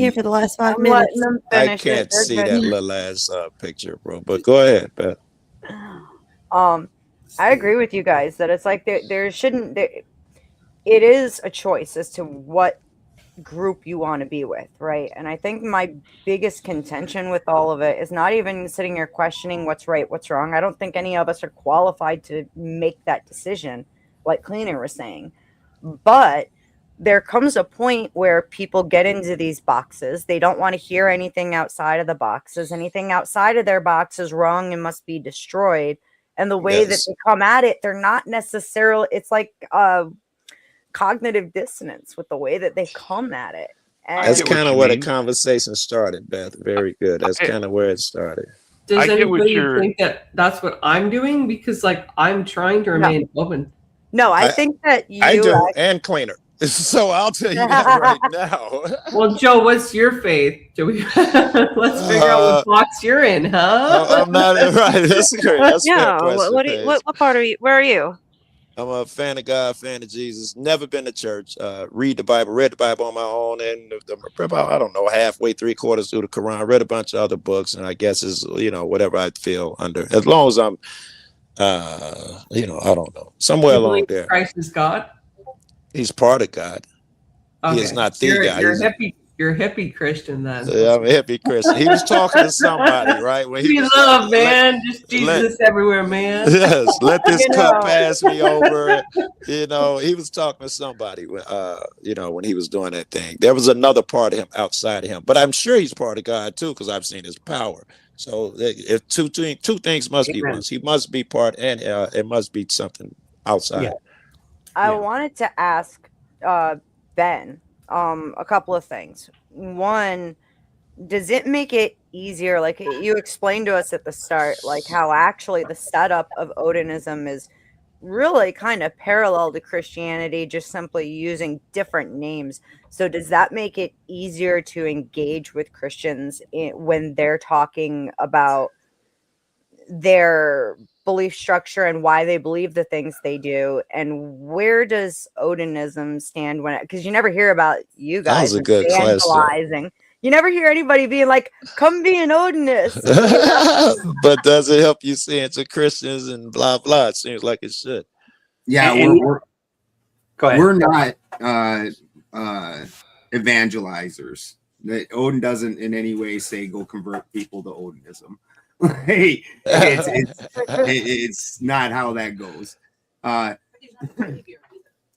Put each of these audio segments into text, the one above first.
here for the last 5 I'm minutes. letting them I finish can't it. They're see good. that little ass picture, bro. But go ahead, Beth. I agree with you guys that it's like there shouldn't there, it is a choice as to what group you want to be with, right? And I think my biggest contention with all of it is not even sitting here questioning what's right, what's wrong. I don't think any of us are qualified to make that decision, like Cleaner was saying. But there comes a point where people get into these boxes. They don't want to hear anything outside of the boxes. Anything outside of their box is wrong and must be destroyed. And the way that Yes. they come at it, they're not necessarily, it's like cognitive dissonance with the way that they come at it. I That's And get what kind of you where the mean. conversation started, Beth. Very good. That's I- kind of where it started. Does I get what anybody you're- think that that's what I'm doing? Because like I'm trying to remain open. no, I I- think that you I do, and Cleaner. So I'll tell you that right now. Well, Joe, what's your faith? Do we let's figure out what box you're in, huh? I'm not right. That's great. That's a fair No, question, Paige. what part are you? Where are you? I'm a fan of God, fan of Jesus. Never been to church. Read the Bible, read the Bible on my own, and about, I don't know, halfway, 3/4 through the Quran. Read a bunch of other books, and I guess is whatever I feel under, as long as I'm, I don't know, somewhere You along believe there. Christ is God? He's part of God. He is not the God. You're a hippie Christian then. I'm a hippie Christian. He was talking to somebody, right? When We was love, like, man. Just Jesus everywhere, man. Yes, let this cup pass me over. He was talking to somebody when he was doing that thing. There was another part of him outside of him, but I'm sure he's part of God too, because I've seen his power. So if two things must be once. He must be part, and it must be something outside. Yeah. I wanted to ask Ben a couple of things. One, does it make it easier? Like you explained to us at the start, like how actually the setup of Odinism is really kind of parallel to Christianity, just simply using different names. So does that make it easier to engage with Christians when they're talking about their belief structure and why they believe the things they do? And where does Odinism stand when because you never hear about you That guys was a good question. evangelizing. You never hear anybody being like, come be an Odinist. But does it help you see into Christians and blah blah? It seems like it should. Yeah, Go ahead. we're not evangelizers. Odin doesn't in any way say go convert people to Odinism. It's not how that goes. And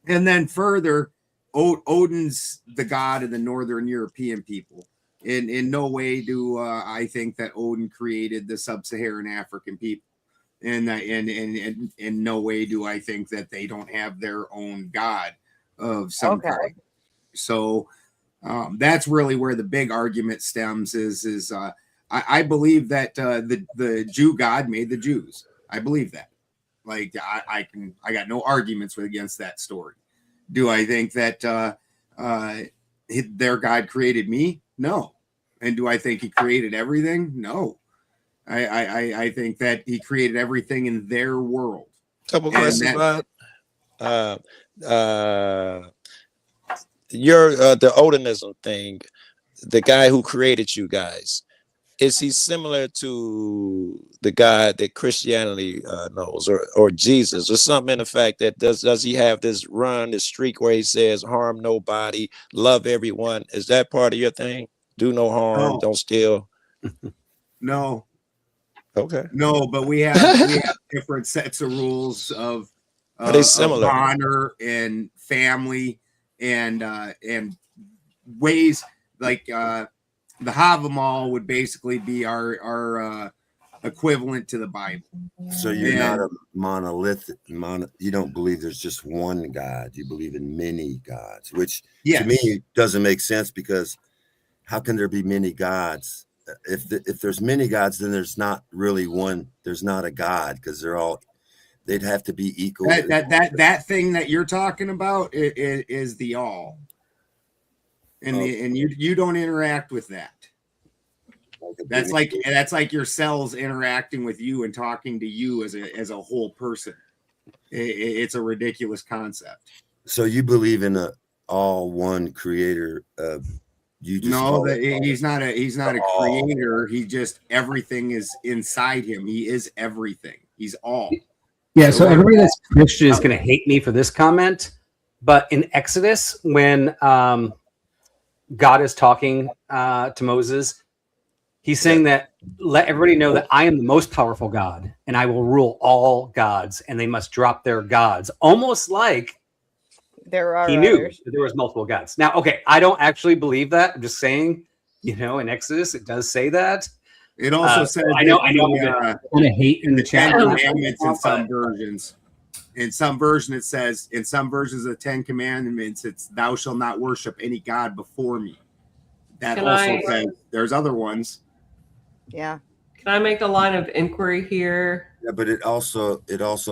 then further, Odin's the god of the Northern European people. In no way do I think that Odin created the sub-Saharan African people. And in no way do I think that they don't have their own god of some kind. So that's really where the big argument stems is I believe that the Jew God made the Jews. I believe that. Like I got no arguments against that story. Do I think that their God created me? No. And do I think he created everything? No. I think that he created everything in their world. Couple questions about your the Odinism thing. The guy who created you guys, is he similar to the God that Christianity knows, or Jesus, or something in the fact that does he have this streak where he says harm nobody, love everyone? Is that part of your thing? Do no harm, don't steal. No. Okay. No, but we have different sets of rules of honor and family and ways like the Havamal would basically be our equivalent to the Bible. So you're not a monolithic. You don't believe there's just one God. You believe in many gods, which to me doesn't make sense, because how can there be many gods? If there's many gods, then there's not really one. There's not a God, because they'd have to be equal. That thing that you're talking about is the all, and you don't interact with that. That's like your cells interacting with you and talking to you as a whole person. It's a ridiculous concept. So you believe in a all one creator You just No, call it he's not a all. creator. He just everything is inside him. He is everything. He's all. Yeah, so everybody that's Christian is going to hate me for this comment, but in Exodus, when God is talking to Moses, he's saying that let everybody know that I am the most powerful God, and I will rule all gods, and they must drop their gods. Almost like he knew that there was multiple gods. Now, okay, I don't actually believe that. I'm just saying, in Exodus, it does say that. It also says I know. I'm going to hate in the Ten channel. Commandments in some versions. In some version, it says, in some versions of the 10 Commandments, it's thou shalt not worship any God before me. That says there's other ones. Yeah. Can I make a line of inquiry here? Yeah, but it also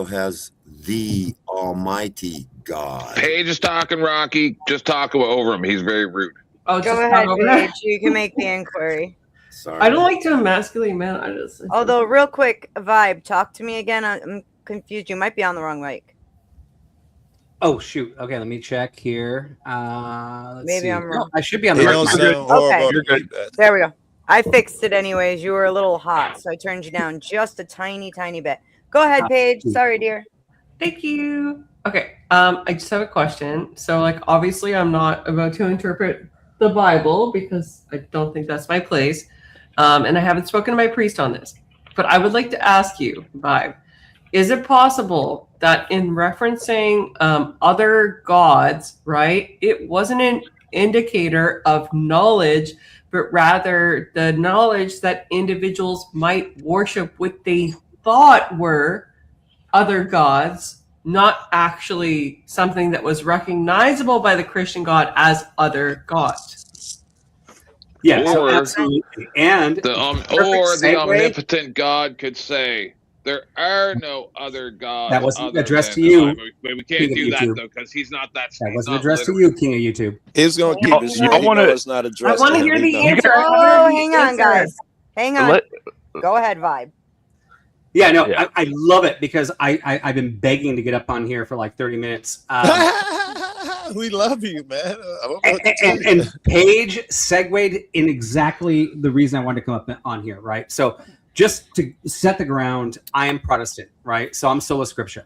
has the Almighty God. Paige is talking, Rocky. Just talk over him. He's very rude. Oh, Go ahead, Paige. You can make the inquiry. Sorry. I don't like to emasculate men. Although, real quick, Vibe, talk to me again. I'm confused. You might be on the wrong mic. Oh shoot! Okay, let me check here. Maybe I'm wrong. I should be on the right mic. Okay, you're good. There we go. I fixed it anyways. You were a little hot, so I turned you down just a tiny bit. Go ahead, Paige. Sorry, dear. Thank you. Okay. I just have a question. So, obviously, I'm not about to interpret the Bible because I don't think that's my place, and I haven't spoken to my priest on this. But I would like to ask you, Vibe, is it possible that in referencing other gods, right, it wasn't an indicator of knowledge, but rather the knowledge that individuals might worship what they thought were other gods, not actually something that was recognizable by the Christian God as other gods? Yeah, or, so absolutely. And the omnipotent God could say, there are no other gods. That wasn't addressed to you. We can't do that, though, because he's not that. That wasn't addressed to you, King of YouTube. He's going to keep his I want to. It's not addressed. I want to hear the answer. Oh, hang on, guys. Hang on. Go ahead, Vibe. Yeah, no, yeah. I love it because I've been begging to get up on here for like 30 minutes. We love you, man. And Paige segued in exactly the reason I wanted to come up on here, right? So just to set the ground, I am Protestant, right? So I'm sola scriptura.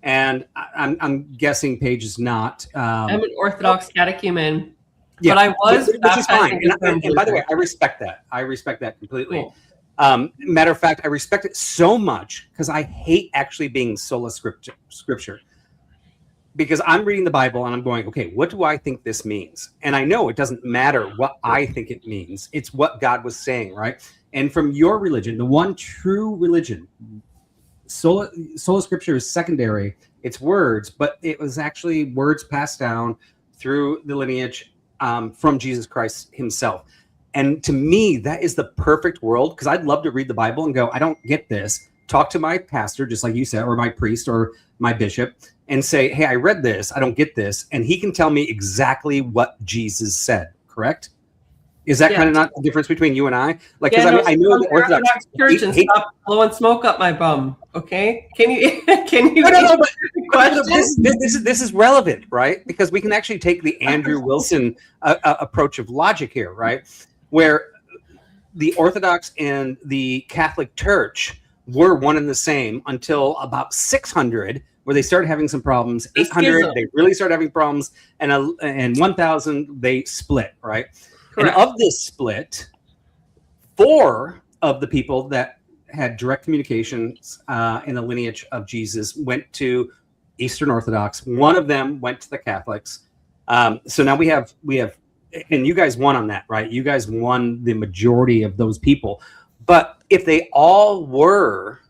And I'm guessing Paige is not. I'm an Orthodox catechumen. Yeah, but I was which is fine. And by the way, I respect that. I respect that completely. Cool. Matter of fact, I respect it so much because I hate actually being sola scripture. Because I'm reading the Bible and I'm going, okay, what do I think this means? And I know it doesn't matter what I think it means. It's what God was saying, right? And from your religion, the one true religion, sola scripture is secondary. It's words, but it was actually words passed down through the lineage from Jesus Christ himself. And to me, that is the perfect world because I'd love to read the Bible and go, I don't get this. Talk to my pastor, just like you said, or my priest or my bishop, and say, hey, I read this. I don't get this. And he can tell me exactly what Jesus said, correct? Is that kind of not the difference between you and I? Like, because I know the Orthodox Church and stop blowing smoke up my bum. Okay, can you? No, but this is relevant, right? Because we can actually take the Andrew Wilson approach of logic here, right? Where the Orthodox and the Catholic Church were one and the same until about 600, where they started having some problems. 800, they really started having problems, and 1000, they split, right? Correct. And of this split, 4 of the people that had direct communications in the lineage of Jesus went to Eastern Orthodox. 1 of them went to the Catholics. So now we have, and you guys won on that, right? You guys won the majority of those people. But if they all were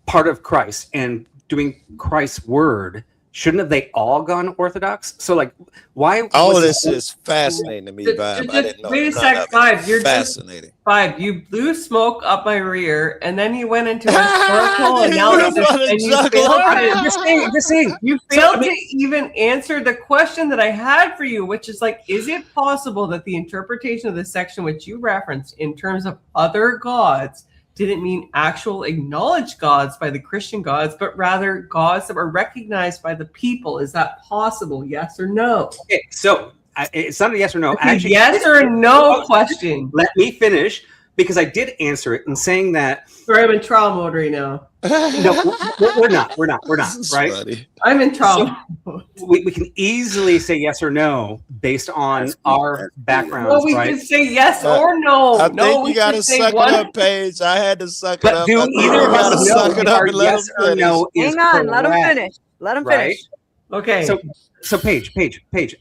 part of Christ and doing Christ's word, shouldn't have they all gone Orthodox? So, like, why? All of this is fascinating to me, Vibe. I didn't know. Wait a sec, Vibe. You're fascinating. Vibe, you blew smoke up my rear, and then you went into historical analysis, and you failed to even answer the question that I had for you, which is like, is it possible that the interpretation of the section which you referenced in terms of other gods didn't mean actual acknowledged gods by the Christian gods, but rather gods that were recognized by the people? Is that possible? Yes or no? Okay, so it's not a yes or no. It's a yes or no question. Let me finish, because I did answer it in saying that. Sorry, I'm in trial mode right now. No, we're not, right? Funny. I'm in trial mode. We can easily say yes or no based on our backgrounds, Well, we right? can say yes or no. I no, think we you got to can say suck one. it up, Paige. I had to suck it But up. do I think either you of gotta us know suck it if up our and let yes him or finish. no is Hang on, let him correct, finish. Let him right? finish. Okay. So Paige,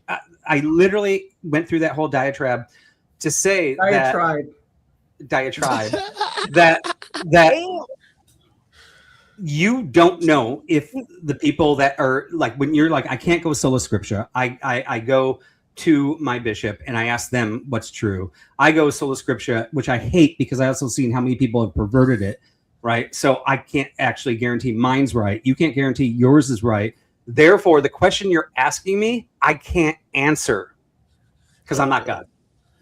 I literally went through that whole diatribe to say Diatribe. that you don't know if the people that are like, when you're like, I can't go sola scriptura, I go to my bishop and I ask them what's true. I go sola scriptura, which I hate because I also seen how many people have perverted it, right? So I can't actually guarantee mine's right. You can't guarantee yours is right. Therefore, the question you're asking me, I can't answer because I'm not God.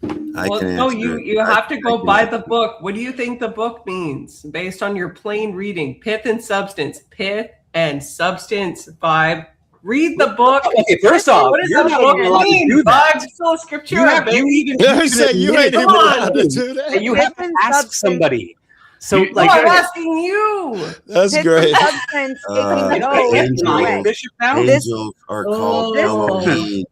You have to go by the book. What do you think the book means based on your plain reading? Pith and substance. Pith and substance vibe. Read the book. Okay, first off, what does you're the not book even allowed to mean? do that. Vibe, sola scriptura. You even You ain't even allowed to do that. you have to ask somebody. So You- like, I'm asking you. That's Pith great. and substance, it can go angels- either way. Bishop now? Angels are called Oh. Elohim.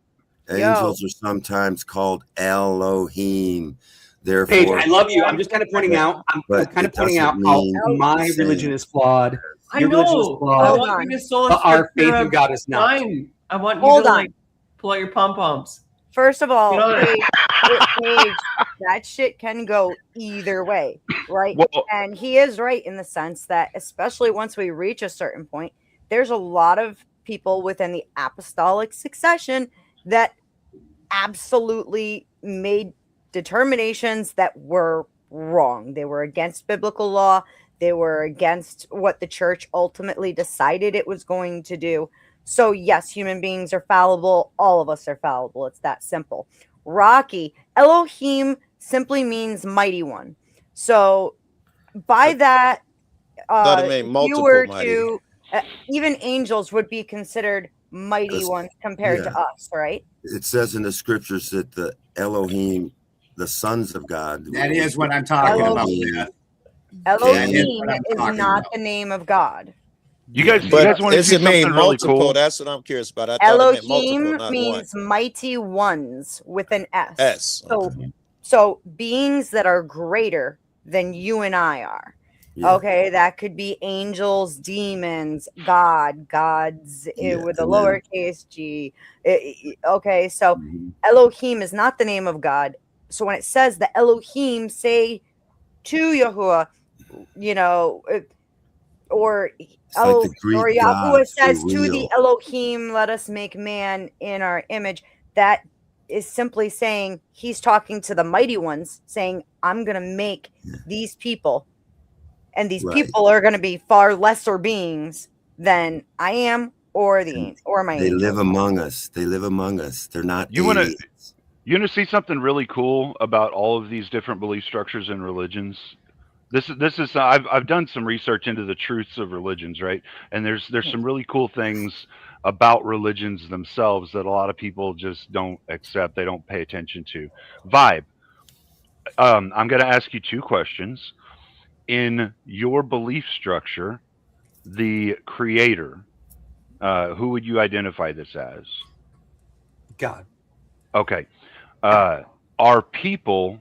Yo. Angels are sometimes called Elohim. Therefore, Paige, I love you. I'm just kind of pointing out. I'm But kind of it pointing out doesn't how mean my the same. religion is flawed. I Your religion is know. I flawed, want you to sola but our faith scriptura in God is not. mine. I want you Hold to on. like pull out your pom poms. First of all, You know- Paige, that shit can go either way, right? Well, And he is right in the sense that, especially once we reach a certain point, there's a lot of people within the apostolic succession that absolutely made determinations that were wrong. They were against biblical law. They were against what the church ultimately decided it was going to do. So yes, human beings are fallible. All of us are fallible. It's that simple. Rocky, Elohim simply means mighty one. So by that, Thought it meant if you multiple were mighty. to, even angels would be considered mighty Yes. ones compared Yeah. to us, right? it says in the scriptures that the Elohim, the sons of God. That is what I'm talking about. Elohim. Beth. Elohim is what I'm is talking not about. the name of God. you guys But want to does see it mean something really multiple? cool? That's what I'm curious about. I thought it meant multiple, Elohim not one. means mighty ones with an S. S. So beings that are greater than you and I are. Yeah. Okay, that could be angels, demons, gods Yeah, with a and then- lowercase g. Okay, so Mhm. Elohim is not the name of God. So when it says the Elohim say to Yahuwah, or It's like the Greek or Yahuwah gods, they're says to the real. Elohim, let us make man in our image. That is simply saying he's talking to the mighty ones, saying, I'm going to make these people, and these Right. people are going to be far lesser beings than I am or my They angels. live among us. They live among us. They're not You wanna- aliens. You want to see something really cool about all of these different belief structures and religions? This is I've done some research into the truths of religions, right? And there's some really cool things about religions themselves that a lot of people just don't accept. They don't pay attention to. Vibe. I'm going to ask you two questions. In your belief structure, the creator, who would you identify this as? God. Okay. Are people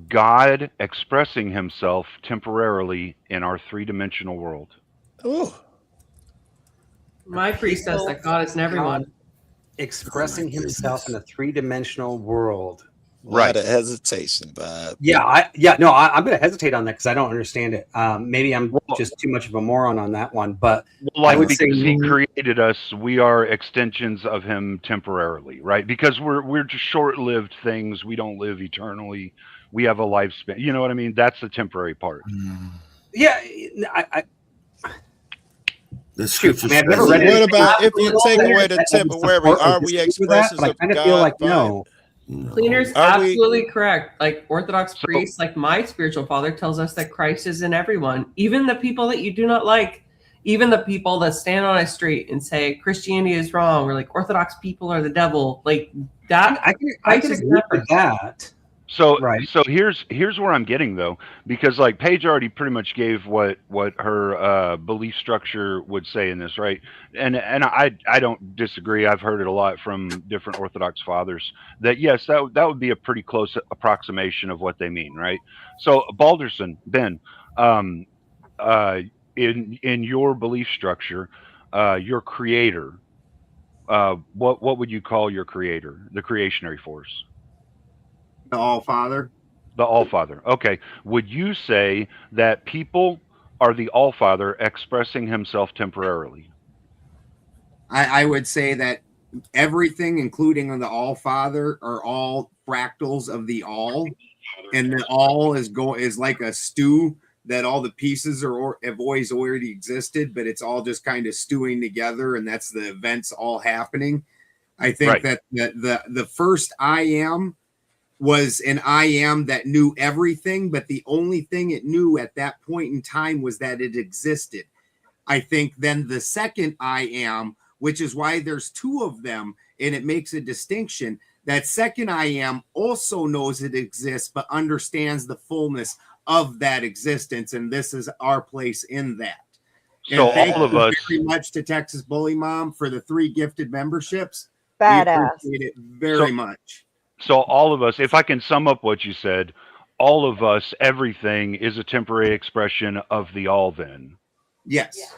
God expressing himself temporarily in our three-dimensional world? Ooh. My priest says that God is in everyone. Expressing himself in a three-dimensional world. A lot of hesitation, Bob. I'm going to hesitate on that because I don't understand it. Maybe I'm just too much of a moron on that one. But Well, I would say because he created us, we are extensions of him temporarily, right? Because we're just short-lived things. We don't live eternally. We have a lifespan. You know what I mean? That's the temporary part. Yeah, The shoot, scripture I mean, I've never says- read What anything about if you about take that away the that doesn't temporary? support or Are we disagree with that, expressions but I of kind of God? feel like by- no. No. Cleaner's Are we- absolutely correct. Like Orthodox priests, like my spiritual father tells us that Christ is in everyone, even the people that you do not like, even the people that stand on a street and say Christianity is wrong, or like Orthodox people are the devil, like that. I can agree with that. So Right. so here's where I'm getting though, because like Paige already pretty much gave what her belief structure would say in this, right? And I don't disagree. I've heard it a lot from different Orthodox fathers that yes, that would be a pretty close approximation of what they mean, right? So Balderson, Ben, um, in your belief structure, your creator, what would you call your creator, the creationary force? The All Father. The All Father. Okay. Would you say that people are the All Father expressing himself temporarily? I would say that everything, including the All Father, are all fractals of the All, and the All is like a stew that all the pieces have always already existed, but it's all just kind of stewing together, and that's the events all happening. I think that the first I Am was an I Am that knew everything, but the only thing it knew at that point in time was that it existed. I think then the second I Am, which is why there's two of them, and it makes a distinction. That second I Am also knows it exists, but understands the fullness of that existence, and this is our place in that. So and thank all of you us very much to Texas Bully Mom for the 3 gifted memberships. Badass. We appreciate it very much. So all of us, if I can sum up what you said, all of us, everything is a temporary expression of the all then. Yes.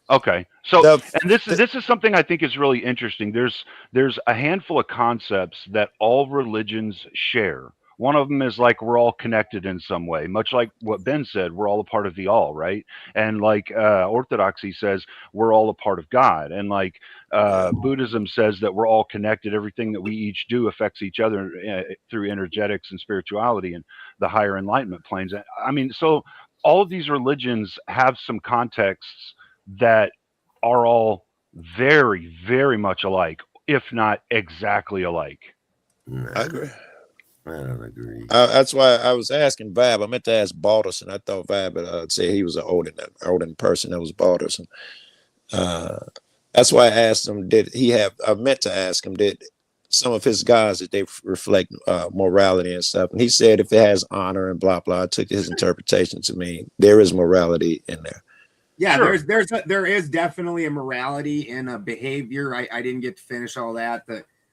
Okay. So and this is something I think is really interesting. There's a handful of concepts that all religions share. One of them is like we're all connected in some way, much like what Ben said, we're all a part of the all, right? And like Orthodoxy says we're all a part of God. And like Buddhism says that we're all connected. Everything that we each do affects each other through energetics and spirituality and the higher enlightenment planes. I mean, so all of these religions have some contexts that are all very, very much alike, if not exactly alike. No, I agree. I don't agree. That's why I was asking Vab. I meant to ask Balderson. I thought Vab would say he was an Odin person. That was Balderson. That's why I asked him, I meant to ask him, did some of his guys, that they reflect morality and stuff? And he said if it has honor and blah, blah. I took his interpretation to mean there is morality in there. Yeah, Sure. there is definitely a morality and a behavior. I didn't get to finish all that.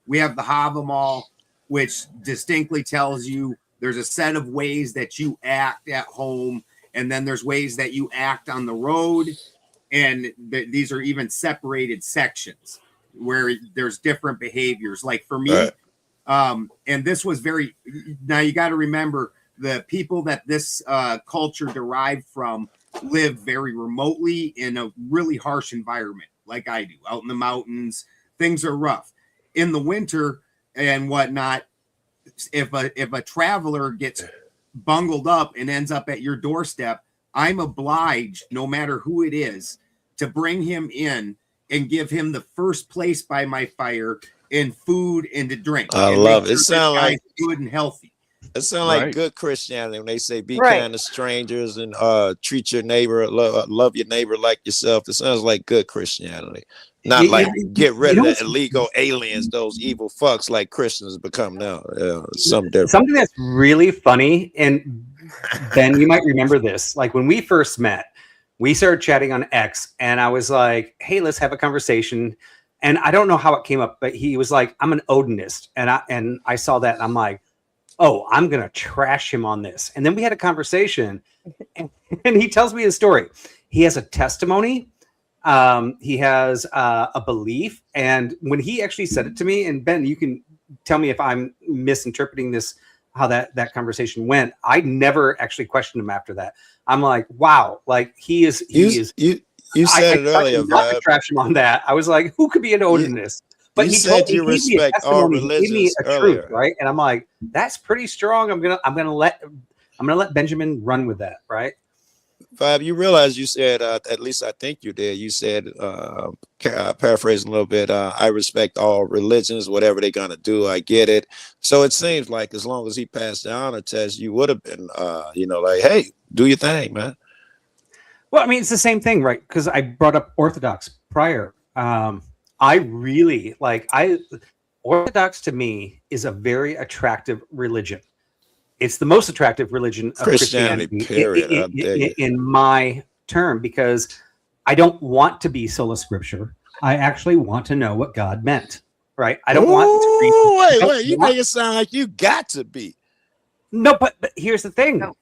We have the Havamal, which distinctly tells you there's a set of ways that you act at home, and then there's ways that you act on the road, and these are even separated sections where there's different behaviors. Like for me, and this was now you got to remember the people that this culture derived from live very remotely in a really harsh environment, like I do, out in the mountains. Things are rough in the winter and whatnot. If a traveler gets bungled up and ends up at your doorstep, I'm obliged, no matter who it is, to bring him in and give him the first place by my fire in food and to drink. I love it. It sounds like good and healthy. It sounds like good Christianity when they say be Right. kind to strangers and treat your neighbor, love your neighbor like yourself. It sounds like good Christianity. Not like get rid of the illegal aliens, those evil fucks like Christians become now. Something different. Something that's really funny, and Ben, you might remember this. Like when we first met, we started chatting on X, and I was like, "Hey, let's have a conversation." And I don't know how it came up, but he was like, "I'm an Odinist," and I saw that, and I'm like, "Oh, I'm gonna trash him on this." And then we had a conversation, and he tells me his story. He has a testimony. He has a belief, and when he actually said it to me, and Ben, you can tell me if I'm misinterpreting this, how that conversation went. I never actually questioned him after that. I'm like, wow, like he is. You said it earlier, not to trash him on that. I was like, who could be an Odinist? But he said you respect all religions earlier, truth, right? And I'm like, that's pretty strong. I'm gonna let Benjamin run with that, right? Fab, you realize you said, at least I think you did. You said, paraphrasing a little bit, I respect all religions, whatever they're gonna do, I get it. So it seems like as long as he passed the honor test, you would have been, like, hey, do your thing, man. Well, I mean, it's the same thing, right? Because I brought up Orthodox prior. I really like Orthodox to me is a very attractive religion. It's the most attractive religion of Christianity, Christianity period. I dig it. in my term, because I don't want to be sola scripture. I actually want to know what God meant, right? I don't want to read. Wait, you make it sound like you got to be. No, but here's the thing. No.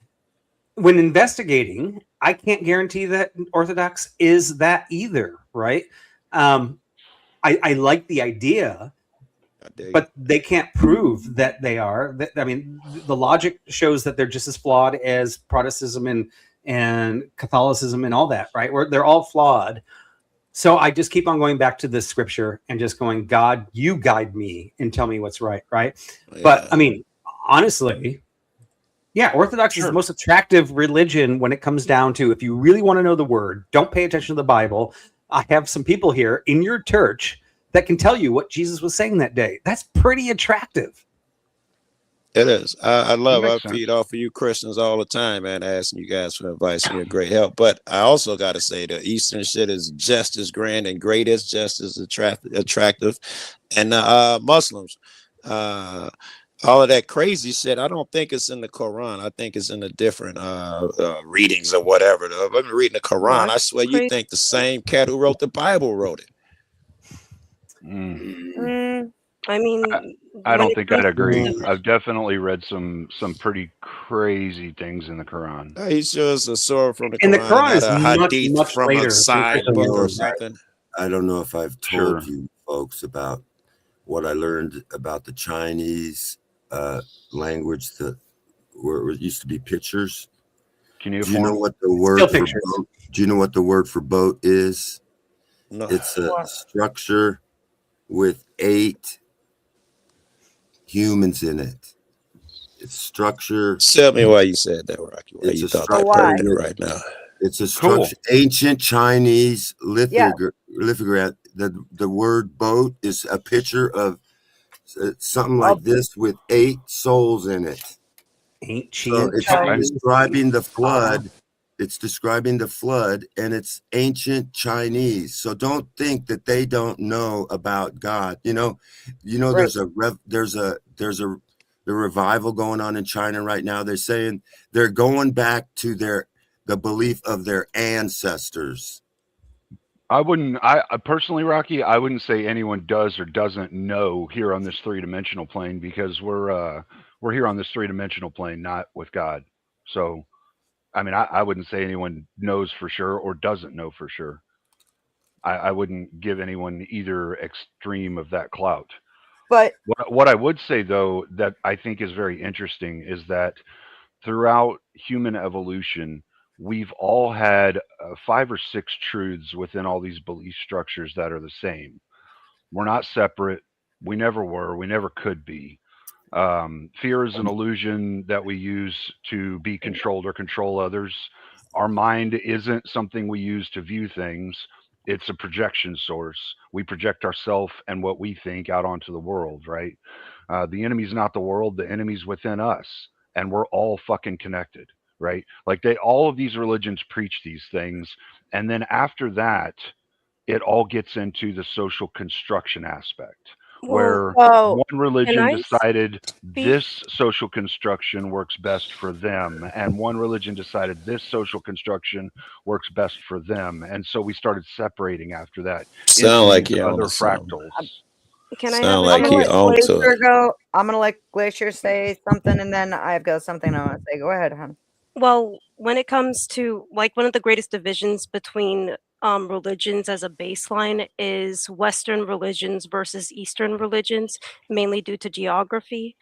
When investigating, I can't guarantee that Orthodox is that either, right? I like the idea, but they can't prove that they are. I mean, the logic shows that they're just as flawed as Protestantism and Catholicism and all that, right? They're all flawed. So I just keep on going back to the scripture and just going, God, you guide me and tell me what's right, right? Yeah. But I mean, honestly, yeah, Orthodox is the most attractive religion when it comes down to, if you really want to know the word, don't pay attention to the Bible. I have some people here in your church that can tell you what Jesus was saying that day. That's pretty attractive. It is. I feed off of you Christians all the time, man, asking you guys for advice and your great help. But I also got to say the Eastern shit is just as grand and great as just as attractive. And Muslims, all of that crazy shit, I don't think it's in the Quran. I think it's in the different readings or whatever. If I'm reading the Quran, I swear you think the same cat who wrote the Bible wrote it. I mean, I don't think I'd agree. I've definitely read some pretty crazy things in the Quran. He shows a surah from the Quran, and the Quran is a hadith much from later a side book or something. I don't know if I've told you folks about what I learned about the Chinese language, where it used to be pictures. Do you know what the word for boat? Do you know what the word for boat is? No. It's a structure with 8 humans in it. It's structure. Tell me why you said that, Rocky. Why you thought that right now? It's a structure. Ancient Chinese lithograph. The word boat is a picture of something like this with 8 souls in it. Ancient. So it's describing the flood. It's describing the flood, and it's ancient Chinese. So don't think that they don't know about God. You know, right. There's a revival going on in China right now. They're saying they're going back to the belief of their ancestors. I personally, Rocky, I wouldn't say anyone does or doesn't know here on this 3-dimensional plane, because we're here on this 3-dimensional plane, not with God. So, I mean, I wouldn't say anyone knows for sure or doesn't know for sure. I wouldn't give anyone either extreme of that clout. But what I would say, though, that I think is very interesting is that throughout human evolution, we've all had 5 or 6 truths within all these belief structures that are the same. We're not separate. We never were. We never could be. Fear is an illusion that we use to be controlled or control others. Our mind isn't something we use to view things. It's a projection source. We project ourselves and what we think out onto the world, right? The enemy's not the world. The enemy's within us. And we're all fucking connected, right? Like all of these religions preach these things. And then after that, it all gets into the social construction aspect, where one religion decided this social construction works best for them, and one religion decided this social construction works best for them, and so we started separating after that. Sound like you other fractals. Can I Sound have like he owned to it. I'm gonna let Glacier say something, and then I've got something I want to say. Go ahead, hon. Well, when it comes to like one of the greatest divisions between religions as a baseline is Western religions versus Eastern religions, mainly due to geography.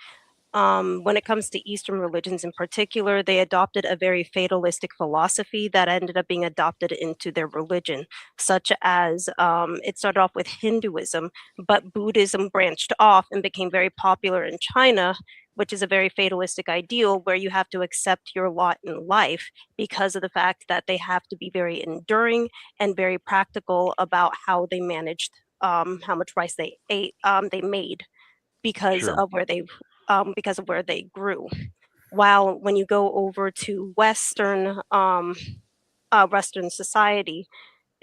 When it comes to Eastern religions in particular, they adopted a very fatalistic philosophy that ended up being adopted into their religion, such as it started off with Hinduism, but Buddhism branched off and became very popular in China, which is a very fatalistic ideal where you have to accept your lot in life because of the fact that they have to be very enduring and very practical about how they managed how much rice they ate, they made because of where they grew. While when you go over to Western Western society,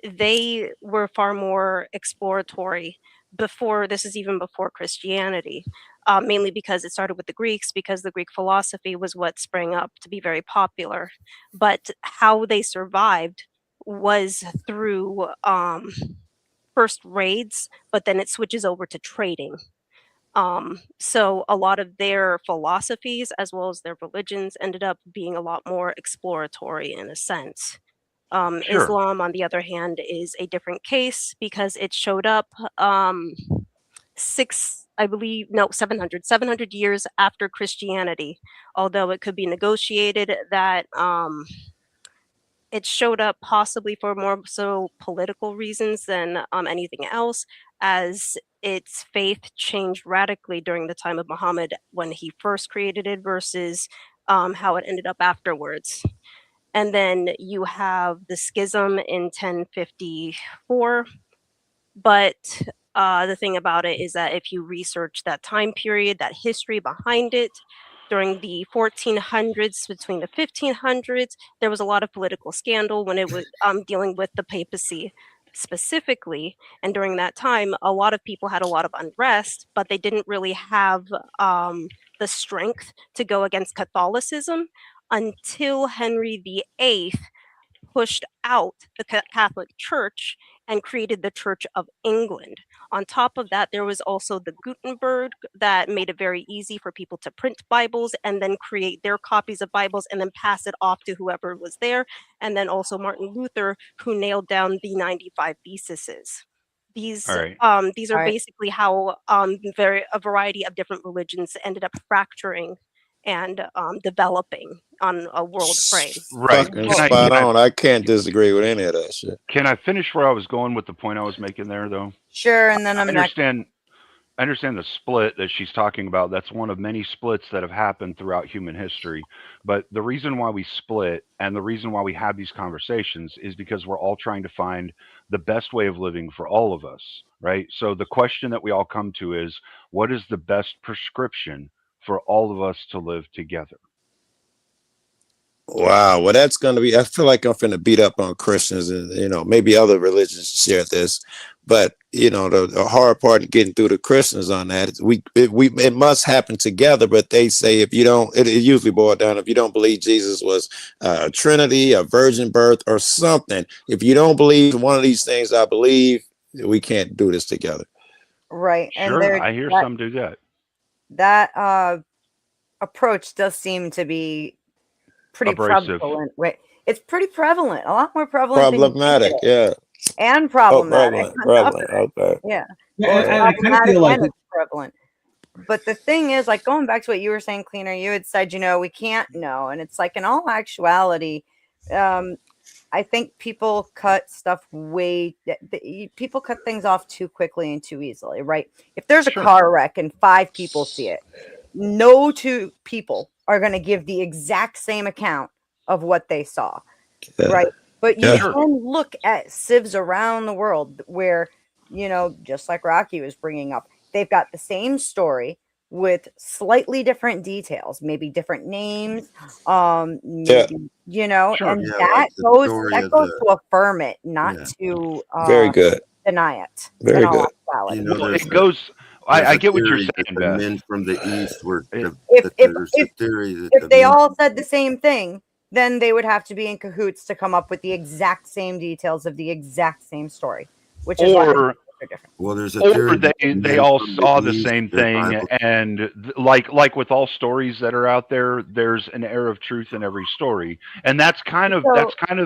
they were far more exploratory before. This is even before Christianity, mainly because it started with the Greeks, because the Greek philosophy was what sprang up to be very popular. But how they survived was through first raids, but then it switches over to trading. So a lot of their philosophies as well as their religions ended up being a lot more exploratory in a sense. Sure. Islam, on the other hand, is a different case because it showed up I believe, no, 700 years after Christianity, although it could be negotiated that it showed up possibly for more so political reasons than anything else, as its faith changed radically during the time of Muhammad when he first created it versus how it ended up afterwards. And then you have the schism in 1054. But the thing about it is that if you research that time period, that history behind it, during the 1400s, between the 1500s, there was a lot of political scandal when it was dealing with the papacy specifically. And during that time, a lot of people had a lot of unrest, but they didn't really have the strength to go against Catholicism until Henry VIII pushed out the Catholic Church and created the Church of England. On top of that, there was also the Gutenberg that made it very easy for people to print Bibles and then create their copies of Bibles and then pass it off to whoever was there. And then also Martin Luther, who nailed down the 95 theses. These All right. these are All right. basically how a variety of different religions ended up fracturing and developing on a world frame. Right. Fucking Can I spot on. I can't disagree with any of that shit. can I finish where I was going with the point I was making there, though? Sure, and then I I'm next. understand the split that she's talking about. That's one of many splits that have happened throughout human history. But the reason why we split and the reason why we have these conversations is because we're all trying to find the best way of living for all of us, right? So the question that we all come to is, what is the best prescription for all of us to live together? Wow, well, that's gonna be. I feel like I'm finna beat up on Christians, and maybe other religions share this, but the hard part in getting through to Christians on that is it must happen together. But they say if you don't, it usually boils down if you don't believe Jesus was a Trinity, a virgin birth, or something. If you don't believe one of these things, I believe we can't do this together. Right, and Sure, there I hear that some do that. that approach does seem to be pretty Abrasive. prevalent. Wait, it's pretty prevalent, a lot more prevalent than you think Problematic, it is. yeah. And Oh, problematic. prevalent. Okay. Yeah, Yeah, well, it's and I kind of problematic feel like and it's prevalent. But the thing is, like going back to what you were saying, Cleaner, you had said, we can't know, and it's like in all actuality, I think people cut stuff people cut things off too quickly and too easily, right? If there's a Sure. car wreck and 5 people see it, no 2 people are going to give the exact same account of what they saw, Yeah. right? But you Yeah. Sure. can look at civs around the world where, just like Rocky was bringing up, they've got the same story with slightly different details, maybe different names, maybe, Sure. and Yeah, that like the goes story that of goes the to affirm it, not yeah. to Very good. deny it. Very in all good. actuality. You know, Well, there's it goes. there's I a get what you're theory that saying, the Beth. men from the east were It- If there's a theory that if the they men all said the same thing, then they would have to be in cahoots to come up with the exact same details of the exact same story, which is why the or details are different. well, there's a or theory that the they men all from saw the east, same their thing, Bible, and like with all stories that are out there, there's an air of truth in every story, and that's kind of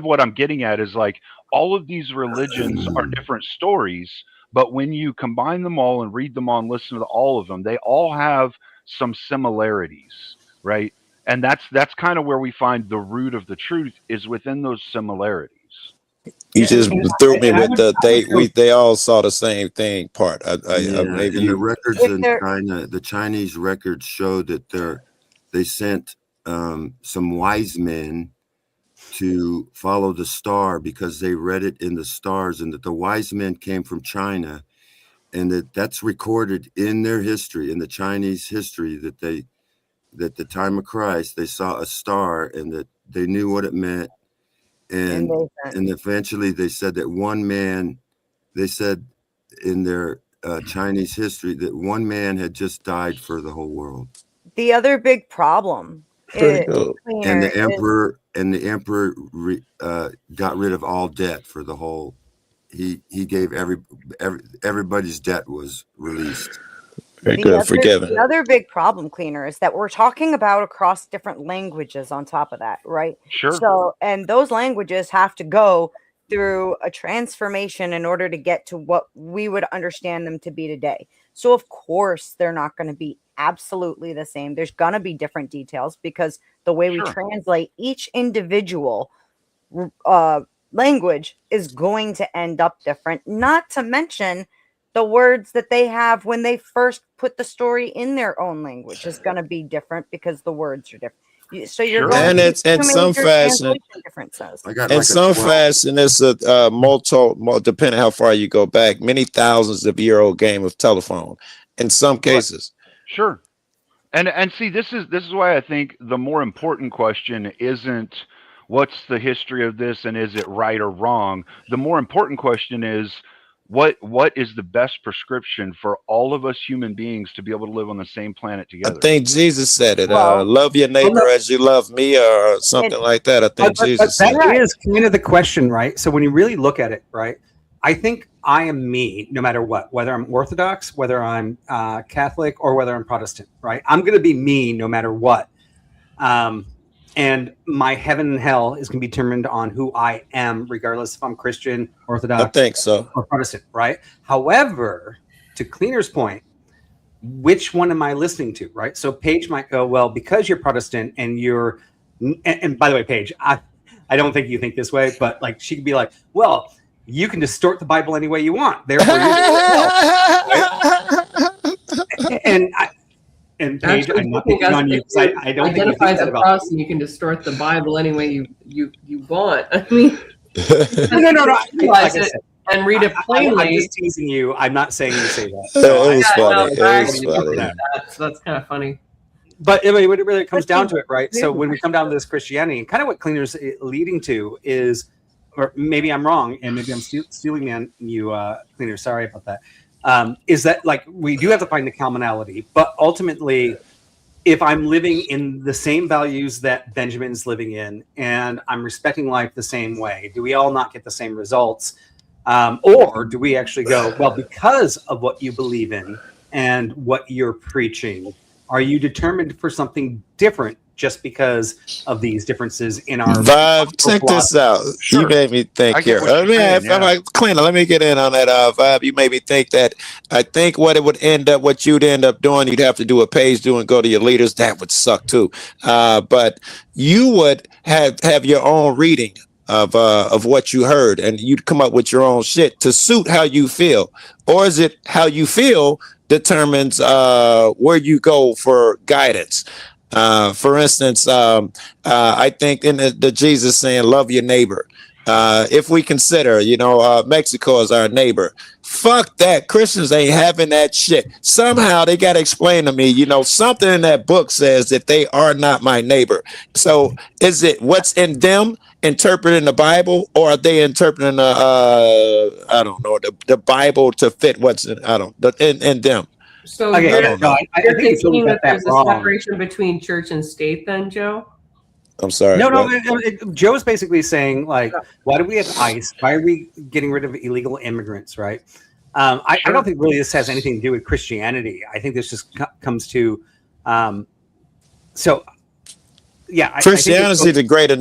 what I'm getting at is like all of these religions are different stories, but when you combine them all and read them all and listen to all of them, they all have some similarities, right? And that's kind of where we find the root of the truth is within those similarities. You Yeah, just and threw me I with would, the I would go, they all saw the same thing part. yeah, Maybe and the you. records If in they're China, the Chinese records show that they sent some wise men to follow the star because they read it in the stars, and that the wise men came from China, and that's recorded in their history, in the Chinese history, that the time of Christ they saw a star and that they knew what it meant, and eventually they said that one man. They said in their Chinese history that one man had just died for the whole world. The other big problem Pretty cool. And the emperor got rid of all debt for the whole. He gave everybody's debt was released. Very good, forgiven. The other big problem, Cleaner, is that we're talking about across different languages on top of that, right? Sure. So, and those languages have to go through a transformation in order to get to what we would understand them to be today. So, of course, they're not going to be absolutely the same. There's going to be different details because the way we translate each individual language is going to end up different, not to mention the words that they have when they first put the story in their own language is going to be different because the words are different. So you're going and it's in some fashion differences. In some fashion, it's a depending how far you go back, many thousands of year old game of telephone. In some cases, sure. And see, this is why I think the more important question isn't what's the history of this and is it right or wrong. The more important question is what is the best prescription for all of us human beings to be able to live on the same planet together? I think Jesus said it. Love your neighbor as you love me, or something like that. I think Jesus said that it. is kind of the question, right? So when you really look at it, right, I think I am me no matter what, whether I'm Orthodox, whether I'm Catholic, or whether I'm Protestant, right? I'm going to be me no matter what. And my heaven and hell is going to be determined on who I am, regardless if I'm Christian, Orthodox, I think so, or Protestant, right? However, to Cleaner's point, which one am I listening to, right? So Paige might go, well, because you're Protestant and you're, and by the way, Paige, I don't think you think this way, but like she could be like, well, you can distort the Bible any way you want. Therefore, you right? And Paige, I'm not picking on you because I don't think you think that about cross and you can distort the Bible any way you want. I mean, no. Like I said, and read it plainly. I'm just teasing you. I'm not saying you say that. So it was funny. That's kind of funny. But anyway, when it really comes down to it, right? So when we come down to this Christianity, and kind of what Cleaner's leading to is, or maybe I'm wrong, and maybe I'm stealing on you, Cleaner. Sorry about that. Is that like we do have to find the commonality, but ultimately, if I'm living in the same values that Benjamin's living in, and I'm respecting life the same way, do we all not get the same results? Or do we actually go, well, because of what you believe in and what you're preaching, are you determined for something different just because of these differences in our vibe? Check this out. Sure. You made me think here. I'm like, Cleaner, let me get in on that vibe. You made me think that I think what you'd end up doing, you'd have to do what Paige do and go to your leaders. That would suck too. But you would have your own reading of what you heard, and you'd come up with your own shit to suit how you feel. Or is it how you feel determines where you go for guidance? For instance, I think in the Jesus saying, love your neighbor. If we consider, Mexico as our neighbor, fuck that. Christians ain't having that shit. Somehow they got to explain to me, something in that book says that they are not my neighbor. So is it what's in them interpreting the Bible, or are they interpreting the Bible to fit what's in them? So okay, you're thinking that there's a separation between church and state then, Joe? I'm sorry. No. Joe's basically saying, like, why do we have ICE? Why are we getting rid of illegal immigrants, right? I don't think really this has anything to do with Christianity. I think this just comes to, Christianity is a great.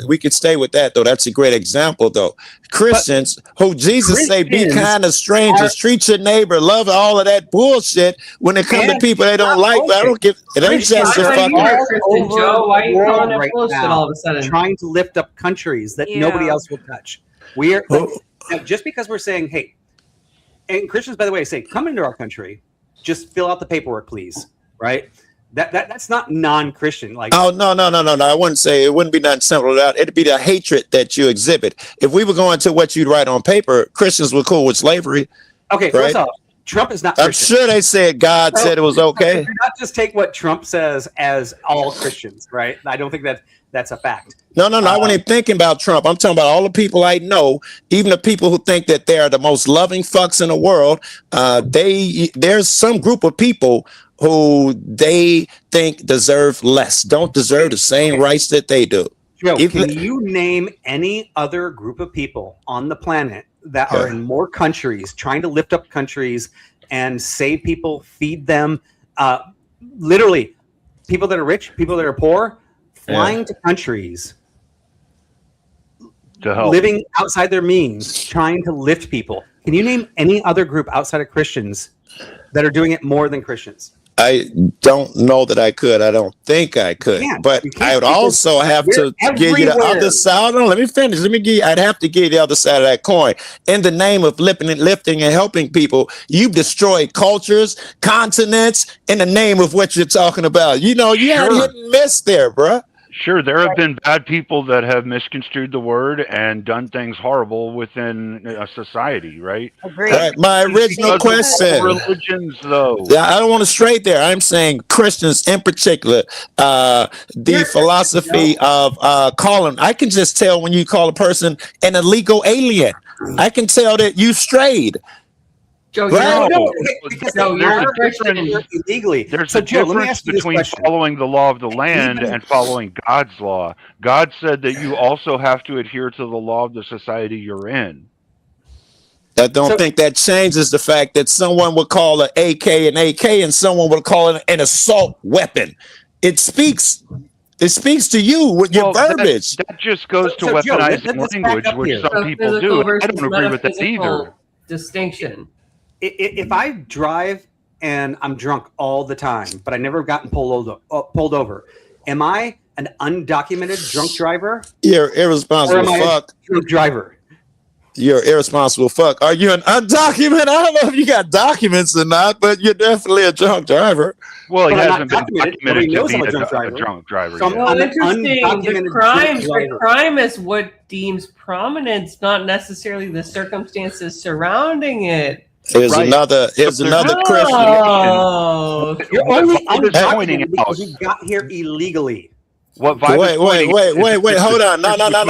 We could stay with that though. That's a great example though. Christians who Jesus say be kind of strangers, treat your neighbor, love all of that bullshit. When it comes to people they don't like, but I don't give. It ain't just a fucking. Joe, why are you calling it bullshit all of a sudden? Trying to lift up countries that nobody else will touch. We're just because we're saying, hey, and Christians, by the way, say, come into our country, just fill out the paperwork, please, right? That's not non-Christian. Like, oh no! I wouldn't say it wouldn't be nothing simple about. It'd be the hatred that you exhibit. If we were going to what you'd write on paper, Christians were cool with slavery. Okay, right? Trump is not I'm Christian. sure they said God said it was okay. Do not just take what Trump says as all Christians, right? I don't think that's a fact. No. I wasn't even thinking about Trump. I'm talking about all the people I know, even the people who think that they are the most loving fucks in the world. There's some group of people who they think deserve less, don't deserve the same rights that they do. Joe, can you name any other group of people on the planet that are in more countries, trying to lift up countries and save people, feed them? Literally, people that are rich, people that are poor, flying to countries, to help, living outside their means, trying to lift people. Can you name any other group outside of Christians that are doing it more than Christians? I don't know that I could. I don't think I could. But I would also have to give you the other side. Hold on, let me finish. I'd have to give you the other side of that coin. In the name of lifting and helping people, you've destroyed cultures, continents, in the name of what you're talking about. You know, you had hit and miss there, bruh. Sure, there have been bad people that have misconstrued the word and done things horrible within a society, right? Agreed. All right, my original question. Religions, though. I don't want to stray there. I'm saying Christians in particular, the philosophy of calling. I can just tell when you call a person an illegal alien. I can tell that you strayed. Joe, you're a Christian illegally. There's a difference between following the law of the land and following God's law. God said that you also have to adhere to the law of the society you're in. I don't think that changes the fact that someone would call an AK an AK and someone would call it an assault weapon. It speaks to you with your verbiage. That just goes to weaponizing language, which some people do. I don't agree with that either. Distinction. If I drive and I'm drunk all the time, but I never gotten pulled over, am I an undocumented drunk driver? You're irresponsible fuck. Drunk driver. You're irresponsible fuck. Are you an undocumented? I don't know if you got documents or not, but you're definitely a drunk driver. Well, he hasn't been documented to be a drunk driver. So well, interesting. The crime is what deems prominence, not necessarily the circumstances surrounding it. Here's another Christian. You're only undocumented because you got here illegally. Wait, hold on. No, not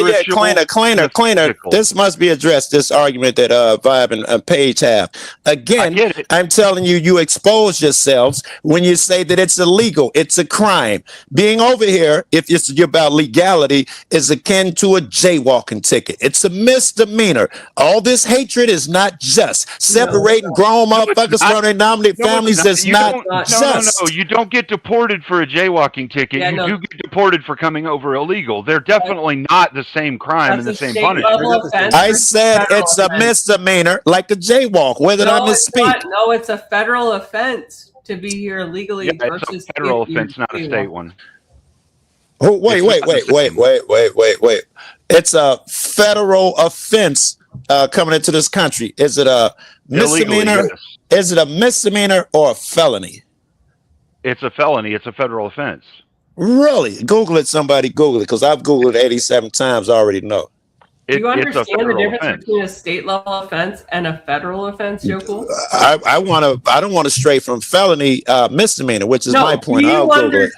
yet. Cleaner. This must be addressed, this argument that Vibe and Paige have. Again, I'm telling you, you expose yourselves when you say that it's illegal. It's a crime. Being over here, if it's about legality, is akin to a jaywalking ticket. It's a misdemeanor. All this hatred is not just. Separating grown motherfuckers from their nominate families is not just. No, you don't get deported for a jaywalking ticket. You do get deported for coming over illegal. They're definitely not the same crime and the same punishment. I said it's a misdemeanor, like a jaywalk. Whether I misspeak? No, it's a federal offense to be here illegally. Yeah, it's a federal offense, not a state one. Oh, wait. It's a federal offense coming into this country. Is it a misdemeanor? Yes. Is it a misdemeanor or a felony? It's a felony. It's a federal offense. Really? Google it, somebody Google it, because I've Googled it 87 times. I already know. Do you understand the difference between a state level offense and a federal offense, Joe? I don't want to stray from felony misdemeanor, which is my point. Do you understand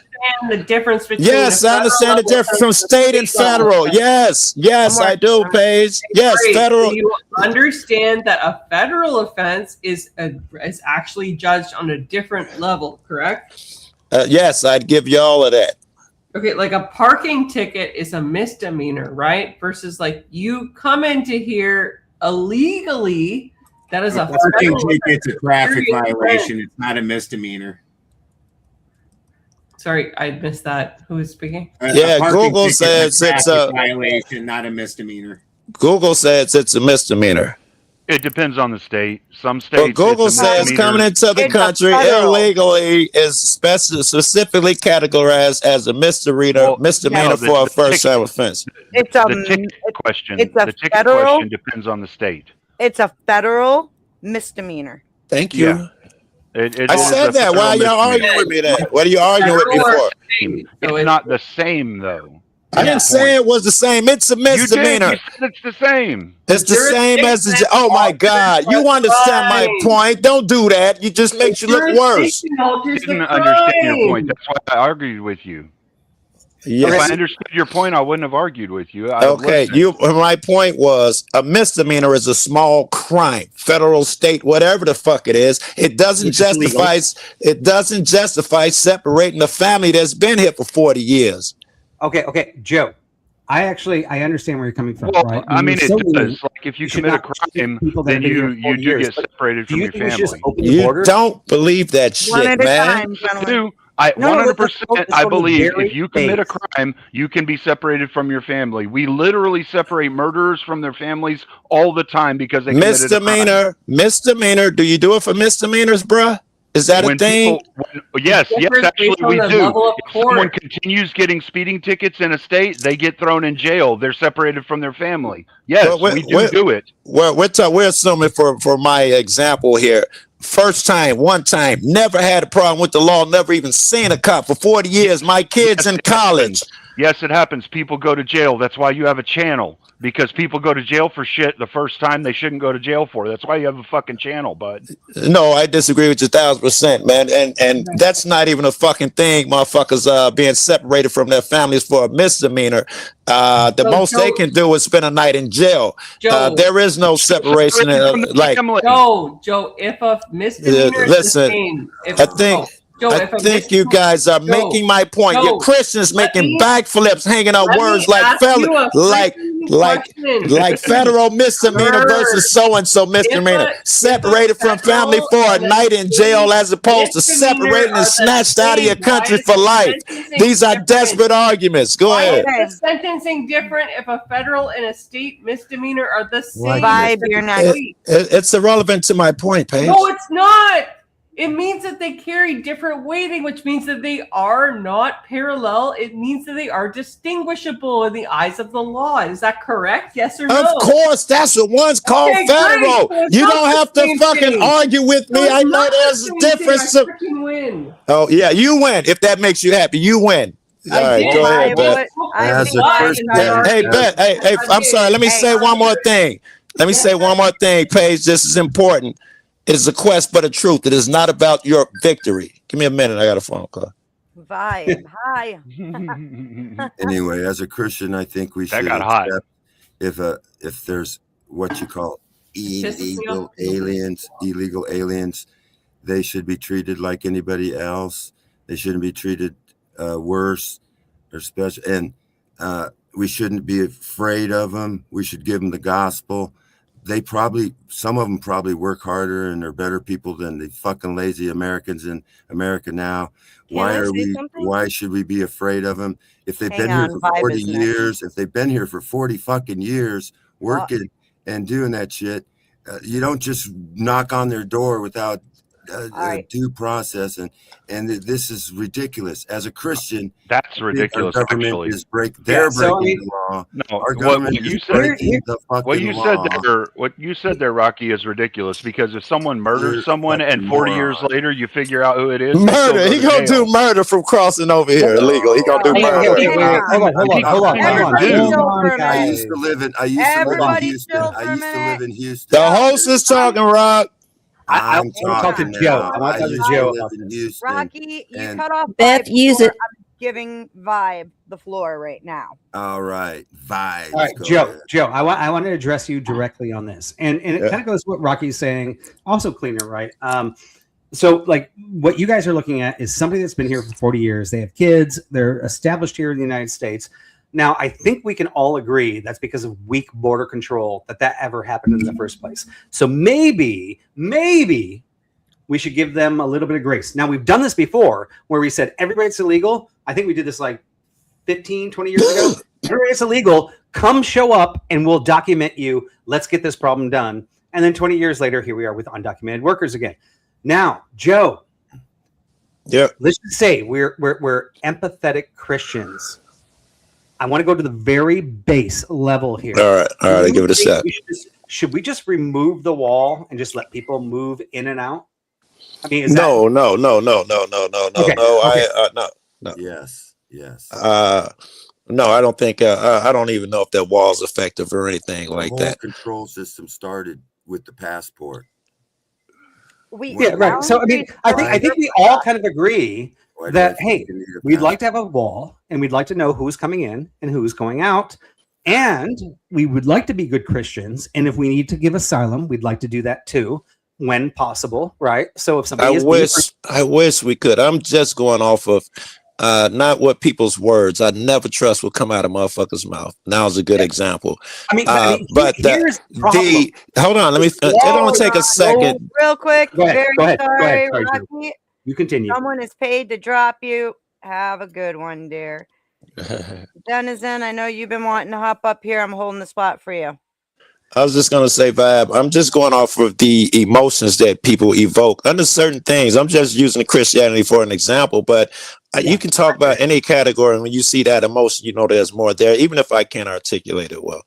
the difference between Yes, I understand the difference from state and federal. Yes, I do, Paige. Yes, federal. Do you understand that a federal offense is actually judged on a different level, correct? Yes, I'd give you all of that. Okay, like a parking ticket is a misdemeanor, right? Versus like you come into here illegally, that is a parking ticket's a traffic violation. It's not a misdemeanor. Sorry, I missed that. Who is speaking? Google says it's a violation, not a misdemeanor. Google says it's a misdemeanor. It depends on the state. Some states. But Google says coming into the country illegally is specifically categorized as a misdemeanor for a first-time offense. It's the ticket question. The ticket question depends on the state. It's a federal misdemeanor. Thank you. Yeah. I said that. Why are y'all arguing with me then? What are you arguing with me for? It's not the same, though. I didn't say it was the same. It's a misdemeanor. You said it's the same. It's the same as the. Oh my God! You understand my point? Don't do that. You just makes you look worse. I didn't understand your point. That's why I argued with you. Yes. If I understood your point, I wouldn't have argued with you. Okay, my point was a misdemeanor is a small crime, federal, state, whatever the fuck it is. It doesn't justify. It doesn't justify separating a family that's been here for 40 years. Okay, Joe. I understand where you're coming from. Well, right? I mean, it does. Like, if you commit a crime, then you do get separated from your family. You don't believe that shit, man. I do. 100%. I believe if you commit a crime, you can be separated from your family. We literally separate murderers from their families all the time because they committed a crime. Misdemeanor. Do you do it for misdemeanors, bruh? Is that a thing? Yes, actually we do. If someone continues getting speeding tickets in a state, they get thrown in jail. They're separated from their family. Yes, we do it. Well, we're assuming for my example here, first time, one time, never had a problem with the law, never even seen a cop for 40 years. My kids in college. Yes, it happens. People go to jail. That's why you have a channel. Because people go to jail for shit the first time they shouldn't go to jail for. That's why you have a fucking channel, bud. No, I disagree with you 1,000%, man. And that's not even a fucking thing, motherfuckers being separated from their families for a misdemeanor. The most they can do is spend a night in jail. There is no separation. Joe, if a misdemeanor is the same, I think you guys are making my point. You're Christians making backflips, hanging on words like federal misdemeanor versus so-and-so misdemeanor. Separated from family for a night in jail as opposed to separating and snatched out of your country for life. These are desperate arguments. Go ahead. Why is the sentencing different if a federal and a state misdemeanor are the same? It's irrelevant to my point, Paige. No, it's not. It means that they carry different weighting, which means that they are not parallel. It means that they are distinguishable in the eyes of the law. Is that correct? Yes or no? Of course, that's the one's called federal. You don't have to fucking argue with me. I know there's a difference. I freaking win. Oh yeah, you win. If that makes you happy, you win. All right, go ahead, Bet. Hey, Bet. Hey, I'm sorry. Let me say one more thing. Paige. This is important. It is a quest for the truth. It is not about your victory. Give me a minute. I got a phone call. Vibe. Hi. Anyway, as a Christian, I think we should accept if there's what you call illegal aliens, they should be treated like anybody else. They shouldn't be treated worse or special. And we shouldn't be afraid of them. We should give them the gospel. Some of them probably work harder and are better people than the fucking lazy Americans in America now. Why should we be afraid of them? If they've been here for 40 years, if they've been here for 40 fucking years working and doing that shit, you don't just knock on their door without due process, and this is ridiculous. As a Christian, that's ridiculous. Our government actually, is breaking the law. No, our government is breaking the fucking law. What you said there, Rocky, is ridiculous. Because if someone murders someone and 40 years later you figure out who it is, murder. He gonna do murder from crossing over here illegal. He gonna do murder. Hold on. I used to live in Houston. The host is talking, Rock. I want to talk to Joe. I want to talk to Joe. Rocky, you cut off. Beth, use it. I'm giving Vibe the floor right now. All right, Vibe. All right, Joe. I want to address you directly on this, and it kind of goes with what Rocky's saying. Also, cleaner, right? So, like, what you guys are looking at is somebody that's been here for 40 years. They have kids. They're established here in the United States. Now, I think we can all agree that's because of weak border control that ever happened in the first place. So maybe we should give them a little bit of grace. Now, we've done this before where we said everybody's illegal. I think we did this like 15, 20 years ago. Everybody's illegal. Come show up and we'll document you. Let's get this problem done. And then 20 years later, here we are with undocumented workers again. Now, Joe. Yeah. Let's just say we're empathetic Christians. I want to go to the very base level here. All right, I give it a shot. Should we just remove the wall and just let people move in and out? I mean, no. Okay. No. Yes. Yes. No, I don't think. I don't even know if that wall's effective or anything The like whole that. control system started with the passport. Yeah, right. So I mean, I think we all kind of agree that hey, we'd like to have a wall, and we'd like to know who's coming in and who's going out, and we would like to be good Christians. And if we need to give asylum, we'd like to do that too, when possible, right? So if somebody I wish we could. I'm just going off of not what people's words. I never trust will come out of motherfuckers' mouth. Now's a good example. I mean, but here's the problem. Hold on, let me. It'll take a second. Real quick. Go ahead. Sorry, Sorry, Rocky. you continue. Someone is paid to drop you. Have a good one, dear. Denizen, I know you've been wanting to hop up here. I'm holding the spot for you. I was just going to say, Vibe, I'm just going off of the emotions that people evoke under certain things. I'm just using Christianity for an example, but you can talk about any category. And when you see that emotion, you know there's more there, even if I can't articulate it well.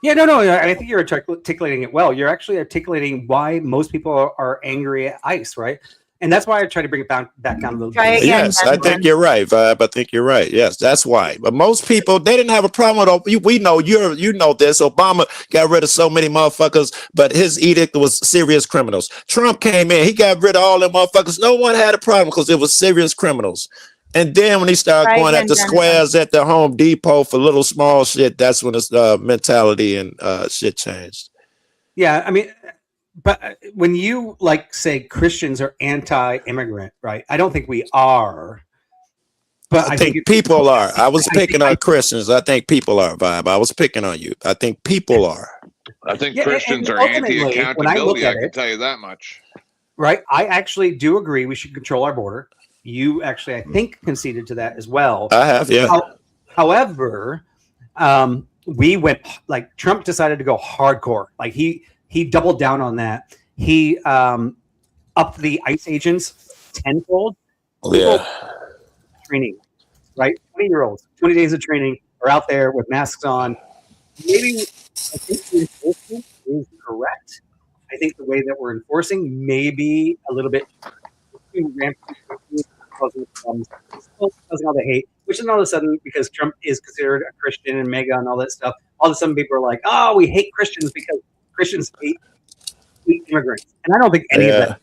Yeah, no. I think you're articulating it well. You're actually articulating why most people are angry at ICE, right? And that's why I try to bring it back down a little bit. Yes, I think you're right, Vibe. I think you're right. Yes, that's why. But most people, they didn't have a problem with. We know you know this. Obama got rid of so many motherfuckers, but his edict was serious criminals. Trump came in, he got rid of all them motherfuckers. No one had a problem because it was serious criminals. And then when he started going at the squares at the Home Depot for little small shit, that's when his mentality and shit changed. Yeah, I mean. But when you say Christians are anti-immigrant, right? I don't think we are. But I think people are. I was picking on Christians. I think people are, Vibe. I was picking on you. I think people are. I think Christians are anti-accountability. I can tell you that much. Right. I actually do agree we should control our border. You actually, I think, conceded to that as well. I have, yeah. However, we went Trump decided to go hardcore. He doubled down on that. He upped the ICE agents tenfold. Yeah. Training, right? 20-year-olds, 20 days of training are out there with masks on. Maybe I think the enforcement is correct. I think the way that we're enforcing may be a little bit too rampant, causing all the hate, which is all of a sudden, because Trump is considered a Christian and MAGA and all that stuff, all of a sudden people are like, oh, we hate Christians because Christians hate immigrants. And I don't think any of that.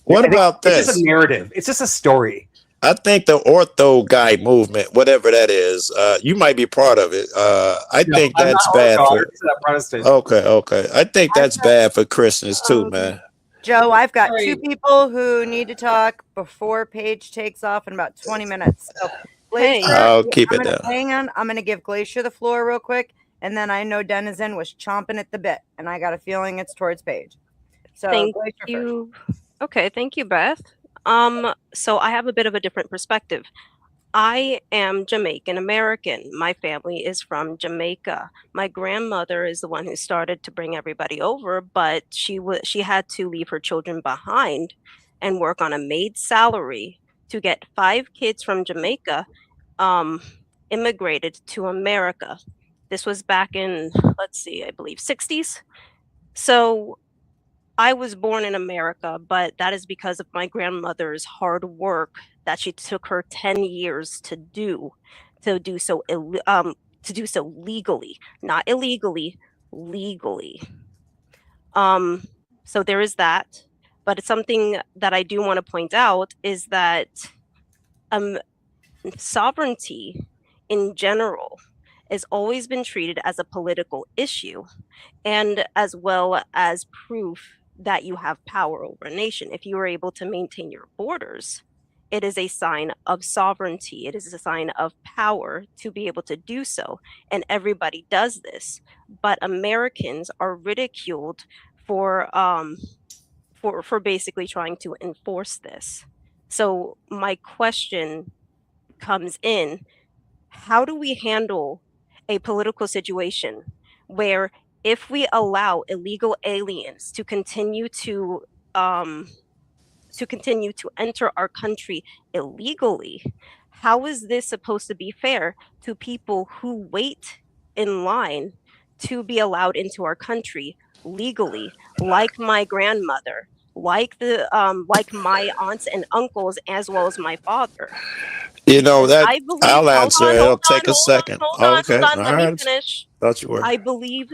What about this? It's just a narrative. It's just a story. I think the ortho guy movement, whatever that is, you might be part of it. I think that's bad for Protestant. Okay. I think that's bad for Christians too, man. Joe, I've got two people who need to talk before Paige takes off in about 20 minutes. So, Glacier, I'll keep it down. Hang on. I'm going to give Glacier the floor real quick. And then I know Denizen was chomping at the bit. And I got a feeling it's towards Paige. So thank you. Okay, thank you, Beth. So I have a bit of a different perspective. I am Jamaican American. My family is from Jamaica. My grandmother is the one who started to bring everybody over, but she had to leave her children behind and work on a maid's salary to get 5 kids from Jamaica immigrated to America. This was back in, I believe 60s. So I was born in America, but that is because of my grandmother's hard work that she took her 10 years to do so legally, not illegally, legally. So there is that. But it's something that I do want to point out is that sovereignty in general has always been treated as a political issue, and as well as proof that you have power over a nation. If you are able to maintain your borders, it is a sign of sovereignty. It is a sign of power to be able to do so. And everybody does this. But Americans are ridiculed for basically trying to enforce this. So my question comes in, how do we handle a political situation where if we allow illegal aliens to continue to enter our country illegally, how is this supposed to be fair to people who wait in line to be allowed into our country legally, like my grandmother, like my aunts and uncles, as well as my father? You know that I believe, I'll answer. It'll take a second. hold on. Okay. All Let me right. finish. Thought you were. I believe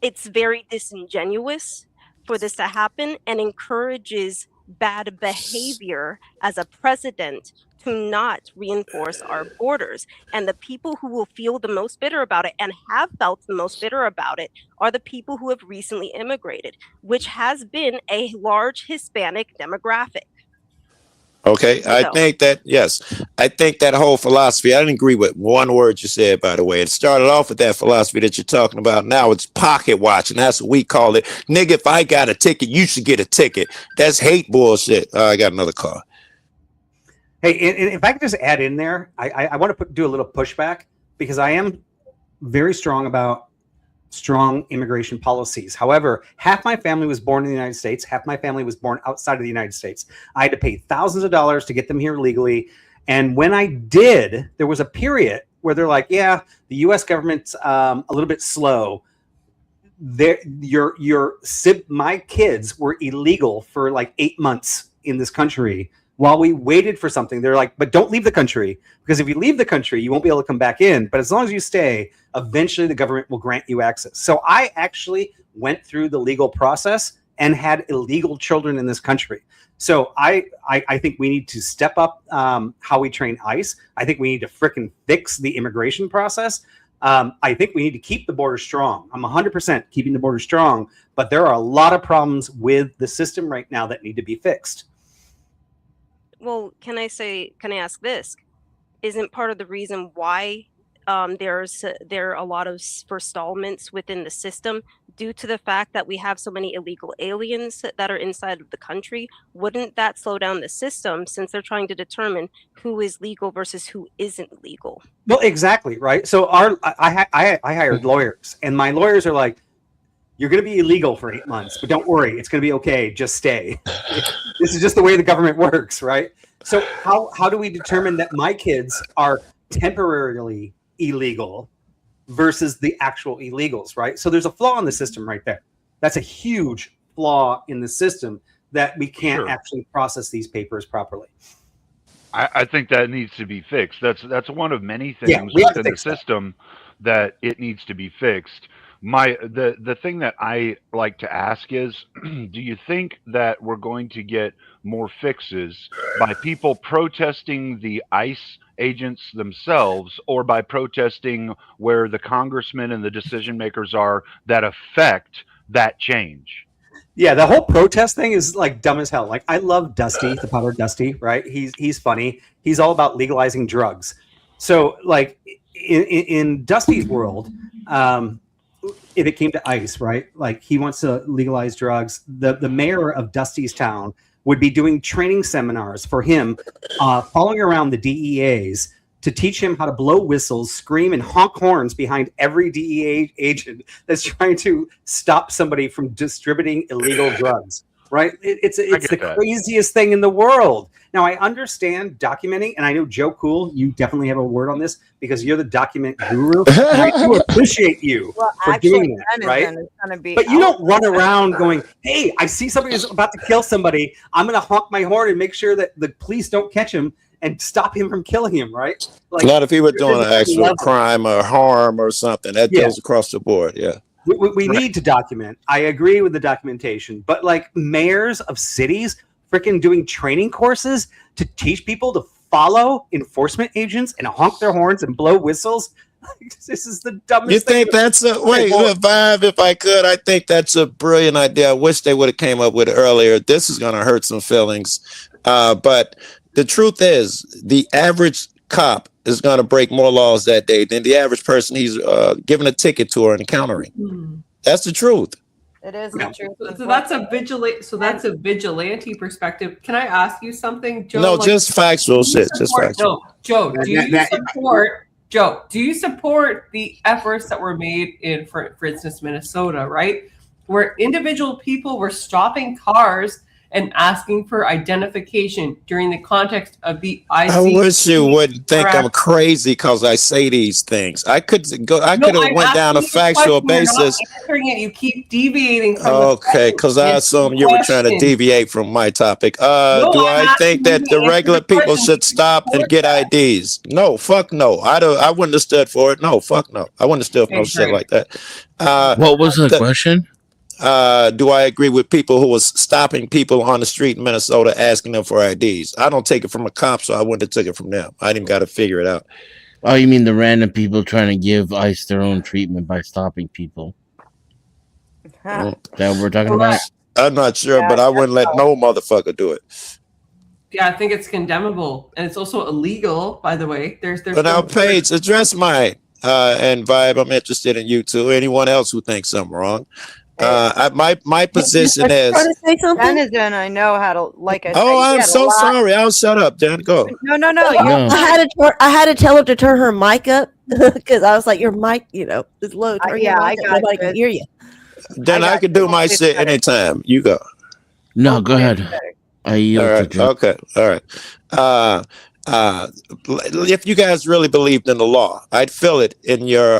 it's very disingenuous for this to happen and encourages bad behavior as a president to not reinforce our borders. And the people who will feel the most bitter about it and have felt the most bitter about it are the people who have recently immigrated, which has been a large Hispanic demographic. Okay, I think that, yes, I think that whole philosophy, I didn't agree with one word you said, by the way. It started off with that philosophy that you're talking about now. It's pocket watching. That's what we call it. Nigga, if I got a ticket, you should get a ticket. That's hate bullshit. I got another call. Hey, if I could just add in there, I want to do a little pushback because I am very strong about strong immigration policies. However, half my family was born in the United States. Half my family was born outside of the United States. I had to pay thousands of dollars to get them here legally. And when I did, there was a period where they're like, yeah, the U.S. government's a little bit slow. My kids were illegal for like 8 months in this country while we waited for something. They're like, but don't leave the country, because if you leave the country, you won't be able to come back in. But as long as you stay, eventually the government will grant you access. So I actually went through the legal process and had illegal children in this country. So I think we need to step up how we train ICE. I think we need to frickin' fix the immigration process. I think we need to keep the border strong. I'm 100% keeping the border strong, but there are a lot of problems with the system right now that need to be fixed. Well, can I ask this? Isn't part of the reason why there are a lot of forestallments within the system due to the fact that we have so many illegal aliens that are inside of the country? Wouldn't that slow down the system, since they're trying to determine who is legal versus who isn't legal? Well, exactly, right? So I hired lawyers, and my lawyers are like, you're going to be illegal for 8 months, but don't worry, it's going to be okay. Just stay. This is just the way the government works, right? So how do we determine that my kids are temporarily illegal versus the actual illegals, right? So there's a flaw in the system right there. That's a huge flaw in the system, that we can't actually process these papers properly. I think that needs to be fixed. That's one of many things within the system that it needs to be fixed. The thing that I like to ask is, do you think that we're going to get more fixes by people protesting the ICE agents themselves, or by protesting where the congressmen and the decision makers are that affect that change? Yeah, the whole protest thing is like dumb as hell. Like, I love Dusty, the powder Dusty, right? He's funny. He's all about legalizing drugs. So like in Dusty's world, if it came to ICE, right? Like, he wants to legalize drugs. The mayor of Dusty's town would be doing training seminars for him, following around the DEAs to teach him how to blow whistles, scream, and honk horns behind every DEA agent that's trying to stop somebody from distributing illegal drugs, right? It's the craziest thing in the world. Now, I understand documenting, and I know, Joe Cool, you definitely have a word on this because you're the document guru. I do appreciate you for doing that, right? But you don't run around going, hey, I see somebody who's about to kill somebody. I'm going to honk my horn and make sure that the police don't catch him and stop him from killing him, right? Like, a lot of people are doing an actual crime or harm or something. That goes across the board, yeah. We need to document. I agree with the documentation, but like mayors of cities freaking doing training courses to teach people to follow enforcement agents and honk their horns and blow whistles. This is the dumbest. You think that's a Vibe? If I could, I think that's a brilliant idea. I wish they would have came up with it earlier. This is going to hurt some feelings, but the truth is, the average cop is going to break more laws that day than the average person he's giving a ticket to or encountering. That's the truth. It is the truth. So that's a vigilante perspective. Can I ask you something, Joe? No, just factual shit. Just factual. Joe, do you support the efforts that were made in, for instance, Minnesota, right? Where individual people were stopping cars and asking for identification during the context of the IC. I wish you wouldn't think I'm crazy because I say these things. I could have went down a factual basis. You keep deviating from okay, because I assume you were trying to deviate from my topic. Do I think that the regular people should stop and get IDs? No, fuck no. I wouldn't have stood for it. No, fuck no. I wouldn't have stood for no shit like that. What was the question? Do I agree with people who was stopping people on the street in Minnesota asking them for IDs? I don't take it from a cop, so I wouldn't have took it from them. I didn't got to figure it out. Oh, you mean the random people trying to give ICE their own treatment by stopping people? That what we're talking about? I'm not sure, but I wouldn't let no motherfucker do it. Yeah, I think it's condemnable, and it's also illegal. By the way, there's. But now, Paige, address mine and Vibe. I'm interested in you too. Anyone else who thinks I'm wrong? My position is. Ben is in. I know how to like. I'm so sorry. I'll shut up, Dan. Go. No. I had to tell her to turn her mic up because I was like, "Your mic, is low." Turn your mic up. Nobody can hear you. Then I can do my shit anytime. You go. No, go ahead. I yield. Okay. All right. If you guys really believed in the law, I'd feel it in your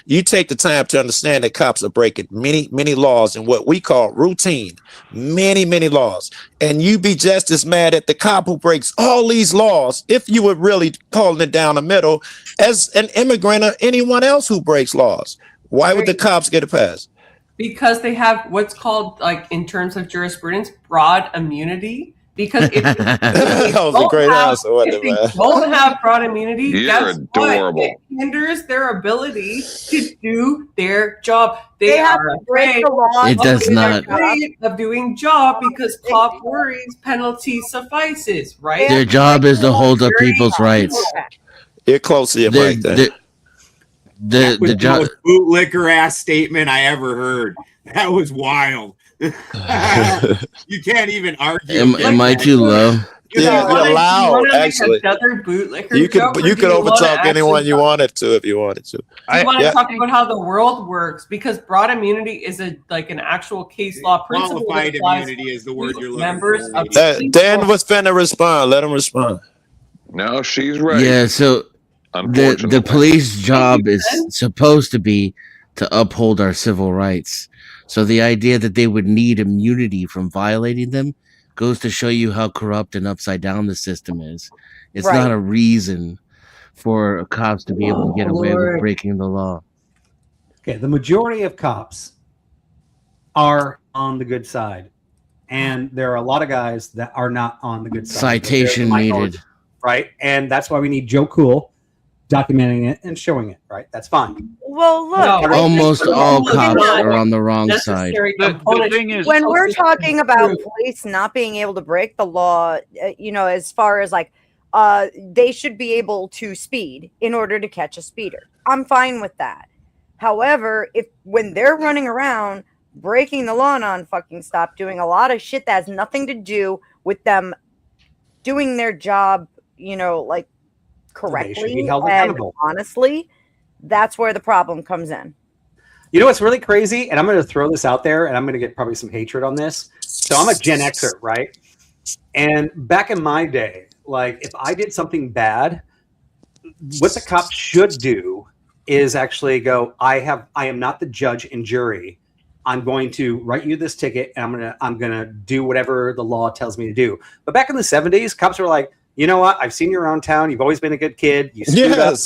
you take the time to understand that cops are breaking many laws in what we call routine, many laws, and you be just as mad at the cop who breaks all these laws if you were really calling it down the middle as an immigrant or anyone else who breaks laws. Why would the cops get a pass? Because they have what's called, like, in terms of jurisprudence, broad immunity. Because if that was a great answer, wasn't it, man? Don't have broad immunity. You're adorable. It hinders their ability to do their job. They have are to break the law. It does not. Of doing job because cop worries penalty suffices, right? Their job is to hold up people's rights. You're close to your mic then. The job bootlicker ass statement I ever heard. That was wild. You can't even argue. Am I too low? You're loud, actually. You could overtalk anyone you wanted to if you wanted to. You want to talk about how the world works because broad immunity is an actual case law principle. Qualified immunity is the word you're looking for. Dan was finna respond. Let him respond. No, she's right. Yeah, so the police job is supposed to be to uphold our civil rights. So the idea that they would need immunity from violating them goes to show you how corrupt and upside down the system is. It's not a reason for cops to be able to get away with breaking the law. Okay, the majority of cops are on the good side. And there are a lot of guys that are not on the good side. Citation needed. Right? And that's why we need Joe Cool documenting it and showing it, right? That's fine. Well, look, almost all cops are on the wrong side. The thing is, when we're talking about police not being able to break the law, as far as like, they should be able to speed in order to catch a speeder. I'm fine with that. However, when they're running around breaking the law on fucking stop, doing a lot of shit that has nothing to do with them doing their job, like correctly and honestly, that's where the problem comes in. You know what's really crazy? And I'm going to throw this out there, and I'm going to get probably some hatred on this. So I'm a Gen Xer, right? And back in my day, like if I did something bad, what the cops should do is actually go, I am not the judge and jury. I'm going to write you this ticket, and I'm gonna do whatever the law tells me to do. But back in the 70s, cops were like, you know what? I've seen you around town. You've always been a good kid. You screwed up.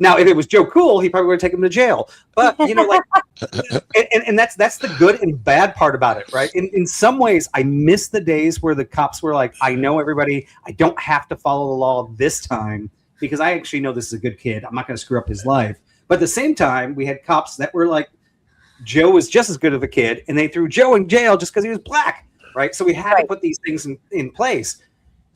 Now, if it was Joe Cool, he probably would have taken him to jail. But and that's the good and bad part about it, right? In some ways, I miss the days where the cops were like, I know everybody. I don't have to follow the law this time because I actually know this is a good kid. I'm not going to screw up his life. But at the same time, we had cops that were like, Joe was just as good of a kid, and they threw Joe in jail just because he was black, right? So we had to put these things in place.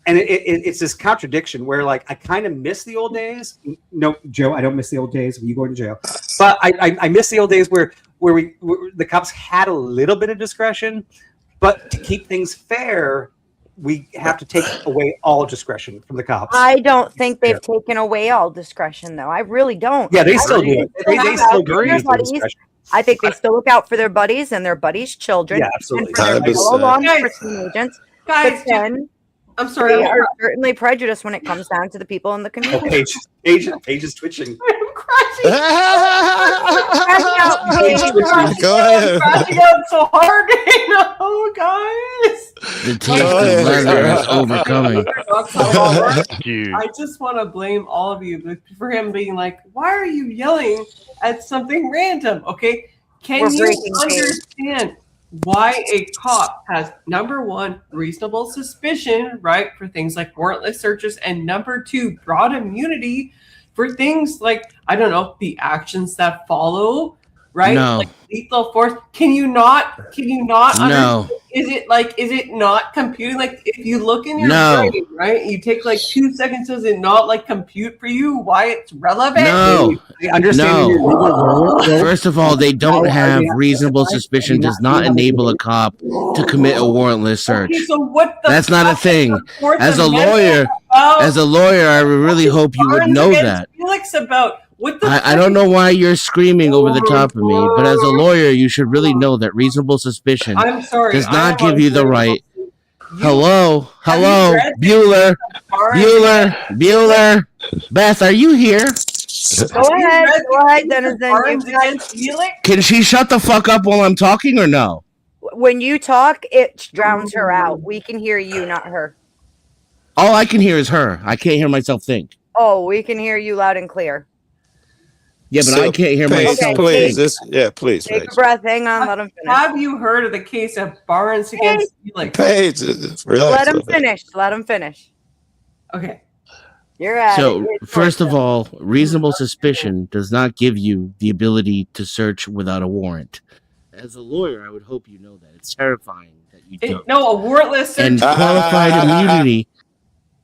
And it's this contradiction where, like, I kind of miss the old days. No, Joe, I don't miss the old days of you going to jail. But I miss the old days where the cops had a little bit of discretion. But to keep things fair, we have to take away all discretion from the cops. I don't think they've taken away all discretion, though. I really don't. Yeah, they still do. They still do. I think they still look out for their buddies and their buddies' children. Yeah, absolutely. And for their fellow law enforcement agents. Guys, but then I'm sorry. They are certainly prejudiced when it comes down to the people in the community. Paige is twitching. I'm crashing. Go ahead. I'm crashing out so hard right now, guys. The taste of leather is overcoming. I just want to blame all of you for him being like, why are you yelling at something random? Okay. Can you understand why a cop has, number one, reasonable suspicion, right, for things like warrantless searches, and number two, broad immunity for things like, I don't know, the actions that follow, right? No. Like lethal force. Can you not No. Is it not computing? Like if you look in your brain, right? You take like 2 seconds, does it not like compute for you why it's relevant? No. First of all, they don't have reasonable suspicion does not enable a cop to commit a warrantless search. Okay, so what the That's not a thing. As a lawyer, I really hope you would know that. Felix about what the I don't know why you're screaming over the top of me, but as a lawyer, you should really know that reasonable suspicion does not give you the right. Hello, Bueller. Beth, are you here? Go ahead, Denizen. Can she shut the fuck up while I'm talking or no? When you talk, it drowns her out. We can hear you, not her. All I can hear is her. I can't hear myself think. Oh, we can hear you loud and clear. Yeah, but I can't hear myself. Please, please. Take a breath. Hang on. Let him finish. Have you heard of the case of Barnes against Felix? Paige, let him finish. Let him finish. Okay. You're at So, first of all, reasonable suspicion does not give you the ability to search without a warrant. As a lawyer, I would hope you know that. It's terrifying that you don't. No, a warrantless search. And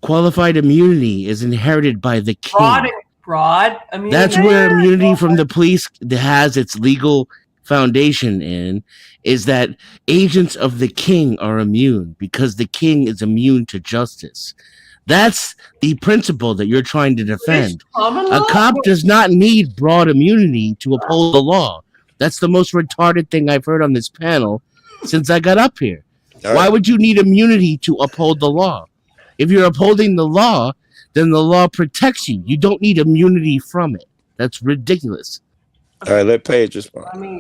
qualified immunity is inherited by the king. Broad immunity. That's where immunity from the police has its legal foundation in, is that agents of the king are immune because the king is immune to justice. That's the principle that you're trying to defend. A cop does not need broad immunity to uphold the law. That's the most retarded thing I've heard on this panel since I got up here. Why would you need immunity to uphold the law? If you're upholding the law, then the law protects you. You don't need immunity from it. That's ridiculous. All right, let Paige respond.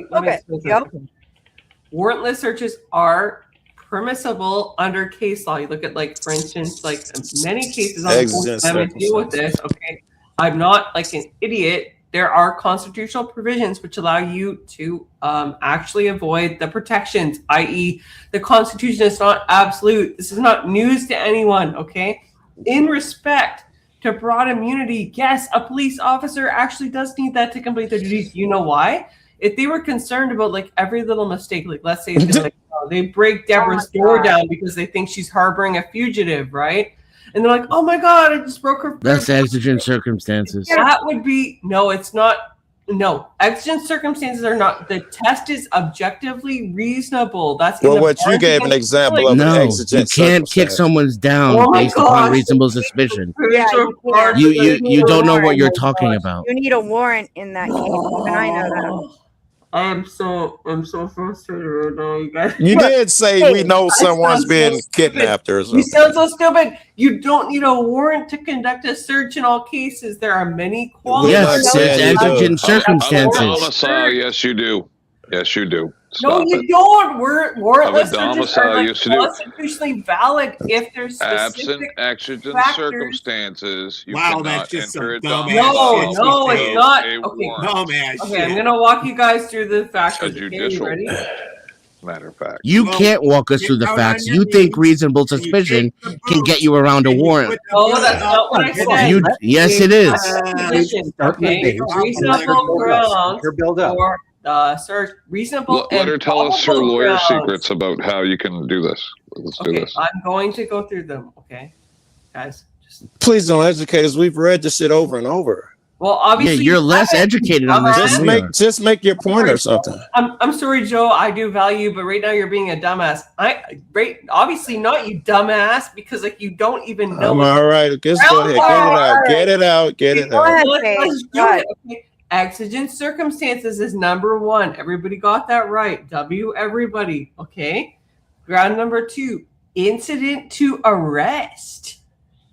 Warrantless searches are permissible under case law. You look at, like, for instance, like many cases on the court deal with this. Okay, I'm not like an idiot. There are constitutional provisions which allow you to actually avoid the protections, i.e., the Constitution is not absolute. This is not news to anyone. Okay. In respect to broad immunity, yes, a police officer actually does need that to complete their duties. You know why? If they were concerned about like every little mistake, like let's say they break Deborah's door down because they think she's harboring a fugitive, right? And they're like, "Oh my God, I just broke her." That's exigent circumstances. That would be it's not. No, exigent circumstances are not. The test is objectively reasonable. That's what you gave an example of. No, you can't kick someone's down based upon reasonable suspicition. You don't know what you're talking about. You need a warrant in that case. And I know that. I'm so frustrated right now, you guys. You did say we know someone's been kidnapped or something. You sound so stupid. You don't need a warrant to conduct a search in all cases. There are many qualities. Yes, it's exigent circumstances. Domicile, yes, you do. Yes, you do. No, you don't. Warrantless searches are like yes, you do. constitutionally valid if there's absent exigent circumstances. You that's just enter some dumb No, it's not. Okay, I'm gonna walk you guys through the facts. A judicial matter of fact. You can't walk us through the facts. You think reasonable suspicion can get you around a warrant. No, that's not what I said. Yes, it is. Reasonable grounds for search. Reasonable. Let her tell us her lawyer secrets about how you can do this. Let's do this. I'm going to go through them. Okay, guys. Please don't educate us. We've read this shit over and over. Well, obviously, you're less educated on this. Just make your point or something. I'm sorry, Joe. I do value you, but right now you're being a dumbass. Obviously not, you dumbass, because like you don't even know. All right, just go ahead. Get it out. Let's do it. Okay. Exigent circumstances is number 1. Everybody got that right. W, everybody. Okay. Ground number 2, incident to arrest.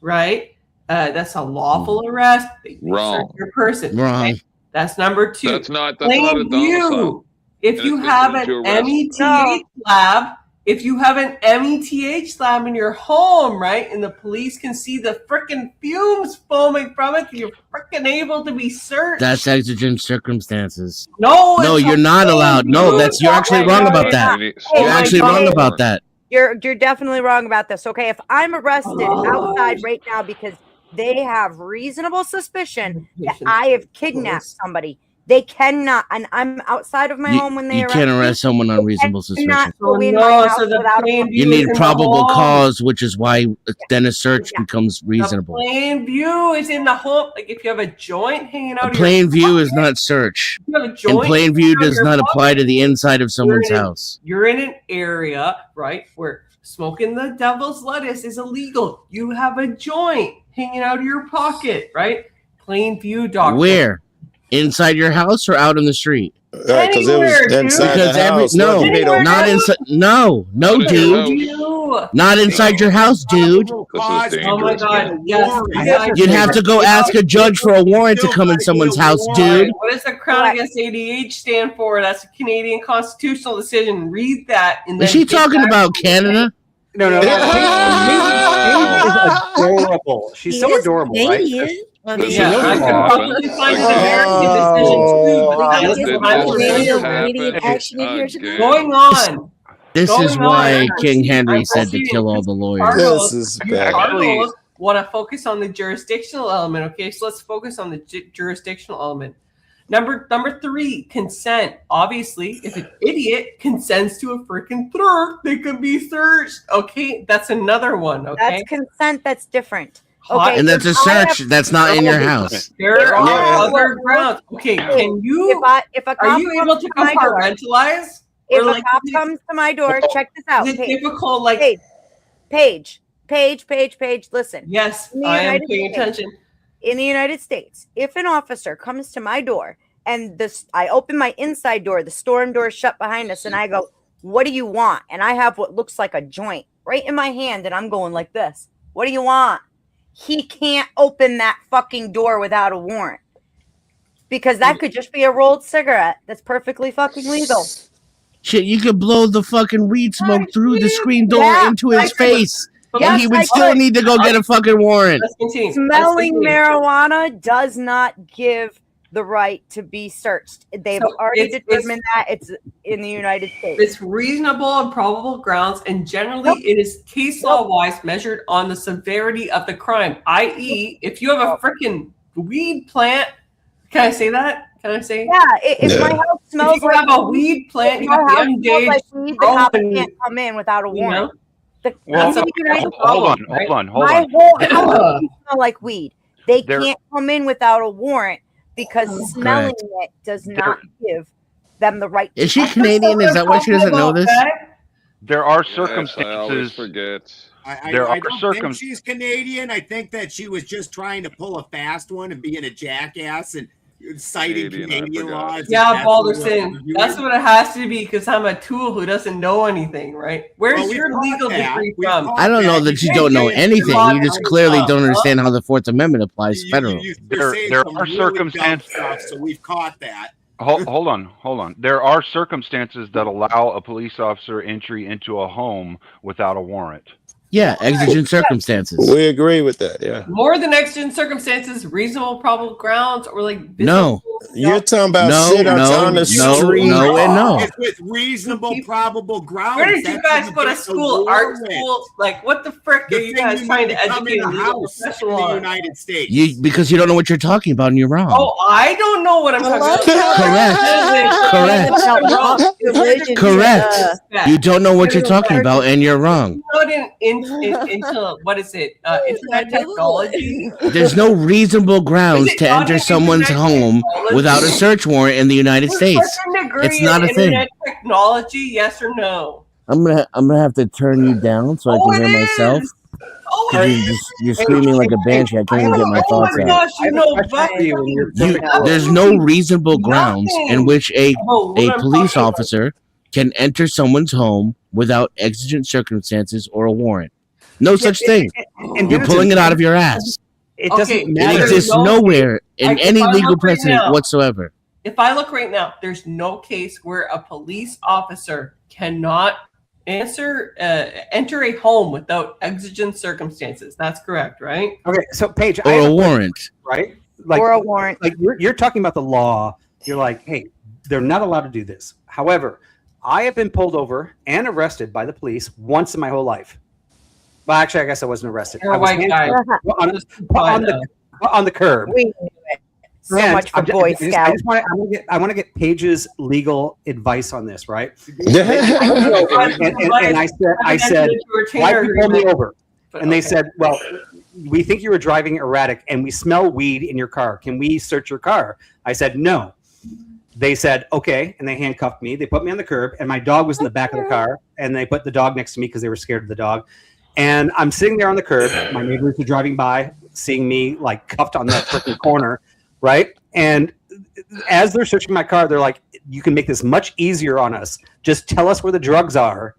Right? That's a lawful arrest. They search your person. Wrong. Okay? That's number 2. That's not a Plain view. domicile. If And you it's have an incident to arrest. METH lab, if you have an METH lab in your home, right, and the police can see the freaking fumes foaming from it, you're freaking able to be searched. That's exigent circumstances. No, you're not allowed. No, you're actually wrong about that. You're actually wrong about that. You're definitely wrong about this. Okay, if I'm arrested outside right now because they have reasonable suspicion that I have kidnapped somebody, they cannot, and I'm outside of my home when they You can't arrest someone on reasonable suspicion. You need probable cause, which is why then a search becomes reasonable. Plain view is in the home. Like if you have a joint hanging out. Plain view is not search. And plain view does not apply to the inside of someone's house. You're in an area, right, where smoking the devil's lettuce is illegal. You have a joint hanging out of your pocket, right? Plain view, doctor. Where? Inside your house or out in the street? Right, because it was inside the house. Not inside. No, dude. Not inside your house, dude. Oh my God! Yes. You'd have to go ask a judge for a warrant to come in someone's house, dude. What does the Crown Against ADH stand for? That's a Canadian constitutional decision. Read that. And Is she talking about Canada? No. She is adorable. She's so adorable, right? I could probably find an American decision too. Going on. This is why King Henry said to kill all the lawyers. This is bad. Cardinals want to focus on the jurisdictional element. Okay, so let's focus on the jurisdictional element. Number 3, consent. Obviously, if an idiot consents to a freaking third, they could be searched. Okay, that's another one. Okay, that's consent. That's different. Okay, and that's a search. That's not in your house. There are other grounds. Okay, can you? If a cop are you able to compartmentalize? If a cop comes to my door, check this out. Is it difficult? Like Paige. Listen. Yes, I am paying attention. In the United States, if an officer comes to my door and I open my inside door, the storm door is shut behind us, and I go, "What do you want?" And I have what looks like a joint right in my hand, and I'm going like this. What do you want? He can't open that fucking door without a warrant, because that could just be a rolled cigarette. That's perfectly fucking legal. Shit, you could blow the fucking weed smoke through the screen door into his face. And he would still need to go get a fucking warrant. Smelling marijuana does not give the right to be searched. They've already determined that it's in the United States. It's reasonable and probable grounds, and generally it is case law-wise measured on the severity of the crime. I.e., if you have a freaking weed plant, can I say that? Can I say? Yeah, if my house smells if you have a weed plant, you have the like weed, the cop can't come in without a warrant. Hold on. My whole house smell like weed. They can't come in without a warrant because smelling it does not give them the right. Is she Canadian? Is that why she doesn't know this? There are Yes, circumstances. I always forget. I don't think she's Canadian. I think that she was just trying to pull a fast one and being a jackass and citing Canadian laws. Yeah, Balderson. That's what it has to be, because I'm a tool who doesn't know anything, right? Where's your legal degree from? I don't know that you don't know anything. You just clearly don't understand how the Fourth Amendment applies federally. There are circumstances. So we've caught that. Hold on. There are circumstances that allow a police officer entry into a home without a warrant. Yeah, exigent circumstances. We agree with that. Yeah. More than exigent circumstances, reasonable probable grounds, or like no. You're talking about shit on the street. No. It's with reasonable probable grounds. Where did you guys go to school? Art school? Like, what the frick are you guys trying to educate a legal professional on? In the United States? Because you don't know what you're talking about and you're wrong. Oh, I don't know what I'm talking about. Correct. You don't know what you're talking about and you're wrong. Into what is it? Internet technology. There's no reasonable grounds to enter someone's home without a search warrant in the United States. It's not a thing. Internet technology, yes or no? I'm gonna have to turn you down so I can hear myself. You're screaming like a banshee. I can't even get my thoughts out. Gosh, you know, There's no reasonable grounds in which a police officer can enter someone's home without exigent circumstances or a warrant. No such thing. You're pulling it out of your ass. It doesn't matter. It exists nowhere in any legal precedent whatsoever. If I look right now, there's no case where a police officer cannot enter a home without exigent circumstances. That's correct, right? Okay, so Paige, or a warrant, right? Or a warrant. Like you're talking about the law. You're like, hey, they're not allowed to do this. However, I have been pulled over and arrested by the police once in my whole life. Well, actually, I guess I wasn't arrested. You're I a was white guy. on the curb. We knew it. So much for Boy Scouts. I want to get Paige's legal advice on this, right? and I said, why did you pull me over? And they said, well, we think you were driving erratic and we smell weed in your car. Can we search your car? I said, no. They said, okay. And they handcuffed me. They put me on the curb and my dog was in the back of the car and they put the dog next to me because they were scared of the dog. And I'm sitting there on the curb. My neighbors are driving by, seeing me like cuffed on that freaking corner. Right. And as they're searching my car, they're like, you can make this much easier on us. Just tell us where the drugs are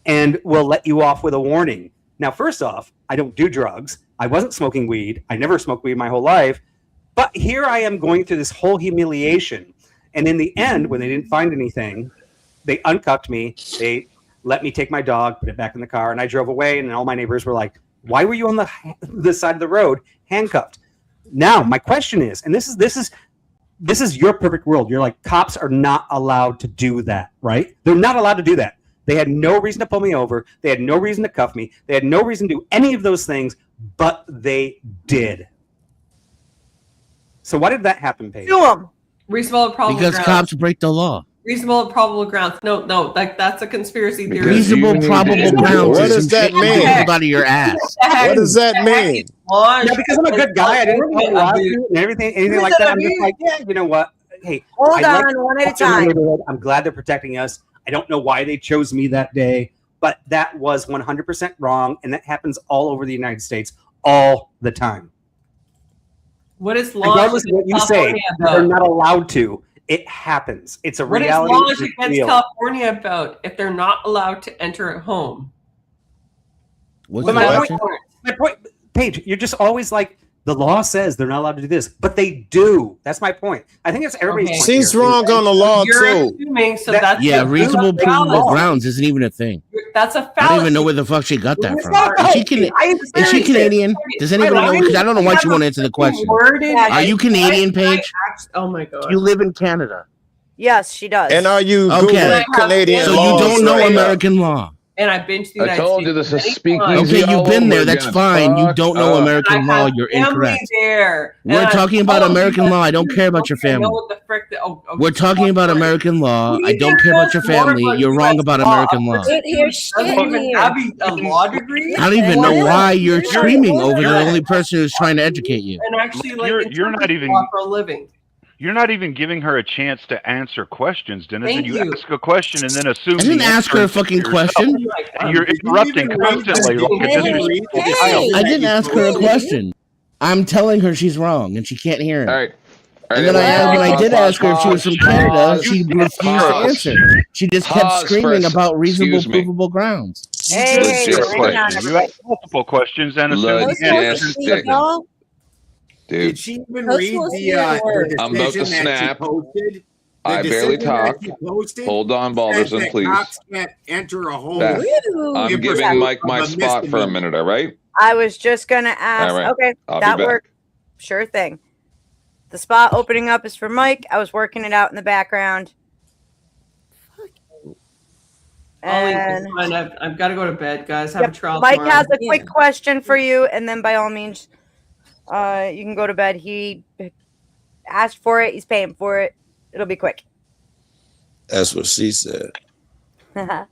and we'll let you off with a warning. Now, first off, I don't do drugs. I wasn't smoking weed. I never smoked weed my whole life. But here I am going through this whole humiliation. And in the end, when they didn't find anything, they uncuffed me. They let me take my dog, put it back in the car, and I drove away. And all my neighbors were like, why were you on the side of the road handcuffed? Now, my question is, and this is your perfect world. You're like, cops are not allowed to do that, right? They're not allowed to do that. They had no reason to pull me over. They had no reason to cuff me. They had no reason to do any of those things, but they did. So why did that happen, Paige? Reasonable and probable because grounds. Cops break the law. Reasonable and probable grounds. No, that's a conspiracy theory. Reasonable probable grounds. What does that mean? Out of your ass. What does that mean? Yeah, because I'm a good guy. I didn't want to and anything like that. I'm just like, yeah, you know what? Hey, hold on, one at a time. I'm glad they're protecting us. I don't know why they chose me that day, but that was 100% wrong, and that happens all over the United States all the time. What is law? Regardless of what you say, they're not allowed to. It happens. It's a reality. What is law against California about if they're not allowed to enter at home? My point, Paige, you're just always like, the law says they're not allowed to do this, but they do. That's my point. I think it's everybody's point. She's wrong on the law too. Reasonable probable grounds isn't even a thing. That's a fallacy. I don't even know where the fuck she got that from. Is she Canadian? Does anybody know? Because I don't know why she won't answer the question. Are you Canadian, Paige? Oh my god. You live in Canada. Yes, she does. And are you Googling Canadian so laws? So you don't know American law. And I've been to the United States. I told you this is speaking. Okay, you've been there. That's fine. You don't know American law. You're incorrect. We're talking about American law. I don't care about your family. We're talking about American law. I don't care about your family. You're wrong about American law. A law degree. I don't even know why you're screaming over the only person who's trying to educate you. And actually, like, you're not even for a living. You're not even giving her a chance to answer questions, Dennis. And you ask a question and then assume. I didn't ask her a fucking question. You're interrupting constantly. I didn't ask her a question. I'm telling her she's wrong and she can't hear it. All right. And then when I did ask her if she was from Canada, she refused to answer. She just kept screaming about reasonable, provable grounds. Hey, you asked multiple questions and assumed the answer. Did she even read the I'm about to snap. I barely talked. Hold on, Balderson, please. Cops can't enter a home. I'm giving Mike my spot for a minute, all right? I was just going to ask. Right. Okay, that worked. Sure thing. The spot opening up is for Mike. I was working it out in the background. And I've got to go to bed, guys. Have a trial Mike tomorrow. has a quick question for you, and then by all means, you can go to bed. He asked for it. He's paying for it. It'll be quick. That's what she said. Happy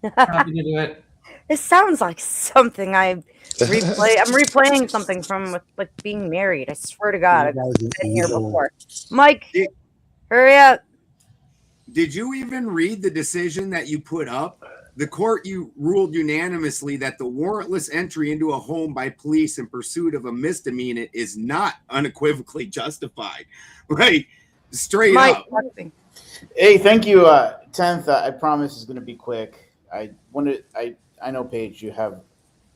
to do it. It sounds like something I replay. I'm replaying something from like being married. I swear to God, I've been here before. Mike, hurry up. Did you even read the decision that you put up? the court ruled unanimously that the warrantless entry into a home by police in pursuit of a misdemeanor is not unequivocally justified. Right? Straight up. Hey, thank you. 10th, I promise is going to be quick. I know, Paige, you have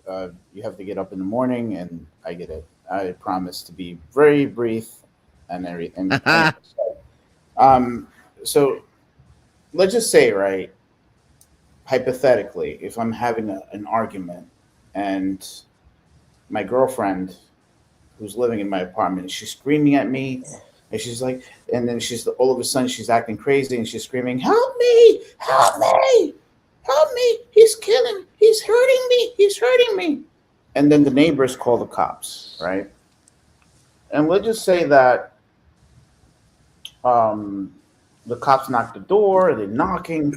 to get up in the morning, and I get it. I promise to be very brief and everything. So let's just say, right, hypothetically, if I'm having an argument and my girlfriend who's living in my apartment, she's screaming at me, and she's like, and then all of a sudden she's acting crazy and she's screaming, help me, help me, help me, he's hurting me. And then the neighbors call the cops, right? And let's just say that the cops knock the door, they're knocking,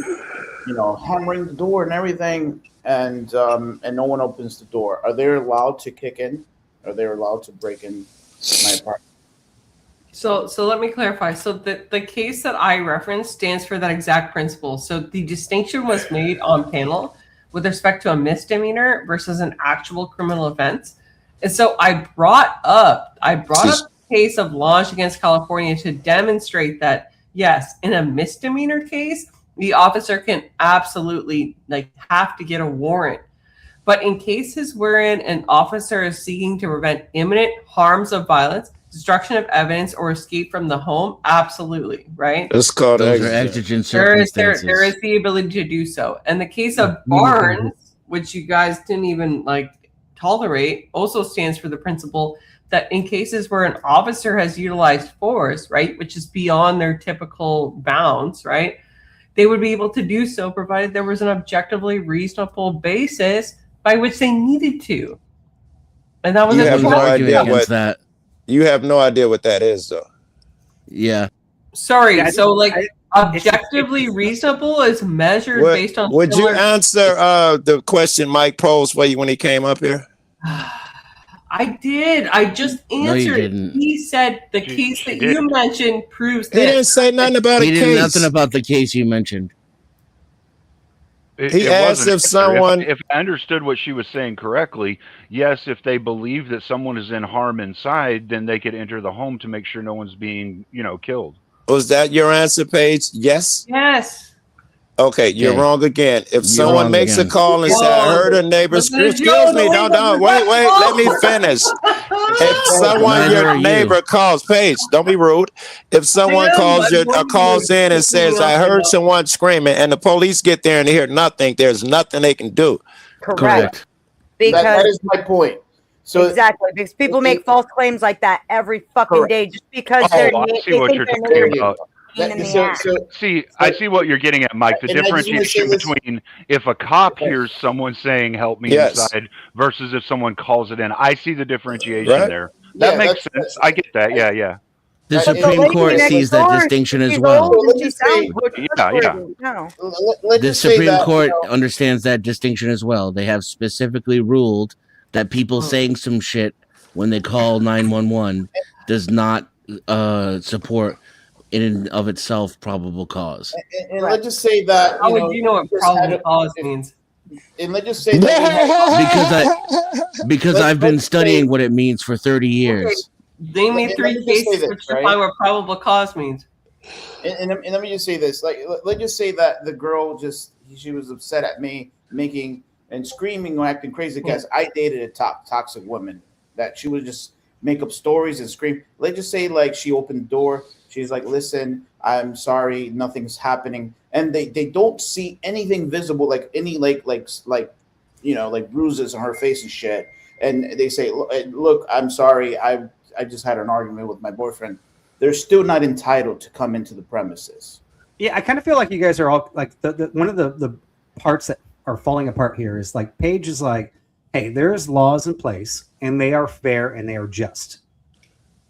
hammering the door and everything, and no one opens the door. Are they allowed to kick in? Are they allowed to break in my apartment? So let me clarify. So the case that I referenced stands for that exact principle. So the distinction was made on panel with respect to a misdemeanor versus an actual criminal offense. And so I brought up the case of Lange against California to demonstrate that, yes, in a misdemeanor case, the officer can absolutely have to get a warrant. But in cases wherein an officer is seeking to prevent imminent harms of violence, destruction of evidence, or escape from the home, absolutely, right? It's called exigent circumstances. There is the ability to do so. And the case of Barnes, which you guys didn't even tolerate, also stands for the principle that in cases where an officer has utilized force, right, which is beyond their typical bounds, right, they would be able to do so provided there was an objectively reasonable basis by which they needed to. And that was You have no idea what that is, though. Yeah. Sorry. Objectively reasonable is measured based on. Would you answer the question Mike posed for you when he came up here? I did. I just answered. No, you didn't. He said the case that you mentioned proves that. He didn't say nothing about he did nothing about the case you mentioned. He asked if someone. If I understood what she was saying correctly, yes, if they believe that someone is in harm inside, then they could enter the home to make sure no one's being, killed. Was that your answer, Paige? Yes. Yes. Okay, you're wrong again. If someone makes a call and says, I heard a neighbor, excuse me, don't, wait, let me finish. If someone, your neighbor calls, Paige, don't be rude. If someone calls in and says, I heard someone screaming, and the police get there and they hear nothing, there's nothing they can do. Correct. Because that is my point. So exactly, because people make false claims like that every fucking day just because I see what you're talking about. I see what you're getting at, Mike. The differentiation between if a cop hears someone saying "help me" inside versus if someone calls it in. I see the differentiation there. That makes sense. I get that. Yeah. The Supreme Court sees that distinction as well. The Supreme Court understands that distinction as well. They have specifically ruled that people saying some shit when they call 911 does not support in and of itself probable cause. And let's just say that how would you know what probable cause means? And let's just say that because I've been studying what it means for 30 years. Name me 3 cases which define what probable cause means. And let me just say this: let's just say that the girl she was upset at me making and screaming or acting crazy because I dated a toxic woman that she would just make up stories and scream. Let's just say she opened the door. She's like, listen, I'm sorry, nothing's happening. And they don't see anything visible, like any bruises on her face and shit. And they say, look, I'm sorry, I just had an argument with my boyfriend. They're still not entitled to come into the premises. Yeah, I kind of feel like you guys are all one of the parts that are falling apart here is Paige is hey, there's laws in place and they are fair and they are just.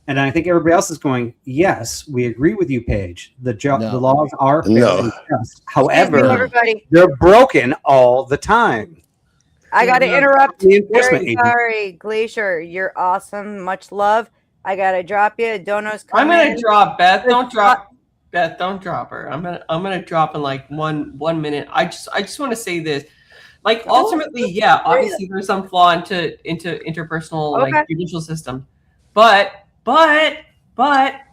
And I think everybody else is going, yes, we agree with you, Paige. The laws are fair and just. However, they're broken all the time. I got to interrupt. Very sorry, Glacier. You're awesome. Much love. I got to drop you. Dono's coming. I'm going to drop Beth. Don't drop. Beth, don't drop her. I'm gonna drop in like one minute. I just want to say this. Like ultimately, yeah, obviously there's some flaw into interpersonal like judicial system, but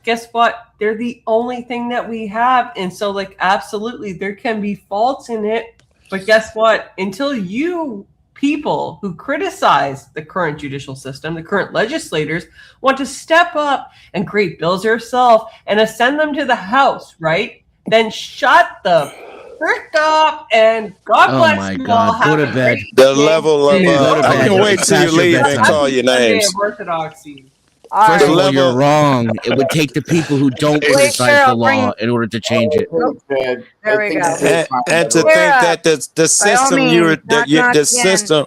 guess what? They're the only thing that we have, and so like absolutely there can be faults in it, but guess what? Until you people who criticize the current judicial system, the current legislators, want to step up and create bills yourself and send them to the House, right? Then shut the frick up and God bless my you God. all. Go Have to a bed. great The day. level of Go to I bed. can wait It's till you past your leave and bedtime. call your Sunday names. of Orthodoxy. First The of all, you're level wrong. It would take the people who don't Wait, criticize Sarah, the law in order to change it. There we go. and to think Sarah, that the by all system means, knock, knock again.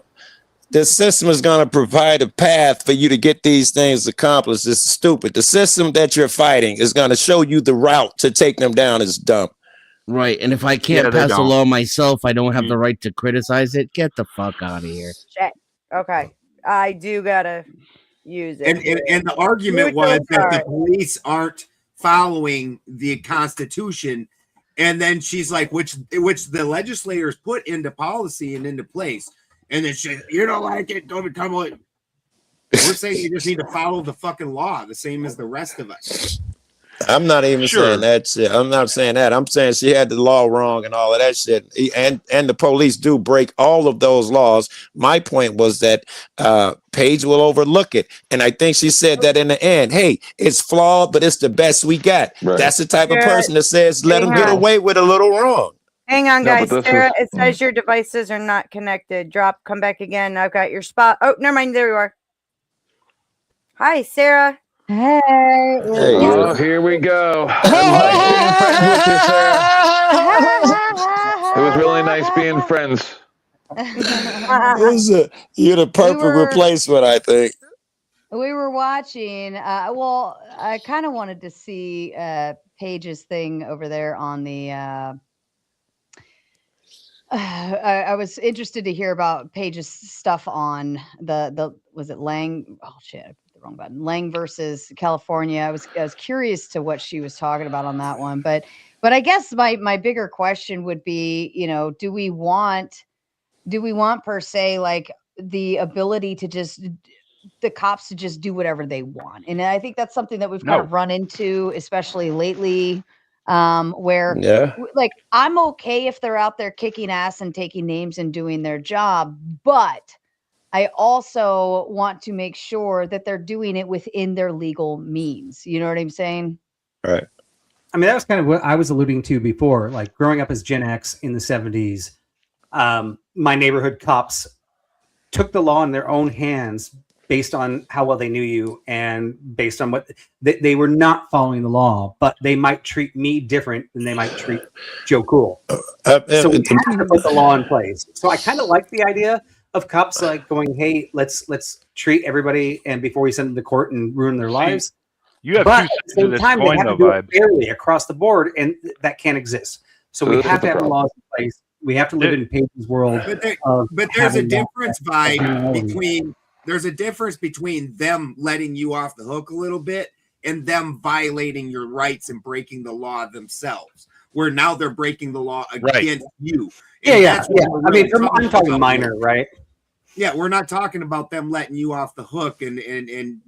the system is going to provide a path for you to get these things accomplished. It's stupid. The system that you're fighting is going to show you the route to take them down. Is dumb. Right, and if I can't pass a law myself, I don't have the right to criticize it. Get the fuck out of here. Shit. Okay, I do gotta use it. And the argument was that the police aren't following the Constitution, and then she's like, which the legislators put into policy and into place, and then she, you don't like it, don't become like. We're saying you just need to follow the fucking law, the same as the rest of us. I'm not even saying that shit. I'm not saying that. I'm saying she had the law wrong and all of that shit. And the police do break all of those laws. My point was that Paige will overlook it. And I think she said that in the end, hey, it's flawed, but it's the best we got. Right. That's the type of person that says, let them get away with a little wrong. Hang on, guys. Sarah, it says your devices are not connected. Drop, come back again. I've got your spot. Oh, never mind. There you are. Hi, Sarah. Hey. Oh, here we go. I'm nice being friends with you, Sarah. It was really nice being friends. You're the perfect replacement, I think. We were watching. Well, I kind of wanted to see Paige's thing over there on the. I was interested to hear about Paige's stuff on the was it Lang? Oh shit, I put the wrong button. Lang versus California. I was curious to what she was talking about on that one, but I guess my bigger question would be, you know, do we want per se like the ability to just the cops to just do whatever they want? And I think that's something that we've kind of run into, especially lately. Where like I'm okay if they're out there kicking ass and taking names and doing their job, but I also want to make sure that they're doing it within their legal means. You know what I'm saying? Right. I mean, that was kind of what I was alluding to before. Like growing up as Gen X in the 70s, my neighborhood cops took the law in their own hands based on how well they knew you and based on what they were not following the law, but they might treat me different than they might treat Joe Cool. So we have to put the law in place. So I kind of like the idea of cops like going, hey, let's treat everybody and before we send them to court and ruin their lives. You have but two at the sides same of this time, coin, they have though, to do Vibe. it fairly across the board, and that can't exist. So we have to have the laws in place. We have to live in Paige's world. But there's a difference, Vibe, there's a difference between them letting you off the hook a little bit and them violating your rights and breaking the law themselves, where now they're breaking the law against you. And Yeah. I mean, I'm talking minor, right? Yeah, we're not talking about them letting you off the hook and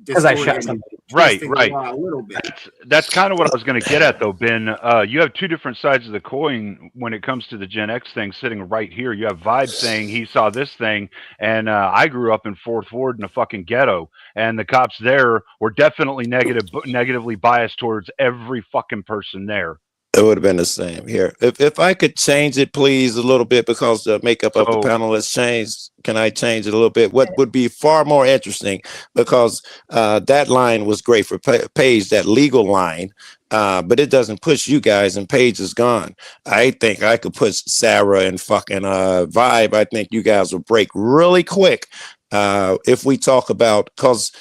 because I shot somebody. Right. A little bit. That's kind of what I was going to get at, though, Ben. You have two different sides of the coin when it comes to the Gen X thing sitting right here. You have Vibe saying he saw this thing, and I grew up in Fourth Ward in a fucking ghetto, and the cops there were definitely negatively biased towards every fucking person there. It would have been the same here. If I could change it, please, a little bit, because the makeup of the panel has changed. Can I change it a little bit? What would be far more interesting, because that line was great for Paige, that legal line, but it doesn't push you guys, and Paige is gone. I think I could push Sarah and fucking Vibe. I think you guys will break really quick if we talk about, because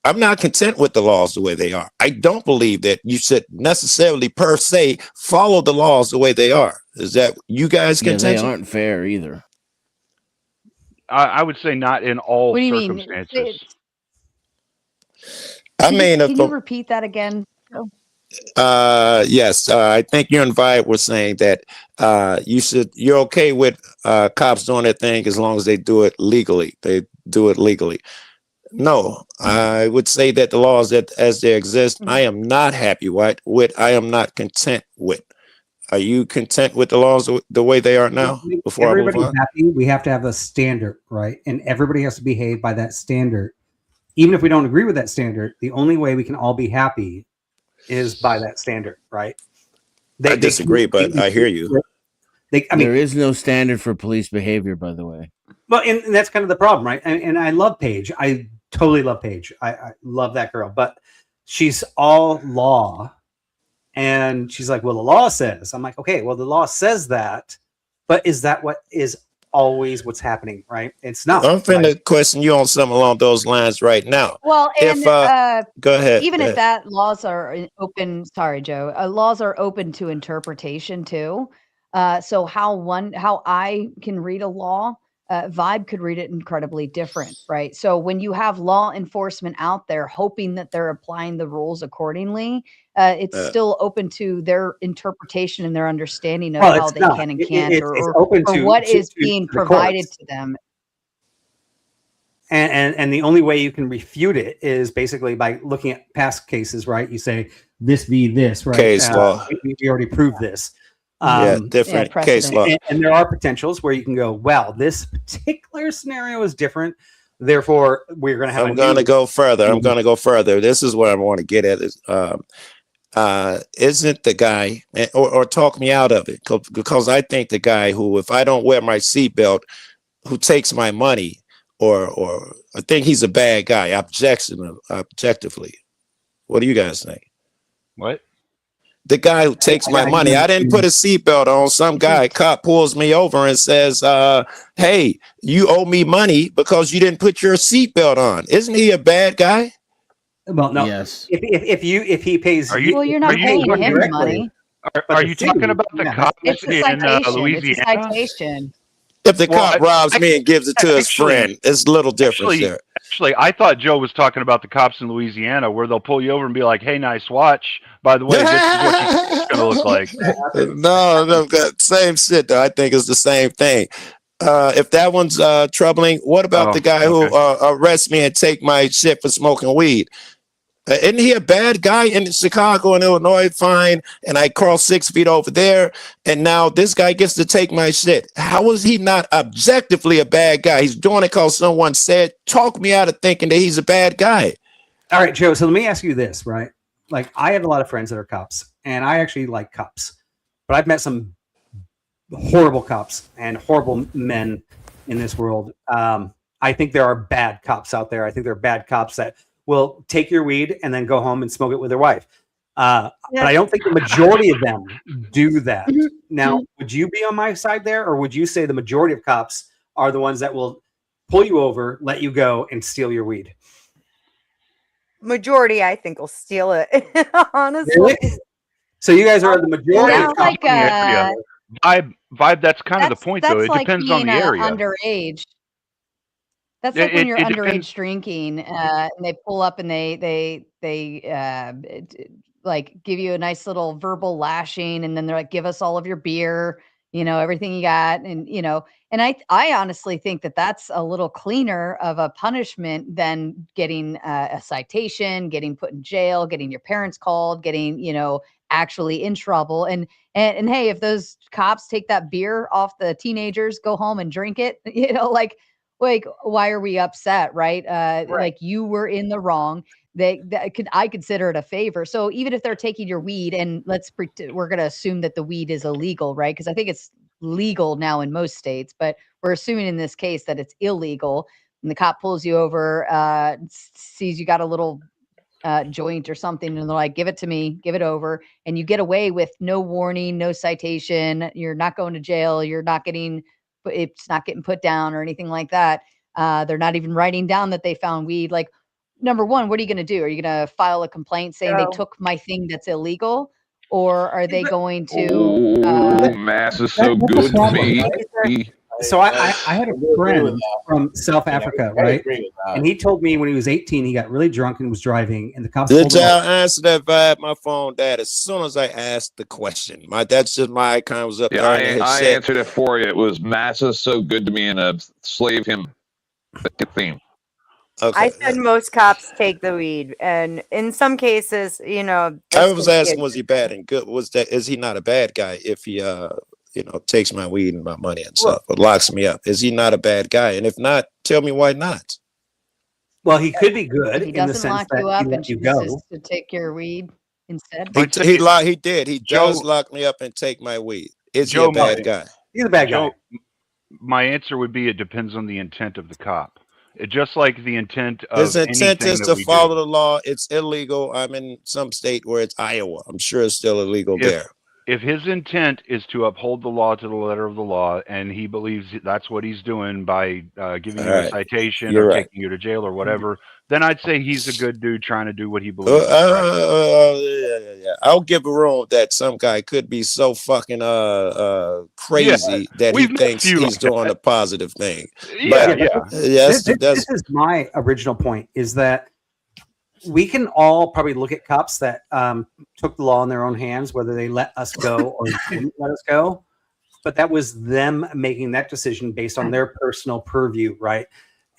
I'm not content with the laws the way they are. I don't believe that you should necessarily per se follow the laws the way they are. Is that you guys' contention? They aren't fair either. I would say not in all circumstances. Can you repeat that again? Yes, I think you and Vi were saying that you're okay with cops doing their thing as long as they do it legally. They do it legally. No, I would say that the laws that as they exist, I am not happy with. I am not content with. Are you content with the laws the way they are now? Before I move everybody's on, happy, we have to have a standard, right? And everybody has to behave by that standard. Even if we don't agree with that standard, the only way we can all be happy is by that standard, right? I disagree, but I hear you. There is no standard for police behavior, by the way. Well, and that's kind of the problem, right? And I love Paige. I totally love Paige. I love that girl, but she's all law. And she's like, well, the law says. I'm like, okay, well, the law says that, but is that what is always what's happening, right? It's not. I'm finna question you on something along those lines right now. Well, and go ahead. Even if that laws are open, sorry, Joe, laws are open to interpretation too. So how I can read a law, Vibe could read it incredibly different, right? So when you have law enforcement out there hoping that they're applying the rules accordingly, it's still open to their interpretation and their understanding of how they can and can't, or what is being provided to them. And the only way you can refute it is basically by looking at past cases, right? You say this v. this, right? Case law. We already proved this. Different case law. And there are potentials where you can go, well, this particular scenario is different. Therefore, we're going to have. I'm going to go further. I'm going to go further. This is where I want to get at. Isn't the guy, or talk me out of it, because I think the guy who, if I don't wear my seatbelt, who takes my money, or I think he's a bad guy, objectively. What do you guys think? What? The guy who takes my money. I didn't put a seatbelt on. Some guy, cop pulls me over and says, hey, you owe me money because you didn't put your seatbelt on. Isn't he a bad guy? Well, no. Yes. If he pays, well, you're not paying him money. Are you talking about the cops in Louisiana? It's a citation. If the cop robs me and gives it to his friend, it's a little different there. Actually, I thought Joe was talking about the cops in Louisiana, where they'll pull you over and be like, "Hey, nice watch. By the way, this is what you think it's going to look like." No, same shit though. I think it's the same thing. If that one's troubling, what about the guy who arrests me and take my shit for smoking weed? Isn't he a bad guy in Chicago and Illinois? Fine. And I cross 6 feet over there. And now this guy gets to take my shit. How is he not objectively a bad guy? He's doing it because someone said, talk me out of thinking that he's a bad guy. All right, Joe. So let me ask you this, right? Like, I have a lot of friends that are cops, and I actually like cops, but I've met some horrible cops and horrible men in this world. I think there are bad cops out there. I think there are bad cops that will take your weed and then go home and smoke it with their wife. But I don't think the majority of them do that. Now, would you be on my side there, or would you say the majority of cops are the ones that will pull you over, let you go, and steal your weed? Majority, I think, will steal it. Honestly. Really? So you guys are the majority. Sounds like Vibe. That's kind of the point, though. It like depends on the area. Underage. That's like when you're underage drinking, and they pull up and they like give you a nice little verbal lashing, and then they're like, "Give us all of your beer, everything you got," and and I honestly think that that's a little cleaner of a punishment than getting a citation, getting put in jail, getting your parents called, getting actually in trouble. And hey, if those cops take that beer off the teenagers, go home and drink it, like why are we upset, right? Like, you were in the wrong. I consider it a favor. So even if they're taking your weed, and we're going to assume that the weed is illegal, right? Because I think it's legal now in most states, but we're assuming in this case that it's illegal. And the cop pulls you over, sees you got a little joint or something, and they're like, "Give it to me, give it over," and you get away with no warning, no citation. You're not going to jail. It's not getting put down or anything like that. They're not even writing down that they found weed. Like, number one, what are you going to do? Are you going to file a complaint saying they took my thing that's illegal? Or are they going to... mass is so good to me. So I had a friend from South Africa, right? And he told me when he was 18, he got really drunk and was driving, and the cops Did pulled him y'all over. answer that vibe? My phone died as soon as I asked the question. That's just my icon was up Yeah, there. And I answered it for you. It was Massa's so good to me and a slave him theme. Okay. I said most cops take the weed, and in some cases, you know. I was asking, was he bad and good? Is he not a bad guy if he takes my weed and my money and stuff, or locks me up? Is he not a bad guy? And if not, tell me why not. Well, he could be good He in the doesn't sense lock that you he up and let you go. chooses to take your weed instead. He did. He Joe- does lock me up and take my weed. Is he Joe, a bad guy? He's a bad guy. My answer would be it depends on the intent of the cop. Just like the intent of His intent anything is that to we follow do. the law. It's illegal. I'm in some state where it's Iowa. I'm sure it's still illegal there. If his intent is to uphold the law to the letter of the law, and he believes that's what he's doing by giving you a citation You're or right. taking you to jail or whatever, then I'd say he's a good dude trying to do what he believes is right. Yeah. I'll give a room that some guy could be so fucking crazy that he thinks he's doing a positive thing. This is my original point, is that we can all probably look at cops that took the law in their own hands, whether they let us go or didn't let us go. But that was them making that decision based on their personal purview, right?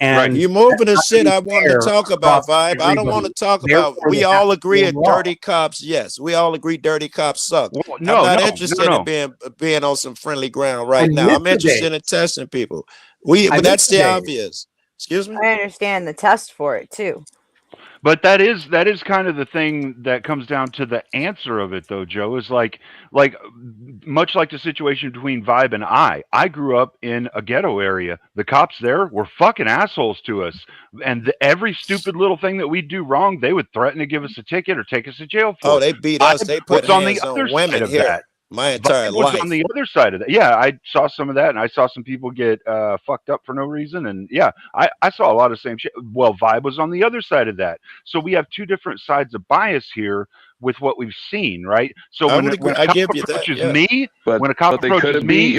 And you moving the shit I wanted to talk about, Vibe. I don't want to talk about. We all agree at dirty cops. Yes, we all agree dirty cops suck. I'm not interested in being on some friendly ground right now. I'm interested in testing people. But that's the obvious. Excuse me. I understand the test for it too. But that is kind of the thing that comes down to the answer of it, though, Joe, is like much like the situation between Vibe and I grew up in a ghetto area. The cops there were fucking assholes to us, and every stupid little thing that we do wrong, they would threaten to give us a ticket or take us to jail for. Oh, they beat us. They put hands on women here. That. My entire Vibe was life. on the other side of that. Yeah, I saw some of that, and I saw some people get fucked up for no reason. And yeah, I saw a lot of the same shit. Well, Vibe was on the other side of that. So we have two different sides of bias here with what we've seen, right? So when a cop approaches me, when a cop approaches me,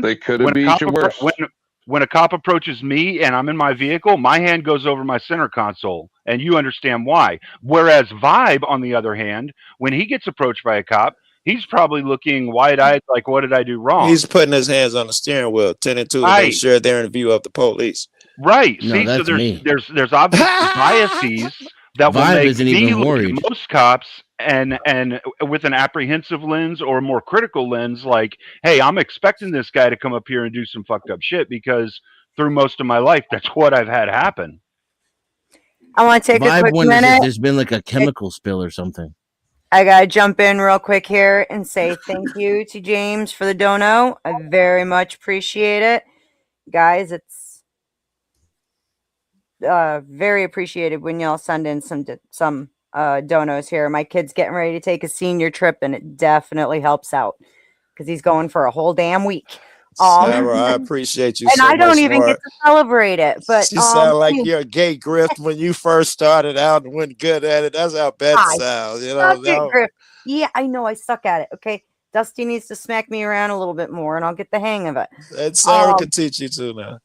they could have beat you worse. When a cop approaches me and I'm in my vehicle, my hand goes over my center console, and you understand why. Whereas Vibe, on the other hand, when he gets approached by a cop, he's probably looking wide-eyed, like, what did I do wrong? He's putting his hands on the steering wheel, 10 and 2 to make sure they're in view of the police. Right. No, see, that's so me. there's obviously biases that will Vibe make isn't me even look worried. at most cops and with an apprehensive lens or a more critical lens, like, hey, I'm expecting this guy to come up here and do some fucked up shit, because through most of my life, that's what I've had happen. I want to take a quick wonders minute. if there's been like a chemical spill or something. I gotta jump in real quick here and say thank you to James for the dono. I very much appreciate it, guys. It's very appreciated when y'all send in some donos here. My kid's getting ready to take a senior trip, and it definitely helps out because he's going for a whole damn week. Sarah, I appreciate you and so much. And I don't even get to celebrate it. But you sound like you're a gay grift when you first started out and went good at it. That's how Beth sounds. You know, yeah, I know I suck at it. Okay, Dusty needs to smack me around a little bit more, and I'll get the hang of it. And Sarah can teach you too now.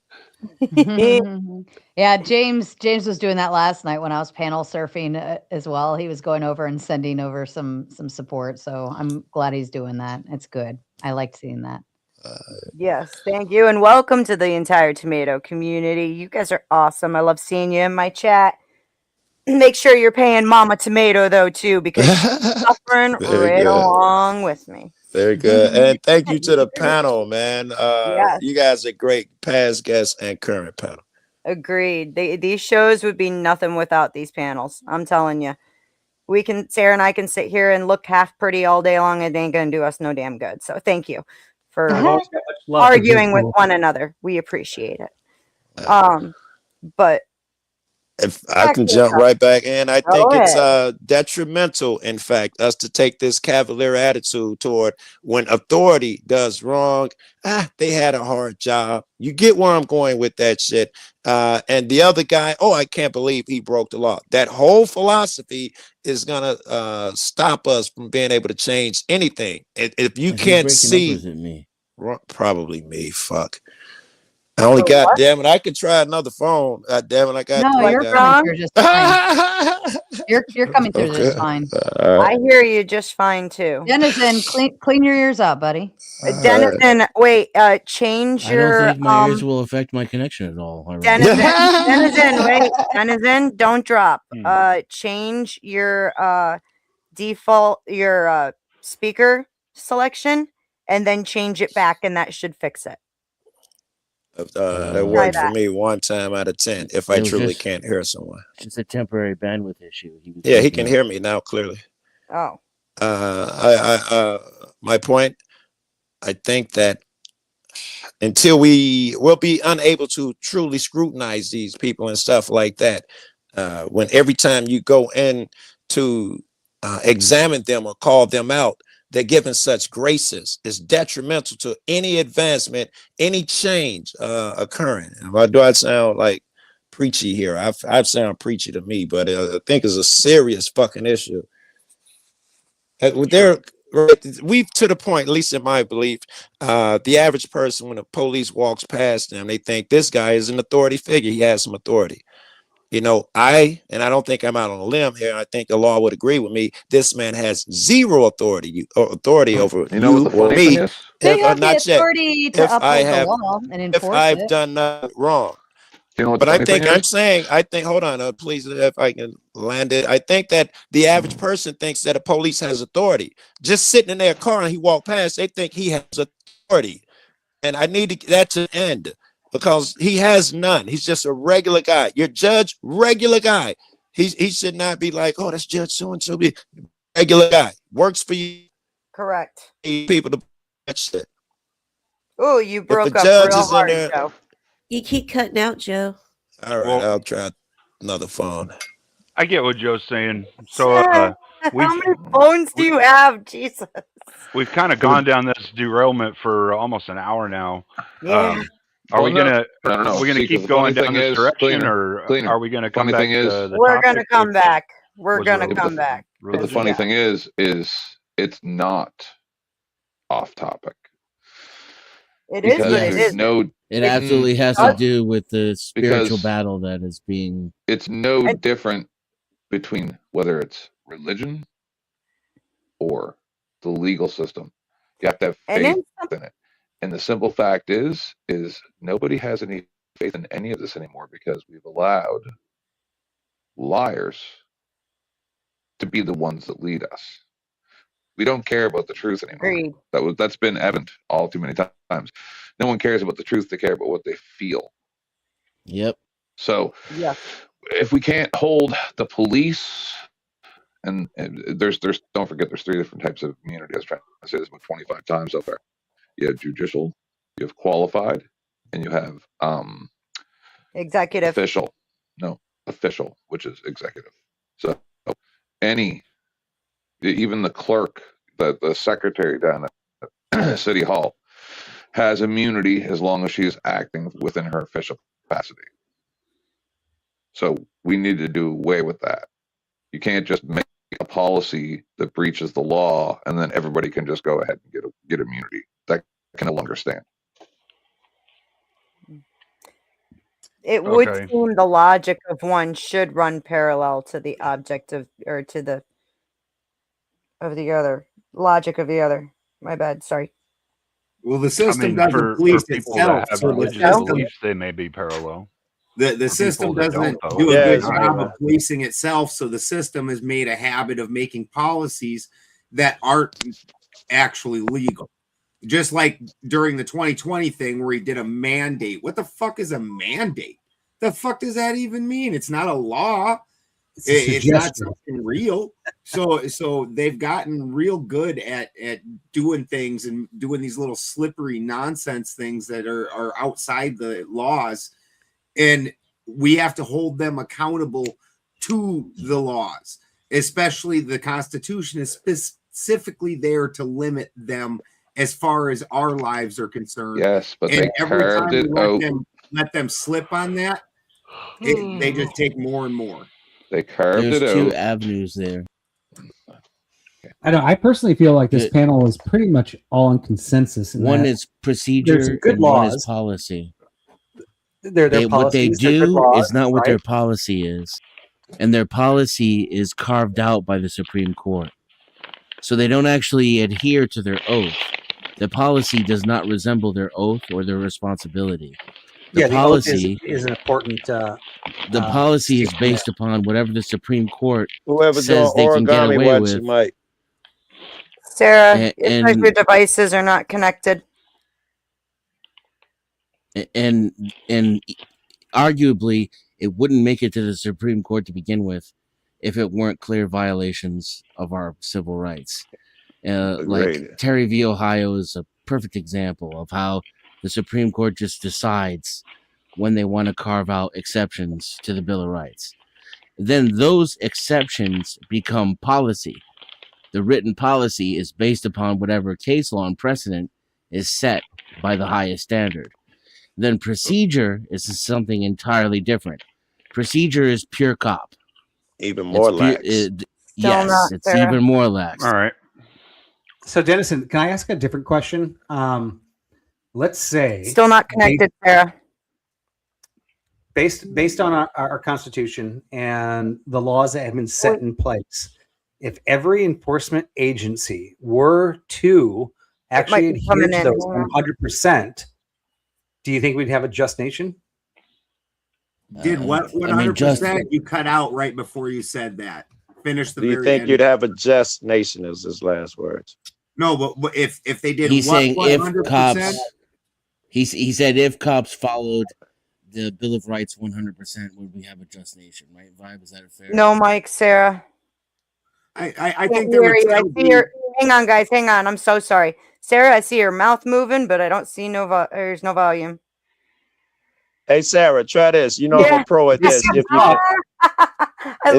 Yeah, James was doing that last night when I was panel surfing as well. He was going over and sending over some support. So I'm glad he's doing that. It's good. I liked seeing that. Yes, thank you, and welcome to the entire tomato community. You guys are awesome. I love seeing you in my chat. Make sure you're paying Mama Tomato though too, because she's suffering right along with me. Very good, and thank you to the panel, man. You guys are great past guests and current panel. Agreed. These shows would be nothing without these panels. I'm telling you. Sarah and I can sit here and look half pretty all day long. It ain't gonna do us no damn good. So thank you for arguing with one another. We appreciate it. But if I can jump right back in, I think it's detrimental, in fact, us to take this cavalier attitude toward when authority does wrong. They had a hard job. You get where I'm going with that shit. And the other guy, I can't believe he broke the law. That whole philosophy is gonna stop us from being able to change anything. If you can't see, Probably me. Fuck. I only got, damn it, I could try another phone. God damn it, I got No, you're coming through just fine. You're coming through Okay. just fine. Right. I hear you just fine too. Denizen, clean your ears out, buddy. Denizen, wait, change I don't your think my ears will affect my connection at all. Denizen, wait, Denizen, don't drop. Change your default your speaker selection and then change it back and that should fix it. That worked for me 1 time out of 10 if I truly can't hear someone. It's a temporary bandwidth issue. He can hear me now clearly. Oh. My point, I think that until we will be unable to truly scrutinize these people and stuff like that, when every time you go in to examine them or call them out, they're given such graces, is detrimental to any advancement, any change occurring. Do I sound like preachy here? I sound preachy to me, but I think it's a serious fucking issue. We've to the point, at least in my belief, the average person, when the police walks past them, they think this guy is an authority figure. He has some authority. You know, I don't think I'm out on a limb here. I think the law would agree with me. This man has zero authority over you or me. They have the authority to uphold the law and enforce if I've done nothing wrong. But I think hold on, please, if I can land it. I think that the average person thinks that a police has authority. Just sitting in their car and he walked past, they think he has authority. And I need that to end. Because he has none. He's just a regular guy. Your judge, regular guy. He should not be like, oh, that's Judge so-and-so. Regular guy. Works for you. Correct. People to that shit. Oh, you broke up judge real is in hard, there, Joe. You keep cutting out, Joe. All right, I'll try another phone. I get what Joe's saying. So how many phones do you have? Jesus. We've kind of gone down this derailment for almost an hour now. Yeah. Are we gonna See, keep going down this direction, or are we gonna come back to the We're topic? gonna come back. We're was gonna come back. But the funny thing is it's not off topic. It is, but it is. It absolutely has to do with the spiritual battle that is being. It's no different between whether it's religion or the legal system. You have to have faith in it. And the simple fact is nobody has any faith in any of this anymore because we've allowed liars to be the ones that lead us. We don't care about the truth anymore. Agreed. That's been evident all too many times. No one cares about the truth; they care about what they feel. Yep. So, if we can't hold the police, and there's don't forget there's 3 different types of immunity. I was trying to say this about 25 times so far. You have judicial, you have qualified, and you have executive. Official, which is executive. So even the clerk, the secretary down at City Hall has immunity as long as she is acting within her official capacity. So we need to do away with that. You can't just make a policy that breaches the law and then everybody can just go ahead and get immunity. That can no longer stand. It would seem the logic of one should run parallel to the object of, or to the other. Logic of the other. My bad. Sorry. Well, the system doesn't police itself. So religious beliefs, they may be parallel. The system doesn't do a good job of policing itself, so the system has made a habit of making policies that aren't actually legal. Just like during the 2020 thing where he did a mandate. What the fuck is a mandate? The fuck does that even mean? It's not a law. It's not something real. So they've gotten real good at doing things and doing these little slippery nonsense things that are outside the laws. And we have to hold them accountable to the laws, especially the Constitution is specifically there to limit them as far as our lives are concerned. Yes, but and they carved it out. Let them slip on that, they just take more and more. They carved There's it out. two avenues there. I don't. I personally feel like this panel is pretty much all in consensus. One is procedure good and laws. one is policy. What they do is not what their policy is, and their policy is carved out by the Supreme Court. So they don't actually adhere to their oath. The policy does not resemble their oath or their responsibility. The policy is an important. The policy is based upon whatever the Supreme Court Whoever's says they can get away with. Sarah, it's like your devices are not connected. And arguably, it wouldn't make it to the Supreme Court to begin with if it weren't clear violations of our civil rights. Like Terry v. Ohio is a perfect example of how the Supreme Court just decides when they want to carve out exceptions to the Bill of Rights. Then those exceptions become policy. The written policy is based upon whatever case law and precedent is set by the highest standard. Then procedure is something entirely different. Procedure is pure cop. Even more lax. Yes, it's even more lax. All right. So, Dennison, can I ask a different question? Let's say still not connected, Sarah. Based on our Constitution and the laws that have been set in place, if every enforcement agency were to actually adhere to those 100%, do you think we'd have a just nation? Did what 100%? You cut out right before you said that. Finish the. Do you think you'd have a just nation? Is his last words? No, but if they did, he's saying 100%? If cops. He said if cops followed the Bill of Rights 100%, would we have a just nation? Right, Vibe? Is that a fair? No, Mike, Sarah. I think there would still be... Hang on, guys. Hang on. I'm so sorry, Sarah. I see your mouth moving, but I don't see there's no volume. Hey, Sarah, try this. You know I'm a pro at this. If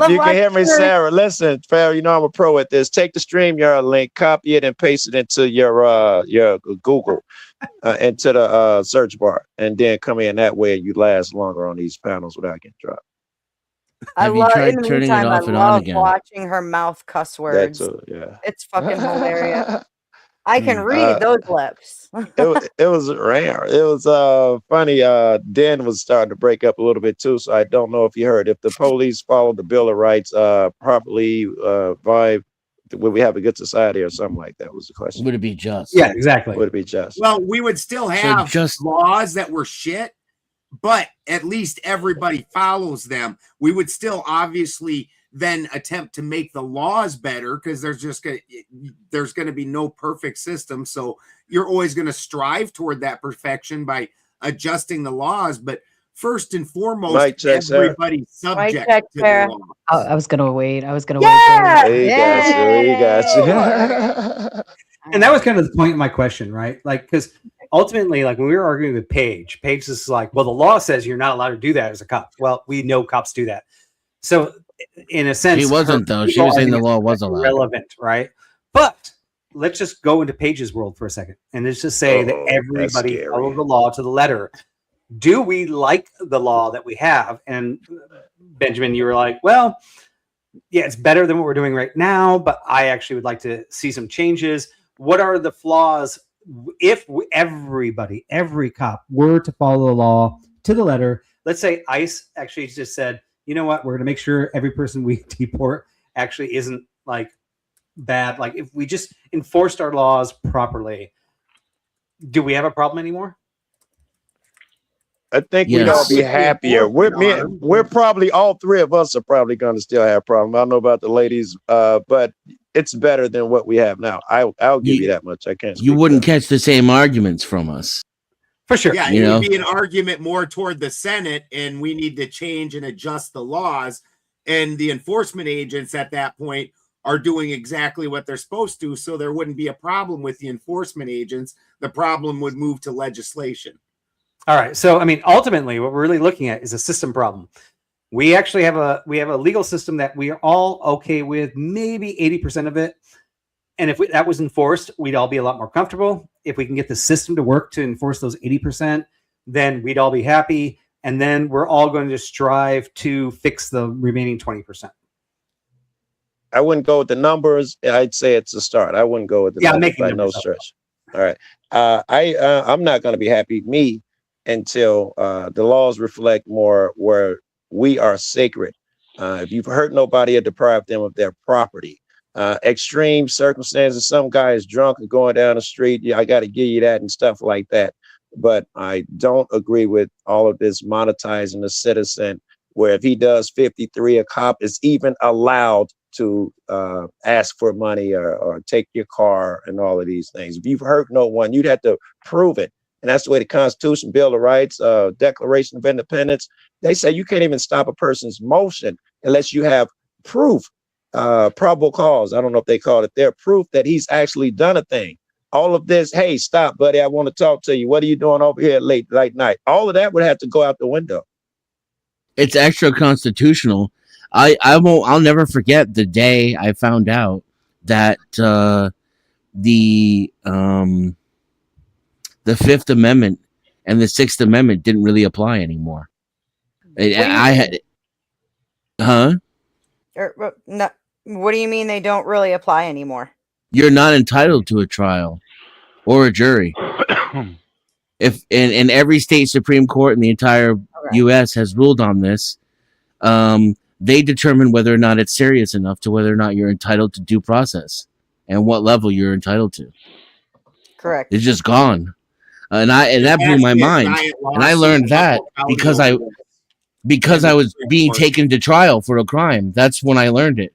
you can hear me, Sarah, listen, Farrah, you know I'm a pro at this. Take the StreamYard link, copy it, and paste it into your Google, into the search bar, and then come in that way. You last longer on these panels without getting dropped. Have you tried turning it off and on again? Watching her mouth cuss words. Yeah, it's fucking hilarious. I can read those lips. it was rare. It was funny. Den was starting to break up a little bit too, so I don't know if you heard. If the police followed the Bill of Rights properly, Vibe, would we have a good society or something like that? Was the question. Would it be just? Yeah, exactly. Would it be just? Well, we would still have laws that were shit, but at least everybody follows them. We would still obviously then attempt to make the laws better because there's going to be no perfect system. So you're always going to strive toward that perfection by adjusting the laws. But first and foremost, everybody's subject to the law. I was going to wait. There you go. And that was kind of the point of my question, right? Like, because ultimately, like when we were arguing with Paige is like, well, the law says you're not allowed to do that as a cop. Well, we know cops do that. So in a sense, she wasn't though. She was saying the law was allowed. Relevant, right? But let's just go into Paige's world for a second, and let's just say that everybody follow the law to the letter. Do we like the law that we have? And Benjamin, you were like, well, yeah, it's better than what we're doing right now, but I actually would like to see some changes. What are the flaws if every cop were to follow the law to the letter? Let's say ICE actually just said, you know what, we're going to make sure every person we deport actually isn't like bad. Like if we just enforced our laws properly, do we have a problem anymore? I think we'd all be happier. We're probably, all three of us are probably going to still have problems. I don't know about the ladies, but it's better than what we have now. I'll give you that much. I can't. You wouldn't catch the same arguments from us. For sure. Yeah, it would be an argument more toward the Senate, and we need to change and adjust the laws. And the enforcement agents at that point are doing exactly what they're supposed to. So there wouldn't be a problem with the enforcement agents. The problem would move to legislation. All right. So, I mean, ultimately, what we're really looking at is a system problem. We actually have a legal system that we are all okay with, maybe 80% of it. And if that was enforced, we'd all be a lot more comfortable. If we can get the system to work to enforce those 80%, then we'd all be happy. And then we're all going to strive to fix the remaining 20%. I wouldn't go with the numbers. I'd say it's a start. I wouldn't go with the numbers by no stretch. All right. I'm not going to be happy, until the laws reflect more where we are sacred. If you've hurt nobody or deprived them of their property, extreme circumstances, some guy is drunk and going down the street, I got to give you that and stuff like that. But I don't agree with all of this monetizing the citizen, where if he does 53, a cop is even allowed to ask for money or take your car and all of these things. If you've hurt no one, you'd have to prove it. And that's the way the Constitution, Bill of Rights, Declaration of Independence, they say you can't even stop a person's motion unless you have proof, probable cause. I don't know if they call it there, proof that he's actually done a thing. All of this, hey, stop, buddy, I want to talk to you. What are you doing over here late night? All of that would have to go out the window. It's extra constitutional. I'll never forget the day I found out that the Fifth Amendment and the Sixth Amendment didn't really apply anymore. What do you mean they don't really apply anymore? You're not entitled to a trial or a jury. If in every state Supreme Court in the entire U.S. has ruled on this, they determine whether or not it's serious enough to whether or not you're entitled to due process and what level you're entitled to. Correct. It's just gone. And that blew my mind. And I learned that because I was being taken to trial for a crime. That's when I learned it.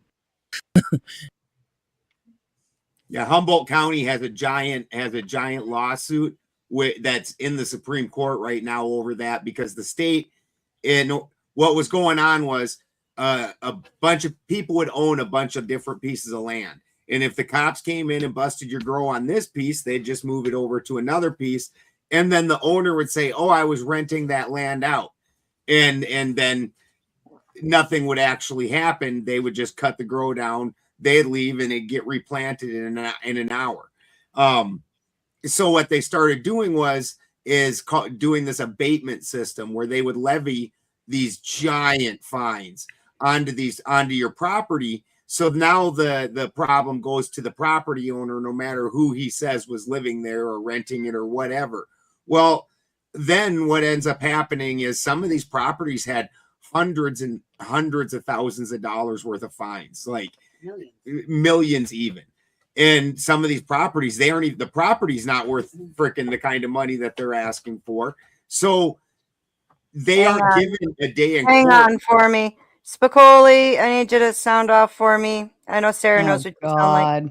Yeah, Humboldt County has a giant lawsuit that's in the Supreme Court right now over that, because the state, and what was going on was a bunch of people would own a bunch of different pieces of land. And if the cops came in and busted your girl on this piece, they'd just move it over to another piece. And then the owner would say, oh, I was renting that land out. And then nothing would actually happen. They would just cut the grow down. They'd leave and it'd get replanted in an hour. So what they started doing is doing this abatement system where they would levy these giant fines onto your property. So now the problem goes to the property owner, no matter who he says was living there or renting it or whatever. Well, then what ends up happening is some of these properties had hundreds and hundreds of thousands of dollars worth of fines, like millions even. And some of these properties, the property's not worth freaking the kind of money that they're asking for. So they aren't given a day in court. Hang on for me. Spicoli, I need you to sound off for me. I know Sarah knows what you sound like.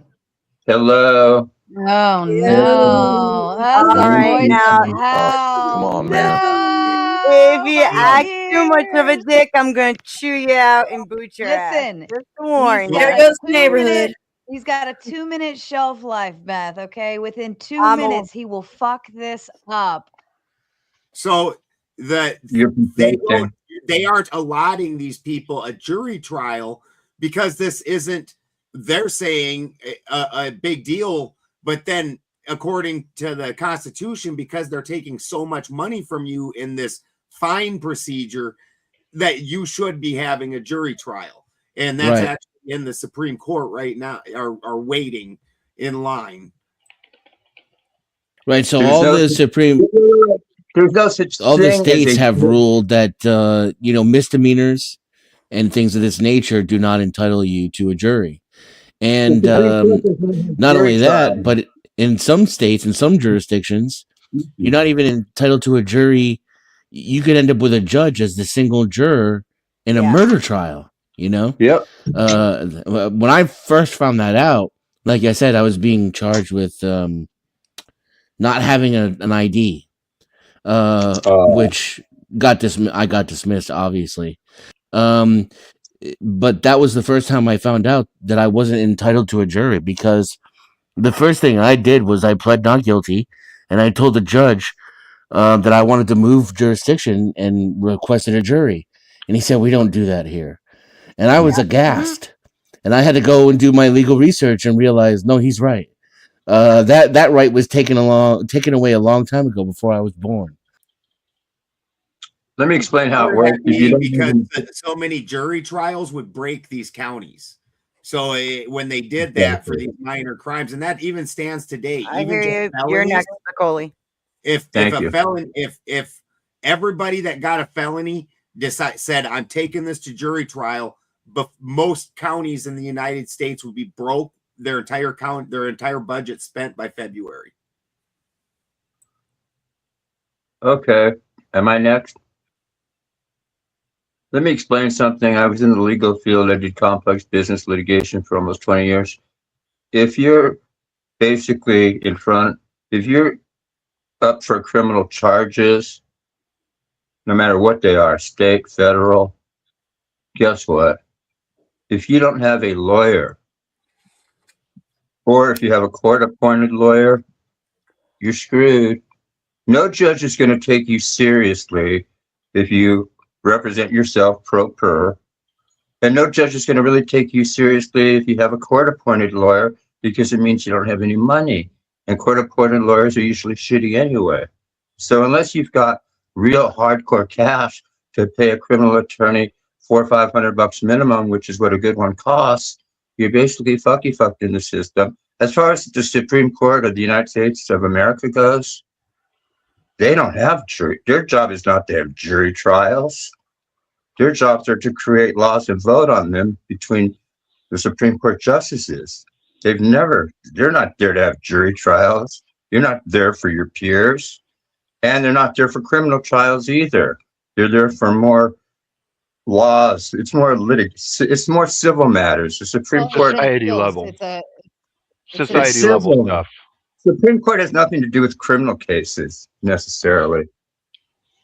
Hello. Oh no! That's all right now. Come on, man. If you act too much of a dick, I'm gonna chew you out and boot your ass. Just to warn you. There goes the neighborhood. He's got a 2-minute shelf life, Beth. Okay, within 2 minutes, he will fuck this up. So they aren't allotting these people a jury trial because this isn't, they're saying, a big deal. But then according to the Constitution, because they're taking so much money from you in this fine procedure, that you should be having a jury trial. And that's actually in the Supreme Court right now, are waiting in line. Right. So all the states have ruled that misdemeanors and things of this nature do not entitle you to a jury. And not only that, but in some states, in some jurisdictions, you're not even entitled to a jury. You could end up with a judge as the single juror in a murder trial. Yep. When I first found that out, like I said, I was being charged with not having an ID, which I got dismissed, obviously. But that was the first time I found out that I wasn't entitled to a jury, because the first thing I did was I pled not guilty, and I told the judge that I wanted to move jurisdiction and requested a jury. And he said, we don't do that here. And I was aghast. And I had to go and do my legal research and realize, no, he's right. That right was taken away a long time ago, before I was born. Let me explain how it works. Because so many jury trials would break these counties. So when they did that for these minor crimes, and that even stands today. I even hear you. You're next, Nicole. If everybody that got a felony said I'm taking this to jury trial, but most counties in the United States would be broke. Their entire budget spent by February. Okay, am I next? Let me explain something. I was in the legal field. I did complex business litigation for almost 20 years. If you're basically if you're up for criminal charges, no matter what they are, state, federal, guess what? If you don't have a lawyer, or if you have a court-appointed lawyer, you're screwed. No judge is going to take you seriously if you represent yourself pro per. And no judge is going to really take you seriously if you have a court-appointed lawyer, because it means you don't have any money. And court-appointed lawyers are usually shitty anyway. So unless you've got real hardcore cash to pay a criminal attorney $400 or $500 minimum, which is what a good one costs, you're basically fucked in the system. As far as the Supreme Court of the United States of America goes, they don't have jury. Their job is not to have jury trials. Their jobs are to create laws and vote on them between the Supreme Court justices. They're not there to have jury trials. You're not there for your peers. And they're not there for criminal trials either. They're there for more laws. It's more it's more civil matters. The Supreme Court. Society level. Society level stuff. Supreme Court has nothing to do with criminal cases necessarily.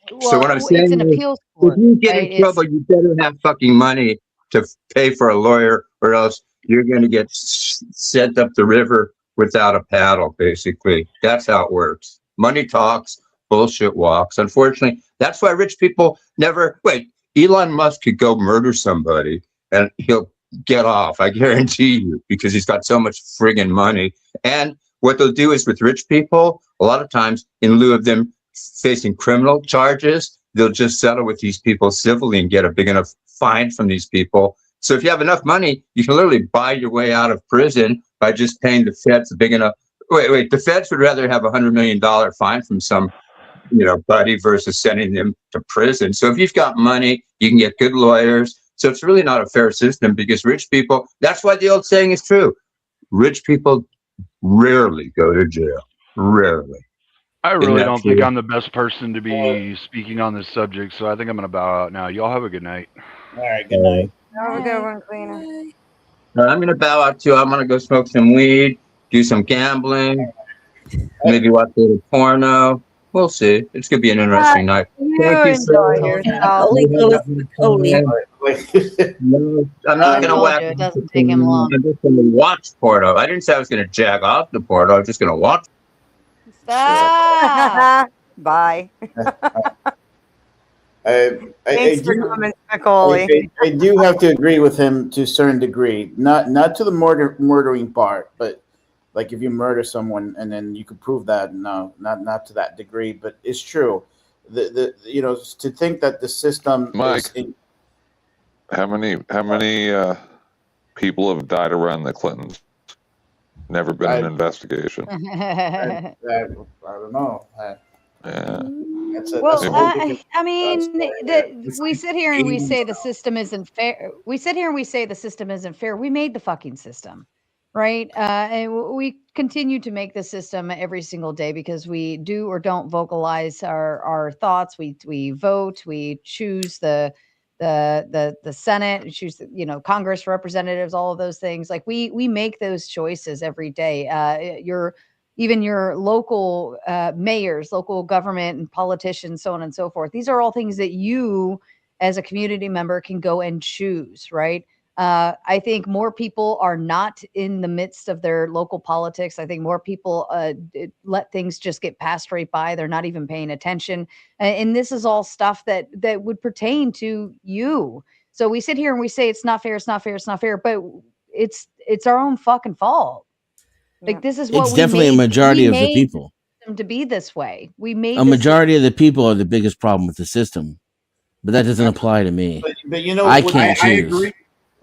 Well, so what I'm saying it's an appeals court, if you get right? in trouble, you better have fucking money to pay for a lawyer, or else you're going to get sent up the river without a paddle. Basically, that's how it works. Money talks, bullshit walks. Unfortunately, that's why rich people never wait. Elon Musk could go murder somebody and he'll get off. I guarantee you, because he's got so much friggin' money. And what they'll do is with rich people, a lot of times, in lieu of them facing criminal charges, they'll just settle with these people civilly and get a big enough fine from these people. So if you have enough money, you can literally buy your way out of prison by just paying the feds a big enough. Wait, the feds would rather have $100 million fine from some, buddy versus sending them to prison. So if you've got money, you can get good lawyers. So it's really not a fair system, because rich people, that's why the old saying is true. Rich people rarely go to jail. Rarely. I really don't think I'm the best person to be speaking on this subject, so I think I'm going to bow out now. Y'all have a good night. All right, good night. Have a good one, Cleaner. I'm going to bow out too. I'm going to go smoke some weed, do some gambling, maybe watch a little porno. We'll see. It's going to be an interesting night. Thank you, sir. No, I'm not going to whack. It doesn't take him long. I'm just going to watch porno. I didn't say I was going to jack off the porno. I was just going to watch. Stop. Bye. Thanks for coming, Macaulay. I do have to agree with him to a certain degree. Not to the murdering part, but like if you murder someone and then you could prove that, no, not to that degree. But it's true. To think that the system Mike, how many people have died around the Clintons? Never been an investigation. I don't know. I mean, we sit here and we say the system isn't fair. We made the fucking system, right? And we continue to make the system every single day because we do or don't vocalize our thoughts. We vote. We choose the Senate, we choose Congress representatives, all of those things. Like we make those choices every day. Your local mayors, local government and politicians, so on and so forth. These are all things that you as a community member can go and choose, right? I think more people are not in the midst of their local politics. I think more people let things just get passed right by. They're not even paying attention. And this is all stuff that would pertain to you. So we sit here and we say it's not fair, it's not fair, it's not fair, but it's our own fucking fault. Like this is what it's definitely a majority of the people to be this way. We made a majority of the people are the biggest problem with the system, but that doesn't apply to me. But I can't choose.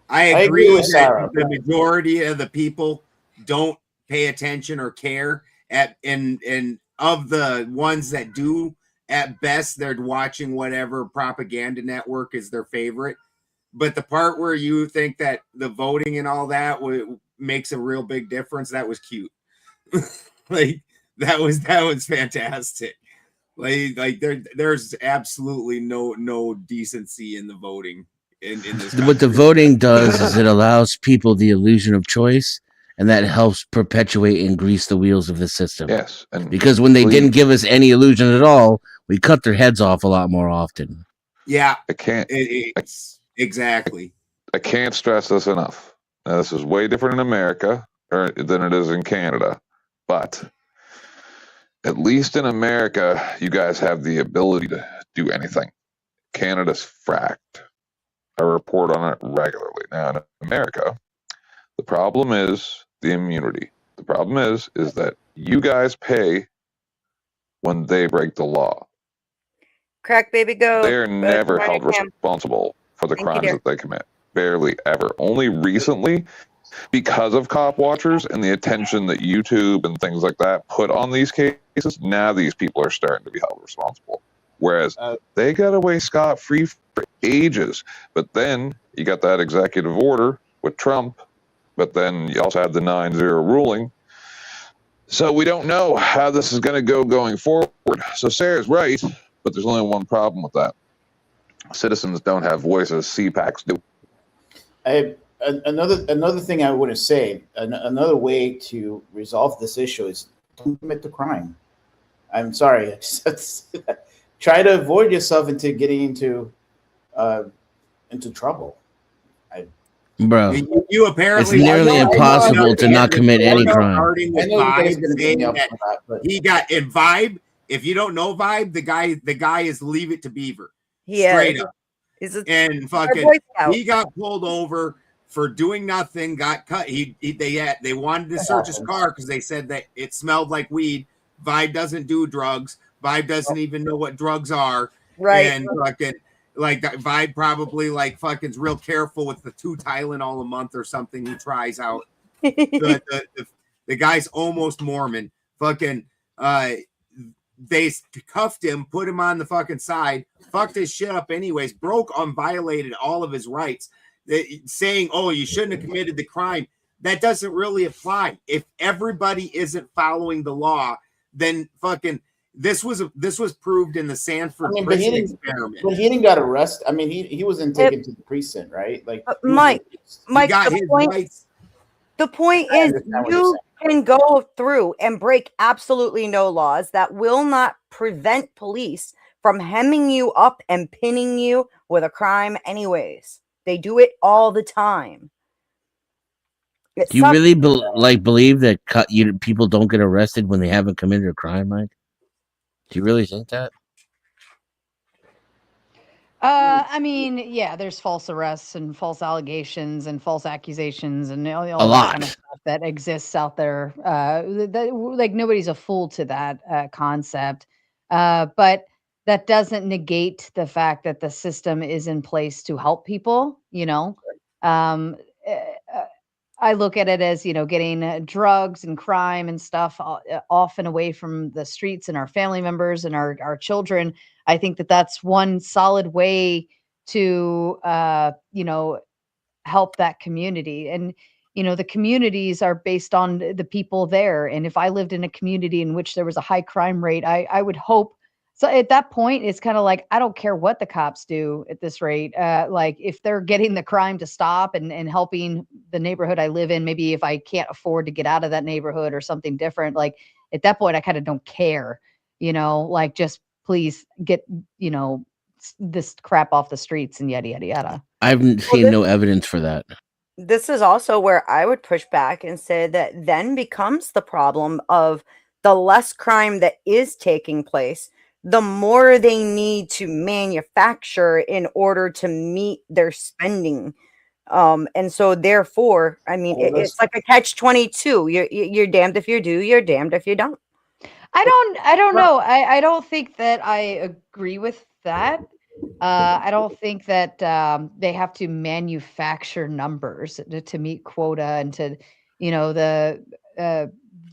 I agree with that Sarah. the majority of the people don't pay attention or care and of the ones that do, at best they're watching whatever propaganda network is their favorite. But the part where you think that the voting and all that makes a real big difference, that was cute. Like that was fantastic. Like there's absolutely no decency in the voting in this country. What the voting does is it allows people the illusion of choice, and that helps perpetuate and grease the wheels of the system. Yes, and because when they didn't give us any illusion at all, we cut their heads off a lot more often. Yeah, I can't. Exactly. I can't stress this enough. Now, this is way different in America than it is in Canada, but at least in America, you guys have the ability to do anything. Canada's fracked. I report on it regularly. Now, in America, the problem is the immunity. The problem is that you guys pay when they break the law. Crack baby go. They are never held responsible for the crimes that they commit. Barely ever. Only recently, because of cop watchers and the attention that YouTube and things like that put on these cases, now these people are starting to be held responsible. Whereas they got away scot-free for ages. But then you got that executive order with Trump, but then you also had the 9-0 ruling. So we don't know how this is going to go going forward. So Sarah's right, but there's only one problem with that. Citizens don't have voices, CPACs do. Another thing I want to say, another way to resolve this issue is don't commit the crime. I'm sorry. Try to avoid yourself into getting into trouble. Bro, you apparently it's nearly impossible to not commit any crime. He got in Vibe. If you don't know Vibe, the guy is Leave It to Beaver. Yeah, straight up. And fucking, he got pulled over for doing nothing. Got cut. They wanted to search his car because they said that it smelled like weed. Vibe doesn't do drugs. Vibe doesn't even know what drugs are. Right. And fucking, like Vibe probably like fucking's real careful with the 2 Tylenol a month or something he tries out. The guy's almost Mormon. Fucking they cuffed him, put him on the fucking side, fucked his shit up anyways, violated all of his rights, saying, oh, you shouldn't have committed the crime. That doesn't really apply. If everybody isn't following the law, then fucking this was proved in the Sanford prison experiment. But he didn't got arrested. I mean, he wasn't taken to the precinct, right? Like Mike, the point is you can go through and break absolutely no laws that will not prevent police from hemming you up and pinning you with a crime anyways. They do it all the time. Do you really believe that people don't get arrested when they haven't committed a crime, Mike? Do you really think that? I mean, yeah, there's false arrests and false allegations and false accusations and all that kind of stuff that exists out there. Like nobody's a fool to that concept, but that doesn't negate the fact that the system is in place to help people. You know, I look at it as, getting drugs and crime and stuff off and away from the streets and our family members and our children. I think that that's one solid way to, help that community. And, the communities are based on the people there. And if I lived in a community in which there was a high crime rate, I would hope. So at that point, it's kind of like, I don't care what the cops do at this rate. Like if they're getting the crime to stop and helping the neighborhood I live in, maybe if I can't afford to get out of that neighborhood or something different, like at that point, I kind of don't care, like just please get, this crap off the streets and yada, yada, yada. I've seen no evidence for that. This is also where I would push back and say that then becomes the problem of the less crime that is taking place, the more they need to manufacture in order to meet their spending. And so therefore, I mean, it's like a catch-22. You're damned if you do, you're damned if you don't. I don't know. I don't think that I agree with that. I don't think that they have to manufacture numbers to meet quota and to,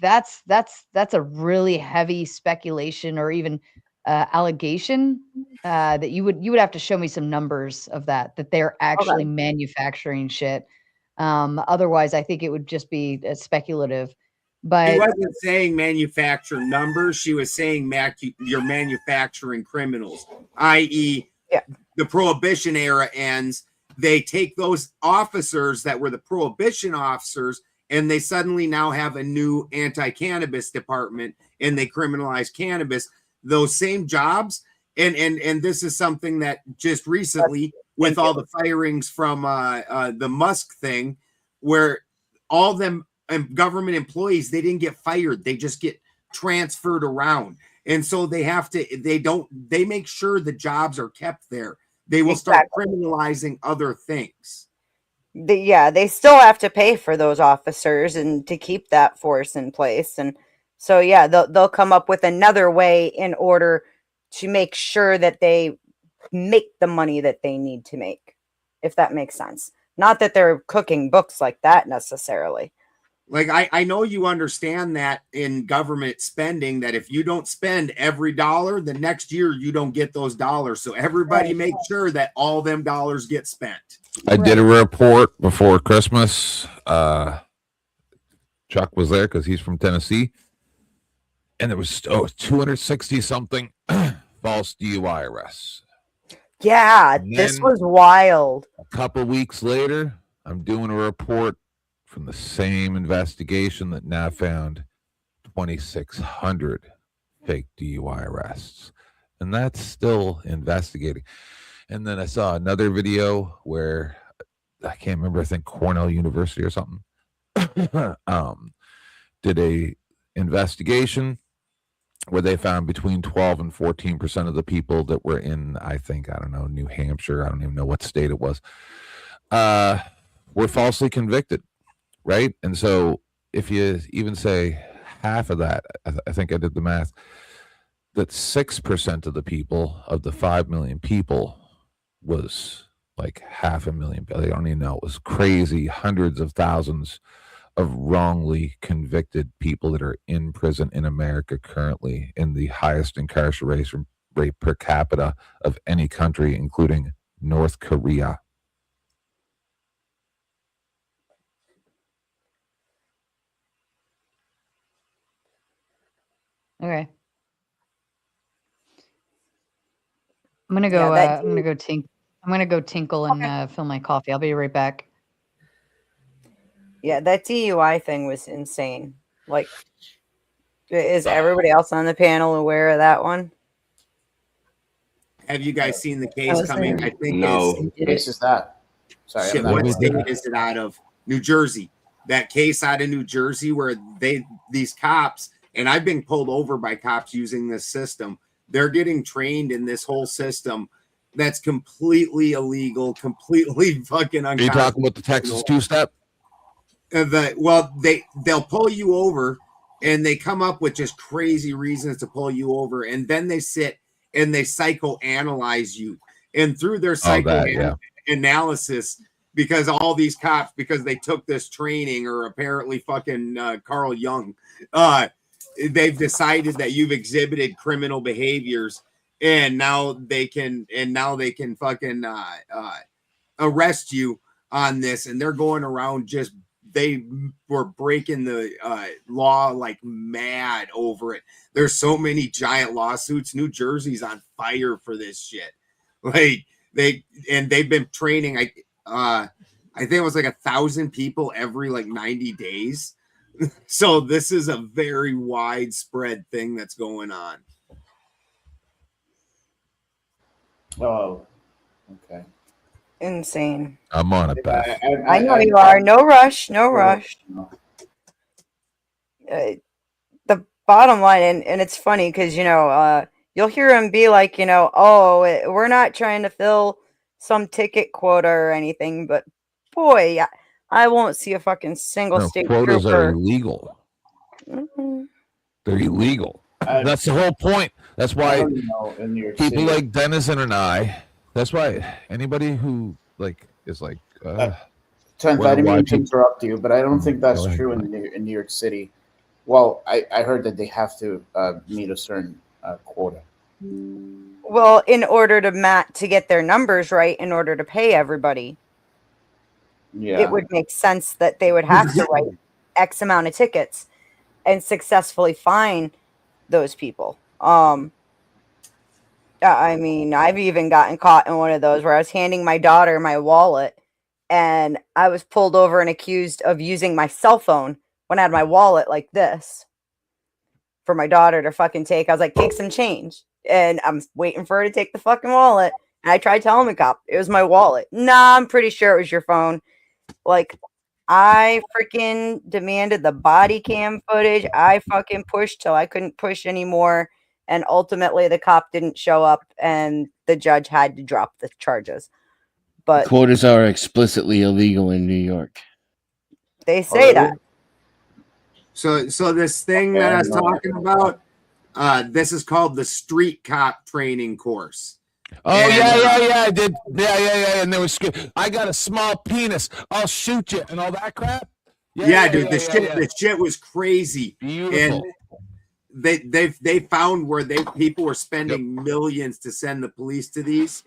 that's a really heavy speculation or even allegation that you would have to show me some numbers of that they're actually manufacturing shit. Otherwise, I think it would just be speculative. But she wasn't saying manufacture numbers. She was saying you're manufacturing criminals, i.e., the Prohibition era ends. They take those officers that were the Prohibition officers, and they suddenly now have a new anti-cannabis department, and they criminalize cannabis. Those same jobs, and this is something that just recently, with all the firings from the Musk thing, where all them government employees, they didn't get fired, they just get transferred around, and so they make sure the jobs are kept there. They will start criminalizing other things. They still have to pay for those officers and to keep that force in place, and so they'll come up with another way in order to make sure that they make the money that they need to make, if that makes sense. Not that they're cooking books like that necessarily. Like, I know you understand that in government spending, that if you don't spend every dollar, the next year you don't get those dollars. So everybody make sure that all them dollars get spent. I did a report before Christmas. Chuck was there because he's from Tennessee. And there was 260 something false DUI arrests. Yeah, this was wild. A couple weeks later, I'm doing a report from the same investigation that now found 2,600 fake DUI arrests. And that's still investigating. And then I saw another video where, I can't remember, I think Cornell University or something, did a investigation where they found between 12 and 14% of the people that were in, New Hampshire, I don't even know what state it was, were falsely convicted. Right. And so if you even say half of that, I think I did the math, that 6% of the people of the 5 million people was like 500,000. They don't even know. It was crazy. Hundreds of thousands of wrongly convicted people that are in prison in America currently, in the highest incarceration rate per capita of any country, including North Korea. Okay. I'm gonna go. I'm gonna go tinkle and fill my coffee. I'll be right back. Yeah, that DUI thing was insane. Like, is everybody else on the panel aware of that one? Have you guys seen the case coming? I think no. What case is that? Sorry, shit, what state is it out of? New Jersey. That case out of New Jersey where these cops, and I've been pulled over by cops using this system. They're getting trained in this whole system that's completely illegal, completely fucking unconstitutional. Are you talking about the Texas two-step? They'll pull you over and they come up with just crazy reasons to pull you over, and then they sit and they psychoanalyze you. And through their psychoanalysis, because all these cops, because they took this training, or apparently fucking Carl Jung, they've decided that you've exhibited criminal behaviors, and now they can fucking arrest you on this. And they're going around they were breaking the law like mad over it. There's so many giant lawsuits. New Jersey's on fire for this shit. Like they've been training. I think it was like 1,000 people every like 90 days. So this is a very widespread thing that's going on. Oh, okay. Insane. I'm on it, Beth. I know you are. No rush. No rush. The bottom line, and it's funny because, you'll hear him be like, oh, we're not trying to fill some ticket quota or anything, but boy, I won't see a fucking single state quotas trooper. are illegal. Mm-hmm. They're illegal. That's the whole point. That's why people like Denizen and I That's why anybody who like is like Trent, I didn't mean to interrupt you, but I don't think that's Go ahead, true in New York City. Well, I heard that they have to meet a certain quota. Well, in order to get their numbers right, in order to pay everybody, it would make sense that they would have to write X amount of tickets and successfully fine those people. I mean, I've even gotten caught in one of those where I was handing my daughter my wallet and I was pulled over and accused of using my cell phone when I had my wallet like this for my daughter to fucking take. I was like, take some change. And I'm waiting for her to take the fucking wallet. And I tried telling the cop it was my wallet. Nah, I'm pretty sure it was your phone. Like, I freaking demanded the body cam footage. I fucking pushed till I couldn't push anymore. And ultimately, the cop didn't show up and the judge had to drop the charges. But quotas are explicitly illegal in New York. They say that. So this thing that I was talking about, this is called the street cop training course. Oh, yeah, I did. Yeah. And there was, I got a small penis. I'll shoot you and all that crap. Yeah, dude, the shit was crazy. Beautiful. And they found where people were spending millions to send the police to these.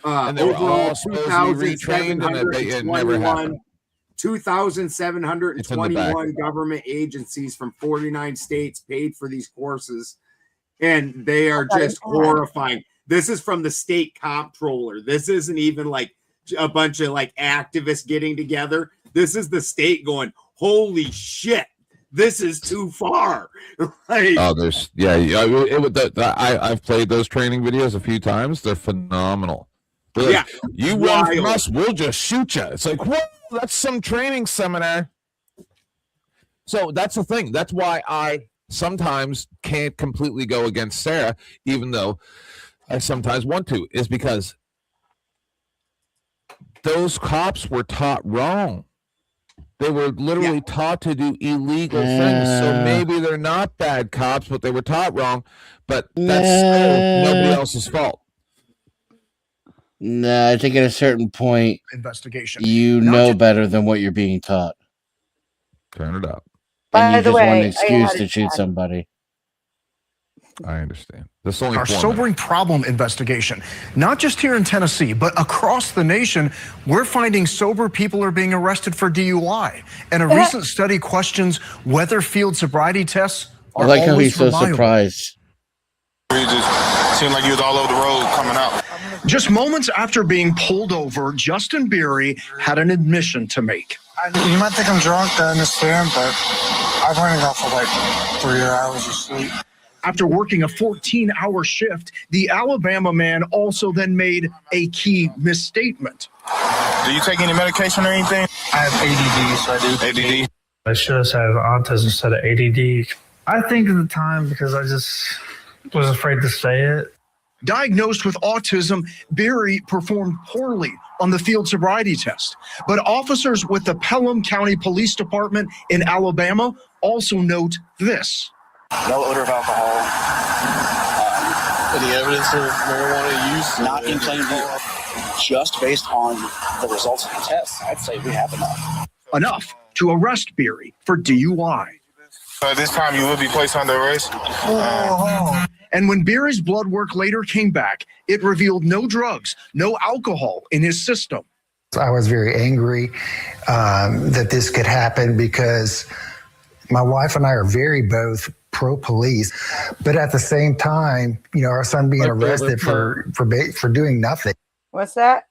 And they were all supposed to be retrained, and it never happened. 2,721 government agencies from 49 states paid for these courses, and they are just horrifying. This is from the state comptroller. This isn't even like a bunch of like activists getting together. This is the state going, holy shit, this is too far. Like, I've played those training videos a few times. They're phenomenal. They're like, you run from us, we'll just shoot you. It's like, whoa, that's some training seminar. So that's the thing. That's why I sometimes can't completely go against Sarah, even though I sometimes want to, is because those cops were taught wrong. They were literally taught to do illegal things. So maybe they're not bad cops, but they were taught wrong. But that's still nobody else's fault. No, I think at a certain point, investigation, you know better than what you're being taught. Turn it up. And you just want an excuse to shoot somebody. I understand. This only our sobering problem investigation, not just here in Tennessee, but across the nation, we're finding sober people are being arrested for DUI. And a recent study questions whether field sobriety tests are I like how he's so reliable. surprised. You just seemed like you was all over the road coming out. Just moments after being pulled over, Justin Beery had an admission to make. You might think I'm drunk to understand, but I've only got for like 3 hours of sleep. After working a 14-hour shift, the Alabama man also then made a key misstatement. Do you take any medication or anything? I have ADD, so I do. ADD? I should have said autism instead of ADD. I think at the time because I just was afraid to say it. Diagnosed with autism, Beery performed poorly on the field sobriety test. But officers with the Pelham County Police Department in Alabama also note this. No odor of alcohol. Any evidence of marijuana use? Not in plain view. Just based on the results of the test, I'd say we have enough. Enough to arrest Beery for DUI. This time you will be placed under arrest. And when Beery's blood work later came back, it revealed no drugs, no alcohol in his system. I was very angry that this could happen because my wife and I are very both pro-police, but at the same time, you know, our son being arrested for doing nothing. What's that?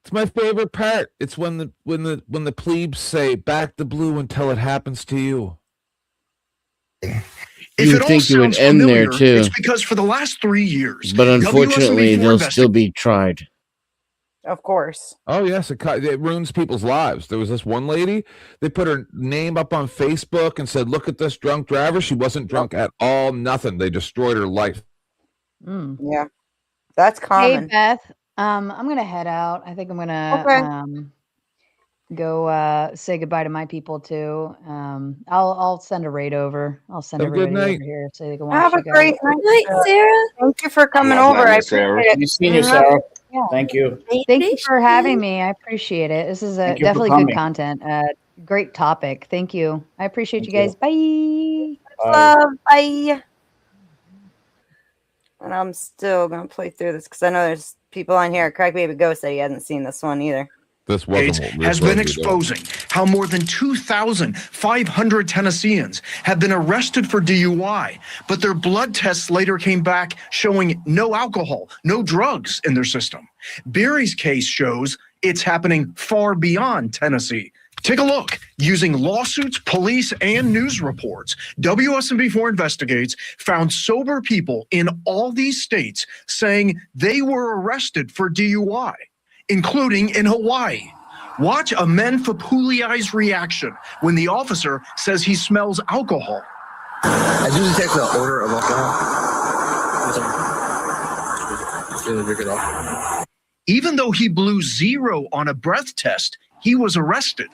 It's my favorite part. It's when the plebes say "back the blue until it happens to you." If it all sounds familiar, it's because for the last 3 years, but unfortunately, they'll still be tried. Of course. Oh yes, it ruins people's lives. There was this one lady. They put her name up on Facebook and said, "Look at this drunk driver." She wasn't drunk at all. Nothing. They destroyed her life. Yeah, that's common. Hey Beth, I'm gonna head out. I think I'm gonna. go say goodbye to my people too. I'll send a raid over. I'll send Have a good everybody night. over here so they can watch Have you a guys. great night, Sarah. Thank you for coming over. I appreciate it. Nice seeing you, Sarah. Yeah. Thank you. Thank you for having me. I appreciate it. This is Thank you for definitely good coming. content. Great topic. Thank you. I appreciate you guys. Bye. Love. Bye. And I'm still gonna play through this because I know there's people on here. Craig Baby Ghost said he hasn't seen this one either. This wasn't what we were has supposed been to be doing. exposing how more than 2,500 Tennesseans have been arrested for DUI, but their blood tests later came back showing no alcohol, no drugs in their system. Barry's case shows it's happening far beyond Tennessee. Take a look. Using lawsuits, police, and news reports, WSMB4 Investigates found sober people in all these states saying they were arrested for DUI, including in Hawaii. Watch Amen Fapuliai's reaction when the officer says he smells alcohol. I do detect the odor of alcohol. Even though he blew 0 on a breath test, he was arrested.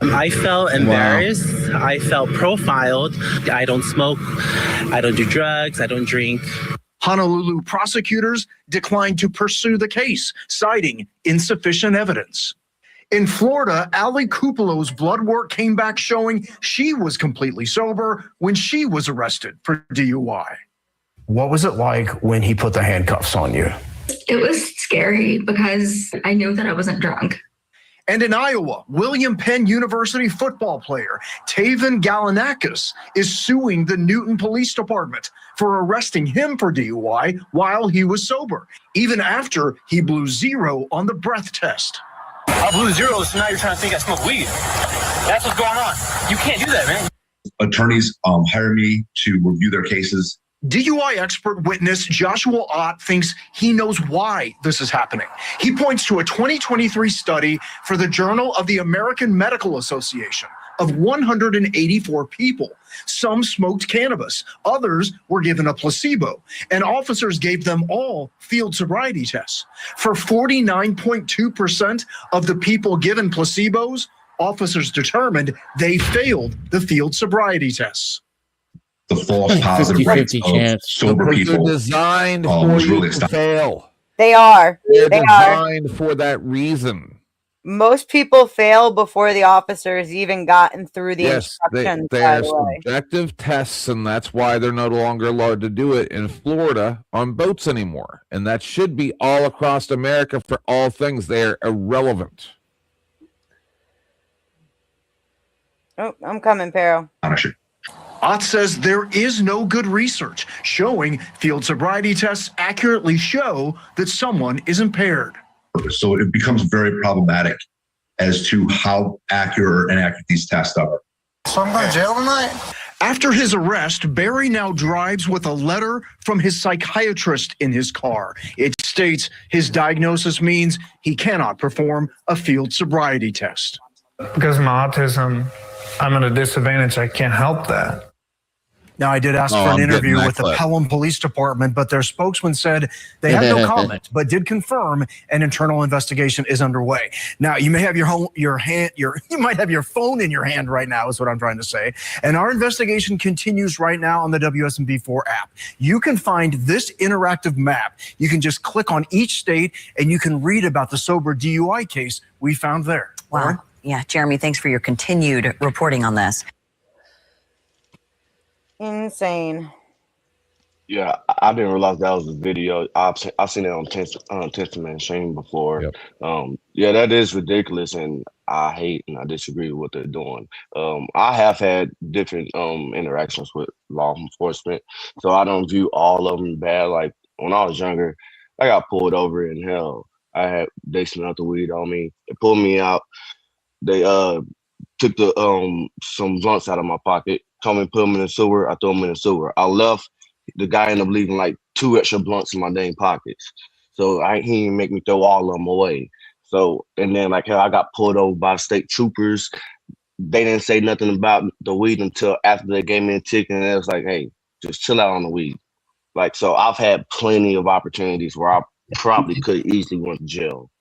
I felt embarrassed. Wow. I felt profiled. I don't smoke. I don't do drugs. I don't drink. Honolulu prosecutors declined to pursue the case, citing insufficient evidence. In Florida, Ali Kupalo's blood work came back showing she was completely sober when she was arrested for DUI. What was it like when he put the handcuffs on you? It was scary because I knew that I wasn't drunk. And in Iowa, William Penn University football player Taven Galanakis is suing the Newton Police Department for arresting him for DUI while he was sober, even after he blew 0 on the breath test. I blew 0, so now you're trying to think I smoke weed. That's what's going on. You can't do that, man. Attorneys hire me to review their cases. DUI expert witness Joshua Ott thinks he knows why this is happening. He points to a 2023 study for the Journal of the American Medical Association of 184 people. Some smoked cannabis, others were given a placebo, and officers gave them all field sobriety tests. For 49.2% of the people given placebos, officers determined they failed the field sobriety tests. The false positive rates of sober people They're designed for you to fail. They are. They're They designed for that reason. Most people fail before the officers even gotten through the Yes, instructions. they by are the way. subjective tests, and that's why they're no longer allowed to do it in Florida on boats anymore. And that should be all across America for all things. They are irrelevant. Oh, I'm coming, Pero. Ott says there is no good research showing field sobriety tests accurately show that someone is impaired. So it becomes very problematic as to how accurate or inaccurate these tests are. So I'm going to jail tonight? After his arrest, Barry now drives with a letter from his psychiatrist in his car. It states his diagnosis means he cannot perform a field sobriety test. Because of my autism, I'm at a disadvantage. I can't help that. Now, I did ask for an interview with the Pelham Police Department, but their spokesman said they have no comment, but did confirm an internal investigation is underway. Now, you may have you might have your phone in your hand right now, is what I'm trying to say. And our investigation continues right now on the WSMB4 app. You can find this interactive map. You can just click on each state, and you can read about the sober DUI case we found there. Wow. Lauren? Yeah, Jeremy, thanks for your continued reporting on this. Insane. Yeah, I didn't realize that was a video. I've seen it on Testament Shane before. Yep. Yeah, that is ridiculous, and I hate and I disagree with what they're doing. I have had different interactions with law enforcement, so I don't view all of them bad. Like when I was younger, I got pulled over in hell. They smelled the weed on me. They pulled me out. They took some blunts out of my pocket. Told me to put them in the sewer. I threw them in the sewer. I left. The guy ended up leaving like 2 extra blunts in my dang pockets. So he didn't make me throw all of them away. So, and then like I got pulled over by state troopers. They didn't say nothing about the weed until after they gave me a ticket. And it was like, hey, just chill out on the weed. Like, so I've had plenty of opportunities where I probably could easily went to jail.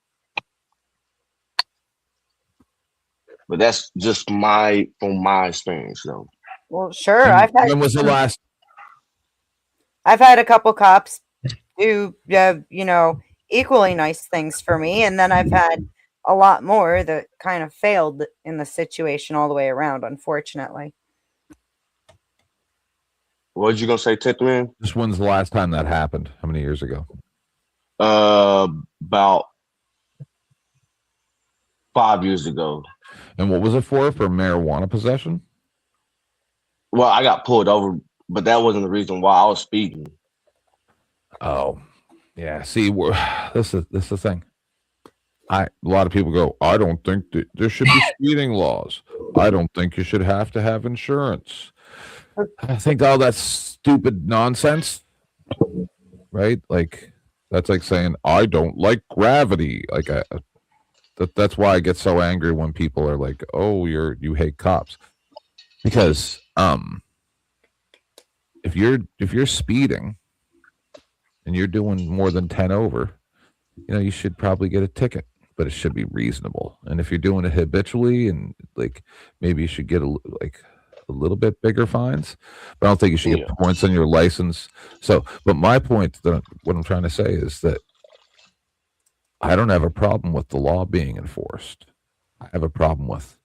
But that's just from my experience, though. Well, sure. When was the last? I've had a couple cops do, equally nice things for me, and then I've had a lot more that kind of failed in the situation all the way around, unfortunately. What did you gonna say, Tech Man? Just when's the last time that happened? How many years ago? About 5 years ago. And what was it for? For marijuana possession? Well, I got pulled over, but that wasn't the reason why I was speeding. Oh, yeah. See, this is the thing. A lot of people go, I don't think that there should be speeding laws. I don't think you should have to have insurance. I think all that stupid nonsense, right? Like that's like saying I don't like gravity. Like that's why I get so angry when people are like, "Oh, you hate cops," because if you're speeding and you're doing more than 10 over, you should probably get a ticket, but it should be reasonable. And if you're doing it habitually, and like maybe you should get a little bit bigger fines, but I don't think you should get points on your license. So, but my point, what I'm trying to say is that I don't have a problem with the law being enforced. I have a problem with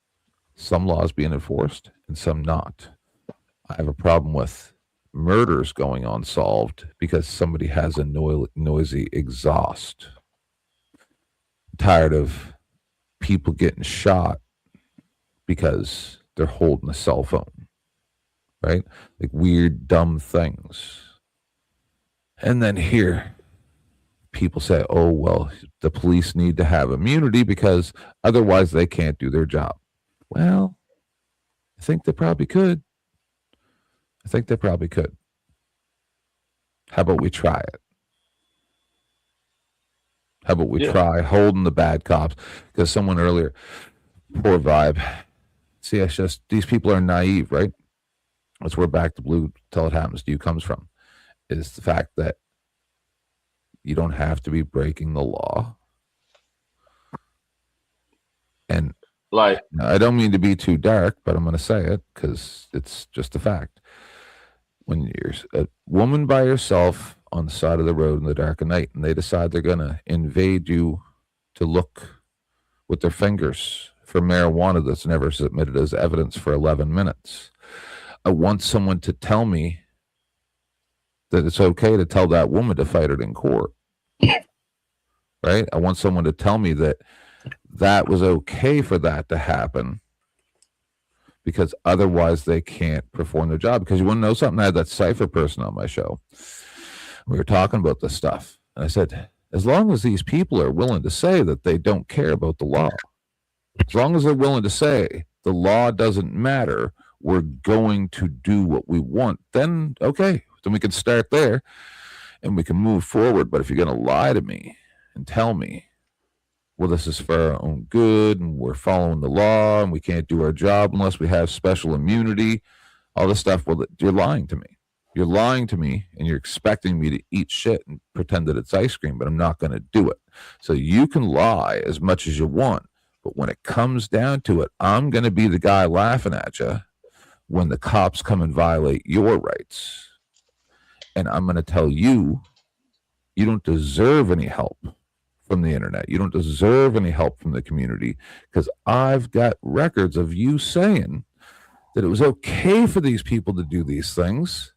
some laws being enforced and some not. I have a problem with murders going unsolved because somebody has a noisy exhaust. I'm tired of people getting shot because they're holding a cell phone, right? Like weird, dumb things. And then here, people say, oh, well, the police need to have immunity because otherwise they can't do their job. Well, I think they probably could. How about we try it? How about we try holding the bad cops? Because someone earlier, poor vibe. See, it's just these people are naive, right? That's where Back to Blue Till It Happens to You comes from, is the fact that you don't have to be breaking the law. And like, I don't mean to be too dark, but I'm going to say it because it's just a fact. When you're a woman by yourself on the side of the road in the dark of night and they decide they're going to invade you to look with their fingers for marijuana that's never submitted as evidence for 11 minutes. I want someone to tell me that it's okay to tell that woman to fight it in court. Right? I want someone to tell me that that was okay for that to happen because otherwise they can't perform their job. Because you want to know something? I had that cipher person on my show. We were talking about this stuff. And I said, as long as these people are willing to say that they don't care about the law, as long as they're willing to say the law doesn't matter, we're going to do what we want, then okay, then we can start there and we can move forward. But if you're going to lie to me and tell me, well, this is for our own good and we're following the law and we can't do our job unless we have special immunity, all this stuff, well, you're lying to me. You're lying to me and you're expecting me to eat shit and pretend that it's ice cream, but I'm not going to do it. So you can lie as much as you want, but when it comes down to it, I'm going to be the guy laughing at you when the cops come and violate your rights. And I'm going to tell you, you don't deserve any help from the internet. You don't deserve any help from the community because I've got records of you saying that it was okay for these people to do these things.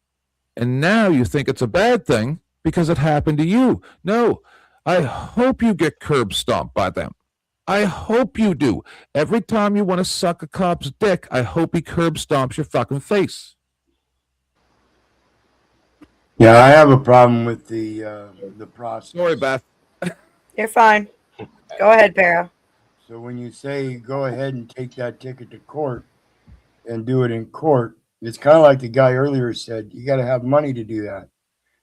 And now you think it's a bad thing because it happened to you. No, I hope you get curb stomped by them. I hope you do. Every time you want to suck a cop's dick, I hope he curb stomps your fucking face. Yeah, I have a problem with the process. Sorry, Beth. You're fine. Go ahead, Para. So when you say go ahead and take that ticket to court and do it in court, it's kind of like the guy earlier said, you got to have money to do that.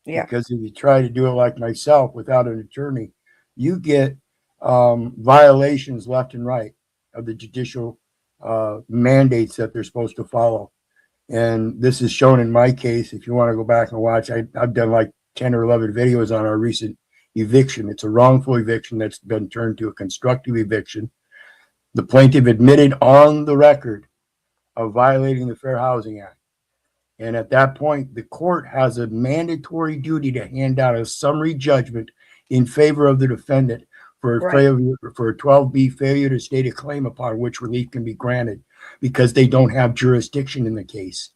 Yeah. Because if you try to do it like myself without an attorney, you get violations left and right of the judicial mandates that they're supposed to follow. And this is shown in my case. If you want to go back and watch, I've done like 10 or 11 videos on our recent eviction. It's a wrongful eviction that's been turned to a constructive eviction. The plaintiff admitted on the record of violating the Fair Housing Act. And at that point, the court has a mandatory duty to hand out a summary judgment in favor of the defendant for a failure, for a 12B failure to state a claim upon which relief can be granted, because they don't have jurisdiction in the case.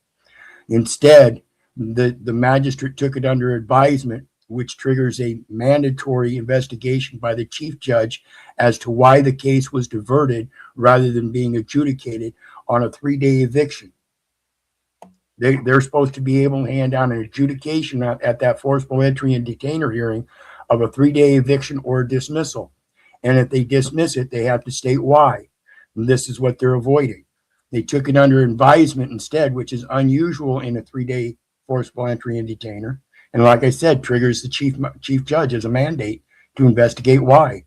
Instead, the magistrate took it under advisement, which triggers a mandatory investigation by the chief judge as to why the case was diverted rather than being adjudicated on a 3-day eviction. They're supposed to be able to hand down an adjudication at that forcible entry and detainer hearing of a 3-day eviction or dismissal. And if they dismiss it, they have to state why. And this is what they're avoiding. They took it under advisement instead, which is unusual in a 3-day forcible entry and detainer. And like I said, triggers the chief judge as a mandate to investigate why.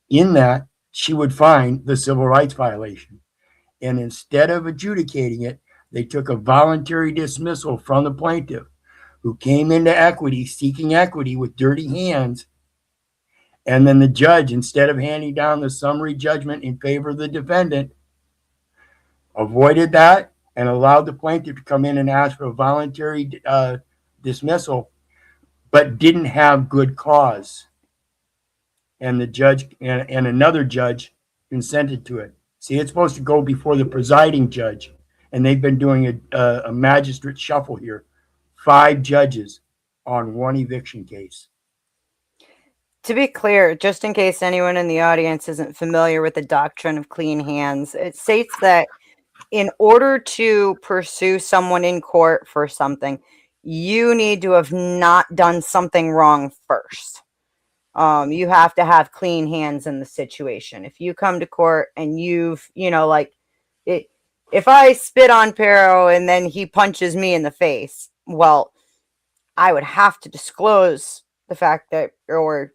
In that, she would find the civil rights violation. And instead of adjudicating it, they took a voluntary dismissal from the plaintiff, who came into equity, seeking equity with dirty hands. And then the judge, instead of handing down the summary judgment in favor of the defendant, avoided that and allowed the plaintiff to come in and ask for a voluntary dismissal, but didn't have good cause. And the judge and another judge consented to it. See, it's supposed to go before the presiding judge, and they've been doing a magistrate shuffle here. 5 judges on one eviction case. To be clear, just in case anyone in the audience isn't familiar with the doctrine of clean hands, it states that in order to pursue someone in court for something, you need to have not done something wrong first. You have to have clean hands in the situation. If you come to court and you've, like it, if I spit on Pero and then he punches me in the face, well, I would have to disclose the fact that, or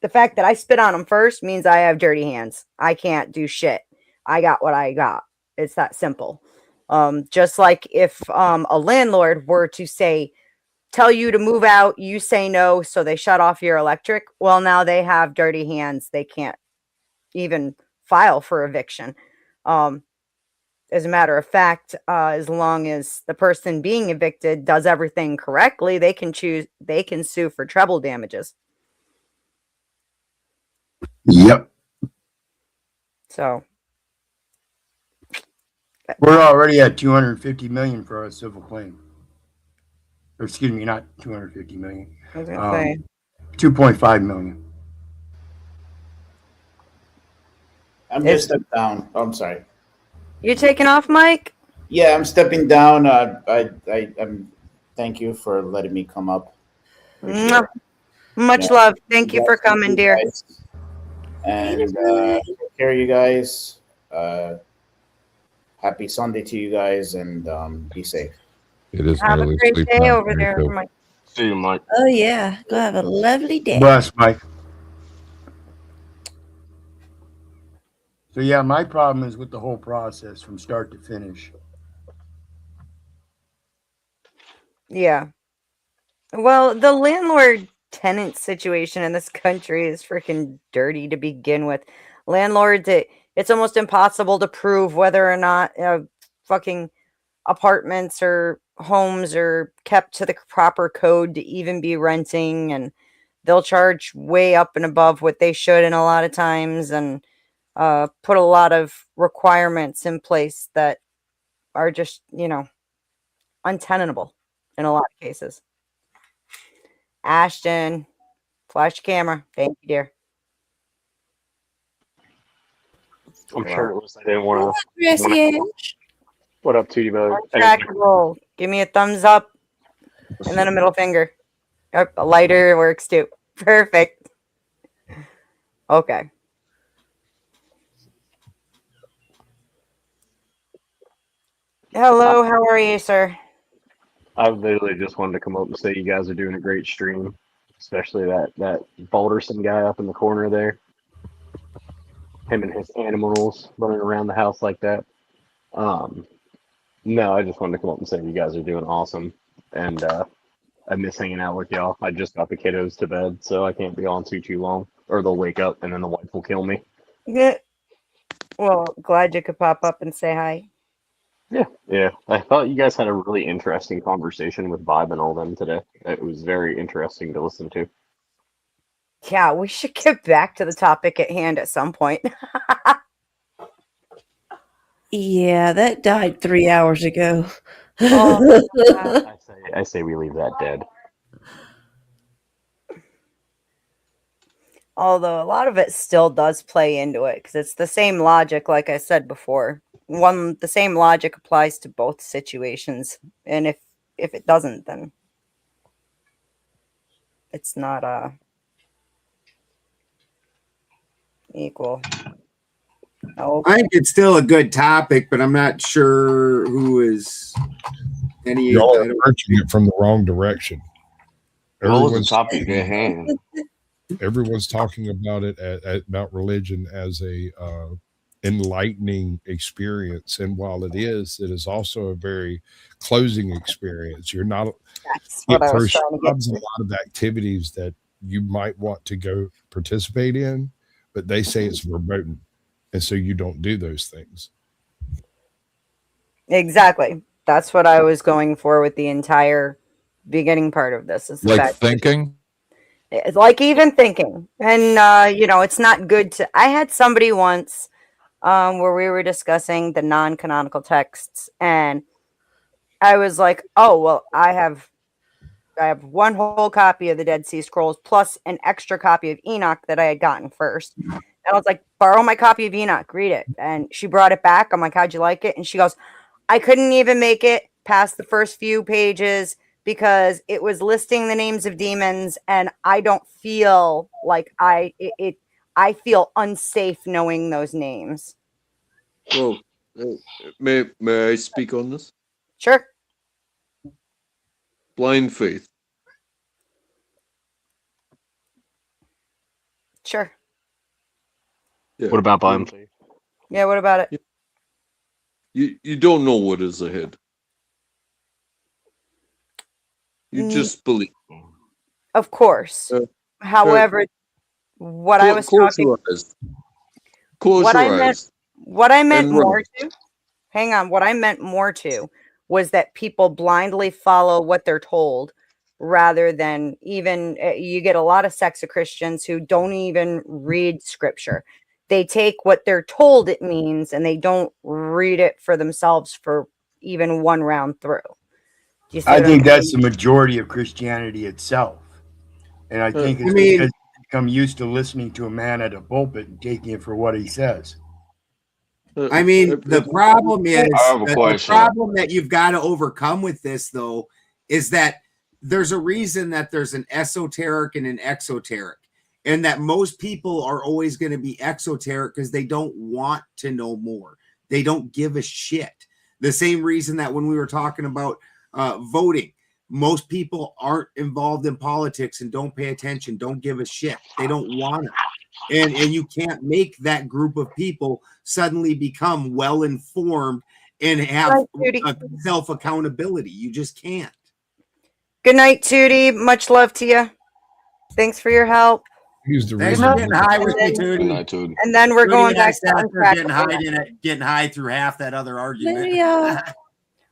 the fact that I spit on him first means I have dirty hands. I can't do shit. I got what I got. It's that simple. Just like if a landlord were to tell you to move out, you say no, so they shut off your electric. Well, now they have dirty hands. They can't even file for eviction. As a matter of fact, as long as the person being evicted does everything correctly, they can sue for treble damages. Yep. So we're already at 250 million for our civil claim. Or excuse me, not 250 million. I was gonna say 2.5 million. I'm just stepping down. Oh, I'm sorry. You're taking off, Mike? Yeah, I'm stepping down. I'm thank you for letting me come up. Much love. Thank you for coming, dear. And take care of you guys. Happy Sunday to you guys, and be safe. It is have a great day over there, Mike. See you, Mike. Oh yeah, go have a lovely day. Bless, Mike. So yeah, my problem is with the whole process from start to finish. Yeah. Well, the landlord-tenant situation in this country is freaking dirty to begin with. Landlords, it's almost impossible to prove whether or not fucking apartments or homes are kept to the proper code to even be renting, and they'll charge way up and above what they should in a lot of times, and put a lot of requirements in place that are just, untenable in a lot of cases. Ashton, flash camera. Thank you, dear. I'm shirtless. I didn't want Yes, to. yes. What up, Tootie Bug? Trackable. Give me a thumbs up and then a middle finger. Oh, a lighter works too. Perfect. Okay. Hello, how are you, sir? I literally just wanted to come up and say you guys are doing a great stream, especially that Balderson guy up in the corner there. Him and his animals running around the house like that. No, I just wanted to come up and say you guys are doing awesome, and I miss hanging out with y'all. I just got the kiddos to bed, so I can't be on too long, or they'll wake up and then the wife will kill me. Yeah. Well, glad you could pop up and say hi. Yeah. I thought you guys had a really interesting conversation with Vibe and all them today. It was very interesting to listen to. Yeah, we should get back to the topic at hand at some point. Yeah, that died 3 hours ago. Oh, I say we leave that dead. although a lot of it still does play into it because it's the same logic, like I said before. The same logic applies to both situations, and if it doesn't, then it's not equal. Oh, I think it's still a good topic, but I'm not sure who is any. Y'all are approaching it from the wrong direction. What was the topic at hand? Everyone's talking about it about religion as a enlightening experience, and while it is also a very closing experience. You're not. That's what I was throws trying to get jobs and a lot of activities that you might want to go participate in, but they say it's verboten, and so you don't do those things. Exactly. That's what I was going for with the entire beginning part of this. Is the Like fact thinking? it's like even thinking, and it's not good to. I had somebody once where we were discussing the non-canonical texts, and I was like, "Oh well, I have one whole copy of the Dead Sea Scrolls plus an extra copy of Enoch that I had gotten first." And I was like, "Borrow my copy of Enoch, read it." And she brought it back. I'm like, "How'd you like it?" And she goes, "I couldn't even make it past the first few pages because it was listing the names of demons, and I don't feel like I feel unsafe knowing those names." Well, may I speak on this? Sure. Blind faith. Sure. Yeah. What about blind faith? Yeah, what about it? You don't know what is ahead. You just believe. Of course. However, what I was close talking your eyes. Close what your I meant eyes. what I meant and more run. to hang on, what I meant more to was that people blindly follow what they're told rather than even you get a lot of sects of Christians who don't even read scripture. They take what they're told it means and they don't read it for themselves for even one round through. Do you see I what I'm think that's the saying? majority of Christianity itself. And I think it's because you become used to listening to a man at a pulpit and taking it for what he says. I mean, the problem is I have a the question. problem that you've got to overcome with this, though, is that there's a reason that there's an esoteric and an exoteric, and that most people are always going to be exoteric because they don't want to know more. They don't give a shit. The same reason that when we were talking about voting, most people aren't involved in politics and don't pay attention, don't give a shit. They don't want to. And you can't make that group of people suddenly become well informed and have self accountability. You just can't. Good night, Tootie. Much love to you. Thanks for your help. He's the Thanks reason. for getting high with me, Good Tootie. night, Tootie. And then we're going back to after getting high through half that other argument.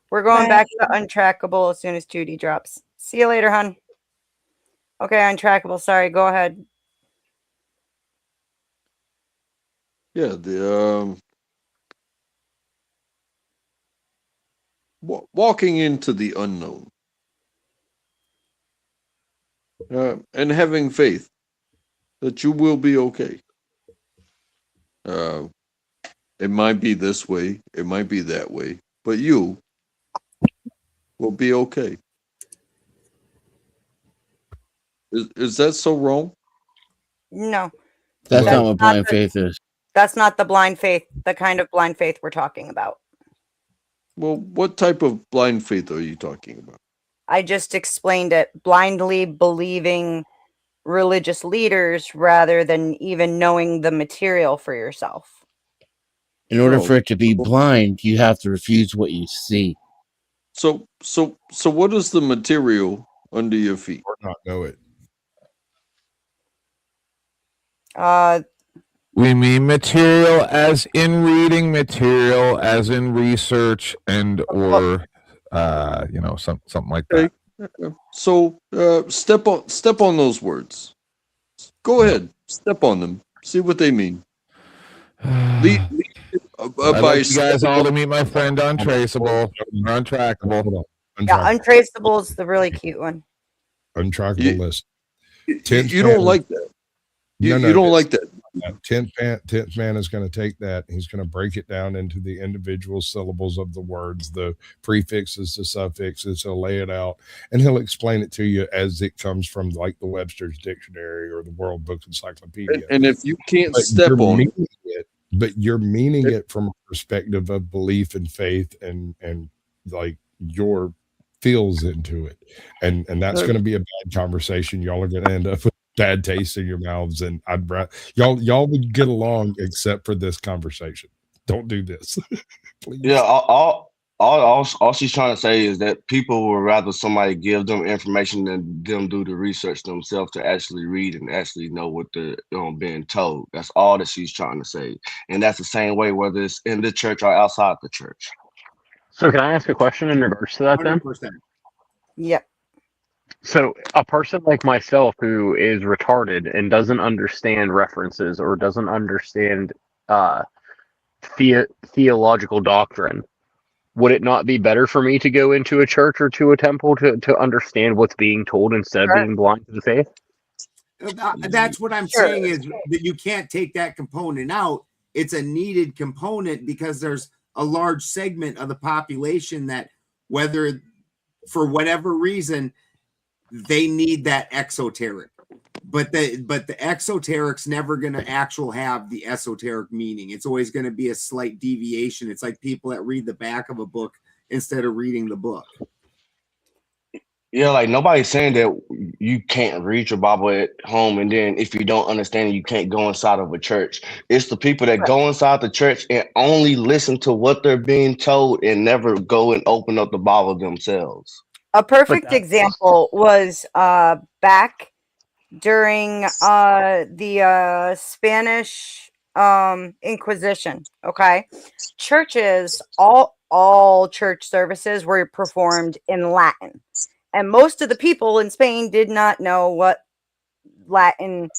We're going Bye. back to Untrackable as soon as Tootie drops. See you later, hun. Okay, Untrackable. Sorry, go ahead. Yeah, the walking into the unknown and having faith that you will be okay. It might be this way, it might be that way, but you will be okay. Is that so wrong? No. That's That's not what blind faith is. That's not the blind faith, the kind of blind faith we're talking about. Well, what type of blind faith are you talking about? I just explained it. Blindly believing religious leaders rather than even knowing the material for yourself. In order for it to be blind, you have to refuse what you see. So what is the material under your feet? Or not know it. We mean material as in reading, material as in research, and or something like that. Okay. So step on those words. Go ahead, step on them. See what they mean. I'd by like you guys all to stepping meet my friend Untraceable, or Untrackable. Yeah, Untraceable is the really cute one. Untrackable list. You don't like that. You don't like that. 10th man is going to take that. He's going to break it down into the individual syllables of the words, the prefixes, the suffixes. He'll lay it out and he'll explain it to you as it comes from like the Webster's Dictionary or the World Book Encyclopedia. And if you can't step on it, but you're meaning it from a perspective of belief and faith and like your feels into it. And that's going to be a bad conversation. Y'all are going to end up with bad taste in your mouths, and I'd y'all would get along except for this conversation. Don't do this. Please. Yeah, all she's trying to say is that people would rather somebody give them information than them do the research themselves to actually read and actually know what they're being told. That's all that she's trying to say, and that's the same way whether it's in the church or outside the church. So can I ask a question in regards to that 100%. then? Yep. So a person like myself who is retarded and doesn't understand references or doesn't understand theological doctrine, would it not be better for me to go into a church or to a temple to understand what's being told instead of being blind to the faith? That's what I'm saying is that you can't take that component out. It's a needed component because there's a large segment of the population that, whether for whatever reason, they need that exoteric, but the exoteric's never going to actually have the esoteric meaning. It's always going to be a slight deviation. It's like people that read the back of a book instead of reading the book. Yeah, like nobody's saying that you can't read your Bible at home, and then if you don't understand it, you can't go inside of a church. It's the people that go inside the church and only listen to what they're being told and never go and open up the Bible themselves. A perfect example was back during the Spanish Inquisition. Okay, churches, all church services were performed in Latin, and most of the people in Spain did not know what Latin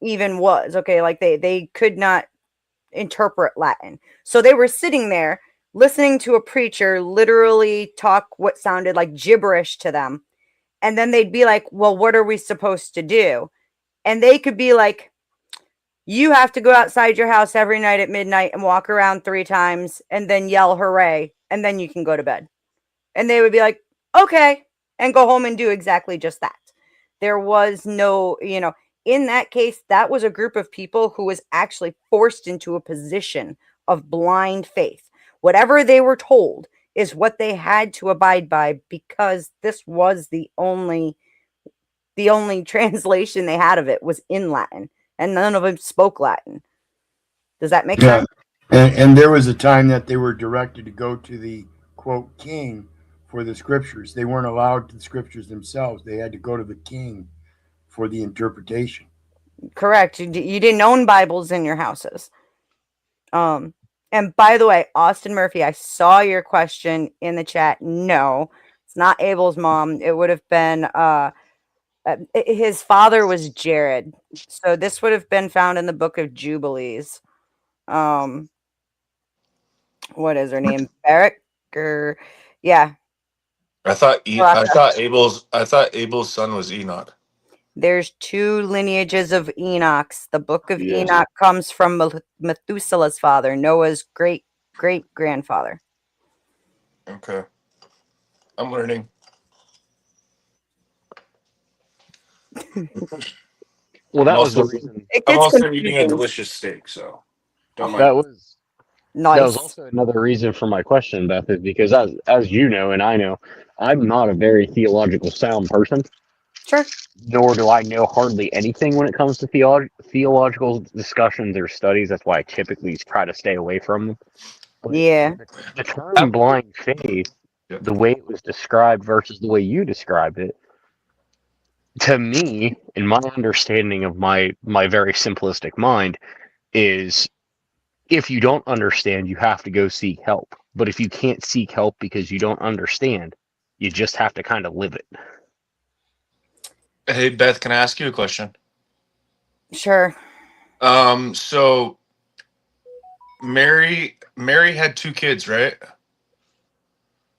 even was. Okay, like they could not interpret Latin, so they were sitting there listening to a preacher literally talk what sounded like gibberish to them. And then they'd be like, well, what are we supposed to do? And they could be like, you have to go outside your house every night at midnight and walk around 3 times and then yell hooray. And then you can go to bed. And they would be like, okay. And go home and do exactly just that. There was no, in that case, that was a group of people who was actually forced into a position of blind faith. Whatever they were told is what they had to abide by because this was the only translation they had of it was in Latin, and none of them spoke Latin. Does that make sense? And there was a time that they were directed to go to the quote king for the scriptures. They weren't allowed the scriptures themselves. They had to go to the king for the interpretation. Correct. You didn't own Bibles in your houses. And by the way, Austin Murphy, I saw your question in the chat. No, it's not Abel's mom. It would have been his father was Jared. So this would have been found in the book of Jubilees. What is her name? Barak or yeah. I thought Abel's son was Enoch. There's 2 lineages of Enochs. The book of Enoch comes from Methuselah's father, Noah's great-great-grandfather. Okay. I'm learning. Well, that was the reason. I'm also eating a delicious steak, so don't mind. That was nice. That was also another reason for my question, Beth, is because as you know and I know, I'm not a very theological sound person. Sure. Nor do I know hardly anything when it comes to theological discussions or studies. That's why I typically try to stay away from them. But yeah. The term blind faith, the way it was described versus the way you described it, to me, in my understanding of my very simplistic mind, is if you don't understand, you have to go seek help. But if you can't seek help because you don't understand, you just have to kind of live it. Hey Beth, can I ask you a question? Sure. So Mary had 2 kids, right?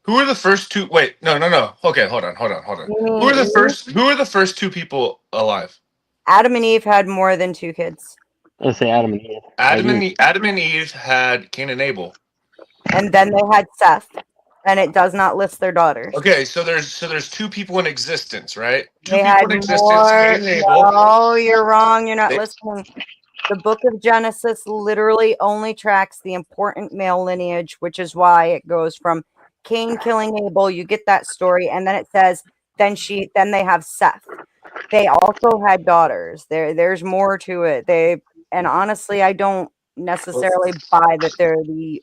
Who were the first 2? Wait, no. Okay, hold on. Who are the first 2 people alive? Adam and Eve had more than 2 kids. Let's say Adam and Eve. Adam and Eve had Cain and Abel. And then they had Seth, and it does not list their daughters. Okay, so there's 2 people in existence, right? 2 They people had in existence, more. Cain and Abel. No, you're wrong. You're not They- listening. The book of Genesis literally only tracks the important male lineage, which is why it goes from Cain killing Abel. You get that story, and then it says, then they have Seth. They also had daughters. There's more to it. And honestly, I don't necessarily buy that they're the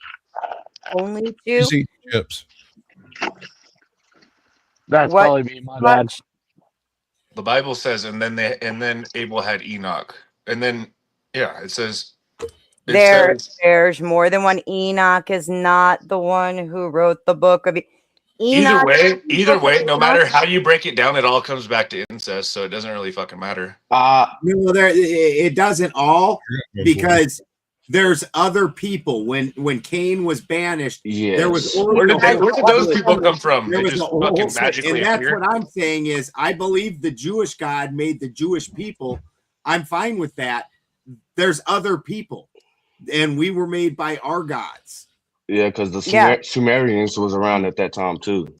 only 2. Just eat chips. That's What probably me, my bad. much? The Bible says, and then Abel had Enoch, and then it says. There's more than one. Enoch is not the one who wrote the book of Either Enoch. way, no matter how you break it down, it all comes back to incest, so it doesn't really fucking matter. No, it doesn't all, because there's other people. When Cain was banished, there was where did those people come from? There They was just a whole fucking set. magically And that's appear? what I'm saying is, I believe the Jewish God made the Jewish people. I'm fine with that. There's other people, and we were made by our gods. Yeah, because the Sumerians was around at that time too.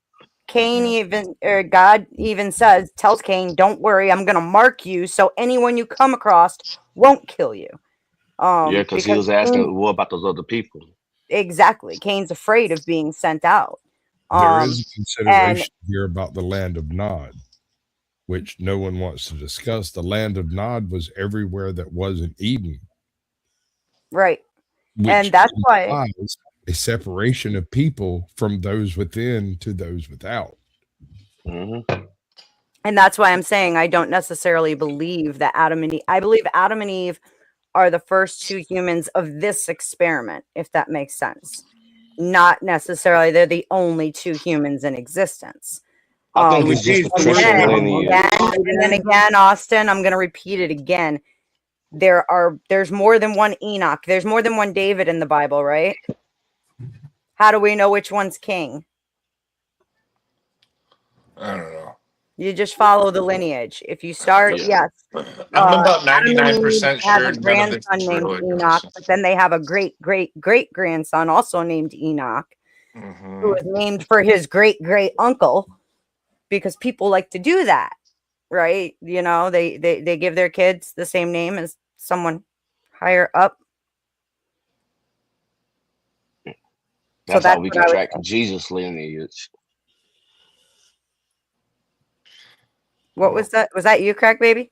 God even tells Cain, "Don't worry, I'm gonna mark you so anyone you come across won't kill you." Because he was asking, what about those other people? Exactly. Cain's afraid of being sent out. There is a consideration here about the land of Nod, which no one wants to discuss. The land of Nod was everywhere that wasn't Eden. Right. And that's why a separation of people from those within to those without. Mm-hmm. And that's why I'm saying I don't necessarily believe that Adam and Eve. I believe Adam and Eve are the first 2 humans of this experiment, if that makes sense. Not necessarily they're the only 2 humans in existence. I think it's just the Christian lineage. And then again, Austin, I'm going to repeat it again. There's more than one Enoch. There's more than one David in the Bible, right? How do we know which one's king? I don't know. You just follow the lineage. If you start, yes. I'm about 99% sure have a none of this grandson is named real. Enoch, but then they have a great grandson also named Enoch, who is named for his great uncle, because people like to do that, right? You know, they give their kids the same name as someone higher up. That's how we can track Jesus' lineage. What was that? Was that you, Crack Baby?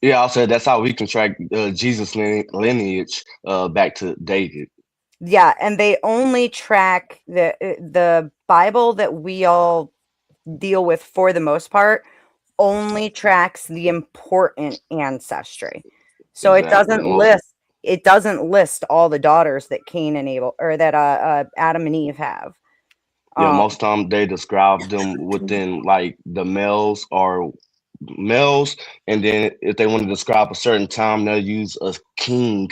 Yeah, I said that's how we can track Jesus' lineage back to David. Yeah, and they only track the Bible that we all deal with for the most part only tracks the important ancestry. So it doesn't list all the daughters that Cain and Abel or that Adam and Eve have. Yeah, most time they describe them within like the males, and then if they want to describe a certain time, they'll use a king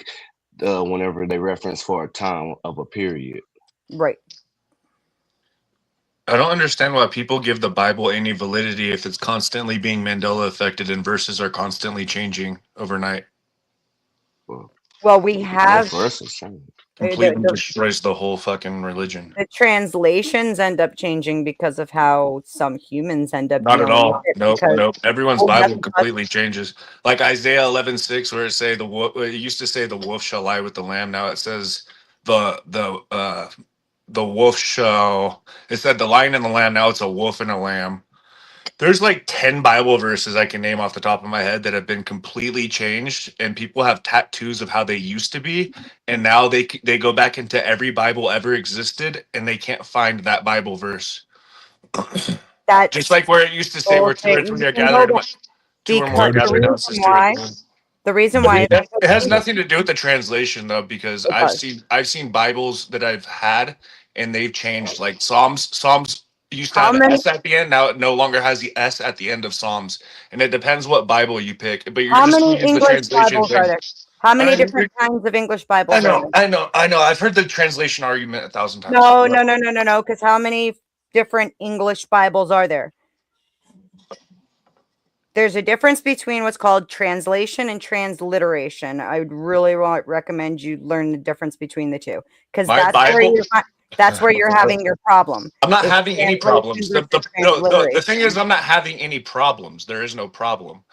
whenever they reference for a time of a period. Right. I don't understand why people give the Bible any validity if it's constantly being Mandela affected and verses are constantly changing overnight. Well, we have completely destroys the whole fucking religion. The translations end up changing because of how some humans end up. Not at all. Nope. Because Everyone's Bible completely changes. Like Isaiah 11:6, where it used to say the wolf shall lie with the lamb. Now it says the wolf shall. It said the lion and the lamb. Now it's a wolf and a lamb. There's like 10 Bible verses I can name off the top of my head that have been completely changed, and people have tattoos of how they used to be, and now they go back into every Bible ever existed, and they can't find that Bible verse. That's just like where it used to say where 2 or 3 are gathered. 2 or more gathered. The reason why It has nothing to do with the translation though, because It does. I've seen Bibles that I've had and they've changed. Like Psalms used to How have an many S at the end. Now it no longer has the S at the end of Psalms, and it depends what Bible you pick. But you're how just many gonna use the English translation Bibles are thing. there? How many I, different kinds of English Bibles are there? I know. I've heard the translation argument 1,000 times. No. Because how many different English Bibles are there? There's a difference between what's called translation and transliteration. I would really recommend you learn the difference between the two, because My Bible. that's where you're having your problem. I'm not is having any translation problems. versus The thing is, I'm not having any problems. There is no problem.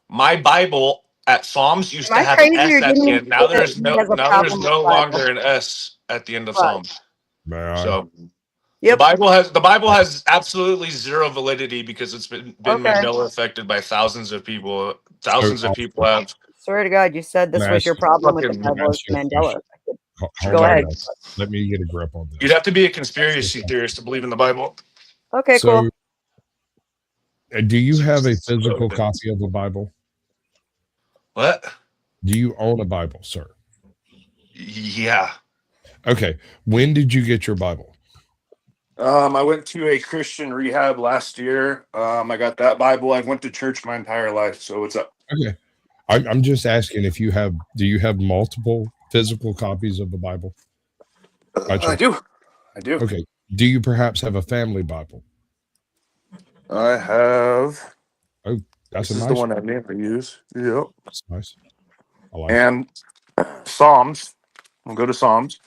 My Bible at Psalms used Am to I have an crazy, or S at didn't the you end. say that he has a There's problem with no the Bible? longer an S at the end of Right. Psalms. May I? So Yep. the Bible has absolutely zero validity because it's been Okay. Mandela affected by thousands of people. Thousands of people have. Swear to God, you said this was your problem with the Bible is Mandela effect. Hold Go on, ahead. guys. Let me get a grip on this. You'd have to be a conspiracy theorist to believe in the Bible. Okay, So, cool. do you have a physical copy of the Bible? What? Do you own a Bible, sir? Yeah. Okay. When did you get your Bible? I went to a Christian rehab last year. I got that Bible. I've went to church my entire life. So what's up? Okay. I'm just asking if you have, do you have multiple physical copies of the Bible? I do. Okay. Do you perhaps have a family Bible? I have. Oh, that's This a is nice the one I never use. Yep. That's nice. I like And Psalms. We'll go to Psalms.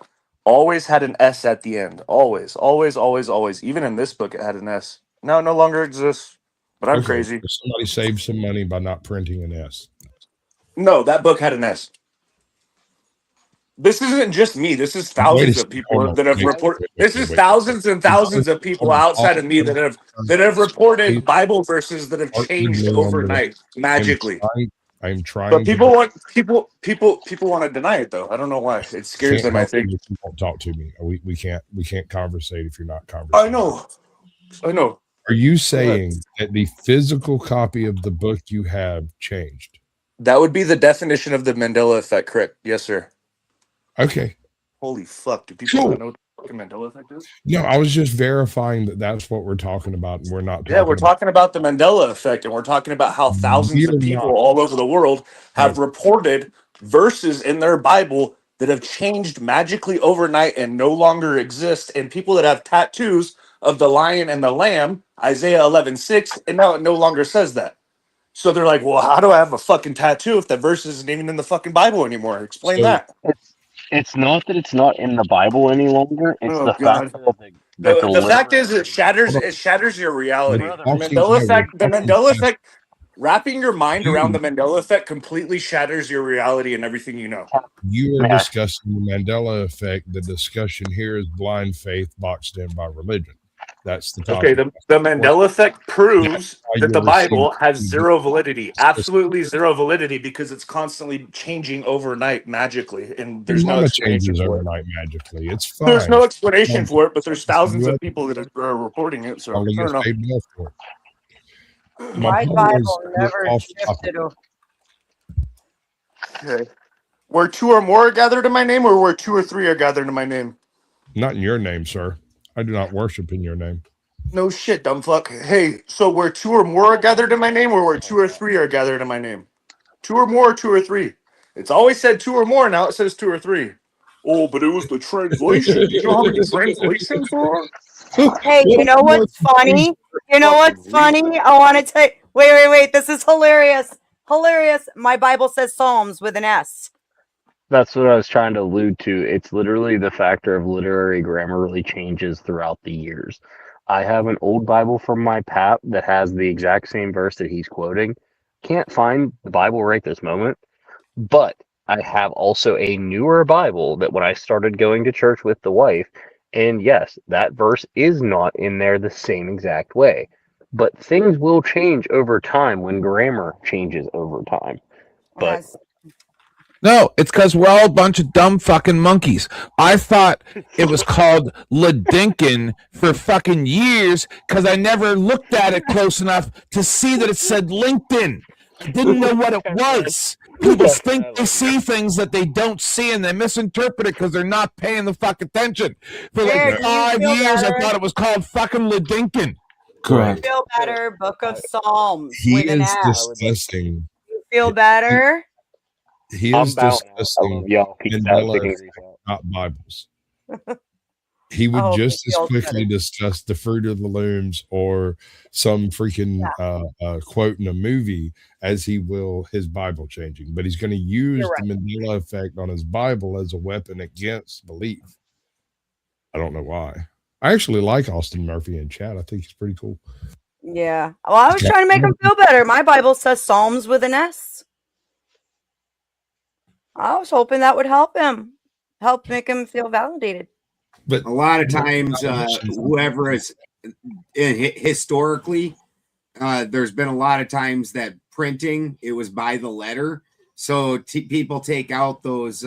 Always had an S at the end. Always. Even in this book, it had an S. Now it no longer exists. But I'm crazy. So somebody saved some money by not printing an S. No, that book had an S. This isn't just me. This is thousands of people that have reported. This is thousands and thousands of people outside of me that have reported Bible verses that have changed overnight magically. I'm trying. But people want to deny it though. I don't know why. It scares them. I think. You won't talk to me. We can't conversate if you're not conversating. I know. Are you saying that the physical copy of the book you have changed? That would be the definition of the Mandela effect, correct? Yes, sir. Okay. Holy fuck! Do people not know what the fucking Mandela effect is? No, I was just verifying that that's what we're talking about, and we're not. We're talking about the Mandela effect, and we're talking about how thousands of people all over the world have reported verses in their Bible that have changed magically overnight and no longer exist, and people that have tattoos of the lion and the lamb, Isaiah 11:6, and now it no longer says that. So they're like, well, how do I have a fucking tattoo if that verse isn't even in the fucking Bible anymore? Explain that. It's not that it's not in the Bible any longer. It's the fact that The fact is, it shatters your reality. The Mandela effect, wrapping your mind around the Mandela effect completely shatters your reality and everything you know. You are discussing the Mandela effect. The discussion here is blind faith boxed in by religion. That's the topic. Okay, the Mandela effect proves that the Bible has zero validity, absolutely zero validity, because it's constantly changing overnight magically, and there's no explanation for it. Overnight magically. It's fine. There's no explanation for it, but there's thousands of people that are reporting it. So I don't know. My Bible never shifted. Okay. Where two or more are gathered in my name, or where two or three are gathered in my name? Not in your name, sir. I do not worship in your name. No shit, dumb fuck. Hey, so where two or more are gathered in my name, or where two or three are gathered in my name? Two or more, two or three. It's always said two or more. Now it says two or three. Oh, but it was the translation. Do you know how many translations there are? Hey, you know what's funny? You know what's funny? I want to tell you. Wait. This is hilarious. Hilarious. My Bible says Psalms with an S. That's what I was trying to allude to. It's literally the factor of literary grammar really changes throughout the years. I have an old Bible from my pap that has the exact same verse that he's quoting. Can't find the Bible right this moment, but I have also a newer Bible that when I started going to church with the wife, and yes, that verse is not in there the same exact way. But things will change over time when grammar changes over time. But No, it's because we're all a bunch of dumb fucking monkeys. I thought it was called Ladinkin for fucking years because I never looked at it close enough to see that it said LinkedIn. didn't know what it was. People think they see things that they don't see, and they misinterpret it because they're not paying the fuck attention. For like Jared, do you 5 feel years, better? I thought it was called fucking Ledinkin. Correct. Feel better. Book of Psalms He with an is S. discussing. You feel better? He I'm is bowing out. I discussing love y'all. Peace out. Mandela Taking effect, Greece out. not Bibles. He would hope he just as feels quickly better. discuss the Fruit of the Looms or some freaking quote in a movie as he will his Bible changing. But he's going to use the Mandela effect on his Bible as a weapon against belief. I don't know why. I actually like Austin Murphy in chat. I think he's pretty cool. Yeah. Well, I was trying to make him feel better. My Bible says Psalms with an S. I was hoping that would help him, help make him feel validated. But a lot of times, whoever is historically, there's been a lot of times that printing, it was by the letter. So people take out those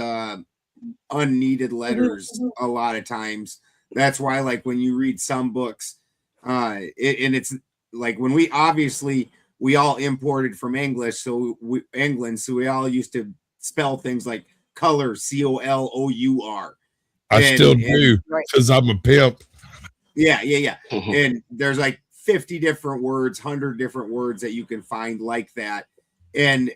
unneeded letters a lot of times. That's why, like, when you read some books, and it's like when we all imported from England, so we all used to spell things like color, COLOUR. I still do because I'm a pimp. Yeah. And there's like 50 different words, 100 different words that you can find like that. And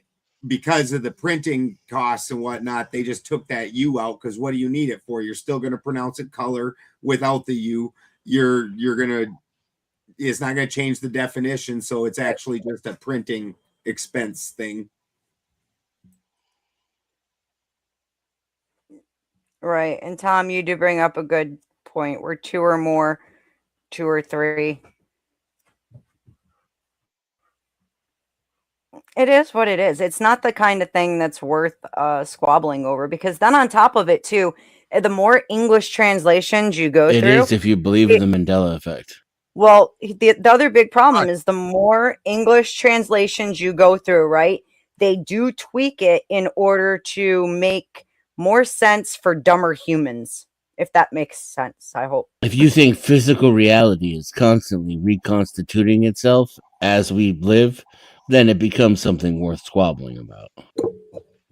because of the printing costs and whatnot, they just took that U out because what do you need it for? You're still going to pronounce it color without the U. It's not going to change the definition. So it's actually just a printing expense thing. Right. And Tom, you do bring up a good point. We're 2 or more, 2 or 3. It is what it is. It's not the kind of thing that's worth squabbling over, because then on top of it too, the more English translations you go It through, is if you believe in the Mandela effect. well, the other big problem is the more English translations you go through, right? They do tweak it in order to make more sense for dumber humans, if that makes sense, I hope. If you think physical reality is constantly reconstituting itself as we live, then it becomes something worth squabbling about.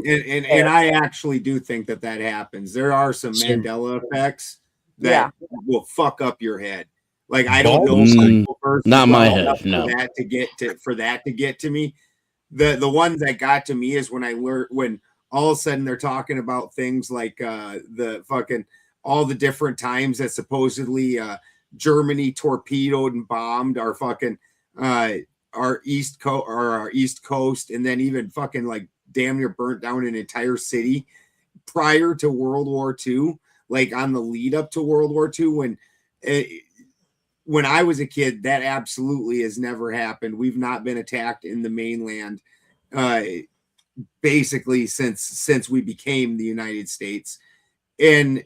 And I actually do think that happens. There are some Mandela effects that will fuck up your head. Like, I don't know not my head, no. For that to get to me. The ones that got to me is when I learned, when all of a sudden they're talking about things like the fucking all the different times that supposedly Germany torpedoed and bombed our fucking our east coast, and then even fucking like damn near burnt down an entire city prior to World War II, like on the lead up to World War II. When I was a kid, that absolutely has never happened. We've not been attacked in the mainland basically since we became the United States. And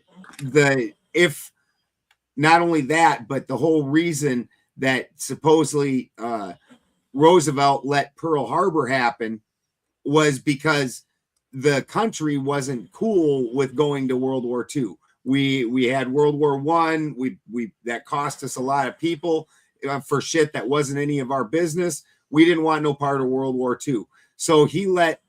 if not only that, but the whole reason that supposedly Roosevelt let Pearl Harbor happen was because the country wasn't cool with going to World War II. We had World War I. We that cost us a lot of people for shit that wasn't any of our business. We didn't want no part of World War II. So he let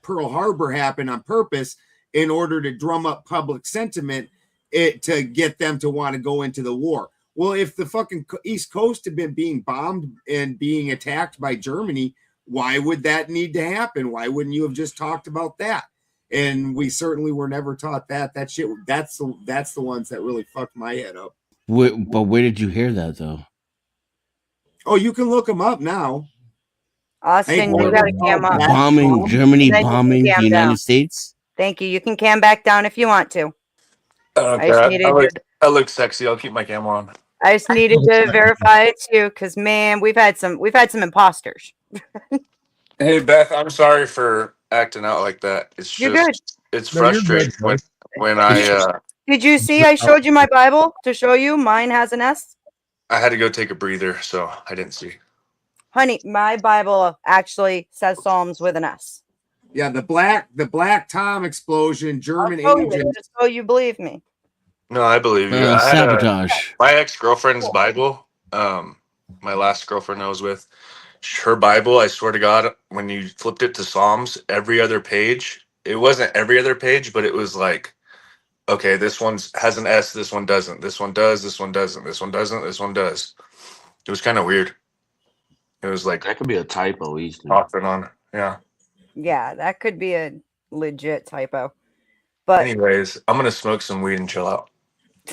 Pearl Harbor happen on purpose in order to drum up public sentiment to get them to want to go into the war. Well, if the fucking East Coast had been being bombed and being attacked by Germany, why would that need to happen? Why wouldn't you have just talked about that? And we certainly were never taught that. That shit. That's the ones that really fucked my head up. But where did you hear that though? Oh, you can look them up now. Austin, you got to cam up. Germany bombing the United States? Thank you. You can cam back down if you want to. I look sexy. I'll keep my camera on. I just needed to verify it too, because man, we've had some imposters. Hey Beth, I'm sorry for acting out like that. It's You're just it's frustrating when I Did you see I showed you my Bible to show you mine has an S? I had to go take a breather, so I didn't see. Honey, my Bible actually says Psalms with an S. Yeah, the Black Tom explosion, German agent. Just so you believe me. No, I believe you. Sabotage. My ex-girlfriend's Bible. my last girlfriend I was with, her Bible, I swear to God, when you flipped it to Psalms, every other page, it wasn't every other page, but it was like, okay, this one has an S, this one doesn't, this one does, this one doesn't, this one doesn't, this one does. It was kind of weird. It was like that could be a typo easily. off and on. Yeah. Yeah, that could be a legit typo. But anyways, I'm gonna smoke some weed and chill out.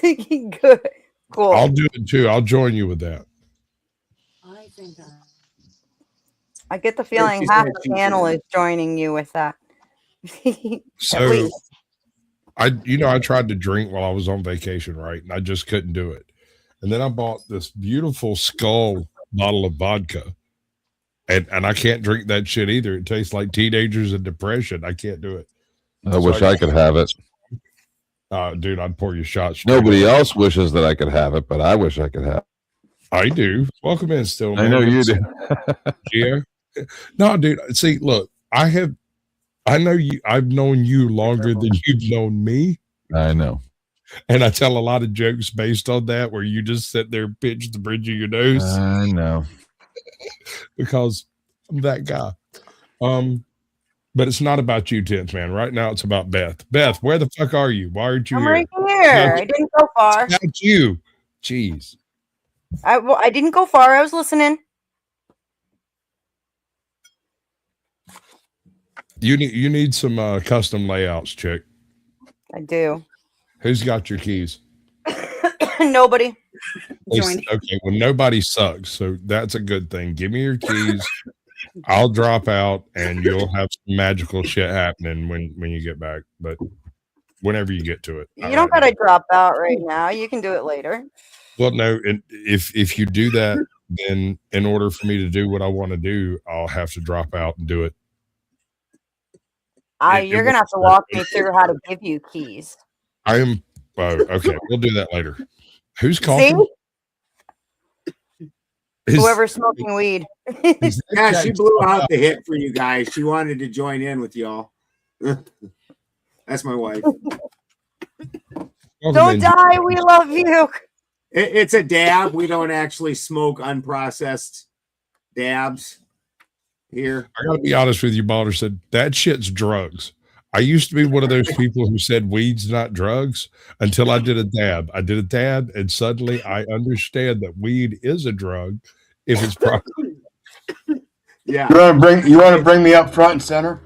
Good. Cool. I'll do it too. I'll join you with that. I get the feeling half the panel is joining you with that. So I tried to drink while I was on vacation, right? And I just couldn't do it. And then I bought this beautiful Skull bottle of vodka. And I can't drink that shit either. It tastes like teenagers and depression. I can't do it. I wish I could have it. Dude, I'd pour you shots. Nobody else wishes that I could have it, but I wish I could have it. I do. Welcome in, still. I know you do. Yeah. No, dude. See, look, I know you. I've known you longer than you've known me. I know. And I tell a lot of jokes based on that, where you just sit there and pinch the bridge of your nose. I know. Because I'm that guy. But it's not about you, Tenth Man. Right now, it's about Beth. Beth, where the fuck are you? Why aren't you I'm here? right here. I didn't go far. It's not you. Jeez. I didn't go far. I was listening. You need some custom layouts, chick. I do. Who's got your keys? Nobody. Okay, well, nobody sucks, so that's a good thing. Give me your keys. I'll drop out, and you'll have some magical shit happening when you get back. But whenever you get to it, You don't gotta drop out right now. You can do it later. Well, no, if you do that, then in order for me to do what I want to do, I'll have to drop out and do it. You're gonna have to walk me through how to give you keys. I am. Okay, we'll do that later. Who's calling? Whoever's smoking weed. Yeah, she blew out the hit for you guys. She wanted to join in with y'all. That's my wife. Don't die. We love you. It's a dab. We don't actually smoke unprocessed dabs here. I gotta be honest with you, Balderson. That shit's drugs. I used to be one of those people who said weed's not drugs until I did a dab. I did a dab, and suddenly I understand that weed is a drug if it's proper. Yeah. You want to bring me up front and center?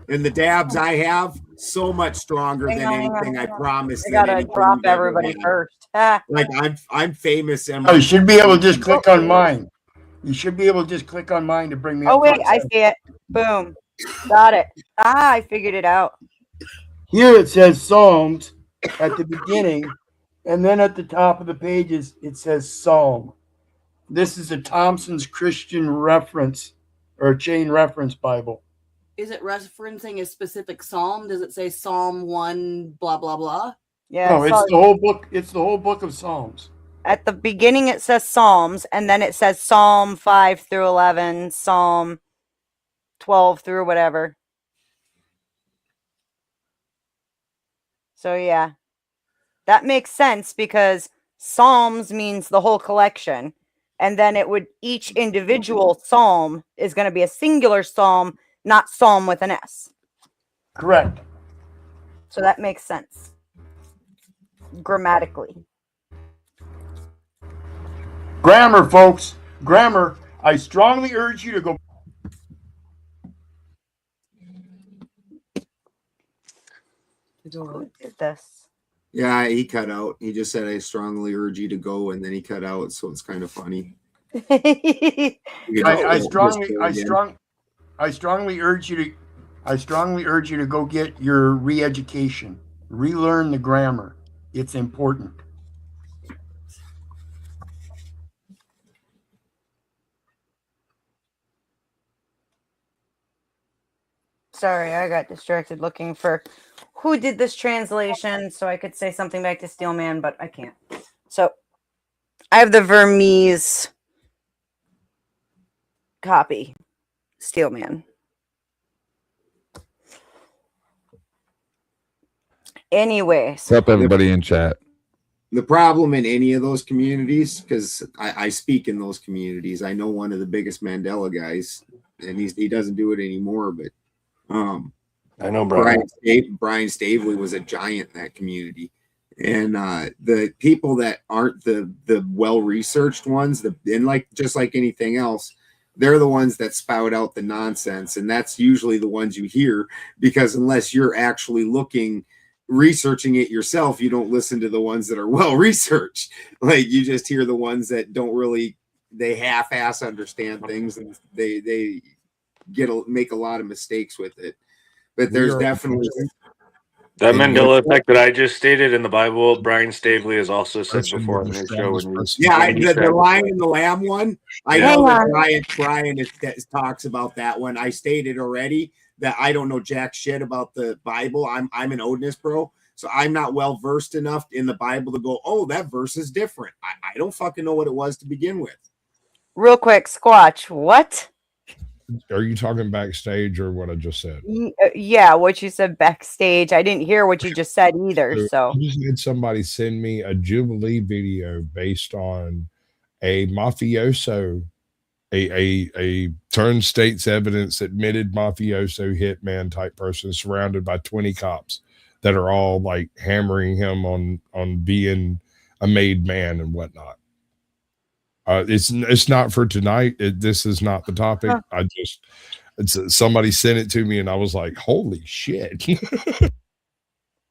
And the dabs I have, so much stronger than anything I promised. I gotta drop everybody first. Like I'm famous. And you should be able to just click on mine. You should be able to just click on mine to bring me up. Oh wait, front I and center. see it. Boom. Got it. I figured it out. Here it says Psalms at the beginning, and then at the top of the pages it says Psalm. This is a Thompson's Christian Reference or Chain Reference Bible. Is it referencing a specific psalm? Does it say Psalm 1 blah blah blah? Yeah. No, it's the whole book. It's the whole book of Psalms. At the beginning it says Psalms, and then it says Psalm 5 through 11, Psalm 12 through whatever. So yeah, that makes sense because Psalms means the whole collection, and then each individual psalm is going to be a singular psalm, not psalm with an S. Correct. So that makes sense grammatically. Grammar, folks. Grammar. I strongly urge you to go. Who did this? Yeah, he cut out. He just said, I strongly urge you to go, and then he cut out, so it's kind of funny. I strongly urge you to go get your re-education. Relearn the grammar. It's important. Sorry, I got distracted looking for who did this translation so I could say something back to Steelman, but I can't. So I have the Vermees copy. Steelman. Anyways. What's up, everybody in chat? the problem in any of those communities, because I speak in those communities. I know one of the biggest Mandela guys, and he doesn't do it anymore, but I know Brian. Brian Stavely was a giant in that community. And the people that aren't the well researched ones, and just like anything else, they're the ones that spout out the nonsense, and that's usually the ones you hear, because unless you're actually researching it yourself, you don't listen to the ones that are well researched. Like, you just hear the ones that don't really, they half-ass understand things, and they make a lot of mistakes with it. But there's definitely that Mandela effect that I just stated in the Bible. Brian Stavely has also said before on his show. The Lion and the Lamb one. I know that Brian talks about that one. I stated already that I don't know jack shit about the Bible. I'm an Odinist bro, so I'm not well versed enough in the Bible to go, oh, that verse is different. I don't fucking know what it was to begin with. Real quick, Squatch, what? Are you talking backstage or what I just said? Yeah, what you said backstage. I didn't hear what you just said either. So I just had somebody send me a Jubilee video based on a mafioso, a turned state's evidence admitted mafioso hitman type person surrounded by 20 cops that are all like hammering him on being a made man and whatnot. It's not for tonight. This is not the topic. Somebody sent it to me and I was like, holy shit.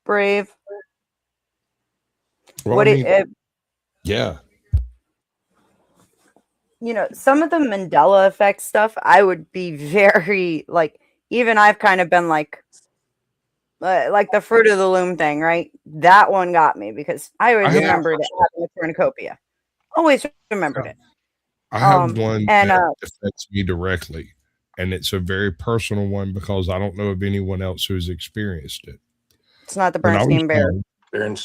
brave. Well, What I mean, yeah. You know, some of the Mandela effect stuff, I would be very like, even I've kind of been like the fruit of the loom thing, right? That one got me because I always remembered it having a cornucopia. Always remembered it. I have one that affects me directly, and it's a very personal one because I don't know of anyone else who's experienced it. It's not the Bernstein Bear. No.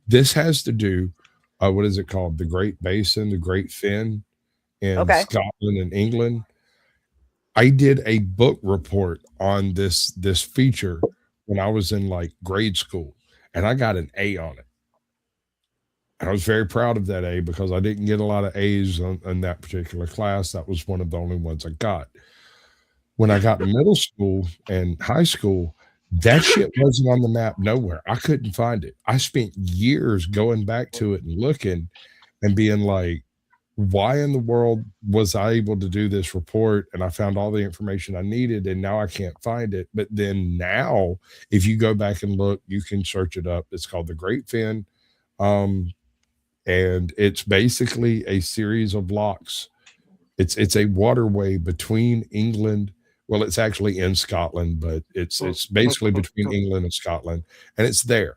This has to do, what is it called? The Great Basin, the Great Fen in Scotland and England. I did a book report on this feature when I was in like grade school, and I got an A on it. And I was very proud of that A because I didn't get a lot of A's in that particular class. That was one of the only ones I got. When I got to middle school and high school, that shit wasn't on the map nowhere. I couldn't find it. I spent years going back to it and looking and being like, why in the world was I able to do this report? And I found all the information I needed, and now I can't find it. But then now, if you go back and look, you can search it up. It's called the Great Fen. And it's basically a series of locks. It's a waterway between England. Well, it's actually in Scotland, but it's basically between England and Scotland, and it's there.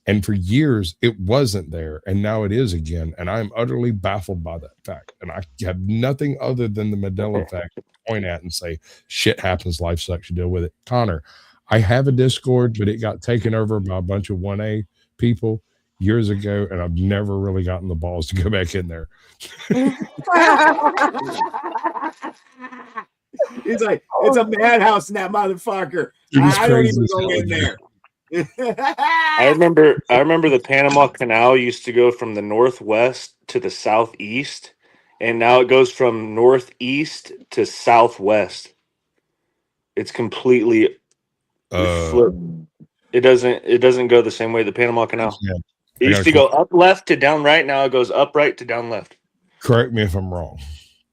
And for years, it wasn't there, and now it is again. And I'm utterly baffled by that fact. And I have nothing other than the Mandela effect to point at and say, shit happens, life sucks, you deal with it. Connor, I have a Discord, but it got taken over by a bunch of 1A people years ago, and I've never really gotten the balls to go back in there. It's like, it's a madhouse in that motherfucker. I don't even go in there. I remember the Panama Canal used to go from the northwest to the southeast, and now it goes from northeast to southwest. It's completely flipped. It doesn't go the same way the Panama Canal. Yeah. It used to go up left to down right. Now it goes up right to down left. Correct me if I'm wrong,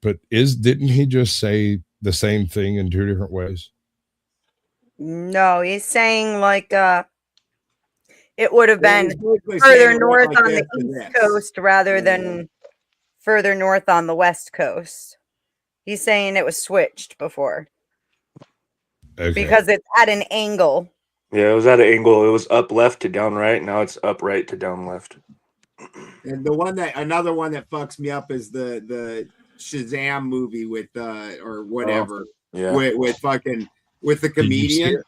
but didn't he just say the same thing in two different ways? No, he's saying like it would have been further north on the east coast rather than further north on the west coast. He's saying it was switched before because it's at an angle. Yeah, it was at an angle. It was up left to down right. Now it's up right to down left. And another one that fucks me up is the Shazam movie with or whatever. Yeah. With the comedian.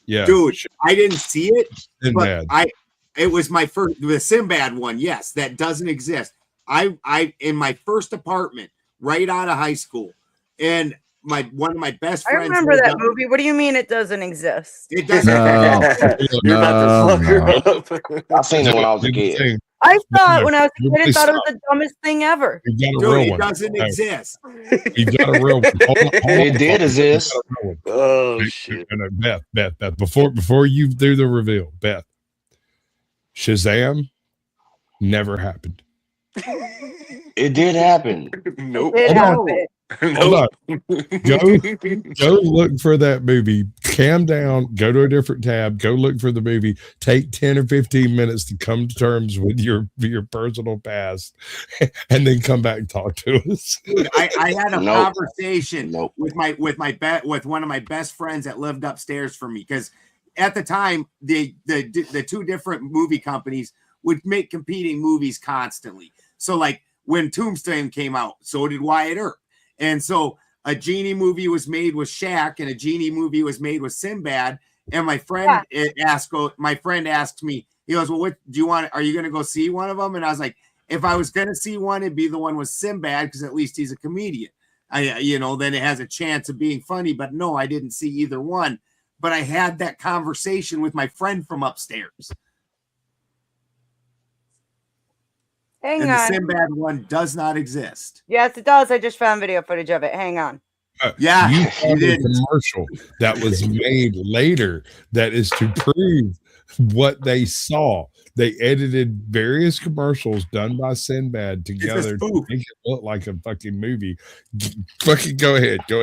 Yeah. Dude, I didn't see it. Sinbad. But it was the Sinbad one, yes, that doesn't exist. I in my first apartment right out of high school, and one of my best I friends. remember that movie. What do you mean it doesn't exist? It doesn't. You're about to fuck her up. I seen it when I was a kid. I saw it when I was a kid and thought it was the dumbest thing ever. You got a Dude, real it one. doesn't exist. You got a real one. Hold on, It did exist. Oh shit! No, Beth. Before you do the reveal, Beth. Shazam never happened. It did happen. Nope. It Hold happened. Hold on. Go look for that movie. Calm down. Go to a different tab. Go look for the movie. Take 10 or 15 minutes to come to terms with your personal past, and then come back and talk to us. Dude, I had a Nope. conversation with one of my best friends that lived upstairs from me, because at the time the two different movie companies would make competing movies constantly. So like when Tombstone came out, so did Wyatt Earp. And so a genie movie was made with Shaq, and a genie movie was made with Sinbad. And my friend asked me, he goes, "Well, what do you want? Are you going to go see one of them?" And I was like, if I was going to see one, it'd be the one with Sinbad, because at least he's a comedian. Then it has a chance of being funny. But no, I didn't see either one. But I had that conversation with my friend from upstairs. Hang and on. the Sinbad one does not exist. Yes, it does. I just found video footage of it. Hang on. Yeah, you saw a commercial that was made later that is to prove what they saw. They edited various commercials done by Sinbad together to make it look like a fucking movie. Fucking go ahead. Do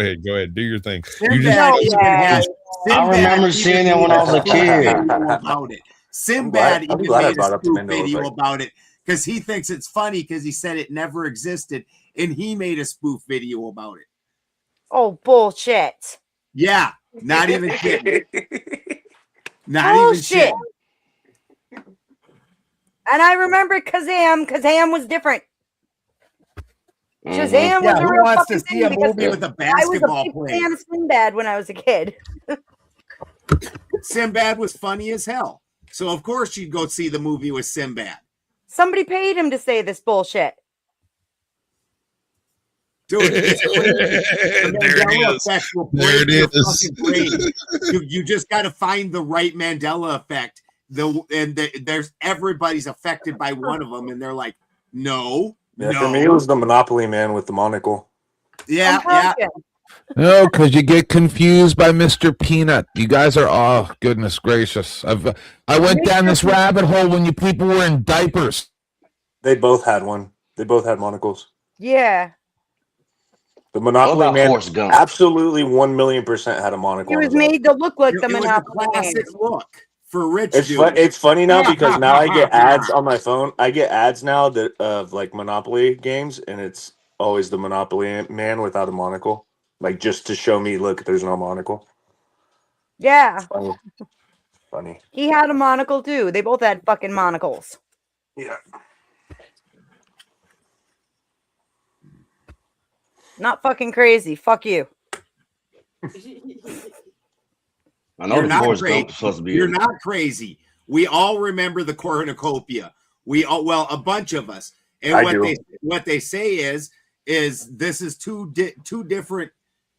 your thing. I remember seeing it when I was a kid. About it. Sinbad I'm even glad I made brought a up the spoof Mandela video effect. about it because he thinks it's funny because he said it never existed, and he made a spoof video about it. Oh, bullshit. Yeah, not even kidding. Not Bullshit. even kidding. And I remember Kazam. Kazam was different. Shazam Yeah, was a who real wants to fucking see thing a because movie with a I was basketball a big player? fan of Sinbad when I was a kid. Sinbad was funny as hell. So of course you'd go see the movie with Sinbad. Somebody paid him to say this bullshit. Dude, it's crazy. The Mandela effect will break your fucking brain. You just got to find the right Mandela effect. There's everybody's affected by one of them, and they're like, no. For me, it was the Monopoly man with the monocle. Yeah. No, because you get confused by Mr. Peanut. You guys are, oh goodness gracious! I went down this rabbit hole when you people were in diapers. They both had one. They both had monocles. Yeah. The Monopoly man Forrest Gump? absolutely 1,000,000% had a monocle. He on was his made to look like the It was a Monopoly classic Man. look for rich It's dudes. it's funny now because now I get ads on my phone. I get ads now that of like Monopoly games, and it's always the Monopoly man without a monocle, like just to show me, look, there's no monocle. Yeah. Funny. He had a monocle too. They both had fucking monocles. Yeah. Not fucking crazy. Fuck you. I know You're the not Forrest crazy. Gump is supposed to be. You're not crazy. We all remember the cornucopia. A bunch of us. And what they say is this is two different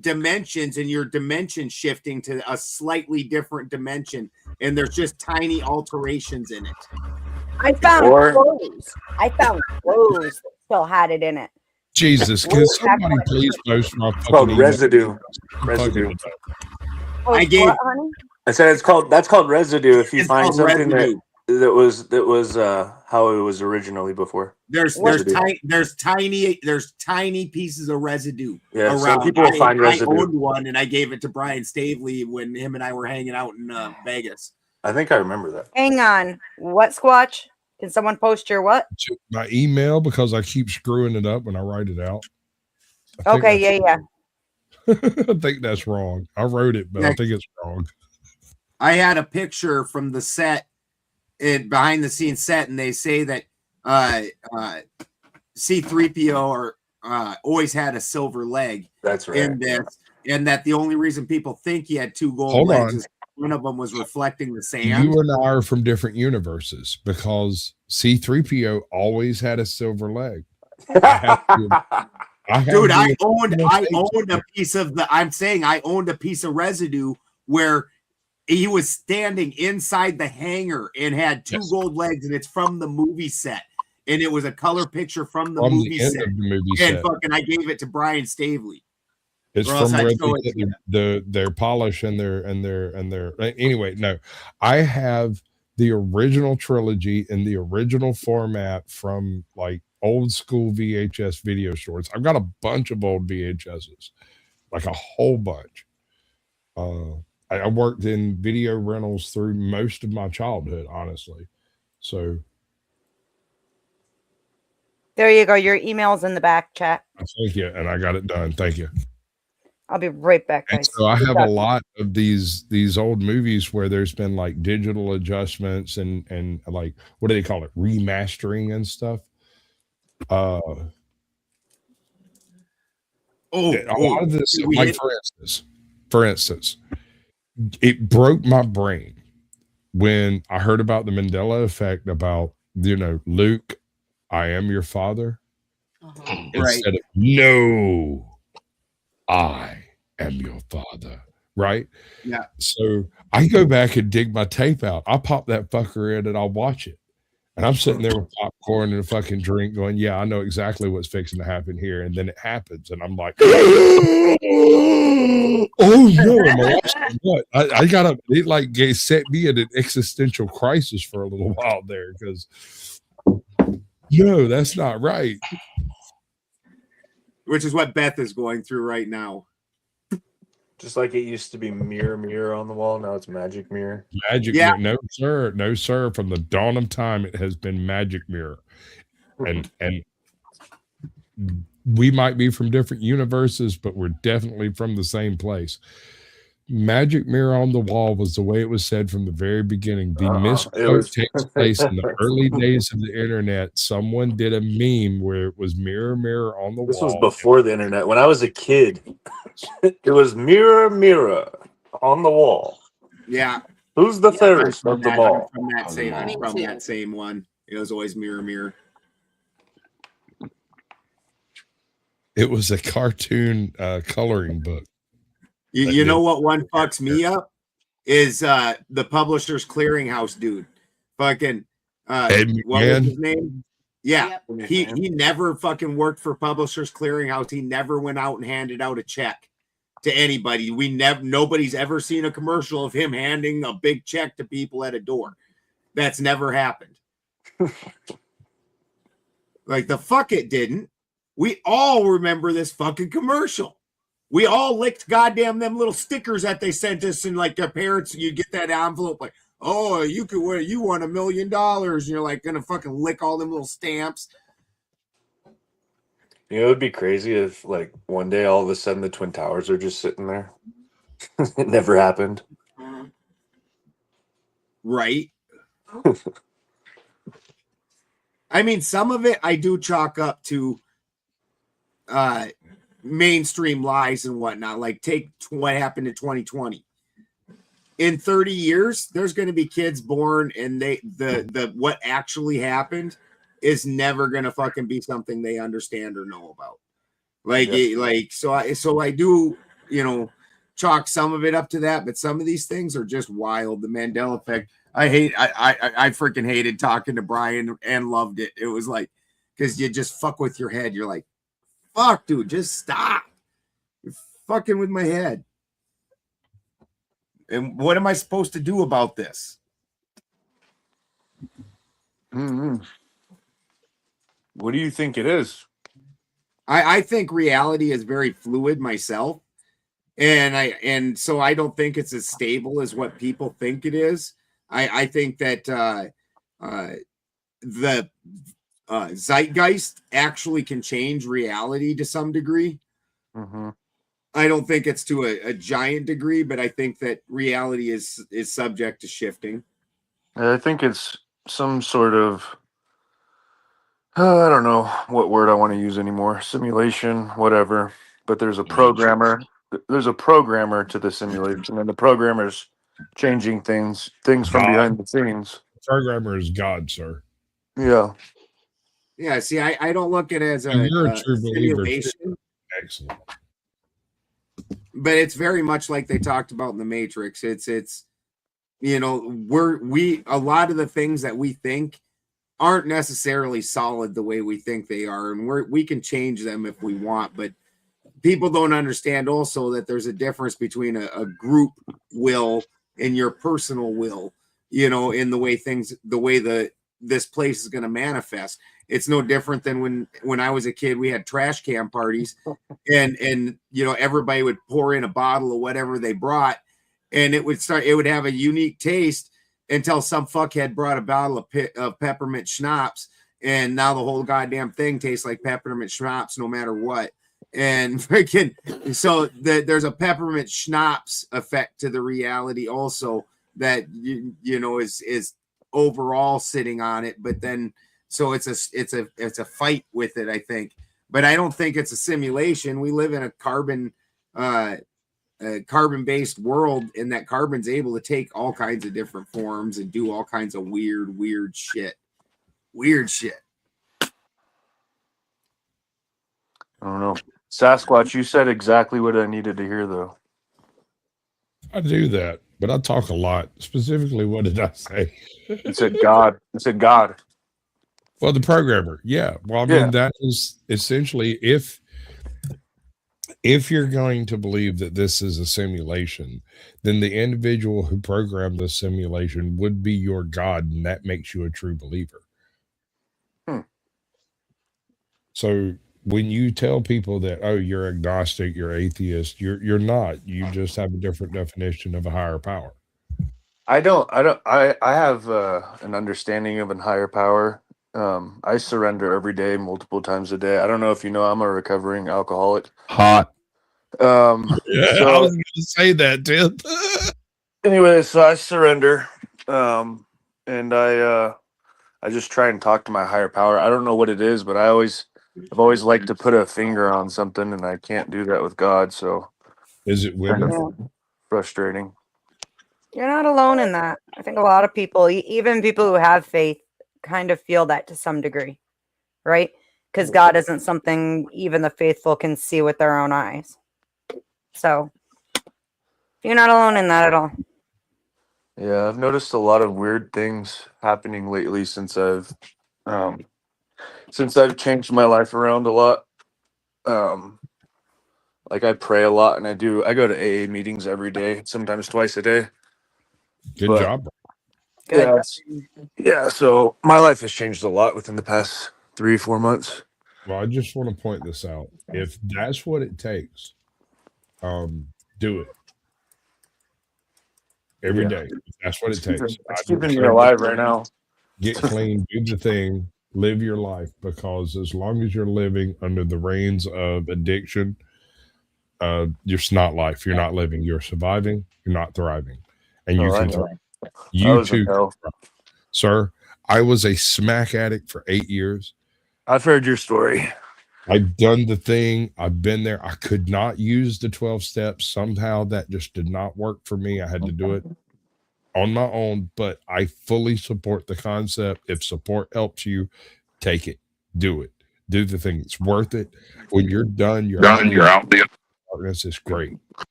dimensions, and your dimension shifting to a slightly different dimension, and there's just tiny alterations in it. I found clothes. That still had it in it. Jesus, can somebody please post my fucking called email? residue. Oh, I gave. what, honey? I said that's called residue. If you It's find called something residue. that was how it was originally before. There's tiny pieces of residue Yeah, around. some people find residue. I owned one, and I gave it to Brian Stavely when him and I were hanging out in Vegas. I think I remember that. Hang on. What, Squatch? Can someone post your what? My email, because I keep screwing it up when I write it out. I think Okay, yeah. I think that's wrong. I wrote it, but I think it's wrong. I had a picture from the set, behind the scenes set, and they say that C-3PO always had a silver leg. That's right. In this, and that the only reason people think he had two gold Hold legs on. is one of them was reflecting the sand. You and I are from different universes because C-3PO always had a silver leg. I Dude, I owned a piece of the. I'm saying I owned a piece of residue where he was standing inside the hangar and had two gold legs, and it's from the movie set, and it was a color picture from the movie end set. of the movie And set. fucking, I gave it to Brian Stavely. It's Or else from I'd where show they it get their polish and their anyway. No, I have the original trilogy in the original format from like old school VHS video stores. I've got a bunch of old VHSs, like a whole bunch. I worked in video rentals through most of my childhood, honestly. So There you go. Your email's in the back chat. thank you, and I got it done. Thank you. I'll be right back, And guys. so I have a lot of these old movies where there's been like digital adjustments and like, what do they call it, remastering and stuff. A lot of this, like for instance, it broke my brain when I heard about the Mandela effect about, Luke, I am your father. Instead of, no, I am your father. Right? Yeah. So I go back and dig my tape out. I'll pop that fucker in and I'll watch it. And I'm sitting there with popcorn and a fucking drink going, yeah, I know exactly what's fixing to happen here. And then it happens. And I'm like, oh no, am I watching what? I gotta, it like set me in an existential crisis for a little while there because no, that's not right. Which is what Beth is going through right now. Just like it used to be mirror, mirror on the wall. Now it's magic mirror. Magic mirror. No, sir. No, sir. From the dawn of time, it has been magic mirror. And we might be from different universes, but we're definitely from the same place. Magic mirror on the wall was the way it was said from the very beginning. The misquote takes place in the early days of the internet. Someone did a meme where it was mirror, mirror on the wall. This was before the internet. When I was a kid, it was mirror, mirror on the wall. Yeah. Who's the fairest of them all? From that same one. It was always mirror, mirror. It was a cartoon coloring book. You know what one fucks me up is the Publishers Clearinghouse dude. Fucking what was his name? Yeah. He never fucking worked for Publishers Clearinghouse. He never went out and handed out a check to anybody. Nobody's ever seen a commercial of him handing a big check to people at a door. That's never happened. Like the fuck it didn't. We all remember this fucking commercial. We all licked goddamn them little stickers that they sent us, and like their parents, you get that envelope like, oh, you won $1 million. And you're like gonna fucking lick all them little stamps. You know, it would be crazy if like one day all of a sudden the Twin Towers are just sitting there. It never happened. Right. I mean, some of it I do chalk up to mainstream lies and whatnot. Like take what happened in 2020. In 30 years, there's going to be kids born, and the what actually happened is never going to fucking be something they understand or know about. So I do, chalk some of it up to that, but some of these things are just wild. The Mandela effect. I freaking hated talking to Brian and loved it. It was like, because you just fuck with your head. You're like, fuck, dude, just stop. You're fucking with my head. And what am I supposed to do about this? Mm-hmm. What do you think it is? I think reality is very fluid myself. And so I don't think it's as stable as what people think it is. I think that the zeitgeist actually can change reality to some degree. Mm-hmm. I don't think it's to a giant degree, but I think that reality is subject to shifting. I think it's some sort of, I don't know what word I want to use anymore. Simulation, whatever. But there's a programmer. There's a programmer to the simulation, and the programmer's changing things from behind the scenes. The programmer is God, sir. Yeah. Yeah, see, I don't look at it as you're a true believer. simulation. excellent. But it's very much like they talked about in the Matrix. It's you know, a lot of the things that we think aren't necessarily solid the way we think they are, and we can change them if we want, but people don't understand also that there's a difference between a group will and your personal will, you know, in the way this place is going to manifest. It's no different than when I was a kid, we had trash can parties and you know, everybody would pour in a bottle of whatever they brought, and it would have a unique taste until some fuckhead brought a bottle of peppermint schnapps, and now the whole goddamn thing tastes like peppermint schnapps no matter what. And freaking, so there's a peppermint schnapps effect to the reality also that you know is overall sitting on it, but then so it's a fight with it, I think. But I don't think it's a simulation. We live in a carbon-based world, and that carbon's able to take all kinds of different forms and do all kinds of weird shit. Weird shit. I don't know. Sasquatch, you said exactly what I needed to hear, though. I do that, but I talk a lot. Specifically, what did I say? It said God. It said God. Well, the programmer. Yeah. Well, I mean, that is essentially if you're going to believe that this is a simulation, then the individual who programmed the simulation would be your God, and that makes you a true believer. So when you tell people that, oh, you're agnostic, you're atheist, you're not. You just have a different definition of a higher power. I have an understanding of a higher power. I surrender every day, multiple times a day. I don't know if you know, I'm a recovering alcoholic. Hot. Yeah, So, I was going to say that, Tim. anyway, so I surrender, and I just try and talk to my higher power. I don't know what it is, but I've always liked to put a finger on something, and I can't do that with God. So, is it women? Frustrating. You're not alone in that. I think a lot of people, even people who have faith, kind of feel that to some degree, right? Because God isn't something even the faithful can see with their own eyes. So you're not alone in that at all. Yeah, I've noticed a lot of weird things happening lately since I've changed my life around a lot. Like I pray a lot, and I go to AA meetings every day, sometimes twice a day. Good job. Good. Yeah, so my life has changed a lot within the past 3-4 months. Well, I just want to point this out. If that's what it takes, do it every day. If that's what it takes. It's keeping me alive right now. Get clean, do the thing, live your life, because as long as you're living under the reins of addiction, it's not life. You're not living. You're surviving. You're not thriving, and you can thrive. You too, sir. I was a smack addict for 8 years. I've heard your story. I've done the thing. I've been there. I could not use the 12 steps. Somehow that just did not work for me. I had to do it on my own, but I fully support the concept. If support helps you, take it, do it, do the thing. It's worth it. When you're done, you're out. Darkness is great.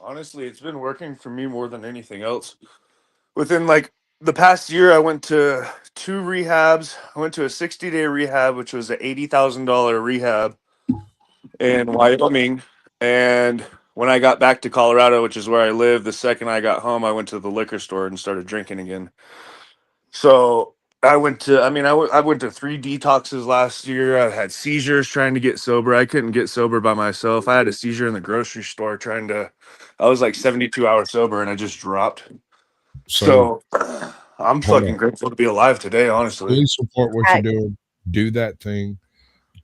Honestly, it's been working for me more than anything else. Within like the past year, I went to 2 rehabs. I went to a 60-day rehab, which was an $80,000 rehab in Wyoming. And when I got back to Colorado, which is where I live, the second I got home, I went to the liquor store and started drinking again. So I went to 3 detoxes last year. I had seizures trying to get sober. I couldn't get sober by myself. I had a seizure in the grocery store I was like 72 hours sober, and I just dropped. So I'm fucking grateful to be alive today, honestly. Really support what you're doing. Do that thing.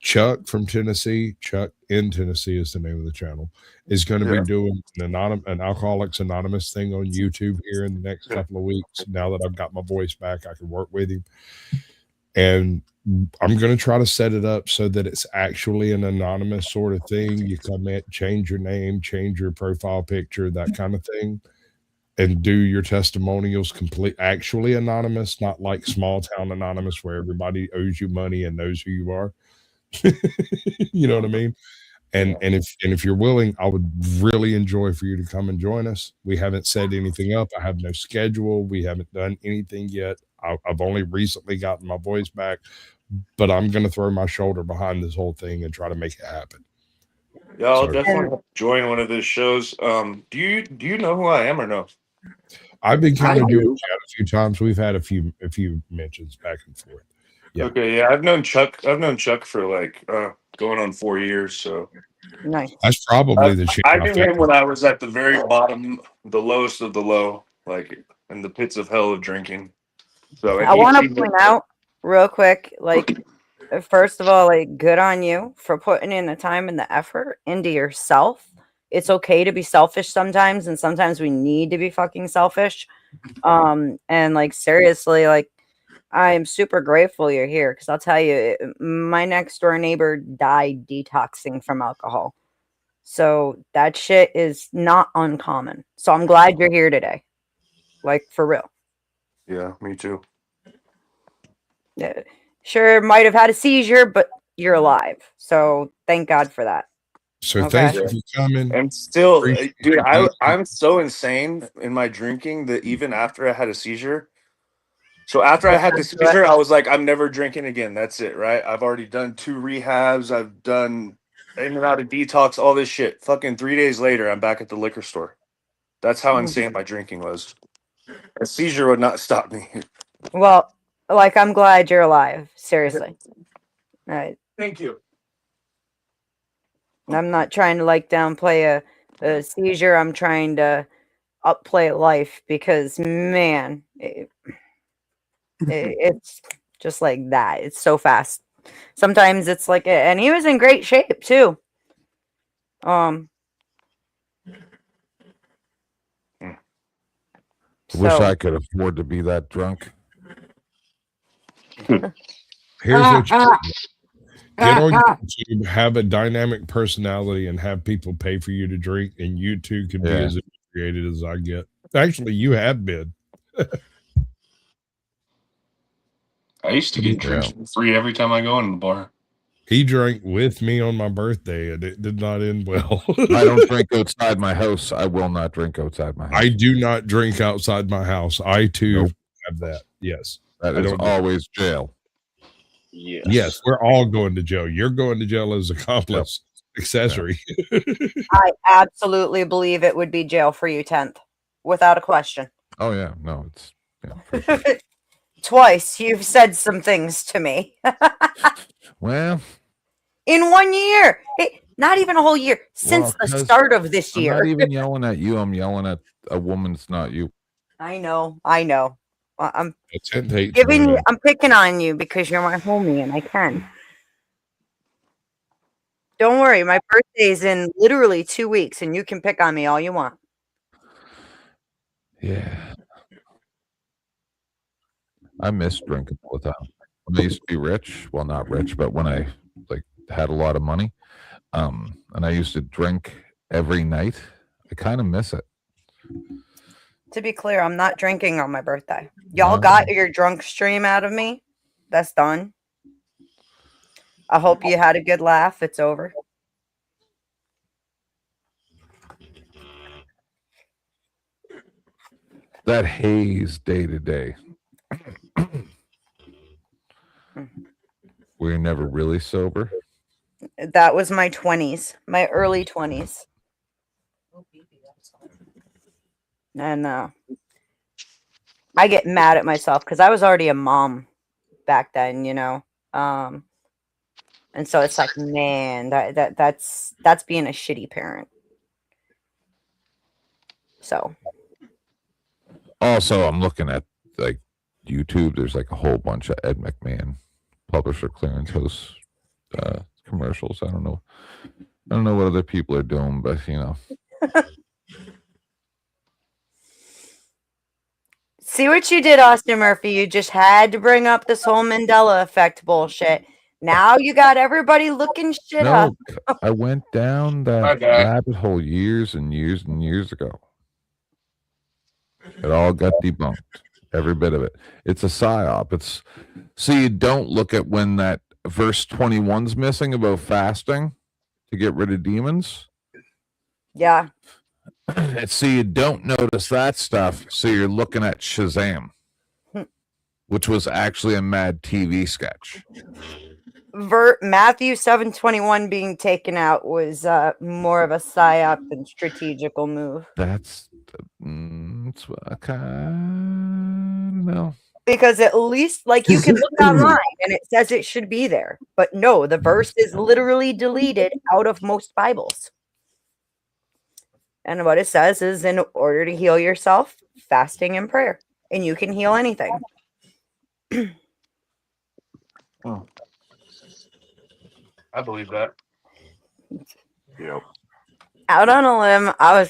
Chuck from Tennessee, Chuck in Tennessee is the name of the channel, is going to be doing an Alcoholics Anonymous thing on YouTube here in the next couple of weeks. Now that I've got my voice back, I can work with him. And I'm going to try to set it up so that it's actually an anonymous sort of thing. You come in, change your name, change your profile picture, that kind of thing, and do your testimonials actually anonymous, not like small town anonymous where everybody owes you money and knows who you are. You know what I mean? And if you're willing, I would really enjoy for you to come and join us. We haven't set anything up. I have no schedule. We haven't done anything yet. I've only recently gotten my voice back, but I'm going to throw my shoulder behind this whole thing and try to make it happen. Yeah, I'll definitely join one of those shows. Do you know who I am or no? I've been kind of doing chat a few times. We've had a few mentions back and forth. Yeah. Okay, yeah, I've known Chuck for like going on 4 years. So nice. That's probably the I knew him when I was at the very bottom, the lowest of the low, like in the pits of hell of drinking. So I want to point out real quick, like, first of all, like, good on you for putting in the time and the effort into yourself. It's okay to be selfish sometimes, and sometimes we need to be fucking selfish. And like, seriously, like, I am super grateful you're here, because I'll tell you, my next door neighbor died detoxing from alcohol. So that shit is not uncommon. So I'm glad you're here today. Like, for real. Yeah, me too. Yeah. Sure, might have had a seizure, but you're alive. So thank God for that. So thank you for coming. And still, dude, I'm so insane in my drinking that even after I had a seizure. So after I had the seizure, I was like, I'm never drinking again. That's it, right? I've already done 2 rehabs. I've done in and out of detox, all this shit. Fucking 3 days later, I'm back at the liquor store. That's how insane my drinking was. A seizure would not stop me. Well, like, I'm glad you're alive. Seriously. All right. Thank you. I'm not trying to like downplay a seizure. I'm trying to upplay life, because man, it's just like that. It's so fast. Sometimes it's like, and he was in great shape too. Wish I could afford to be that drunk. Here's what you do. Get on YouTube, have a dynamic personality, and have people pay for you to drink, and you too can be as created as I get. Actually, you have been. I used to get drinks for free every time I go in the bar. He drank with me on my birthday, and it did not end well. I don't drink outside my house. I will not drink outside my house. I do not drink outside my house. I too have that. Yes. That is always jail. Yes, we're all going to jail. You're going to jail as accomplice, accessory. I absolutely believe it would be jail for you, 10th, without a question. Oh yeah, no, it's Twice you've said some things to me. Well, in 1 year, hey, not even a whole year, since the start of this year. I'm not even yelling at you. I'm yelling at a woman that's not you. I know. I'm picking on you because you're my homie and I can. Don't worry, my birthday's in literally 2 weeks, and you can pick on me all you want. Yeah. I miss drinking all the time. When I used to be rich, well, not rich, but when I had a lot of money, and I used to drink every night, I kind of miss it. To be clear, I'm not drinking on my birthday. Y'all got your drunk stream out of me. That's done. I hope you had a good laugh. It's over. That haze day to day. Were you never really sober? That was my 20s, my early 20s. And I get mad at myself because I was already a mom back then, you know. And so it's like, man, that's being a shitty parent. So also, I'm looking at like YouTube. There's like a whole bunch of Ed McMahon publisher clearinghouse commercials. I don't know what other people are doing, but you know. See what you did, Austin Murphy. You just had to bring up this whole Mandela effect bullshit. Now you got everybody looking shit up. I went down that rabbit hole years and years and years ago. It all got debunked. Every bit of it. It's a psyop. So you don't look at when that verse 21's missing about fasting. to get rid of demons. Yeah. And so you don't notice that stuff. So you're looking at Shazam, which was actually a Mad TV sketch. Matthew 7:21 being taken out was more of a psyop than strategical move. That's I don't know. Because at least, like, you can look online and it says it should be there. But no, the verse is literally deleted out of most Bibles. And what it says is, in order to heal yourself, fasting and prayer. And you can heal anything. Oh. I believe that. Yep. Out on a limb, I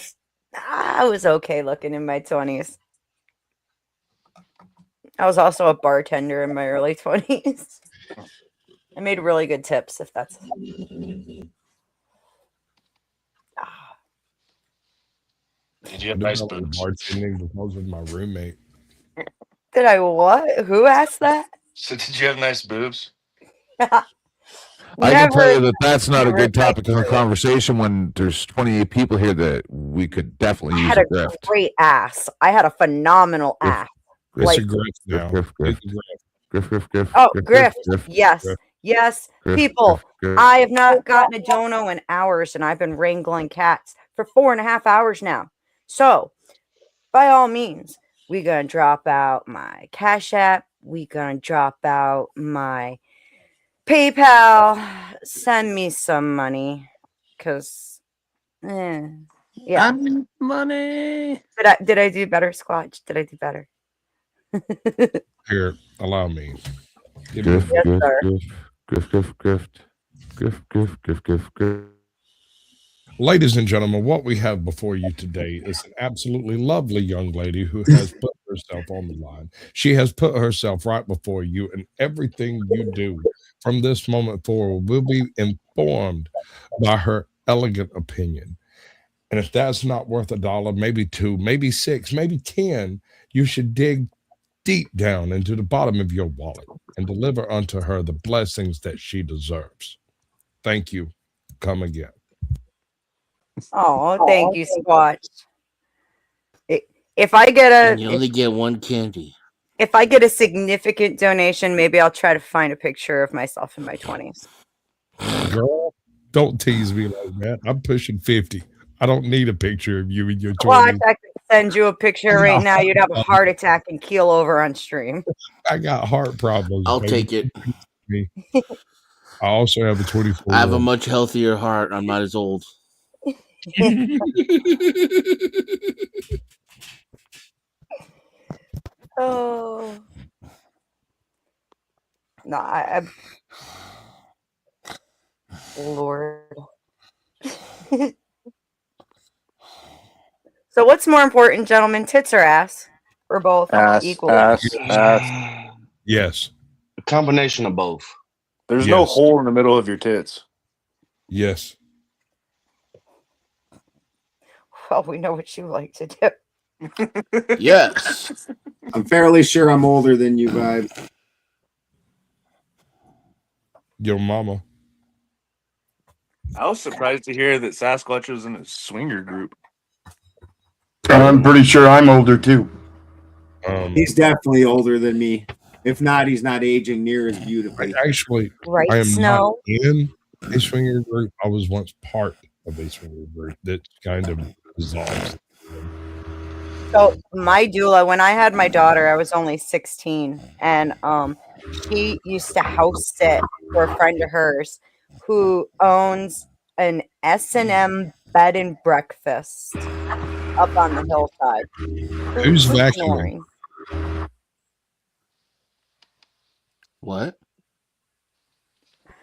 was okay looking in my 20s. I was also a bartender in my early 20s. I made really good tips, if that's... Did you have nice boobs? Bartending because of my roommate. Did I what? Who asked that? So did you have nice boobs? I can tell you that that's not a good topic of conversation when there's 28 people here that we could definitely use I had a a grift. great ass. I had a phenomenal ass. Grift. Oh, grift. Yes. Yes. People, I have not gotten a dono in hours, and I've been wrangling cats for 4.5 hours now. So, by all means, we gonna drop out my Cash App. We gonna drop out my PayPal. Send me some money, cause, yeah. I need money. Did I do better, Squatch? Did I do better? Here, allow me. Grift. Ladies and gentlemen, what we have before you today is an absolutely lovely young lady who has put herself on the line. She has put herself right before you, and everything you do from this moment forward will be informed by her elegant opinion. And if that's not worth $1, maybe 2, maybe 6, maybe 10, you should dig deep down into the bottom of your wallet and deliver unto her the blessings that she deserves. Thank you. Come again. Oh, thank you, Squatch. If I get And you only get one candy. If I get a significant donation, maybe I'll try to find a picture of myself in my 20s. Girl, don't tease me like that. I'm pushing 50. I don't need a picture of you in your 20s. Watch, I could send you a picture right now. You'd have a heart attack and keel over on stream. I got heart problems. I'll baby. take it. I also have a 24. I have a much healthier heart. I'm not as old. Oh. No, I Lord. So what's more important, gentlemen? Tits or ass? Or both? Equally? Ass. Yes. A combination of both. There's no hole in the middle of your tits. Yes. Well, we know what you like to do. Yes. I'm fairly sure I'm older than you, Vibe. Your mama. I was surprised to hear that Sasquatch was in a swinger group. I'm pretty sure I'm older too. He's definitely older than me. If not, he's not aging near as beautifully. Actually, Right, I am Snow? not in a swinger group. I was once part of a swinger group that kind of dissolves. So my doula, when I had my daughter, I was only 16, and she used to house sit for a friend of hers who owns an S&M bed and breakfast up on the hillside. Who's vacuuming? What?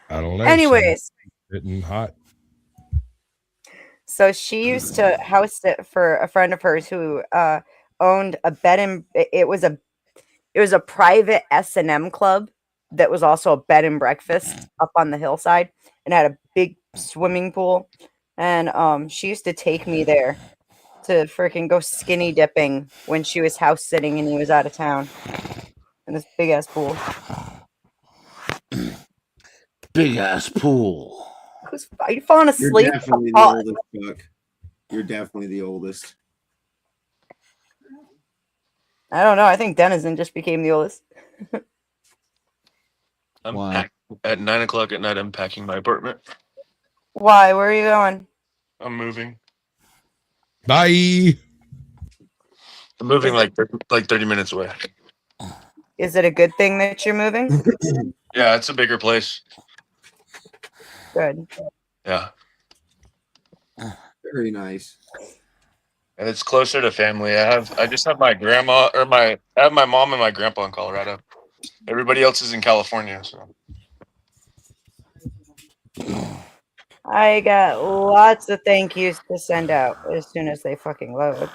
I don't know. Anyways. Getting hot. So she used to house sit for a friend of hers who owned a bed and it was a private S&M club that was also a bed and breakfast up on the hillside and had a big swimming pool. And she used to take me there to freaking go skinny dipping when she was house sitting and he was out of town in this big ass pool. Big ass pool. Are you falling You're asleep? definitely the oldest, Buck. You're definitely the oldest. I don't know. I think Denizen just became the oldest. At 9 o'clock at night, I'm packing my apartment. Why? Where are you going? I'm moving. Bye. I'm moving like 30 minutes away. Is it a good thing that you're moving? Yeah, it's a bigger place. Good. Yeah. Very nice. And it's closer to family. I just have my grandma I have my mom and my grandpa in Colorado. Everybody else is in California. So I got lots of thank yous to send out as soon as they fucking load.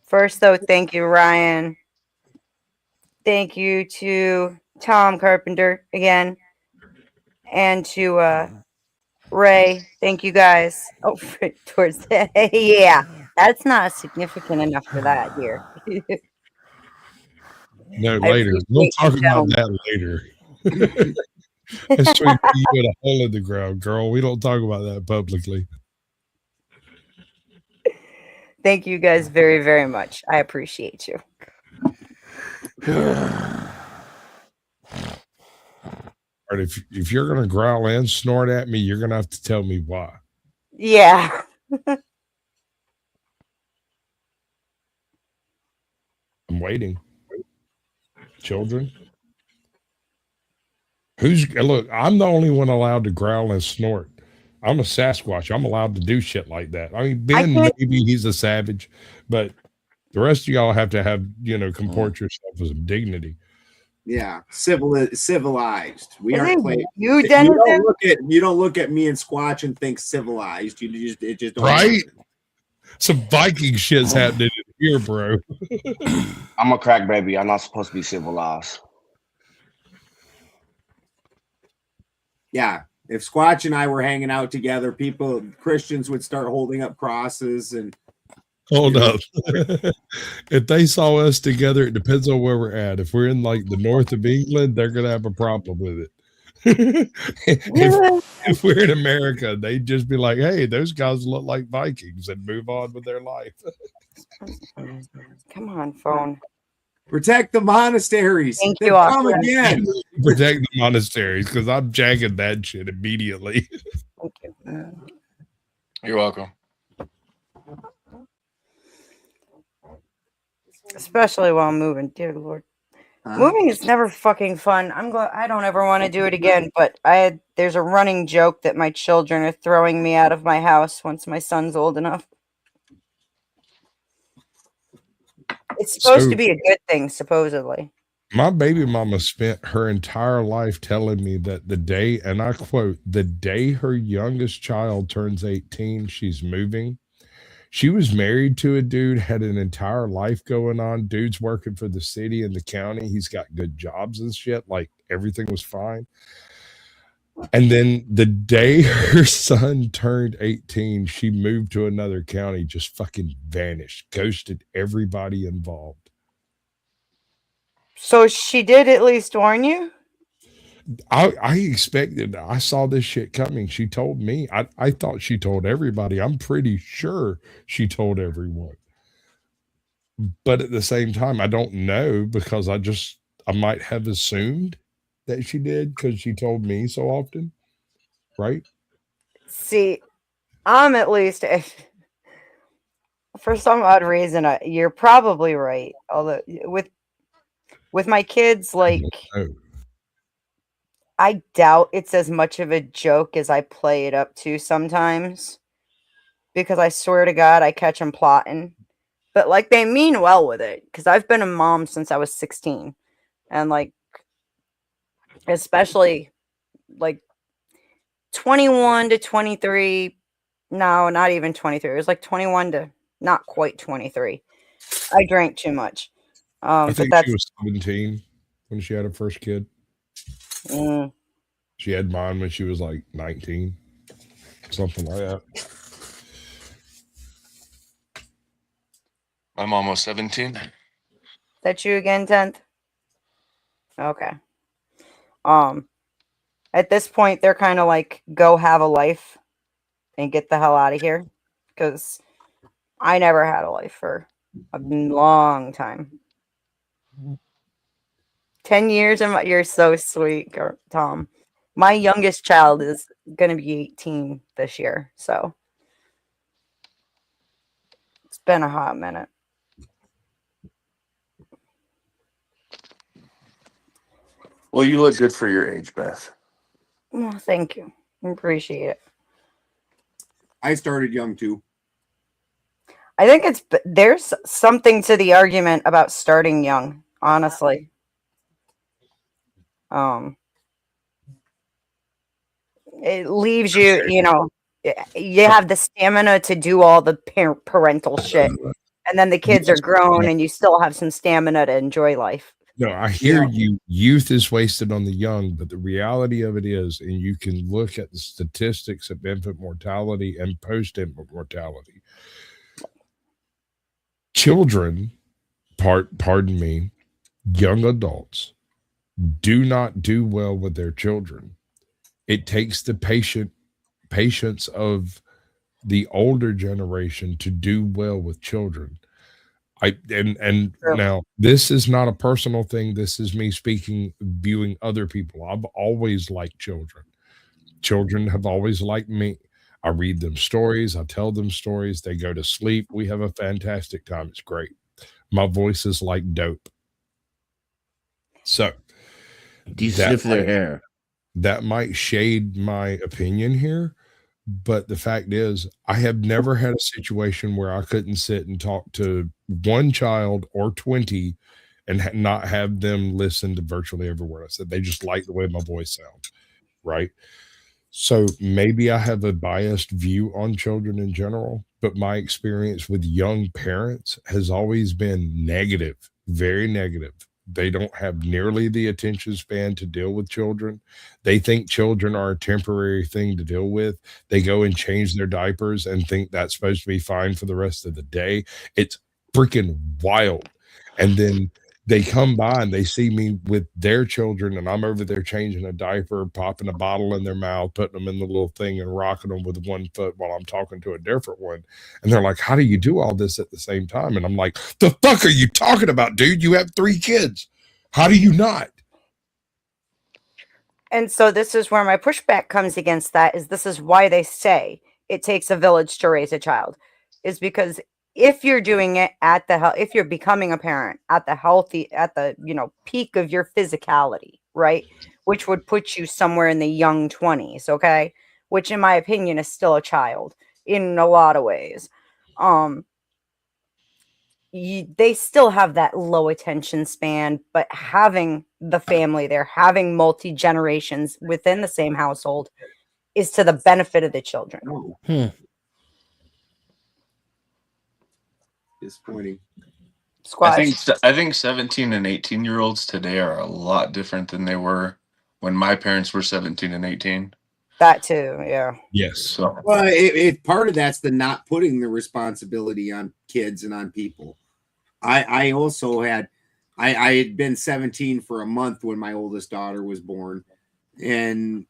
First though, thank you, Ryan. Thank you to Tom Carpenter again. And to Ray. Thank you guys. Oh, towards that. Yeah. That's not significant enough for that here. No, I later. We'll appreciate talk you, about gentlemen. that later. That's between you and a hole in the ground, girl. We don't talk about that publicly. Thank you guys very, very much. I appreciate you. All right, if you're gonna growl and snort at me, you're gonna have to tell me why. Yeah. I'm waiting. Children. Look, I'm the only one allowed to growl and snort. I'm a Sasquatch. I'm allowed to do shit like that. I mean, Ben, maybe he's a savage, but the rest of y'all have to have, comport yourself with some dignity. Yeah, civilized. We Is aren't it playing. you, You Dennis? don't look at me and Squatch and think civilized. It just don't Right? happen. Some Viking shit's happening here, bro. I'm a crack baby. I'm not supposed to be civilized. Yeah, if Squatch and I were hanging out together, Christians would start holding up crosses and. Hold up. If they saw us together, it depends on where we're at. If we're in like the north of England, they're gonna have a problem with it. if we're in America, they'd just be like, "Hey, those guys look like Vikings," and move on with their life. Come on, phone. Protect the monasteries. Thank They've you, come Austin. again. Protect the monasteries, because I'm jagging that shit immediately. Thank you. you're welcome. Especially while moving, dear Lord. Moving is never fucking fun. I don't ever want to do it again, but there's a running joke that my children are throwing me out of my house once my son's old enough. It's supposed to be a good thing, supposedly. My baby mama spent her entire life telling me that the day, and I quote, the day her youngest child turns 18, she's moving. She was married to a dude, had an entire life going on. Dude's working for the city and the county. He's got good jobs and shit. Like everything was fine. And then the day her son turned 18, she moved to another county, just fucking vanished, ghosted everybody involved. So she did at least warn you? I expected, I saw this shit coming. She told me. I thought she told everybody. I'm pretty sure she told everyone. But at the same time, I don't know, because I might have assumed that she did because she told me so often. Right? See, I'm at least, for some odd reason, you're probably right. Although with my kids, like, I doubt it's as much of a joke as I play it up to sometimes, because I swear to God, I catch them plotting. But like, they mean well with it, because I've been a mom since I was 16, and like, especially like 21 to 23. No, not even 23. It was like 21 to not quite 23. I drank too much. I think but she was 17 when she had her first kid. She had mine when she was like 19, something like that. I'm almost 17. That you again, 10th? Okay. At this point, they're kind of like, go have a life and get the hell out of here. Because I never had a life for a long time. 10 years, and you're so sweet, Tom. My youngest child is going to be 18 this year. So it's been a hot minute. Well, you look good for your age, Beth. Well, thank you. I appreciate it. I started young too. I think there's something to the argument about starting young, honestly. It leaves you, you have the stamina to do all the parental shit. And then the kids are grown and you still have some stamina to enjoy life. No, I hear you. Youth is wasted on the young, but the reality of it is, and you can look at the statistics of infant mortality and post-infant mortality. Children, pardon me, young adults do not do well with their children. It takes the patience of the older generation to do well with children. Now this is not a personal thing. This is me speaking, viewing other people. I've always liked children. Children have always liked me. I read them stories. I tell them stories. They go to sleep. We have a fantastic time. It's great. My voice is like dope. So do you sniff their hair? That might shade my opinion here, but the fact is, I have never had a situation where I couldn't sit and talk to one child or 20 and not have them listen to virtually every word I said. They just like the way my voice sounds, right? So maybe I have a biased view on children in general, but my experience with young parents has always been negative, very negative. They don't have nearly the attention span to deal with children. They think children are a temporary thing to deal with. They go and change their diapers and think that's supposed to be fine for the rest of the day. It's freaking wild. And then they come by and they see me with their children, and I'm over there changing a diaper, popping a bottle in their mouth, putting them in the little thing and rocking them with one foot while I'm talking to a different one. And they're like, how do you do all this at the same time? And I'm like, the fuck are you talking about, dude? You have 3 kids. How do you not? And so this is where my pushback comes against that, is this is why they say it takes a village to raise a child, is because if you're doing it if you're becoming a parent at the peak of your physicality, right, which would put you somewhere in the young 20s, okay, which in my opinion is still a child in a lot of ways, they still have that low attention span, but having the family there, having multi-generations within the same household is to the benefit of the children. Disappointing. I think 17 and 18-year-olds today are a lot different than they were when my parents were 17 and 18. That too, yeah. Yes. So Well, part of that's the not putting the responsibility on kids and on people. I also had I had been 17 for a month when my oldest daughter was born, and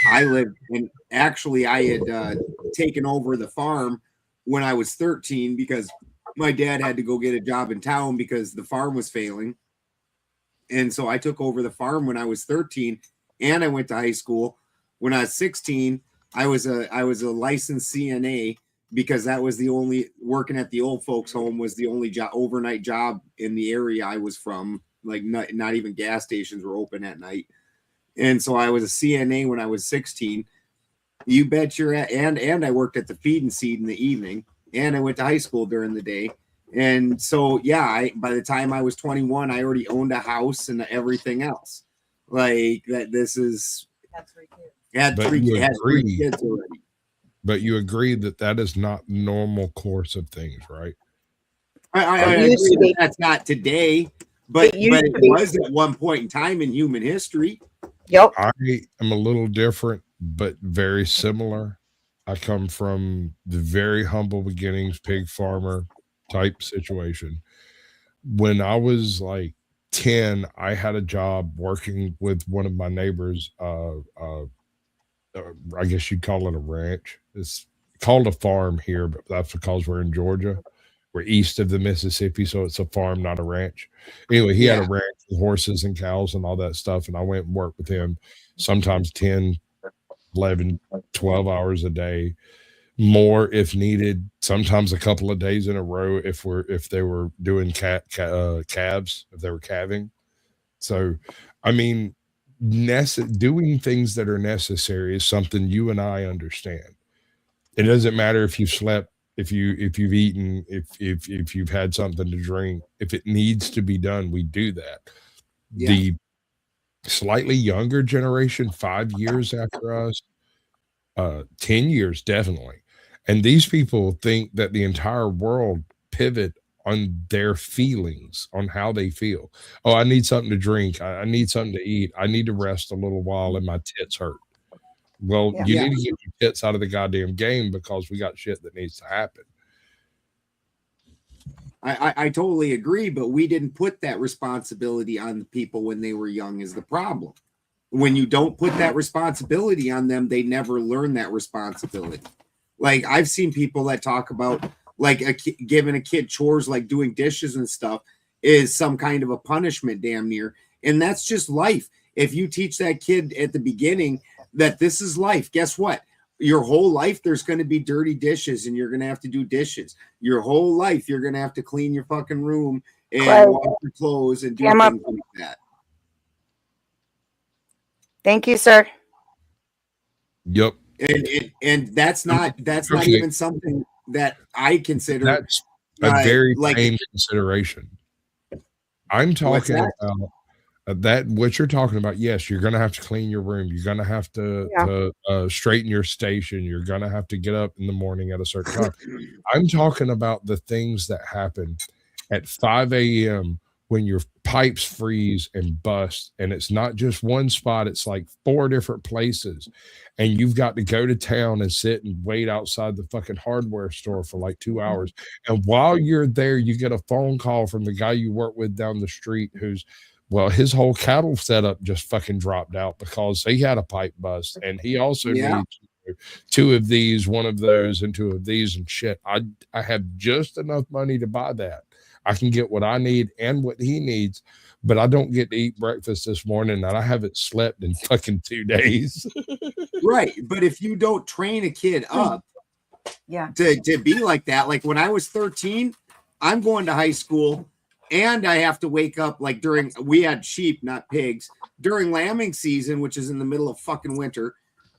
I had taken over the farm when I was 13 because my dad had to go get a job in town because the farm was failing. And so I took over the farm when I was 13, and I went to high school. When I was 16, I was a licensed CNA because that was the only, working at the old folks home was the only overnight job in the area I was from. Like not even gas stations were open at night. And so I was a CNA when I was 16. You bet you're at, and I worked at the feed and seed in the evening, and I went to high school during the day. And so, yeah, by the time I was 21, I already owned a house and everything else. Like that, had three kids already. But you agree that is not normal course of things, right? I agree that's not today, but it was at one point in time in human history. Yep. I am a little different, but very similar. I come from the very humble beginnings, pig farmer type situation. When I was like 10, I had a job working with one of my neighbors. I guess you'd call it a ranch. It's called a farm here, but that's because we're in Georgia. We're east of the Mississippi, so it's a farm, not a ranch. Anyway, he had a ranch with horses and cows and all that stuff, and I went and worked with him sometimes 10, 11, 12 hours a day, more if needed, sometimes a couple of days in a row if they were doing calves, if they were calving. So, I mean, doing things that are necessary is something you and I understand. It doesn't matter if you've slept, if you've eaten, if you've had something to drink. If it needs to be done, we do that. Yeah. The slightly younger generation, 5 years after us, 10 years definitely, and these people think that the entire world pivot on their feelings, on how they feel. Oh, I need something to drink. I need something to eat. I need to rest a little while and my tits hurt. Well, you need to get your tits out of the goddamn game because we got shit that needs to happen. I totally agree, but we didn't put that responsibility on the people when they were young is the problem. When you don't put that responsibility on them, they never learn that responsibility. Like I've seen people that talk about like giving a kid chores like doing dishes and stuff is some kind of a punishment damn near. And that's just life. If you teach that kid at the beginning that this is life, guess what? Your whole life, there's going to be dirty dishes and you're going to have to do dishes. Your whole life, you're going to have to clean your fucking room and wash your clothes and do things like that. Thank you, sir. Yep. And that's not even something that I consider. That's a very tame consideration. I'm talking about that. What you're talking about? Yes, you're going to have to clean your room. You're going to have to straighten your station. You're going to have to get up in the morning at a certain time. I'm talking about the things that happen at 5 a.m. when your pipes freeze and bust, and it's not just one spot, it's like 4 different places, and you've got to go to town and sit and wait outside the fucking hardware store for like 2 hours. And while you're there, you get a phone call from the guy you work with down the street who's, well, his whole cattle setup just fucking dropped out because he had a pipe bust, and he also needs 2 of these, 1 of those, and 2 of these and shit. I have just enough money to buy that. I can get what I need and what he needs, but I don't get to eat breakfast this morning and I haven't slept in fucking 2 days. Right. But if you don't train a kid up to be like that, like when I was 13, I'm going to high school and I have to wake up like we had sheep, not pigs, during lambing season, which is in the middle of fucking winter.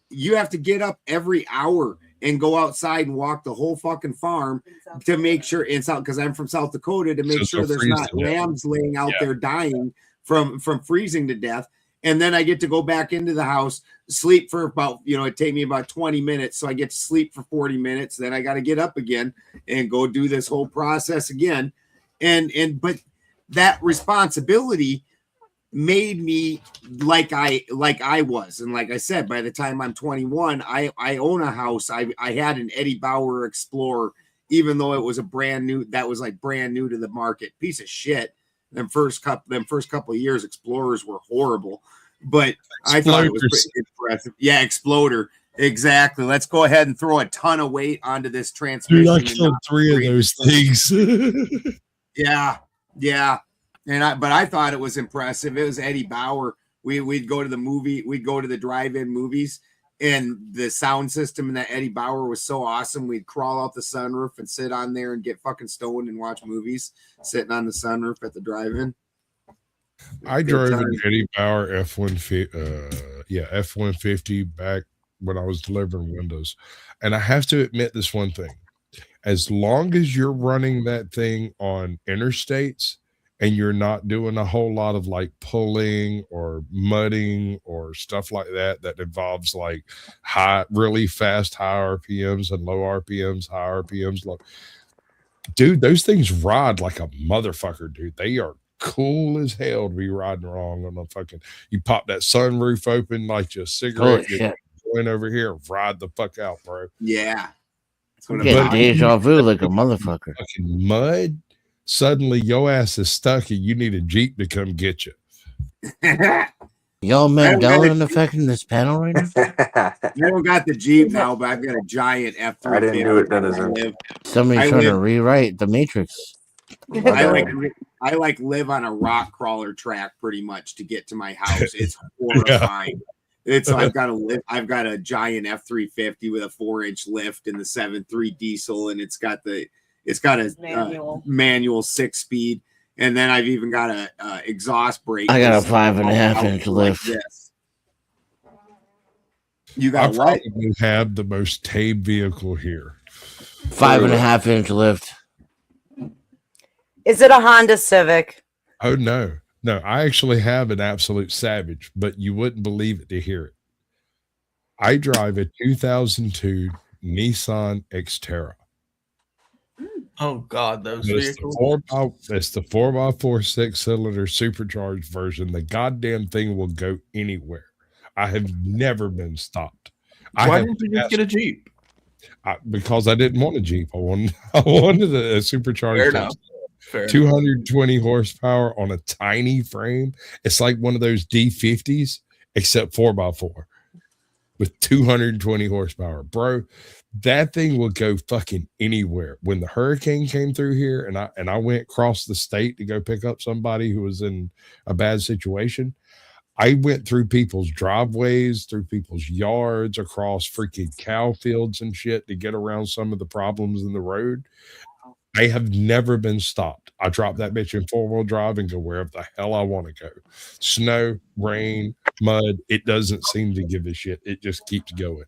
You have to get up every hour and go outside and walk the whole fucking farm to make sure it's out, because I'm from South Dakota, to make sure there's not lambs laying out there dying from freezing to death. And then I get to go back into the house, sleep for about, it take me about 20 minutes. So I get to sleep for 40 minutes. Then I got to get up again and go do this whole process again. But that responsibility made me like I was. And like I said, by the time I'm 21, I own a house. I had an Eddie Bauer Explorer, even though it was brand new to the market. Piece of shit. Them first couple of years, Explorers were horrible, but I thought it was pretty impressive. Yeah, Exploder. Exactly. Let's go ahead and throw a ton of weight onto this transmission. Dude, I killed 3 of those things. Yeah. But I thought it was impressive. It was Eddie Bauer. We'd go to the movie, we'd go to the drive-in movies, and the sound system in that Eddie Bauer was so awesome. We'd crawl out the sunroof and sit on there and get fucking stoned and watch movies, sitting on the sunroof at the drive-in. I drove an Eddie Bauer F-150 back when I was delivering windows. And I have to admit this one thing. As long as you're running that thing on interstates and you're not doing a whole lot of like pulling or mudding or stuff like that involves like really fast, high RPMs and low RPMs, high RPMs, low. Dude, those things ride like a motherfucker, dude. They are cool as hell to be riding wrong on a fucking, you pop that sunroof open like just cigarette, you're going over here, ride the fuck out, bro. Yeah. I'm getting deja vu like a motherfucker. Fucking mud, suddenly your ass is stuck and you need a Jeep to come get you. Y'all Mandela affecting this panel right now? I don't got the Jeep now, but I've got a giant F-350. I didn't do it, Denizen. Somebody's trying to rewrite the Matrix. I live on a rock crawler track pretty much to get to my house. It's horrifying. I've got a giant F-350 with a 4-inch lift and the 7.3 diesel, and it's got a manual 6-speed, and then I've even got a exhaust brake. I got a 5.5-inch lift. This. You got what? Probably have the most tame vehicle here. 5.5-inch lift. Is it a Honda Civic? Oh no. No, I actually have an Absolute Savage, but you wouldn't believe it to hear it. I drive a 2002 Nissan Xterra. Oh God, those It's vehicles. it's the 4x4 6-cylinder supercharged version. The goddamn thing will go anywhere. I have never been stopped. Why didn't you just get a Jeep? Because I didn't want a Jeep. I wanted a supercharged. Fair enough. 220 horsepower on a tiny frame. It's like one of those D50s, except 4x4 with 220 horsepower. Bro, that thing will go fucking anywhere. When the hurricane came through here and I went across the state to go pick up somebody who was in a bad situation, I went through people's driveways, through people's yards, across freaking cow fields and shit to get around some of the problems in the road. I have never been stopped. I drop that bitch in 4-wheel drive and go wherever the hell I want to go. Snow, rain, mud, it doesn't seem to give a shit. It just keeps going.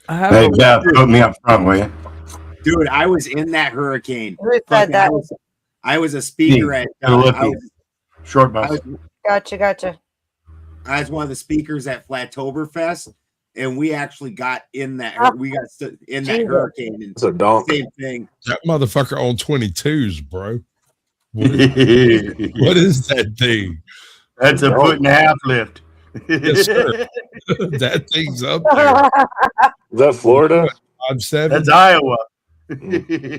Hey, Jeff, put me up front, will you? Dude, I was in that hurricane. Who said that? I was a speaker at Short bus. Gotcha. I was one of the speakers at Flattoberfest, and we actually got in that. We got in that hurricane, and it's a donk. Same thing. That motherfucker on 22s, bro. What is that thing? That's a 1.5 lift. Yes, sir. That thing's up there. Is that Florida? I'm 7. That's Iowa. In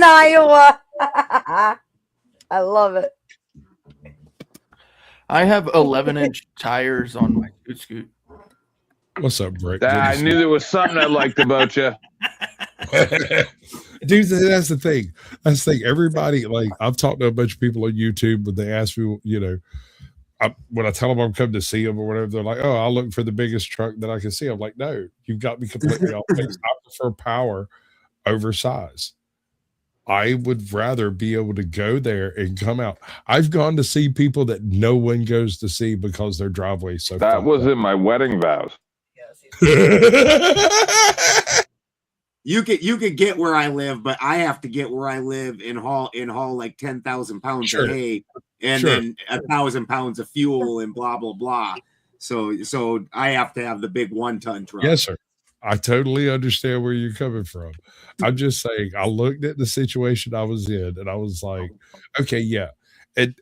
Iowa. I love it. I have 11-inch tires on my scoot. What's up, Brick? I knew there was something I liked about you. Dude, that's the thing. That's the thing. Everybody, like, I've talked to a bunch of people on YouTube, but they ask me, you know, when I tell them I'm coming to see them or whatever, they're like, oh, I'll look for the biggest truck that I can see. I'm like, no, you've got me completely off base. I prefer power over size. I would rather be able to go there and come out. I've gone to see people that no one goes to see because their driveway is so That was in my wedding vows. You could get where I live, but I have to get where I live and haul like 10,000 pounds of hay and then 1,000 pounds of fuel and blah blah blah. So I have to have the big 1-ton truck. Yes, sir. I totally understand where you're coming from. I'm just saying, I looked at the situation I was in and I was like, okay, yeah. And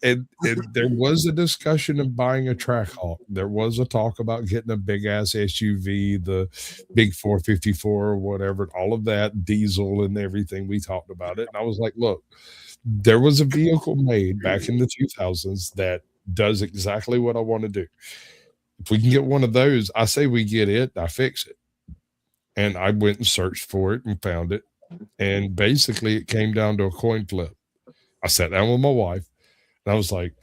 there was a discussion of buying a Trackhawk. There was a talk about getting a big ass SUV, the big 454 or whatever, all of that, diesel and everything. We talked about it. And I was like, look, there was a vehicle made back in the 2000s that does exactly what I want to do. If we can get one of those, I say we get it, I fix it. And I went and searched for it and found it. And basically it came down to a coin flip. I sat down with my wife and I was like,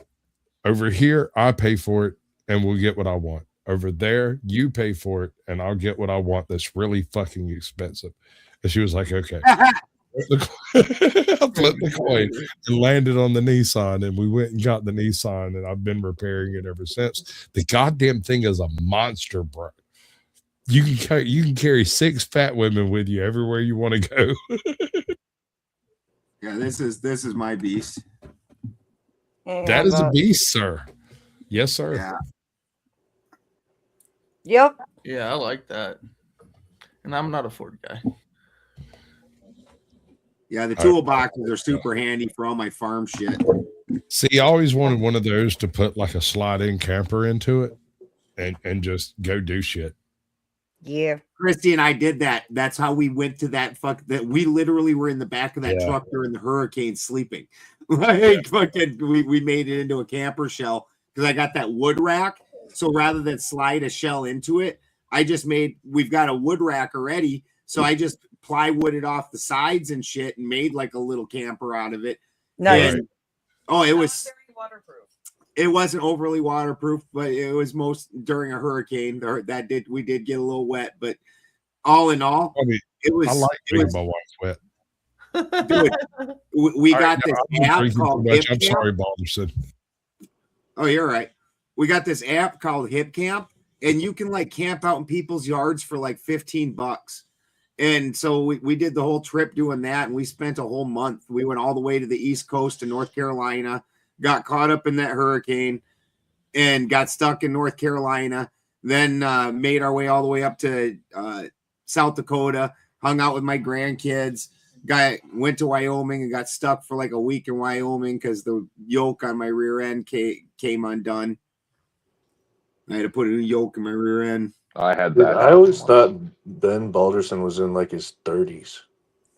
over here, I pay for it and we'll get what I want. Over there, you pay for it and I'll get what I want that's really fucking expensive. And she was like, okay. I flipped the coin and landed on the Nissan, and we went and got the Nissan, and I've been repairing it ever since. The goddamn thing is a monster, bro. You can carry 6 fat women with you everywhere you want to go. Yeah, this is my beast. That is a beast, sir. Yes, sir. Yeah. Yep. Yeah, I like that. And I'm not a Ford guy. Yeah, the toolboxes are super handy for all my farm shit. See, I always wanted one of those to put like a slide-in camper into it and just go do shit. Yeah. Christy and I did that. That's how we went to that that we literally were in the back of that Yeah. truck during the hurricane sleeping. Like fucking we made it into a camper shell because I got that wood rack. So rather than slide a shell into it, we've got a wood rack already. So I just plywooded off the sides and shit and made like a little camper out of it. Nice. And, it was it wasn't overly waterproof, but it was during a hurricane we did get a little wet, but all in all, it was. I like it being was my wife's wet. dude, we All got right, this I'm app drinking called too much. Hip I'm Camp. sorry, Balderson. Oh, you're right. We got this app called Hip Camp, and you can like camp out in people's yards for like $15. And so we did the whole trip doing that, and we spent a whole month. We went all the way to the East Coast of North Carolina, got caught up in that hurricane, and got stuck in North Carolina. Then made our way all the way up to South Dakota, hung out with my grandkids, went to Wyoming and got stuck for like a week in Wyoming because the yoke on my rear end came undone. I had to put a new yoke in my rear end. I had Dude, that. I always thought Ben Balderson was in like his 30s.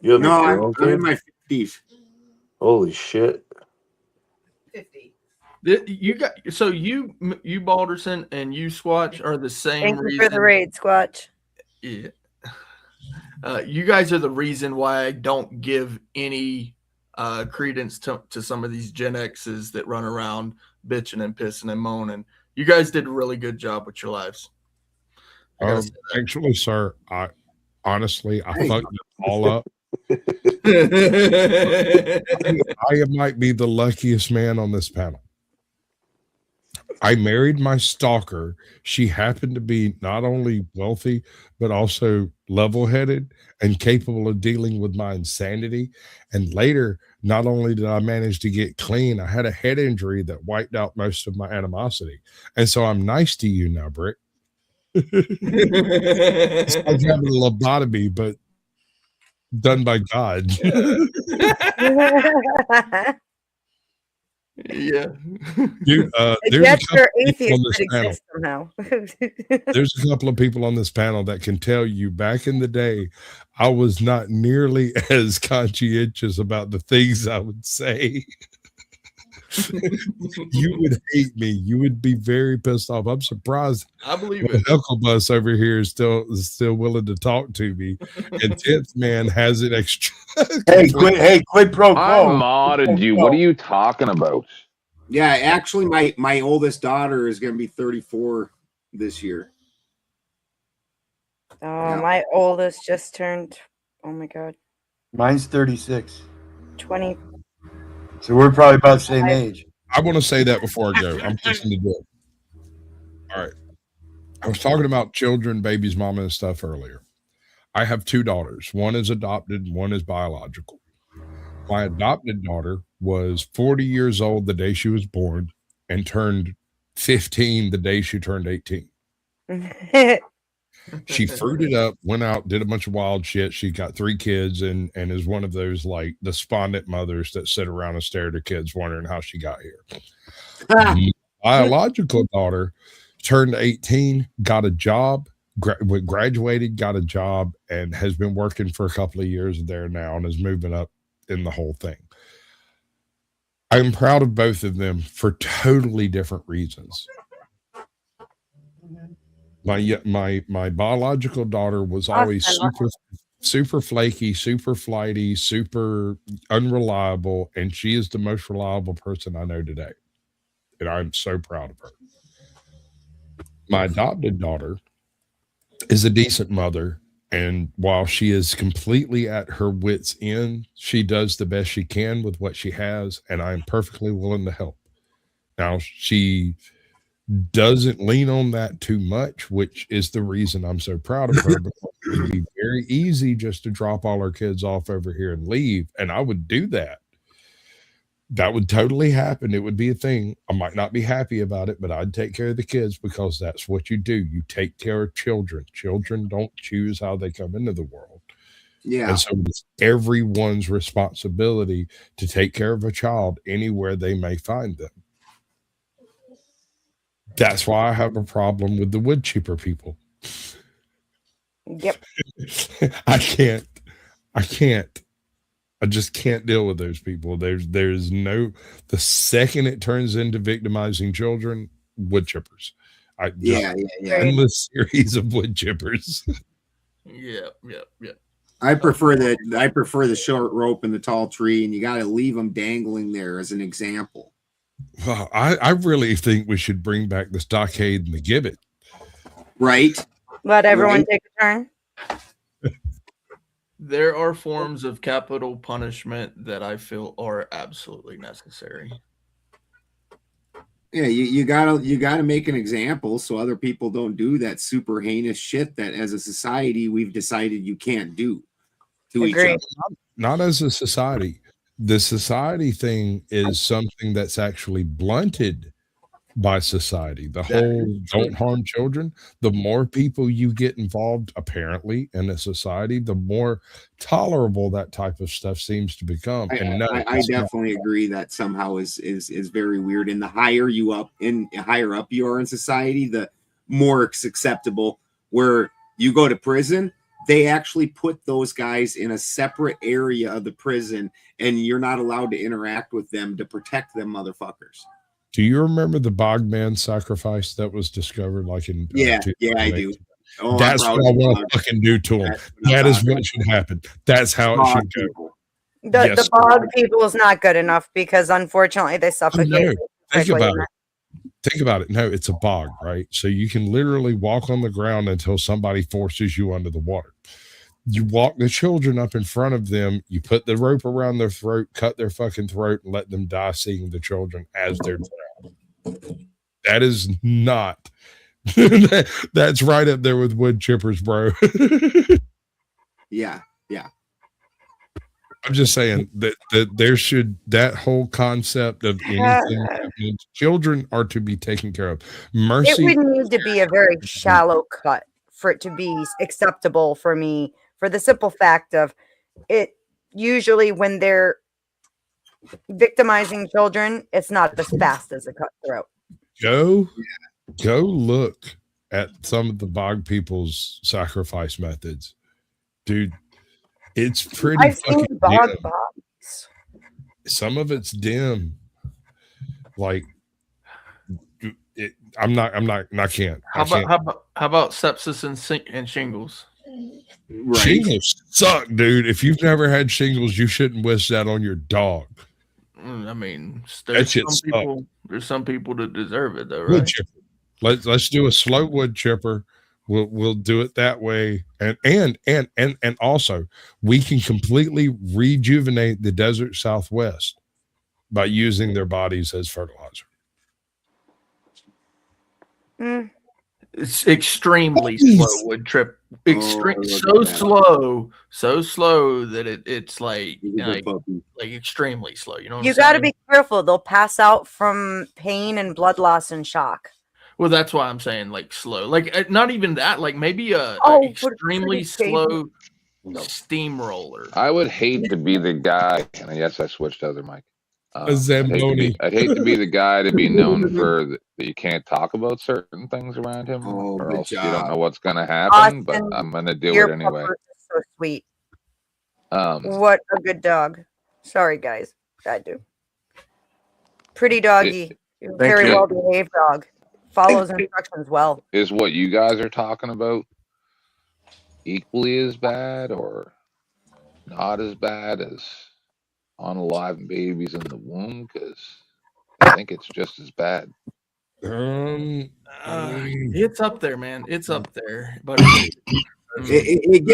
You have No, a I'm girl, in dude? my 50s. Holy shit. You Balderson and you Squatch are the same Thank you reason. for the raid, Squatch. Yeah. You guys are the reason why I don't give any credence to some of these Gen X's that run around bitching and pissing and moaning. You guys did a really good job with your lives. Actually, sir, I honestly fucked it all up. I might be the luckiest man on this panel. I married my stalker. She happened to be not only wealthy, but also level-headed and capable of dealing with my insanity. And later, not only did I manage to get clean, I had a head injury that wiped out most of my animosity. And so I'm nice to you now, Brick. It's like having a lobotomy, but done by God. Yeah. Dude, there's Yet a couple your of people on atheist this would panel. exist somehow. There's a couple of people on this panel that can tell you back in the day, I was not nearly as conscientious about the things I would say. You would hate me. You would be very pissed off. I'm surprised. I believe the it. Hucklebuss over here is still willing to talk to me. And 10th man has it extra. quid pro quo. I modded you. What are you talking about? Yeah, actually, my oldest daughter is going to be 34 this year. My oldest just turned, oh my God, Mine's 36. 20. So we're probably about the same age. I want to say that before I go. I'm fixing to do it. All right. I was talking about children, babies, mama, and stuff earlier. I have two daughters. One is adopted, one is biological. My adopted daughter was 40 years old the day she was born and turned 15 the day she turned 18. She fruited up, went out, did a bunch of wild shit. She got 3 kids and is one of those like despondent mothers that sit around and stare at her kids wondering how she got here. My biological daughter turned 18, got a job, graduated, got a job, and has been working for a couple of years there now and is moving up in the whole thing. I'm proud of both of them for totally different reasons. My biological daughter was always super flaky, super flighty, super unreliable, and she is the most reliable person I know today. And I'm so proud of her. My adopted daughter is a decent mother, and while she is completely at her wit's end, she does the best she can with what she has, and I'm perfectly willing to help. Now, she doesn't lean on that too much, which is the reason I'm so proud of her, because it would be very easy just to drop all our kids off over here and leave, and I would do that. That would totally happen. It would be a thing. I might not be happy about it, but I'd take care of the kids because that's what you do. You take care of children. Children don't choose how they come into the world. Yeah. And so it's everyone's responsibility to take care of a child anywhere they may find them. That's why I have a problem with the wood chipper people. Yep. I just can't deal with those people. There's no, the second it turns into victimizing children, wood chippers. Yeah. Endless series of wood chippers. Yeah. I prefer the short rope and the tall tree, and you got to leave them dangling there as an example. Well, I really think we should bring back the stockade and the gibbet. Right. Let everyone take a turn. There are forms of capital punishment that I feel are absolutely necessary. Yeah, you gotta make an example so other people don't do that super heinous shit that as a society we've decided you can't do to each other. Not as a society. The society thing is something that's actually blunted by society. The whole don't harm children. The more people you get involved, apparently, in a society, the more tolerable that type of stuff seems to become. And I definitely agree that somehow is very weird. And the higher up you are in society, the more it's acceptable. Where you go to prison, they actually put those guys in a separate area of the prison, and you're not allowed to interact with them to protect them motherfuckers. Do you remember the Bogman sacrifice that was discovered like in yeah, I do. Oh, that's what I want to fucking do to them. That is what should happen. That's how it should go. The bog people is not good enough because unfortunately they suffocate. No. Think about it. No, it's a bog, right? So you can literally walk on the ground until somebody forces you under the water. You walk the children up in front of them, you put the rope around their throat, cut their fucking throat, and let them die seeing the children as they're drowned. That is not that's right up there with wood chippers, bro. Yeah. I'm just saying that there should, that whole concept of anything happening, children are to be taken care of. Mercy. It would need to be a very shallow cut for it to be acceptable for me, for the simple fact of it. Usually when they're victimizing children, it's not as fast as a cutthroat. Go look at some of the bog people's sacrifice methods, dude. It's pretty. I've seen bog bogs. Some of it's dim. Like it, I can't. How about sepsis and shingles? Right. Shingles suck, dude. If you've never had shingles, you shouldn't wish that on your dog. I mean, there's some people that deserve it, though, right? Wood chipper. Let's do a slow wood chipper. We'll do it that way, and also we can completely rejuvenate the desert Southwest by using their bodies as fertilizer. It's extremely slow wood trip. So slow that it's like extremely slow. You know what you got to be careful. They'll pass out from pain and blood loss and shock. Well, that's why I'm saying like slow, like not even that, like maybe a extremely slow steamroller. I would hate to be the guy, and yes, I switched to other mic. A Zamboni. I'd hate to be the guy to be known for that you can't talk about certain things around him, or else you don't know what's going to happen. But I'm going to do it anyway. So sweet. What a good dog. Sorry, guys. I do. Pretty doggy. Very well behaved dog. Follows instructions well. Is what you guys are talking about equally as bad or not as bad as unalive babies in the womb? Because I think it's just as bad. It's up there, man. It's up there, but it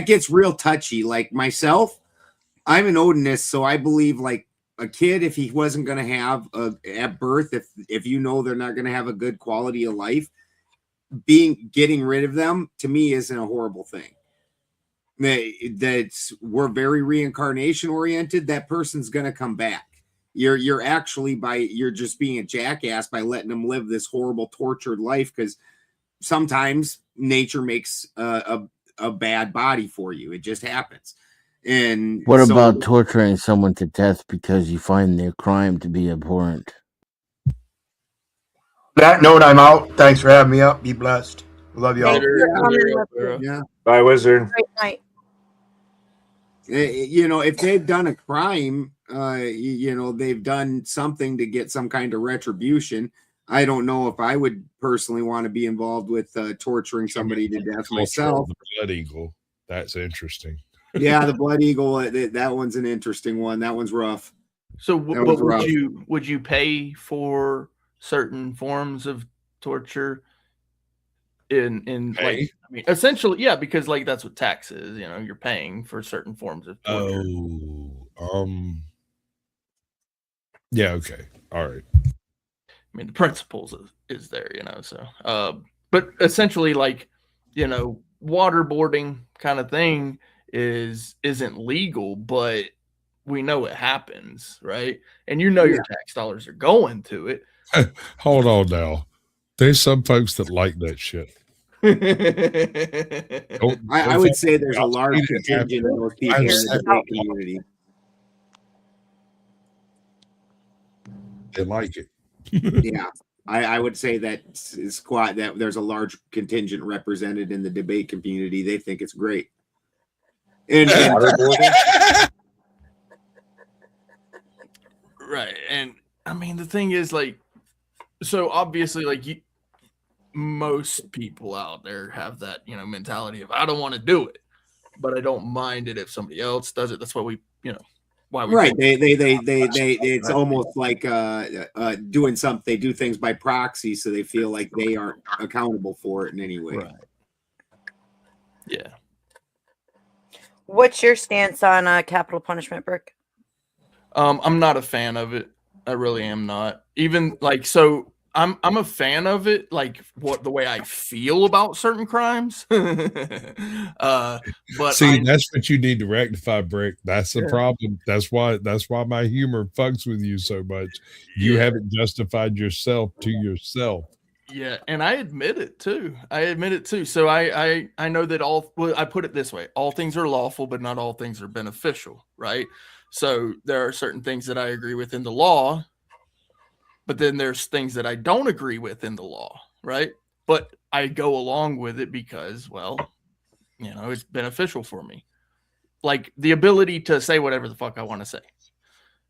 gets real touchy. Like myself, I'm an Odinist, so I believe like a kid, if he wasn't going to have at birth, if you know they're not going to have a good quality of life, getting rid of them to me isn't a horrible thing. We're very reincarnation oriented. That person's going to come back. You're actually you're just being a jackass by letting them live this horrible tortured life, because sometimes nature makes a bad body for you. It just happens. And what about torturing someone to death because you find their crime to be abhorrent? That note, I'm out. Thanks for having me up. Be blessed. Love y'all. Thanks for coming. Yeah. Bye, Wizard. Great night. You know, if they've done a crime, you know, they've done something to get some kind of retribution. I don't know if I would personally want to be involved with torturing somebody to death myself. The Blood Eagle. That's interesting. Yeah, the Blood Eagle. That one's an interesting one. That one's rough. So, That but one's rough. would you pay for certain forms of torture? Like, I mean, essentially, yeah, because like that's what tax is. You know, you're paying for certain forms of torture. Yeah. Okay. All right. I mean, the principles is there, you know. So, but essentially, like, you know, waterboarding kind of thing isn't legal, but we know it happens, right? And you know your tax dollars are going to it. Hold on now. There's some folks that like that shit. I would say there's a large contingent of those people in the debate community. They like it. Yeah, I would say that there's a large contingent represented in the debate community. They think it's great. And right, and I mean the thing is, like, so obviously, like, most people out there have that, you know, mentality of I don't want to do it, but I don't mind it if somebody else does it. That's why we, you know, why we right. They it's almost like doing something. They do things by proxy, so they feel like they aren't accountable for it in any way. Right. Yeah. What's your stance on capital punishment, Brick? I'm not a fan of it. I really am not. Even like, so I'm a fan of it, like the way I feel about certain crimes. But see, that's what you need to rectify, Brick. That's the problem. That's why my humor fucks with you so much. You haven't justified yourself to yourself. Yeah, and I admit it too. So I know that I put it this way: all things are lawful, but not all things are beneficial, right? So there are certain things that I agree with in the law, but then there's things that I don't agree with in the law, right? But I go along with it because, well, you know, it's beneficial for me. Like the ability to say whatever the fuck I want to say.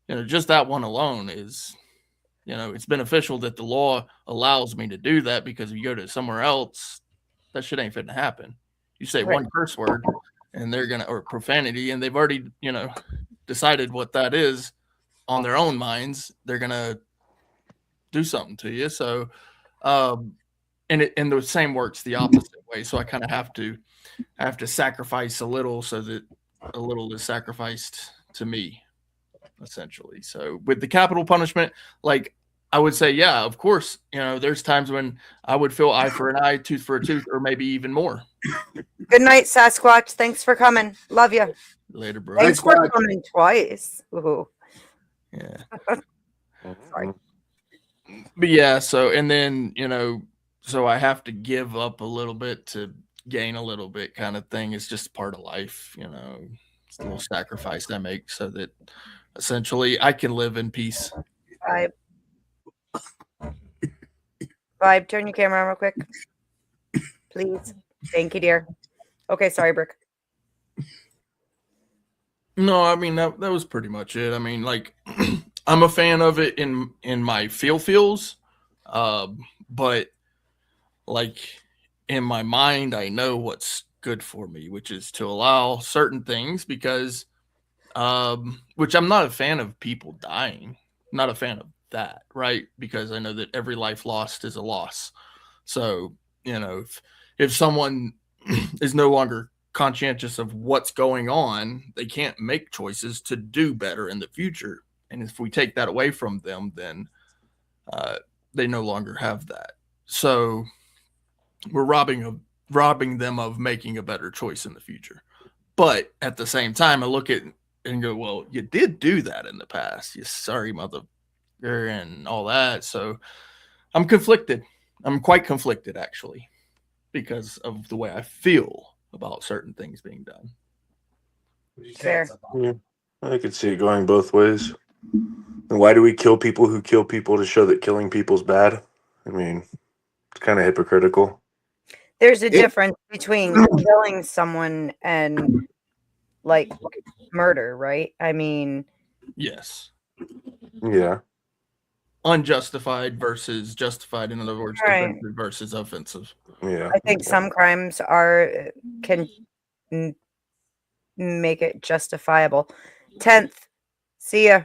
You know, just that one alone is, you know, it's beneficial that the law allows me to do that, because if you go to somewhere else, that shit ain't fitting to happen. You say one curse word and they're going to, or profanity, and they've already, you know, decided what that is on their own minds. They're going to do something to you. So, and the same works the opposite way. So I kind of have to sacrifice a little so that a little is sacrificed to me, essentially. So with the capital punishment, like I would say, yeah, of course, you know, there's times when I would feel eye for an eye, tooth for a tooth, or maybe even more. Good night, Sasquatch. Thanks for coming. Love you. Later, bro. Thanks for coming twice. Ooh. Yeah. Sorry. But yeah, so, and then, you know, so I have to give up a little bit to gain a little bit, kind of thing. It's just part of life, you know. It's a little sacrifice I make so that essentially I can live in peace. Vibe, turn your camera on real quick. Please. Thank you, dear. Okay, sorry, Brick. No, I mean, that was pretty much it. I mean, like, I'm a fan of it in my feels, but like in my mind, I know what's good for me, which is to allow certain things, because which I'm not a fan of people dying. I'm not a fan of that, right? Because I know that every life lost is a loss. So, you know, if someone is no longer conscientious of what's going on, they can't make choices to do better in the future. And if we take that away from them, then they no longer have that. So we're robbing them of making a better choice in the future. But at the same time, I look at it and go, well, you did do that in the past. You sorry mother and all that. So I'm conflicted. I'm quite conflicted, actually, because of the way I feel about certain things being done. Fair. Yeah, I could see it going both ways. And why do we kill people who kill people to show that killing people's bad? I mean, it's kind of hypocritical. There's a difference between killing someone and like murder, right? I mean, yes. Yeah. Unjustified versus justified. In other words, Right. defensive versus offensive. Yeah. I think some crimes can make it justifiable. 10th, see ya.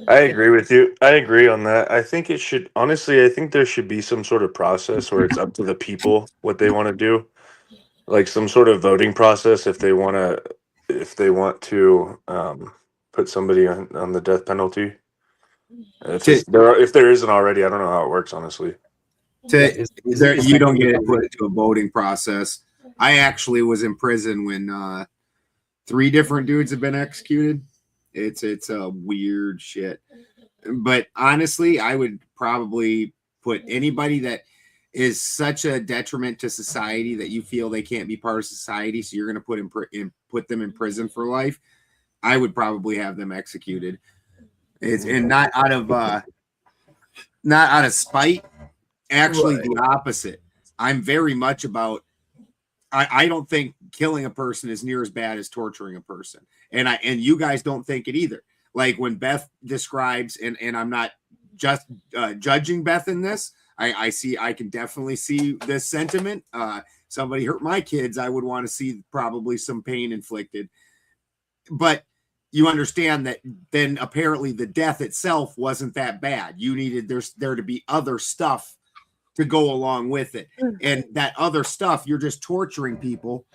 I agree with you. I agree on that. I think it should, honestly, I think there should be some sort of process where it's up to the people what they want to do. Like some sort of voting process if they want to put somebody on the death penalty. If there isn't already, I don't know how it works, honestly. You don't get it put into a voting process. I actually was in prison when 3 different dudes have been executed. It's a weird shit. But honestly, I would probably put anybody that is such a detriment to society that you feel they can't be part of society, so you're going to put them in prison for life. I would probably have them executed. And not out of spite. Actually, the opposite. I'm very much about. I don't think killing a person is near as bad as torturing a person, and you guys don't think it either. Like when Beth describes, and I'm not just judging Beth in this. I can definitely see this sentiment. Somebody hurt my kids, I would want to see probably some pain inflicted. But you understand that then apparently the death itself wasn't that bad. You needed there to be other stuff to go along with it. And that other stuff, you're just torturing people.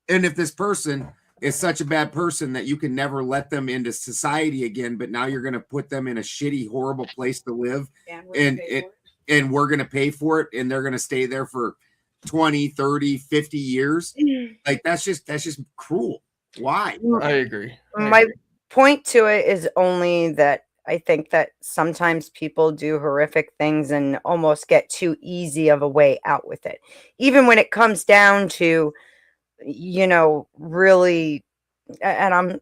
And if this person is such a bad person that you can never let them into society again, but now you're going to put them in a shitty, horrible place to live, and we're going to pay for it, and they're going to stay there for 20, 30, 50 years. Like that's just cruel. Why? I agree. My point to it is only that I think that sometimes people do horrific things and almost get too easy of a way out with it. Even when it comes down to, really, and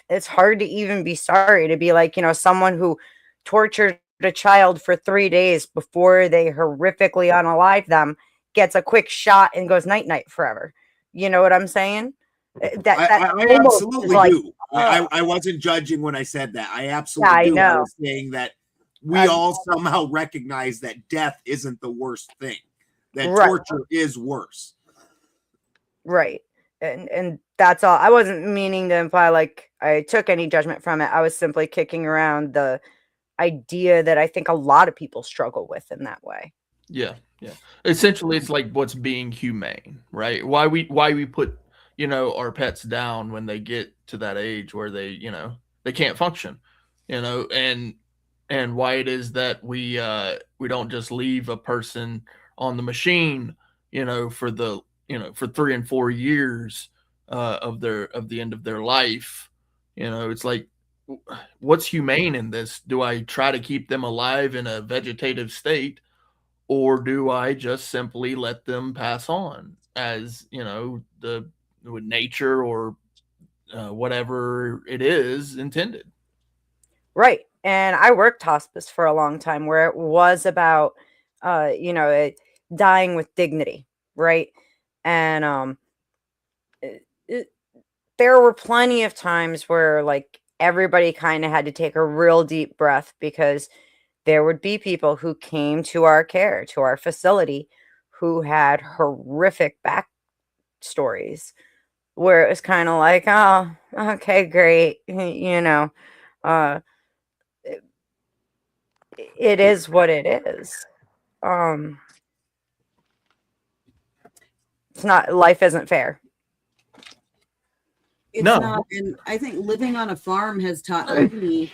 it's hard to even be sorry to be like, someone who tortured a child for 3 days before they horrifically unalive them gets a quick shot and goes night night forever. You know what I'm saying? I absolutely do. I wasn't judging when I said that. I absolutely do. I was saying that we all somehow recognize that death isn't the worst thing. That torture is worse. Right. And that's all. I wasn't meaning to imply like I took any judgment from it. I was simply kicking around the idea that I think a lot of people struggle with in that way. Yeah. Essentially, it's like what's being humane, right? Why we put our pets down when they get to that age where they can't function, and why it is that we don't just leave a person on the machine, for 3 and 4 years of the end of their life. It's like, what's humane in this? Do I try to keep them alive in a vegetative state, or do I just simply let them pass on as with nature or whatever it is intended? Right. And I worked hospice for a long time where it was about dying with dignity, right? And there were plenty of times where like everybody kind of had to take a real deep breath, because there would be people who came to our care, to our facility, who had horrific backstories where it was kind of like, oh, okay, great. It is what it is. It's not, life isn't fair. It's not, and I think living on a farm has taught me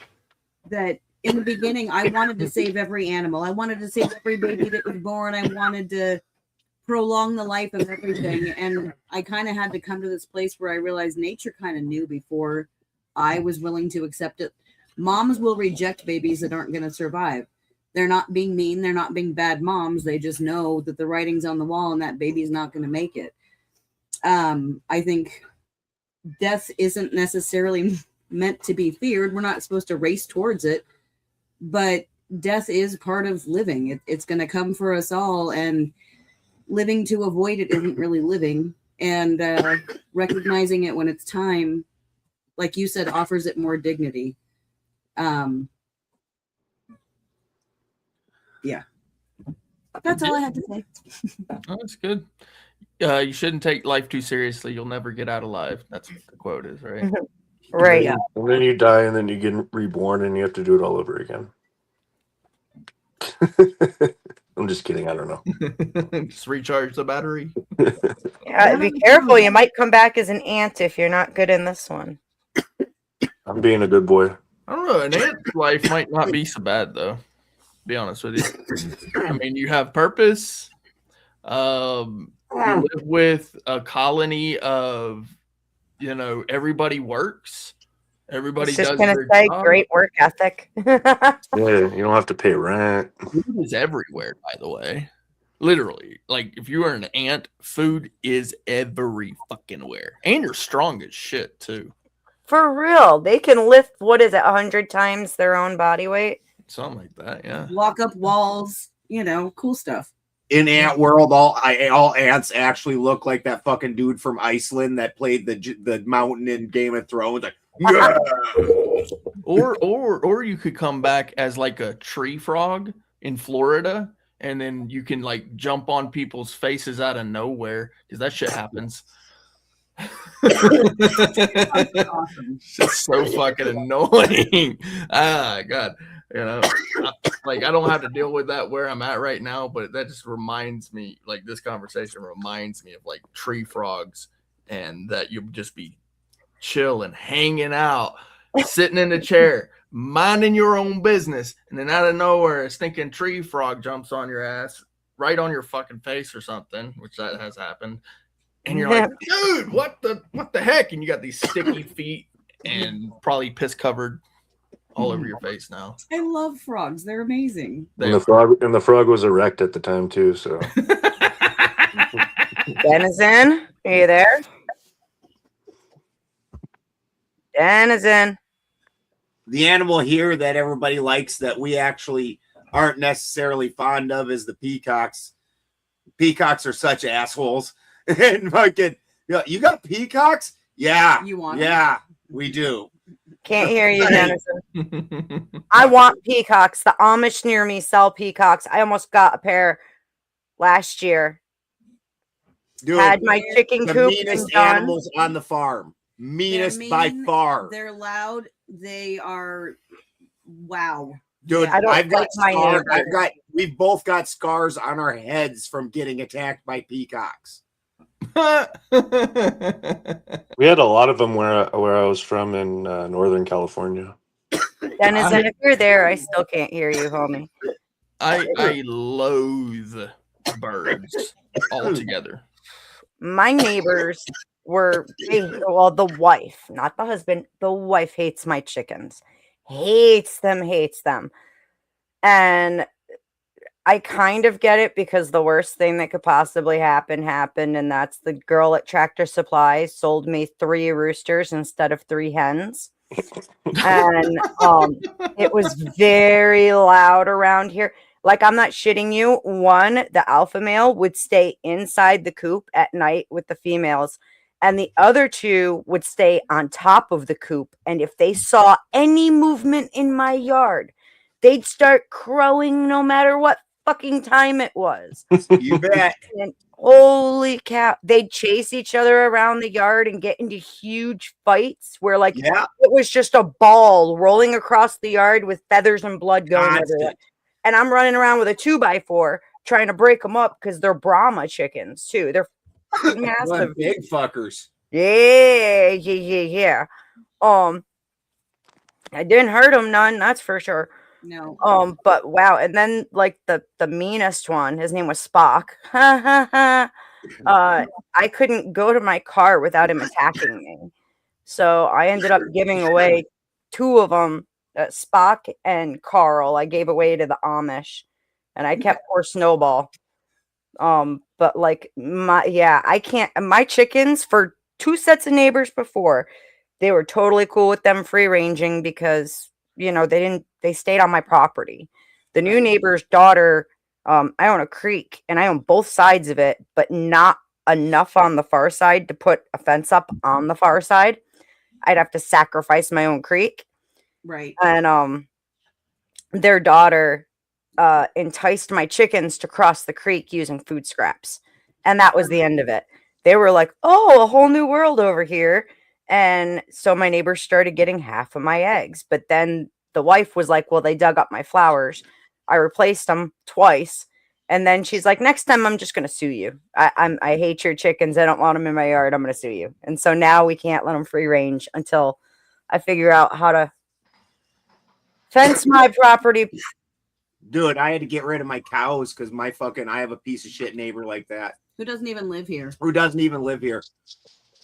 that in the beginning, I wanted to save every animal. I wanted to save every baby that was born. I wanted to prolong the life of everything. And I kind of had to come to this place where I realized nature kind of knew before I was willing to accept it. Moms will reject babies that aren't going to survive. They're not being mean. They're not being bad moms. They just know that the writing's on the wall and that baby's not going to make it. I think death isn't necessarily meant to be feared. We're not supposed to race towards it, but death is part of living. It's going to come for us all, and living to avoid it isn't really living. And recognizing it when it's time, like you said, offers it more dignity. Yeah. That's all I had to say. Oh, that's good. You shouldn't take life too seriously. You'll never get out alive. That's what the quote is, right? Right. And then you die, and then you get reborn, and you have to do it all over again. I'm just kidding. I don't know. Just recharge the battery. Yeah, be careful. You might come back as an ant if you're not good in this one. I'm being a good boy. I don't know. An ant's life might not be so bad, though. Be honest with you. I mean, you have purpose. You live with a colony of, everybody works. Everybody Just does gonna their say, job. great work ethic. Yeah, you don't have to pay rent. Food is everywhere, by the way. Literally. Like, if you are an ant, food is every fucking where. And you're strong as shit, too. For real, they can lift 100 times their own body weight. Something like that, yeah. Walk up walls, cool stuff. In Ant World, all ants actually look like that fucking dude from Iceland that played the mountain in Game of Thrones. Like, yeah. Or you could come back as like a tree frog in Florida, and then you can like jump on people's faces out of nowhere because that shit happens. It's just so fucking annoying. God, like I don't have to deal with that where I'm at right now, but that just reminds me, like this conversation reminds me of like tree frogs, and that you'll just be chilling, hanging out, sitting in a chair, minding your own business, and then out of nowhere, a stinking tree frog jumps on your ass, right on your fucking face or something, which that has happened. And you're like, dude, what the heck? And you got these sticky feet and probably piss covered all over your face now. I love frogs. They're amazing. And the frog was erect at the time too. So, Denizen, are you there? Denizen. The animal here that everybody likes that we actually aren't necessarily fond of is the peacocks. Peacocks are such assholes. And fucking, you got peacocks? Yeah. You want Yeah, we do. Can't hear you, Denizen. I want peacocks. The Amish near me sell peacocks. I almost got a pair last year. Dude, had my chicken the coop meanest done. animals on the farm. Meanest They're by mean, far. They're loud. They are wow. Dude, I don't I've got like my scars. neighbors. We've both got scars on our heads from getting attacked by peacocks. we had a lot of them where I was from in Northern California. Denizen, if you're there, I still can't hear you, homie. I loathe birds altogether. My neighbors were, the wife, not the husband, the wife hates my chickens. Hates them. And I kind of get it because the worst thing that could possibly happen happened, and that's the girl at Tractor Supply sold me 3 roosters instead of 3 hens. And it was very loud around here. Like, I'm not shitting you. One, the alpha male would stay inside the coop at night with the females, and the other 2 would stay on top of the coop. And if they saw any movement in my yard, they'd start crowing no matter what fucking time it was. You bet. And holy cow, they'd chase each other around the yard and get into huge fights where it was just a ball rolling across the yard with feathers and blood going everywhere. And I'm running around with a 2x4 trying to break them up because they're Brahma chickens too. They're fucking massive. Big fuckers. Yeah. I didn't hurt them none, that's for sure. No. But wow, and then like the meanest one, his name was Spock. I couldn't go to my car without him attacking me. So I ended up giving away 2 of them, Spock and Carl. I gave away to the Amish, and I kept poor Snowball. But like I can't. My chickens, for 2 sets of neighbors before, they were totally cool with them free ranging because they stayed on my property. The new neighbor's daughter, I own a creek and I own both sides of it, but not enough on the far side to put a fence up on the far side. I'd have to sacrifice my own creek. Right. And their daughter enticed my chickens to cross the creek using food scraps. And that was the end of it. They were like, oh, a whole new world over here. And so my neighbors started getting half of my eggs. But then the wife was like, well, they dug up my flowers. I replaced them twice. And then she's like, next time I'm just going to sue you. I hate your chickens. I don't want them in my yard. I'm going to sue you. And so now we can't let them free range until I figure out how to fence my property. Dude, I had to get rid of my cows because I have a piece of shit neighbor like that. Who doesn't even live here? Who doesn't even live here.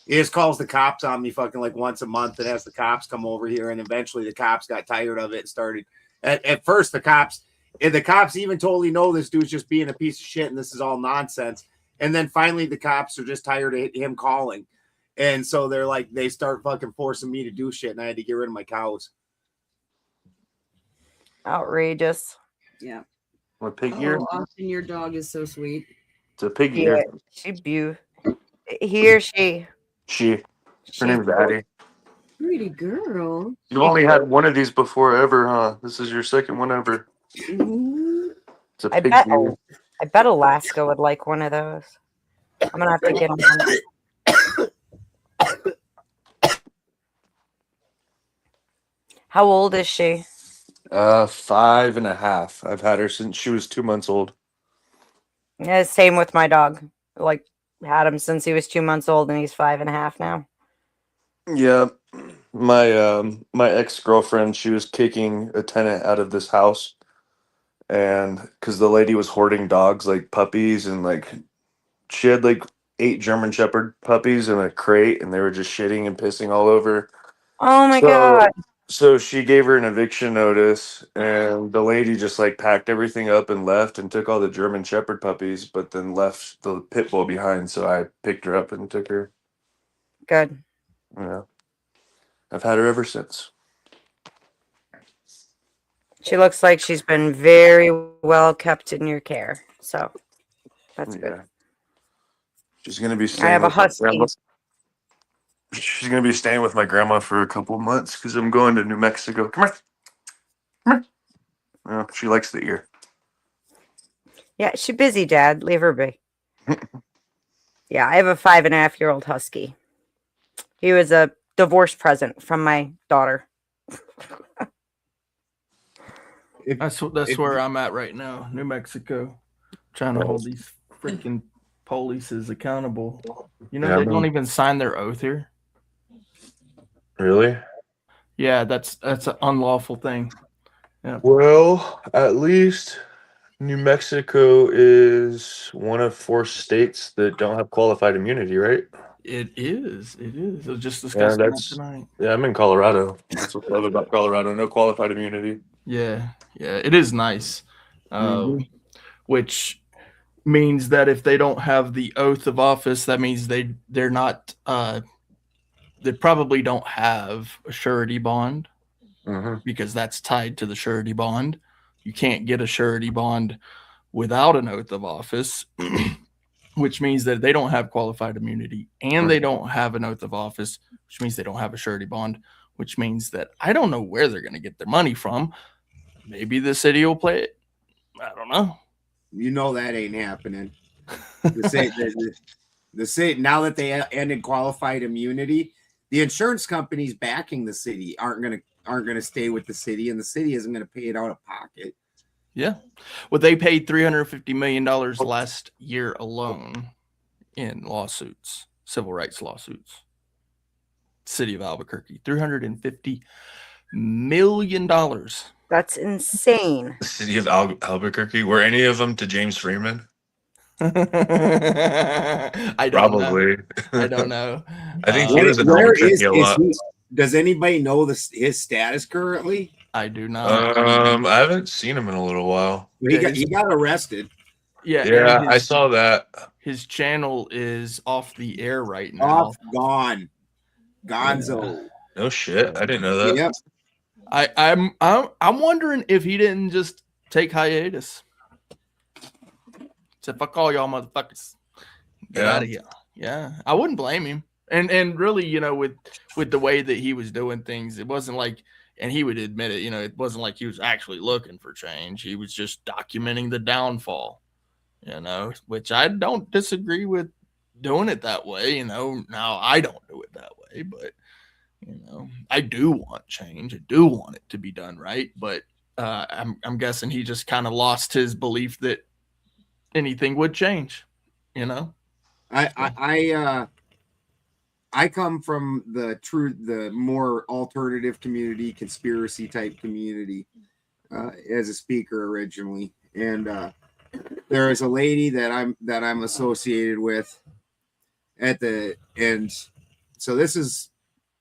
He just calls the cops on me fucking like once a month and has the cops come over here. And eventually the cops got tired of it and started. At first, the cops even totally know this dude's just being a piece of shit and this is all nonsense. And then finally the cops are just tired of him calling. And so they're like, they start fucking forcing me to do shit. And I had to get rid of my cows. Outrageous. Yeah. A pig ear? Austin, your dog is so sweet. It's a pig Yeah, ear. she beautiful. He or she. She. Her name's Addie. Pretty girl. You only had one of these before ever, huh? This is your second one ever. Mhm. It's a I pig bet. ear. I bet Alaska would like one of those. I'm gonna have to get him. How old is she? 5.5. I've had her since she was 2 months old. Yeah, same with my dog. Like, had him since he was 2 months old, and he's 5.5 now. Yeah. My ex-girlfriend, she was kicking a tenant out of this house. And because the lady was hoarding dogs like puppies and like she had like 8 German Shepherd puppies in a crate and they were just shitting and pissing all over. Oh my god. So she gave her an eviction notice and the lady just like packed everything up and left and took all the German Shepherd puppies, but then left the pit bull behind. So I picked her up and took her. Good. Yeah. I've had her ever since. She looks like she's been very well kept in your care. So that's good. She's gonna be staying I have a with my husky. grandma. She's gonna be staying with my grandma for a couple of months because I'm going to New Mexico. Come here. Come here. Oh, she likes the ear. Yeah, she's busy, Dad. Leave her be. Yeah, I have a 5.5-year-old husky. He was a divorce present from my daughter. That's where I'm at right now, New Mexico, trying to hold these freaking polices accountable. You know, Yeah, they don't even sign their oath here. Really? Yeah, that's an unlawful thing. Yeah. Well, at least New Mexico is one of 4 states that don't have qualified immunity, right? It is. It is. I was just Yeah, discussing that tonight. yeah, I'm in Colorado. That's what I love about Colorado. No qualified immunity. Yeah, it is nice. Mhm. Which means that if they don't have the oath of office, that means they're not. They probably don't have a surety bond because that's tied to the surety bond. You can't get a surety bond without an oath of office, which means that they don't have qualified immunity and they don't have an oath of office, which means they don't have a surety bond, which means that I don't know where they're going to get their money from. Maybe the city will play it. I don't know. You know that ain't happening. The city, now that they ended qualified immunity, the insurance companies backing the city aren't gonna stay with the city, and the city isn't gonna pay it out of pocket. Yeah. Well, they paid $350 million last year alone in lawsuits, civil rights lawsuits. City of Albuquerque, $350 million. That's insane. The city of Albuquerque. Were any of them to James Freeman? I don't Probably. know. I don't know. I think he was in Albuquerque a lot. Does anybody know his status currently? I do not. I haven't seen him in a little while. He got arrested. Yeah, I saw that. His channel is off the air right now. Gone. Gonzo. Yeah. No shit. I didn't know that. Yep. I'm wondering if he didn't just take hiatus. So fuck all y'all motherfuckers. Get out of here. Yeah, I wouldn't blame him. And really, you know, with the way that he was doing things, it wasn't like, and he would admit it, you know, it wasn't like he was actually looking for change. He was just documenting the downfall, you know, which I don't disagree with doing it that way. You know, now I don't do it that way, but you know, I do want change. I do want it to be done right. But I'm guessing he just kind of lost his belief that anything would change, you know. I come from the more alternative community, conspiracy type community, as a speaker originally, and there is a lady that I'm associated with at the end. So this is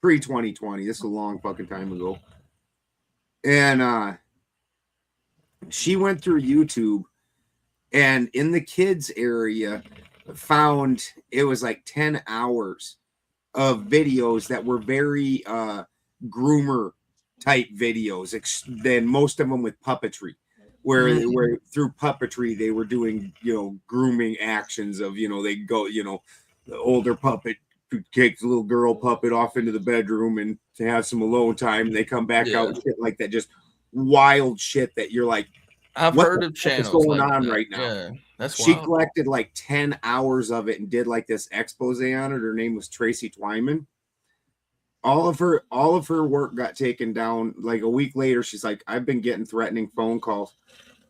pre-2020. This is a long fucking time ago, and she went through YouTube, and in the kids area found it was like 10 hours of videos that were very groomer type videos, then most of them with puppetry, where through puppetry they were doing, you know, grooming actions of, you know, they go, you know, the older puppet takes a little girl puppet off into the bedroom and to have some alone time, they come back out, shit like that, just wild shit that you're like, I've heard of channels going like on that. right now. Yeah, that's she wild. collected like 10 hours of it and did like this expose on it. Her name was Tracy Twyman. All of her work got taken down. Like a week later, she's like, I've been getting threatening phone calls.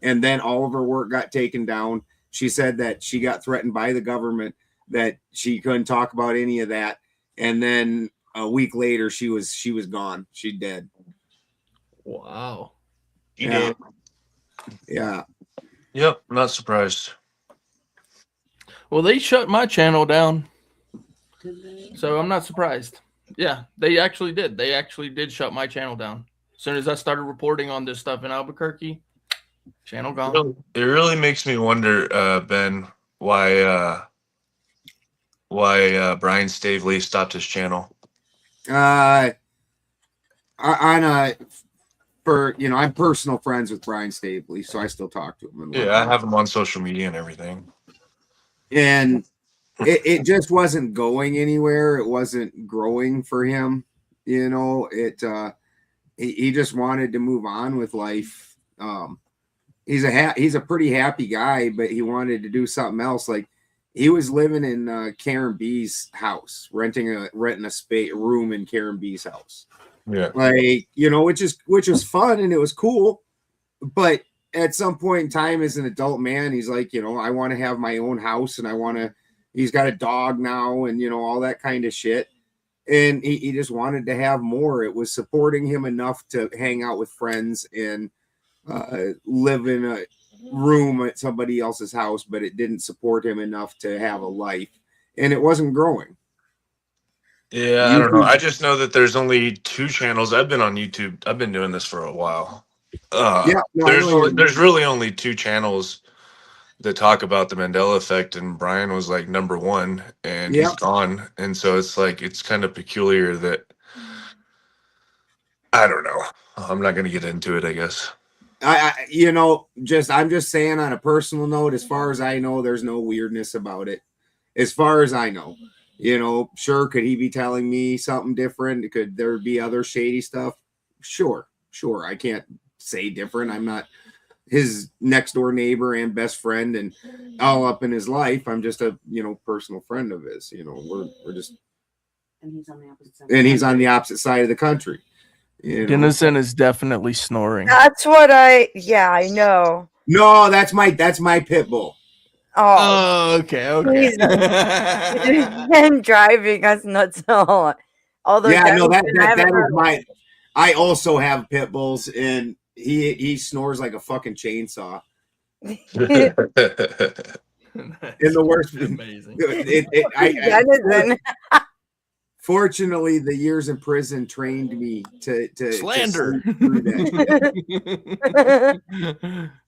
And then all of her work got taken down. She said that she got threatened by the government, that she couldn't talk about any of that. And then a week later, she was gone. She dead. Wow. He did. Yeah. Yep. Not surprised. Well, they shut my channel down, so I'm not surprised. Yeah, they actually did. They actually did shut my channel down. As soon as I started reporting on this stuff in Albuquerque, channel gone. It really makes me wonder, Ben, why Brian Stavely stopped his channel. I'm personal friends with Brian Stavely, so I still talk to him. And Yeah, I have him on social media and everything. And it just wasn't going anywhere. It wasn't growing for him. You know, he just wanted to move on with life. He's a pretty happy guy, but he wanted to do something else. Like he was living in Karen B's house, renting a room in Karen B's house. Yeah. Like, you know, which was fun and it was cool. But at some point in time, as an adult man, he's like, you know, I want to have my own house and he's got a dog now and, you know, all that kind of shit. And he just wanted to have more. It was supporting him enough to hang out with friends and live in a room at somebody else's house, but it didn't support him enough to have a life. And it wasn't growing. Yeah, I don't know. I just know that there's only 2 channels. I've been on YouTube. I've been doing this for a while. There's really only 2 channels that talk about the Mandela effect, and Brian was like number 1, and he's gone. And so it's like it's kind of peculiar that I don't know. I'm not going to get into it, I guess. I'm just saying on a personal note, as far as I know, there's no weirdness about it. As far as I know. You know, sure, could he be telling me something different? Could there be other shady stuff? Sure. I can't say different. I'm not his next door neighbor and best friend and all up in his life. I'm just a, you know, personal friend of his. You know, we're just. And he's on the opposite side. And he's on the opposite side of the country. You know? Dennison is definitely snoring. That's what I know. No, that's my pit bull. Oh, okay. And driving us nuts. Although I also have pit bulls, and he snores like a fucking chainsaw. In the worst, amazing. Fortunately, the years in prison trained me to slander.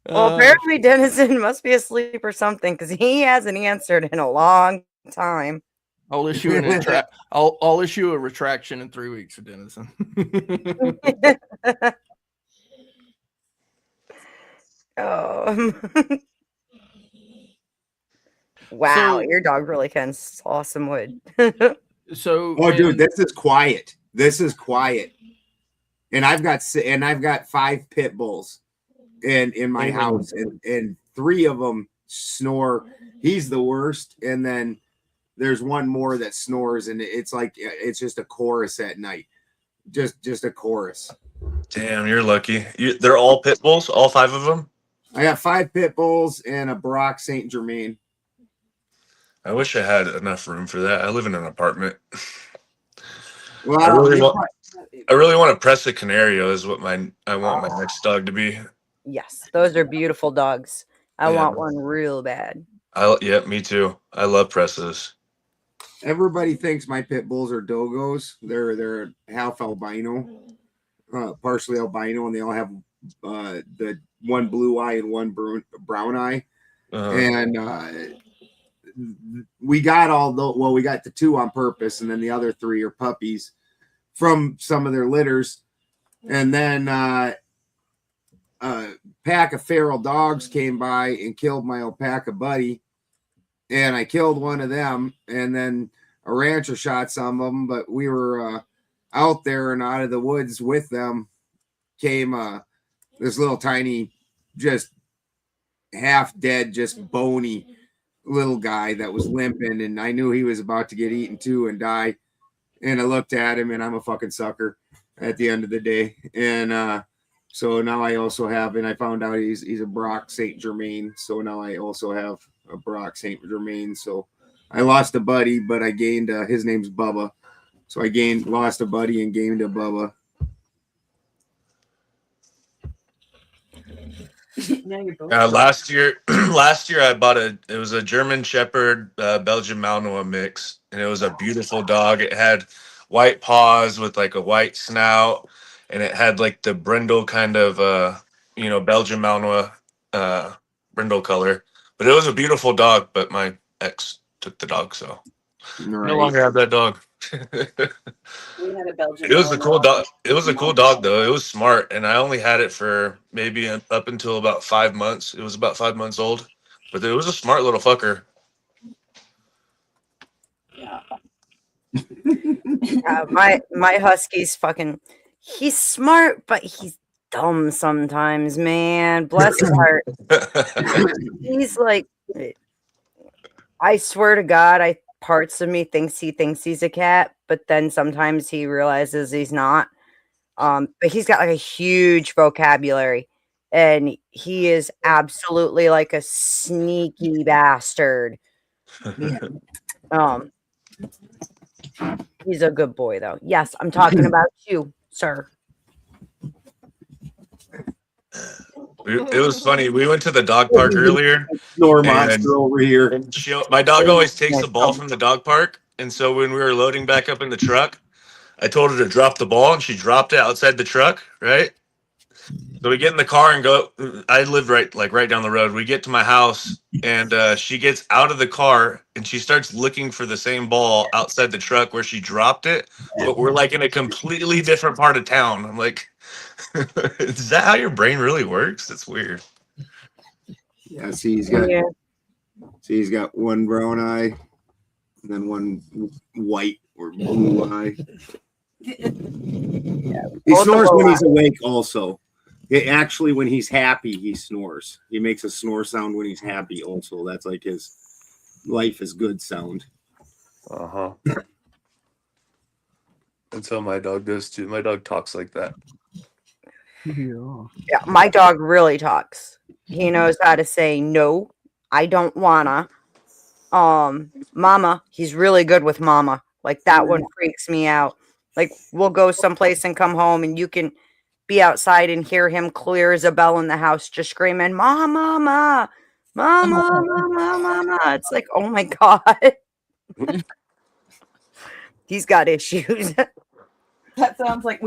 Well, apparently Dennison must be asleep or something because he hasn't answered in a long time. I'll issue I'll issue a retraction in 3 weeks for Dennison. Oh. Wow, So- your dog really can saw some wood. So, Oh, dude, this is quiet. This is quiet. And I've got 5 pit bulls in my house, and 3 of them snore. He's the worst, and then there's one more that snores, and it's like it's just a chorus at night, just a chorus. Damn, you're lucky. They're all pit bulls, all 5 of them. I got 5 pit bulls and a Brock Saint Germain. I wish I had enough room for that. I live in an apartment. Well, I really want to press a Canario is what I want my next dog to be. Yes, those are beautiful dogs. I Yeah. want one real bad. Yeah, me too. I love presses. Everybody thinks my pit bulls are dogos. They're half albino, partially albino, and they all have the one blue eye and one brown eye. And we got we got the 2 on purpose, and then the other 3 are puppies from some of their litters. And then a pack of feral dogs came by and killed my alpaca buddy, and I killed one of them, and then a rancher shot some of them, but we were out there, and out of the woods with them came this little tiny, just half dead, just bony little guy that was limping, and I knew he was about to get eaten too and die. And I looked at him, and I'm a fucking sucker at the end of the day. And so now I also have, and I found out he's a Brock Saint Germain. So now I also have a Brock Saint Germain. So I lost a buddy, but I gained his name's Bubba. So I lost a buddy and gained a Bubba. Last year I bought it was a German Shepherd Belgian Malinois mix, and it was a beautiful dog. It had white paws with like a white snout, and it had like the brindle kind of Belgian Malinois brindle color. But it was a beautiful dog, but my ex took the dog, so no longer have that dog. We had a Belgian. It was a cool dog. It was a cool dog, though. It was smart, and I only had it for maybe up until about 5 months. It was about 5 months old, but it was a smart little fucker. My husky's fucking. He's smart, but he's dumb sometimes, man. Bless his heart. He's like, I swear to God, parts of me thinks he's a cat, but then sometimes he realizes he's not. But he's got like a huge vocabulary, and he is absolutely like a sneaky bastard. He's a good boy, though. Yes, I'm talking about you, sir. It was funny. We went to the dog park earlier. Snore monster over here. My dog always takes the ball from the dog park, and so when we were loading back up in the truck, I told her to drop the ball, and she dropped it outside the truck, right? So we get in the car and go. I live right down the road. We get to my house, and she gets out of the car, and she starts looking for the same ball outside the truck where she dropped it, but we're like in a completely different part of town. I'm like, is that how your brain really works? It's weird. Yeah, he's got one brown eye and then one white or blue eye. He snores when he's awake also. Actually, when he's happy, he snores. He makes a snore sound when he's happy also. That's like his life is good sound. Uh-huh. That's how my dog does too. My dog talks like that. Yeah, my dog really talks. He knows how to say no, I don't wanna. Mama, he's really good with mama. Like that one freaks me out. Like we'll go someplace and come home, and you can be outside and hear him clear as a bell in the house, just screaming, "Mama, mama, mama, mama, mama." It's like, oh my God. He's got issues. That sounds like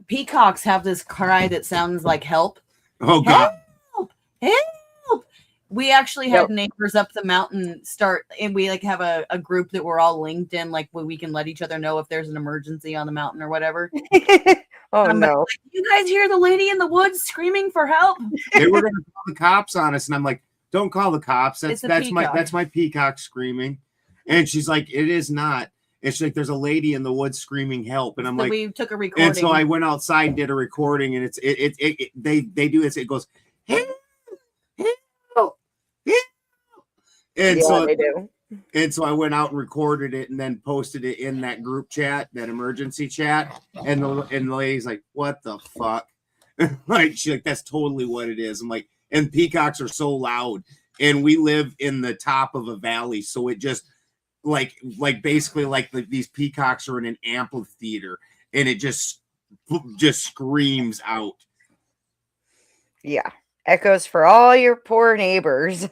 peacocks have this cry that sounds like help. Oh God. Help! Help! We actually had neighbors up the mountain and we like have a group that we're all linked in, like where we can let each other know if there's an emergency on the mountain or whatever. Oh I'm no. like, you guys hear the lady in the woods screaming for help? They were going to call the cops on us, and I'm like, don't call the cops. It's a That's peacock. my peacock screaming. And she's like, it is not. And she's like, there's a lady in the woods screaming help. And I'm So like, we took a recording. and so I went outside and did a recording, and they do this. It goes, help, help, help. And Yeah, so they do. And so I went out and recorded it and then posted it in that group chat, that emergency chat. And the lady's like, what the fuck? Like, she's like, that's totally what it is. I'm like, and peacocks are so loud. And we live in the top of a valley. So it just basically these peacocks are in an amphitheater, and it just screams out. Yeah. Echoes for all your poor neighbors.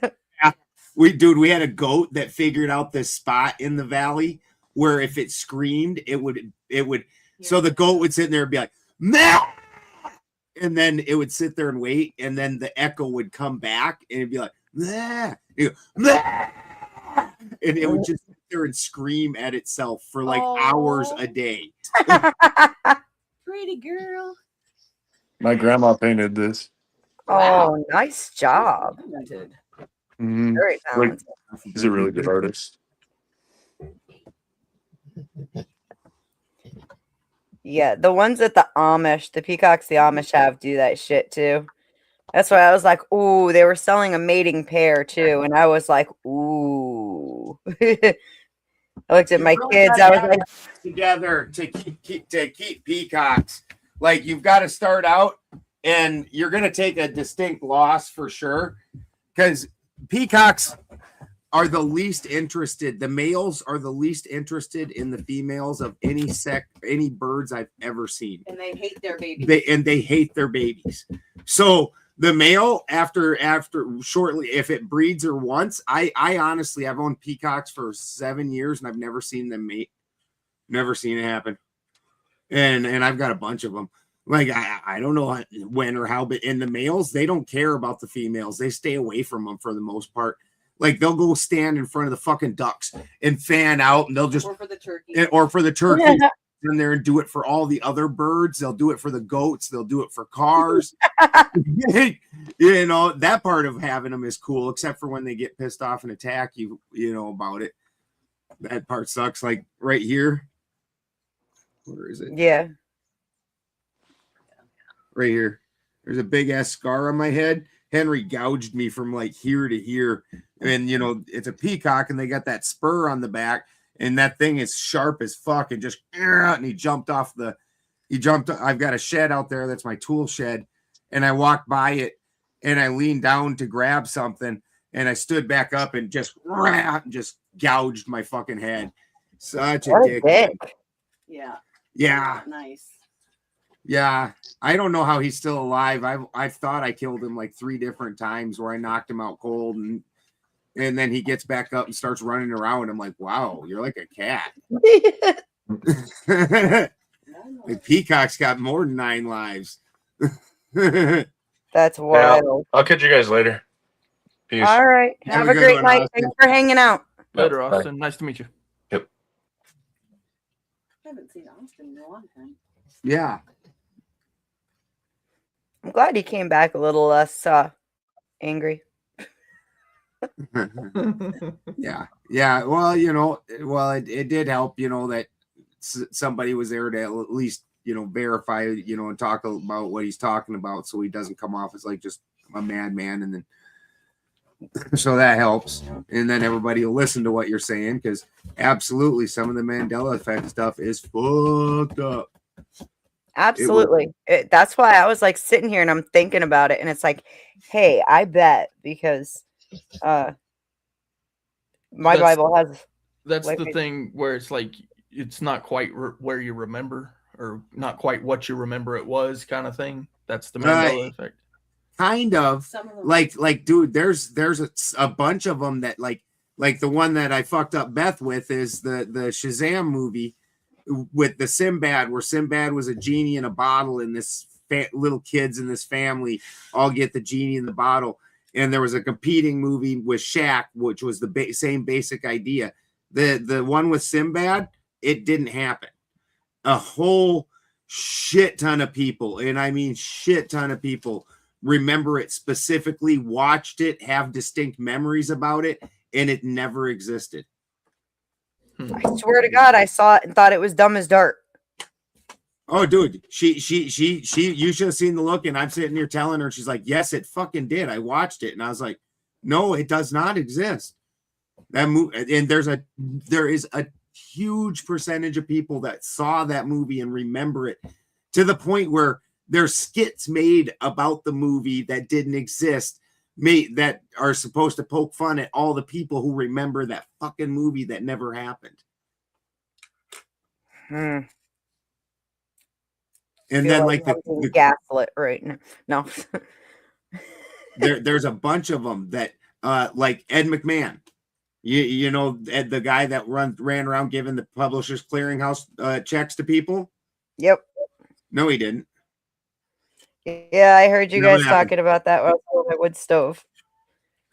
We had a goat that figured out this spot in the valley where if it screamed, it would. So the goat would sit there and be like, "Meow," and then it would sit there and wait, and then the echo would come back, and it'd be like, "Meow," and it would just sit there and scream at itself for like hours a day. Pretty girl. My grandma painted this. Oh, nice job. Mhm. Very talented. He's a really good artist. Yeah, the ones that the peacocks the Amish have do that shit too. That's why I was like, ooh, they were selling a mating pair too. And I was like, ooh. I looked at my kids. I was like, together to keep peacocks. Like, you've got to start out, and you're going to take a distinct loss for sure, because peacocks are the least interested. The males are the least interested in the females of any birds I've ever seen. And they hate their babies. They hate their babies. So the male, after shortly, if it breeds her once, I honestly, I've owned peacocks for 7 years and I've never seen them mate. Never seen it happen. And I've got a bunch of them. Like, I don't know when or how, but in the males, they don't care about the females. They stay away from them for the most part. Like, they'll go stand in front of the fucking ducks and fan out, and they'll just, or for the turkey, in there and do it for all the other birds. They'll do it for the goats. They'll do it for cars. You know, that part of having them is cool, except for when they get pissed off and attack you, about it. That part sucks. Like right here. Where is it? Yeah. Right here. There's a big ass scar on my head. Henry gouged me from like here to here. And it's a peacock and they got that spur on the back, and that thing is sharp as fuck, and just, and he jumped off I've got a shed out there. That's my tool shed. And I walked by it and I leaned down to grab something, and I stood back up and just gouged my fucking head. Such a dick. Yeah. Yeah. Nice. Yeah. I don't know how he's still alive. I've thought I killed him like 3 different times where I knocked him out cold, and then he gets back up and starts running around. I'm like, wow, you're like a cat. Like, peacock's got more than 9 lives. That's wild. I'll catch you guys later. Peace. All right. Have a great night. Austin. Thanks for hanging out. Later, Bye. Austin. Nice to meet you. Yep. I haven't seen Austin in a long time. Yeah. I'm glad he came back a little less angry. Yeah. Well, it did help, that somebody was there to at least, verify, and talk about what he's talking about, so he doesn't come off as like just a madman. And then, so that helps. And then everybody will listen to what you're saying, because absolutely some of the Mandela effect stuff is fucked up. Absolutely. That's why I was like sitting here and I'm thinking about it, and it's like, hey, I bet, because my Bible has. That's like, the thing where it's like it's not quite where you remember, or not quite what you remember it was, kind of thing. That's the Mandela effect. Kind of like dude, there's a bunch of them that like the one that I fucked up Beth with is the Shazam movie with the Sinbad, where Sinbad was a genie in a bottle, and this little kids in this family all get the genie in the bottle. And there was a competing movie with Shaq, which was the same basic idea. The one with Sinbad, it didn't happen. A whole shit ton of people, and I mean shit ton of people, remember it specifically, watched it, have distinct memories about it, and it never existed. I swear to God, I saw it and thought it was dumb as dirt. Oh, dude, she, you should have seen the look, and I'm sitting here telling her, she's like, yes, it fucking did. I watched it, and I was like, no, it does not exist. That movie, and there is a huge percentage of people that saw that movie and remember it, to the point where there's skits made about the movie that didn't exist, that are supposed to poke fun at all the people who remember that fucking movie that never happened. And then like the gaslit right now. No. there's a bunch of them that like Ed McMahon. You know, Ed, the guy that ran around giving the Publishers Clearinghouse checks to people? Yep. No, he didn't. Yeah, I heard you Never guys happened. talking about that on my wood stove.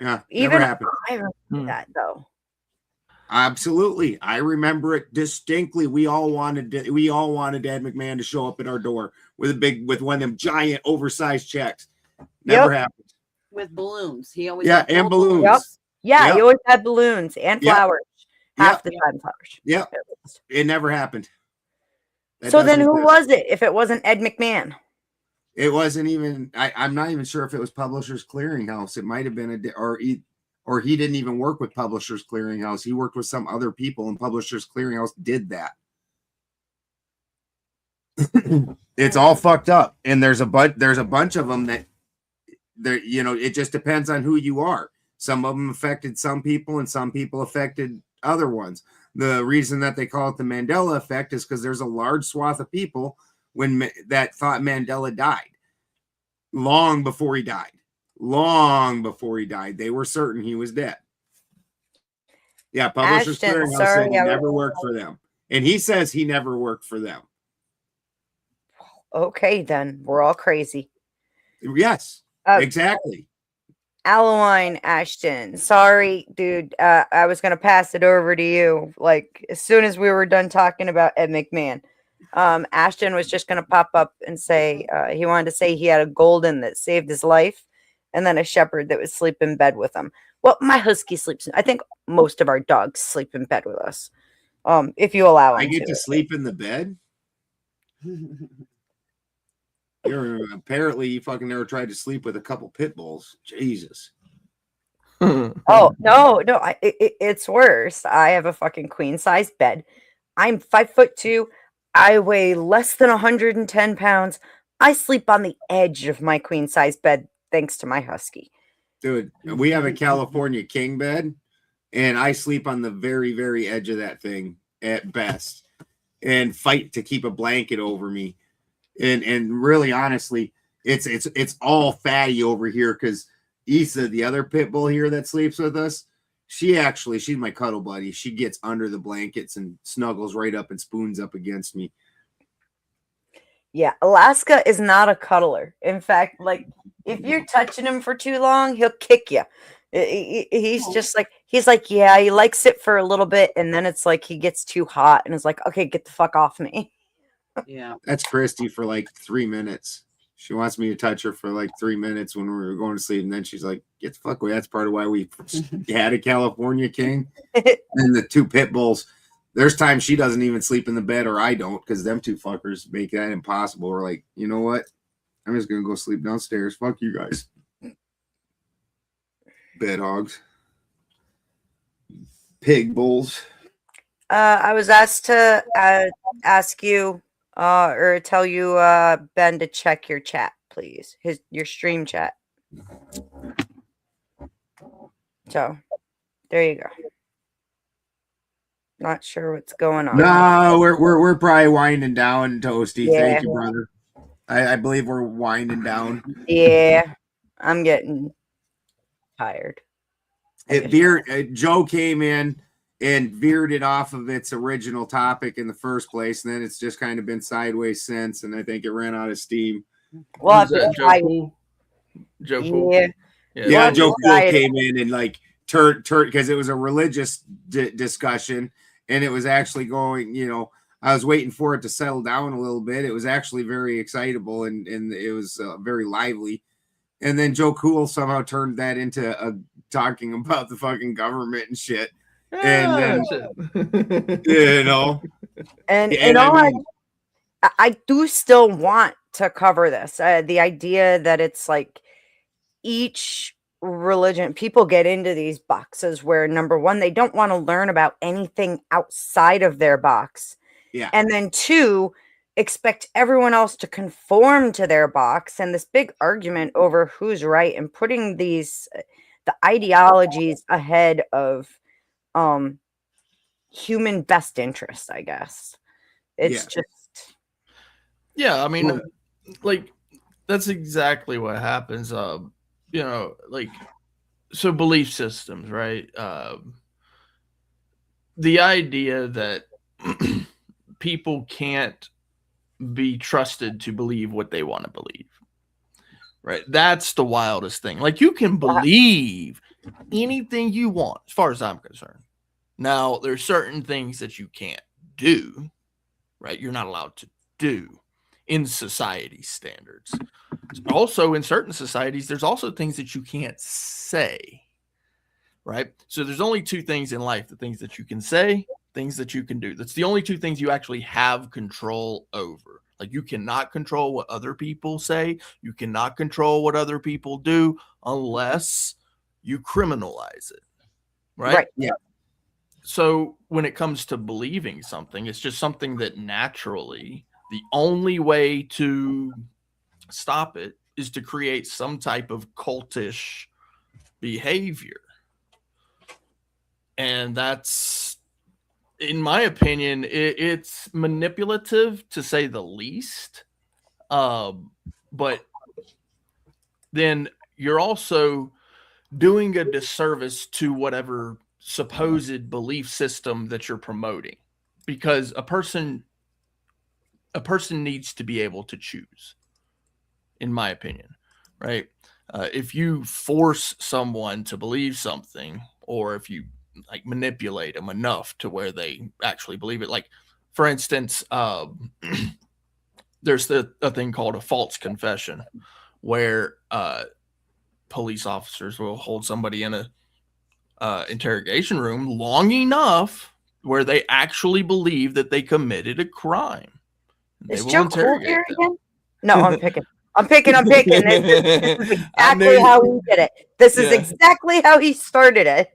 Yeah, Even never happened. I remember that though. Absolutely. I remember it distinctly. We all wanted Ed McMahon to show up at our door with one of them giant oversized checks. Never happened. With balloons. He always Yeah, had and full balloons. Yep. Yeah, Yep. you always had balloons and Yep. flowers. Half the time flowers. Yep. It never happened. That So then doesn't who exist. was it if it wasn't Ed McMahon? It wasn't even. I'm not even sure if it was Publishers Clearinghouse. It might have been or he didn't even work with Publishers Clearinghouse. He worked with some other people, and Publishers Clearinghouse did that. It's all fucked up, and there's a bunch of them that there. You know, it just depends on who you are. Some of them affected some people, and some people affected other ones. The reason that they call it the Mandela effect is because there's a large swath of people that thought Mandela died long before he died. Long before he died, they were certain he was dead. Yeah, Publishers Clearinghouse said he never worked for them, and he says he never worked for them. Okay, then we're all crazy. Yes, exactly. Aloine Ashton. Sorry, dude. I was gonna pass it over to you. Like as soon as we were done talking about Ed McMahon. Ashton was just gonna pop up and say he wanted to say he had a golden that saved his life, and then a shepherd that would sleep in bed with him. Well, my husky sleeps. I think most of our dogs sleep in bed with us. If you allow him. I get to sleep in the bed. Apparently you fucking never tried to sleep with a couple pit bulls. Jesus. Oh no, it's worse. I have a fucking queen size bed. I'm 5'2". I weigh less than 110 pounds. I sleep on the edge of my queen size bed thanks to my husky. Dude, we have a California king bed, and I sleep on the very, very edge of that thing at best, and fight to keep a blanket over me. And really, honestly, it's all fatty over here because Issa, the other pit bull here that sleeps with us, she's my cuddle buddy. She gets under the blankets and snuggles right up and spoons up against me. Yeah, Alaska is not a cuddler. In fact, like if you're touching him for too long, he'll kick you. He's just like yeah, he likes it for a little bit, and then it's like he gets too hot and is like, okay, get the fuck off me. Yeah, that's Christy for like 3 minutes. She wants me to touch her for like 3 minutes when we were going to sleep, and then she's like, "Get the fuck away!" That's part of why we had a California king and the two pit bulls. There's times she doesn't even sleep in the bed, or I don't, because them two fuckers make that impossible. We're like, you know what? I'm just gonna go sleep downstairs. Fuck you guys, bed hogs, pig bulls. I was asked to ask you or tell you, Ben, to check your chat, please. Your stream chat. So, there you go. Not sure what's going on. No, we're probably winding down, Toasty. Yeah. Thank you, brother. I believe we're winding down. Yeah, I'm getting tired. Joe came in and veered it off of its original topic in the first place, and then it's just kind of been sideways since, and I think it ran out of steam. Well, Joe Pool? Joe Pool? Yeah, Joe Pool came in and like turned because it was a religious discussion, and it was actually going, I was waiting for it to settle down a little bit. It was actually very excitable and it was very lively. And then Joe Cool somehow turned that into talking about the fucking government and shit. And then, you know, and all I do still want to cover this. The idea that it's like each religion, people get into these boxes where number one, they don't want to learn about anything outside of their box. Yeah. And then two, expect everyone else to conform to their box. And this big argument over who's right and putting the ideologies ahead of human best interest, I guess. It's just. Yeah, I mean, like, that's exactly what happens. You know, like, so belief systems, right? The idea that people can't be trusted to believe what they want to believe, right? That's the wildest thing. Like, you can believe anything you want, as far as I'm concerned. Now, there's certain things that you can't do, right? You're not allowed to do in society standards. Also, in certain societies, there's also things that you can't say, right? So there's only two things in life: the things that you can say, things that you can do. That's the only two things you actually have control over. Like, you cannot control what other people say. You cannot control what other people do unless you criminalize it, right? Yeah. So when it comes to believing something, it's just something that naturally, the only way to stop it is to create some type of cultish behavior. And that's, in my opinion, it's manipulative to say the least. But then you're also doing a disservice to whatever supposed belief system that you're promoting, because a person needs to be able to choose, in my opinion, right? If you force someone to believe something, or if you like manipulate them enough to where they actually believe it, like, for instance, there's a thing called a false confession, where police officers will hold somebody in a interrogation room long enough where they actually believe that they committed a crime. They Is will Joe Cool interrogate here them. again? No, I'm picking. This is exactly how he did it. This is exactly how he started it.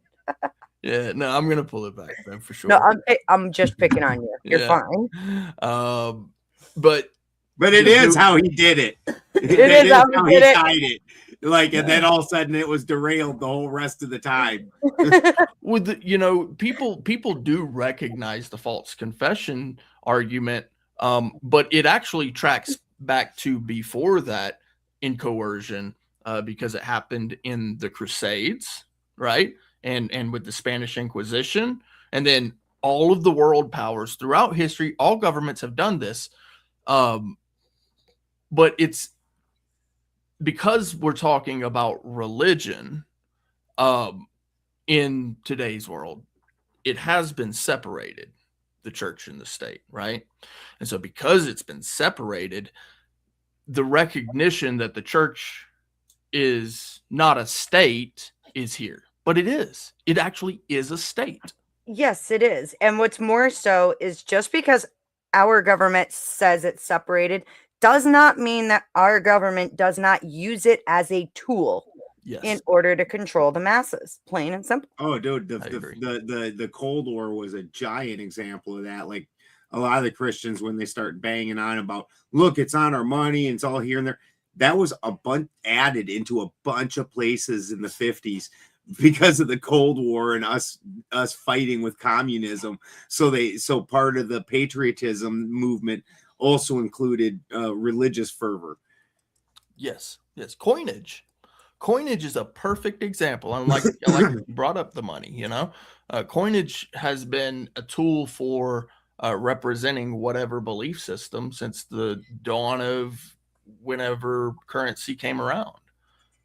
Yeah, no, I'm gonna pull it back then for sure. No, I'm just picking on you. You're fine. But it is how he did it. It is how he did it. tied it. Like, and then all of a sudden it was derailed the whole rest of the time. With the, you know, people do recognize the false confession argument, but it actually tracks back to before that in coercion, because it happened in the Crusades, right? And with the Spanish Inquisition, and then all of the world powers throughout history, all governments have done this. But it's because we're talking about religion, in today's world, it has been separated, the church and the state, right? And so because it's been separated, the recognition that the church is not a state is here. But it is. It actually is a state. Yes, it is. And what's more so is just because our government says it's separated does not mean that our government does not use it as a tool in order to control the masses, plain and simple. Oh, dude, the Cold War was a giant example of that. Like, a lot of the Christians, when they start banging on about, look, it's on our money and it's all here and there, that was a bunch added into a bunch of places in the 50s because of the Cold War and us fighting with communism. So part of the patriotism movement also included religious fervor. Yes. Coinage is a perfect example. And like you brought up the money, you know, coinage has been a tool for representing whatever belief system since the dawn of whenever currency came around.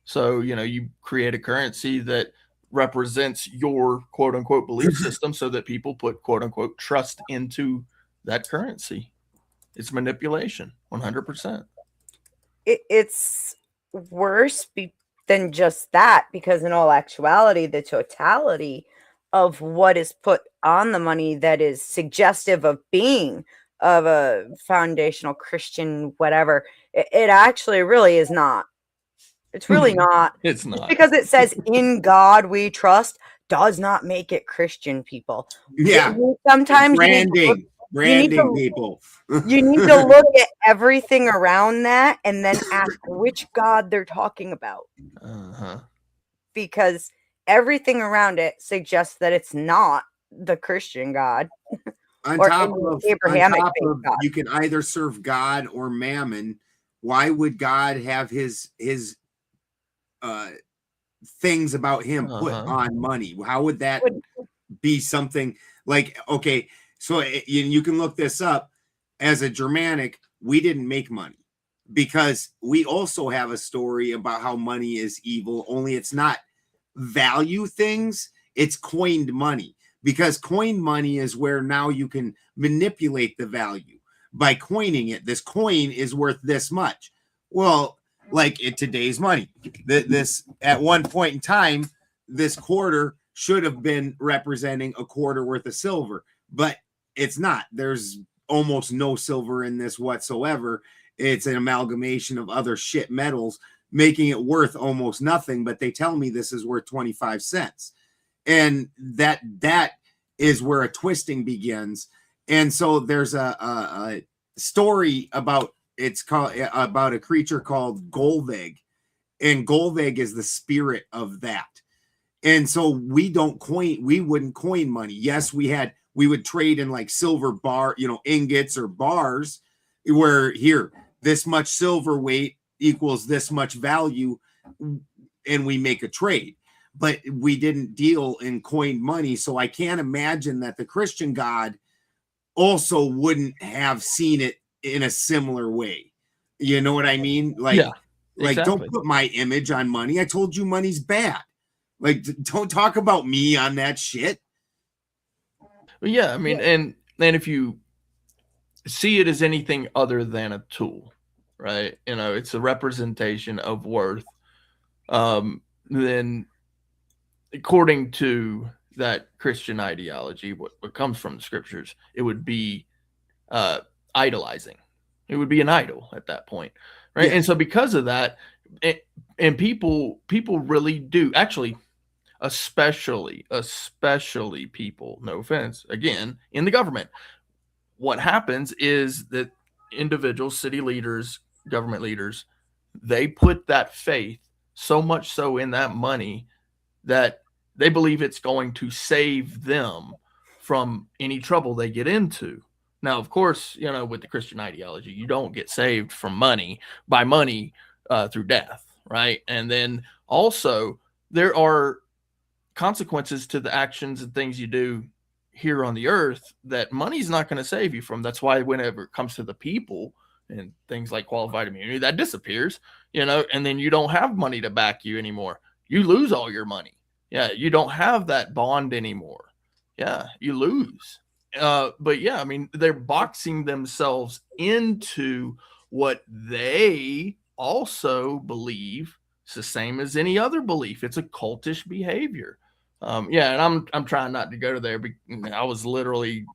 So, you know, you create a currency that represents your quote unquote belief system so that people put quote unquote trust into that currency. It's manipulation, 100%. It's worse than just that, because in all actuality, the totality of what is put on the money that is suggestive of being of a foundational Christian whatever, it actually really is not. It's really not. It's Just not. because it says "in God we trust" does not make it Christian, people. Yeah. Sometimes Branding. you need to People. you need to look at everything around that and then ask which God they're talking about. Because everything around it suggests that it's not the Christian God. On or top any of, Abrahamic faith God. you can either serve God or mammon. Why would God have his things about him put on money? How would that be something like, okay, so you can look this up. As a Germanic, we didn't make money because we also have a story about how money is evil, only it's not value things, it's coined money, because coined money is where now you can manipulate the value by coining it. This coin is worth this much. Well, like in today's money, this at one point in time, this quarter should have been representing a quarter worth of silver, but it's not. There's almost no silver in this whatsoever. It's an amalgamation of other shit metals, making it worth almost nothing, but they tell me this is worth 25 cents. And that is where a twisting begins. And so there's a story about a creature called Golveg, and Golveg is the spirit of that. And so we wouldn't coin money. Yes, we would trade in like silver bar, ingots or bars, where here, this much silver weight equals this much value, and we make a trade. But we didn't deal in coined money. So I can't imagine that the Christian God also wouldn't have seen it in a similar way. You know what I mean? Like, yeah, exactly. Don't put my image on money. I told you money's bad. Like, don't talk about me on that shit. Yeah, I mean, and if you see it as anything other than a tool, right? It's a representation of worth. Then, according to that Christian ideology, what comes from the scriptures, it would be idolizing. It would be an idol at that point, right? Yeah. And so, because of that, and people really do actually. Especially people, no offense, again, in the government. What happens is that individuals, city leaders, government leaders, they put that faith so much so in that money that they believe it's going to save them from any trouble they get into. Now, of course, with the Christian ideology, you don't get saved from money through death, right? And then also there are consequences to the actions and things you do here on the earth that money's not going to save you from. That's why whenever it comes to the people and things like qualified immunity, that disappears, and then you don't have money to back you anymore. You lose all your money. Yeah, you don't have that bond anymore. Yeah, you lose. But yeah, I mean, they're boxing themselves into what they also believe. It's the same as any other belief. It's a cultish behavior. And I'm trying not to go there. I was literally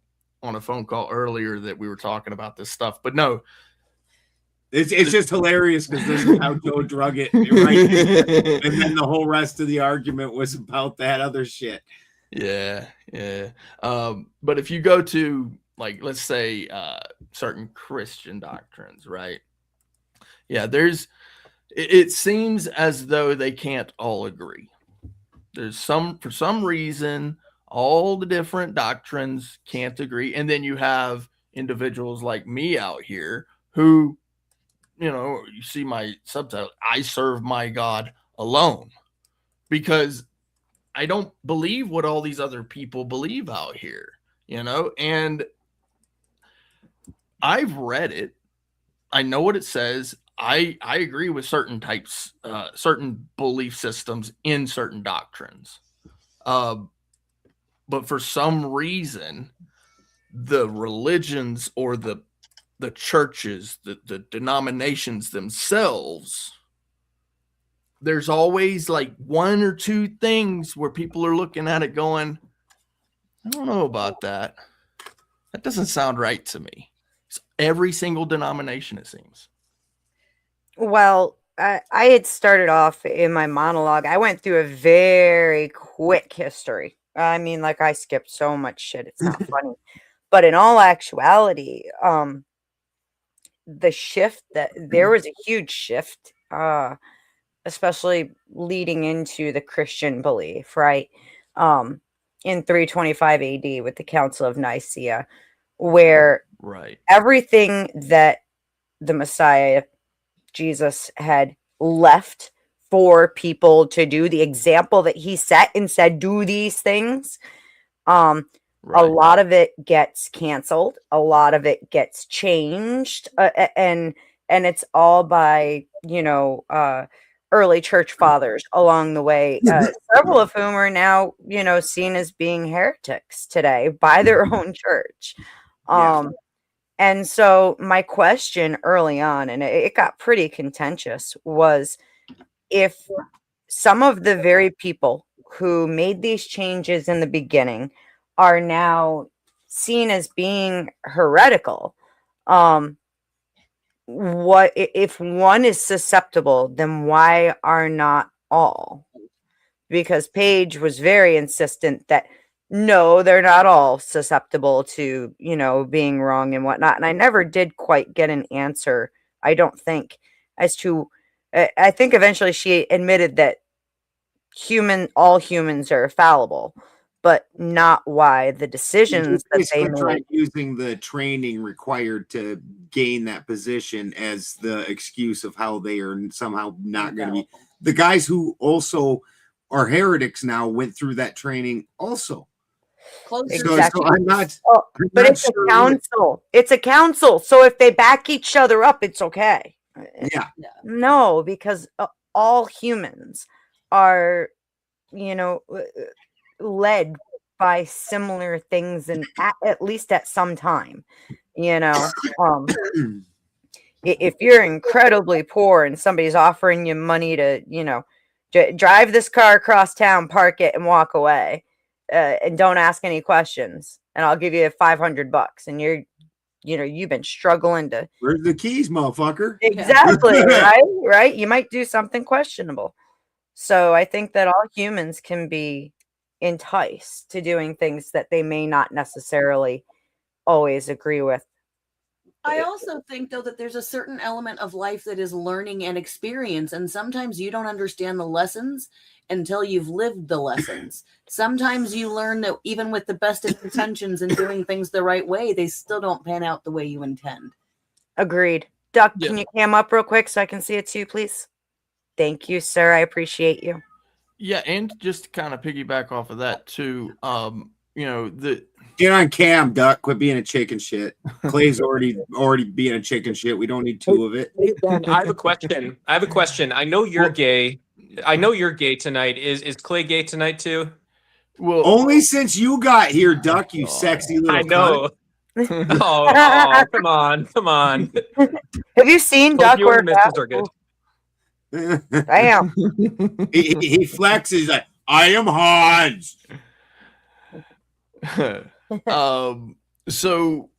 on a phone call earlier that we were talking about this stuff, but no. It's just hilarious because this is how Joe drug it right there. And then the whole rest of the argument was about that other shit. Yeah. But if you go to, like, let's say certain Christian doctrines, right? Yeah, it seems as though they can't all agree. For some reason, all the different doctrines can't agree. And then you have individuals like me out here who, you see my subtitle, I serve my God alone, because I don't believe what all these other people believe out here, and I've read it. I know what it says. I agree with certain types, certain belief systems in certain doctrines. But for some reason, the religions or the churches, the denominations themselves, there's always like one or two things where people are looking at it going, I don't know about that. That doesn't sound right to me. It's every single denomination, it seems. Well, I had started off in my monologue. I went through a very quick history. I mean, like I skipped so much shit. It's not funny. But in all actuality, the shift that there was a huge shift, especially leading into the Christian belief, right? In 325 AD with the Council of Nicaea, where everything that the Messiah Jesus had left for people to do, the example that he set and said, do these things. A lot of it gets canceled. A lot of it gets changed. And it's all by, early church fathers along the way, several of whom are now, seen as being heretics today by their own church. And so my question early on, and it got pretty contentious, was if some of the very people who made these changes in the beginning are now seen as being heretical, what if one is susceptible, then why are not all? Because Paige was very insistent that no, they're not all susceptible to, being wrong and whatnot. And I never did quite get an answer, I don't think, as to, I think eventually she admitted that all humans are fallible, but not why the decisions that they made. Using the training required to gain that position as the excuse of how they are somehow not going to be. The guys who also are heretics now went through that training also. Exactly. So I'm not, but it's a council. It's a council. So if they back each other up, it's okay. Yeah. No, because all humans are, led by similar things, and at least at some time, if you're incredibly poor and somebody's offering you money to, drive this car across town, park it, and walk away, and don't ask any questions, and I'll give you $500, and you've been struggling to. Where's the keys, motherfucker? Exactly. Right. You might do something questionable. So I think that all humans can be enticed to doing things that they may not necessarily always agree with. I also think, though, that there's a certain element of life that is learning and experience. And sometimes you don't understand the lessons until you've lived the lessons. Sometimes you learn that even with the best of intentions and doing things the right way, they still don't pan out the way you intend. Agreed. Duck, can you cam up real quick so I can see it too, please? Thank you, sir. I appreciate you. Yeah, and just to kind of piggyback off of that too, get on cam, Duck. Quit being a chicken shit. Clay's already being a chicken shit. We don't need two of it. Hey, Ben, I have a question. I know you're gay. I know you're gay tonight. Is Clay gay tonight too? Well, only since you got here, Duck. You sexy little. I know. Oh, come on. Have you seen Hope Duck you work and the out? missus are good. Damn. he flexes like, I am Hans. So,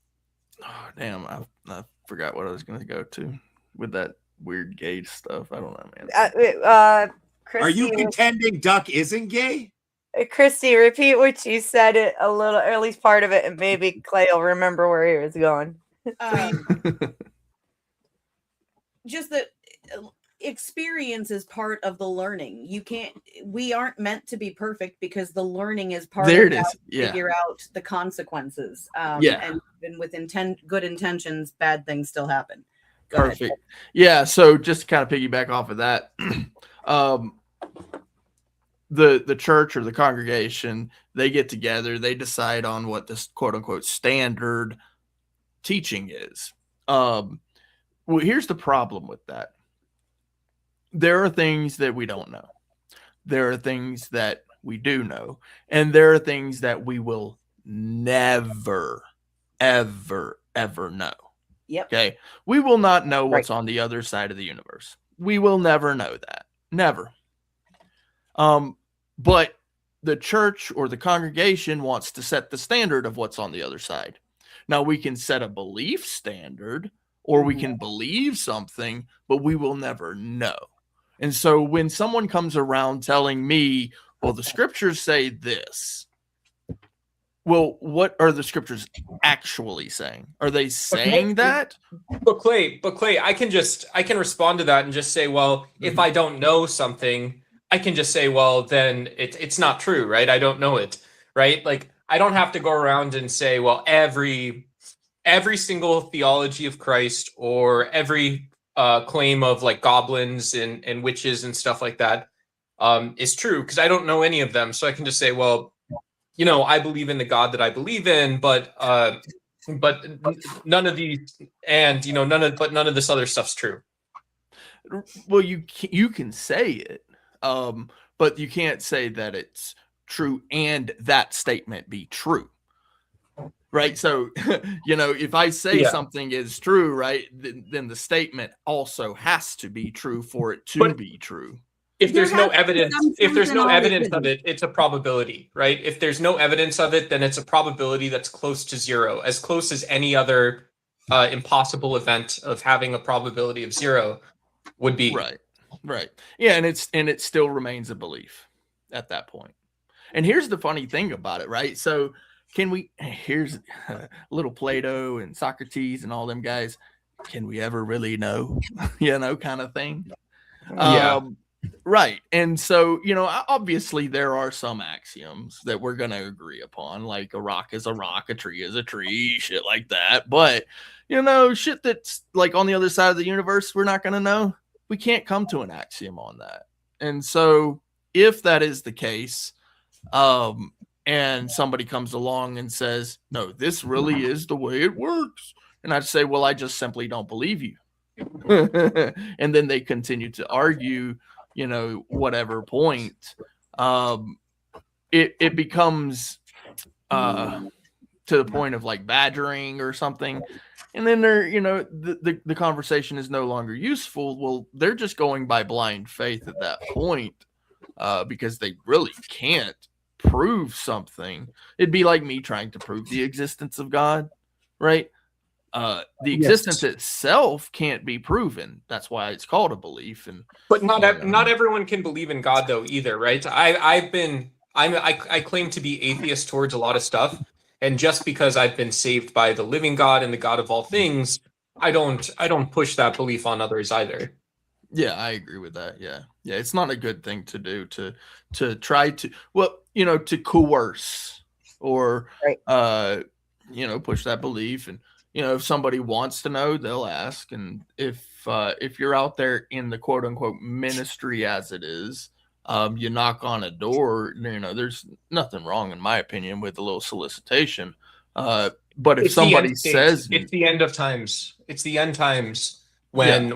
damn, I forgot what I was going to go to with that weird gay stuff. I don't know, man. Christy, are you contending Duck isn't gay? Christy, repeat what you said a little, or at least part of it, and maybe Clay will remember where he was going. Just that experience is part of the learning. We aren't meant to be perfect because the learning is part there of it how is. to figure out the consequences. And with good intentions, bad things still happen. Perfect. Yeah. So just to kind of piggyback off of that, the church or the congregation, they get together, they decide on what this quote unquote standard teaching is. Well, here's the problem with that. There are things that we don't know. There are things that we do know. And there are things that we will never ever know. Yep. Okay. We will not know what's on the other side of the universe. We will never know that. Never. But the church or the congregation wants to set the standard of what's on the other side. Now we can set a belief standard or we can believe something, but we will never know. And so when someone comes around telling me, well, the scriptures say this, well, what are the scriptures actually saying? Are they saying that? But Clay, I can respond to that and just say, well, if I don't know something, I can just say, well, then it's not true, right? I don't know it, right? Like I don't have to go around and say, well, every single theology of Christ or every claim of like goblins and witches and stuff like that is true, because I don't know any of them. So I can just say, well, I believe in the God that I believe in, but none of these, and none of this other stuff's true. Well, you can say it, but you can't say that it's true and that statement be true, right? So, if I say something is true, right, then the statement also has to be true for it to be true. If there's no evidence, of it, it's a probability, right? If there's no evidence of it, then it's a probability that's close to zero, as close as any other impossible event of having a probability of zero would be. Right. Yeah, and it still remains a belief at that point. And here's the funny thing about it, right? So here's little Plato and Socrates and all them guys. Can we ever really know? Kind of thing. Yeah. Right. And so, obviously there are some axioms that we're going to agree upon, like a rock is a rock, a tree is a tree, shit like that. But, shit that's like on the other side of the universe, we're not going to know. We can't come to an axiom on that. And so if that is the case, and somebody comes along and says, no, this really is the way it works. And I'd say, well, I just simply don't believe you. And then they continue to argue, whatever point, it becomes to the point of like badgering or something. And then the conversation is no longer useful. Well, they're just going by blind faith at that point, because they really can't prove something. It'd be like me trying to prove the existence of God, right? The existence itself can't be proven. That's why it's called a belief. But not everyone can believe in God though either, right? I claim to be atheist towards a lot of stuff, and just because I've been saved by the living God and the God of all things, I don't push that belief on others either. Yeah, I agree with that. Yeah, it's not a good thing to do to try to to coerce or push that belief. And if somebody wants to know, they'll ask. And if you're out there in the quote unquote ministry as it is, you knock on a door, there's nothing wrong, in my opinion, with a little solicitation. But if it's somebody says it's the end of times, it's the end times when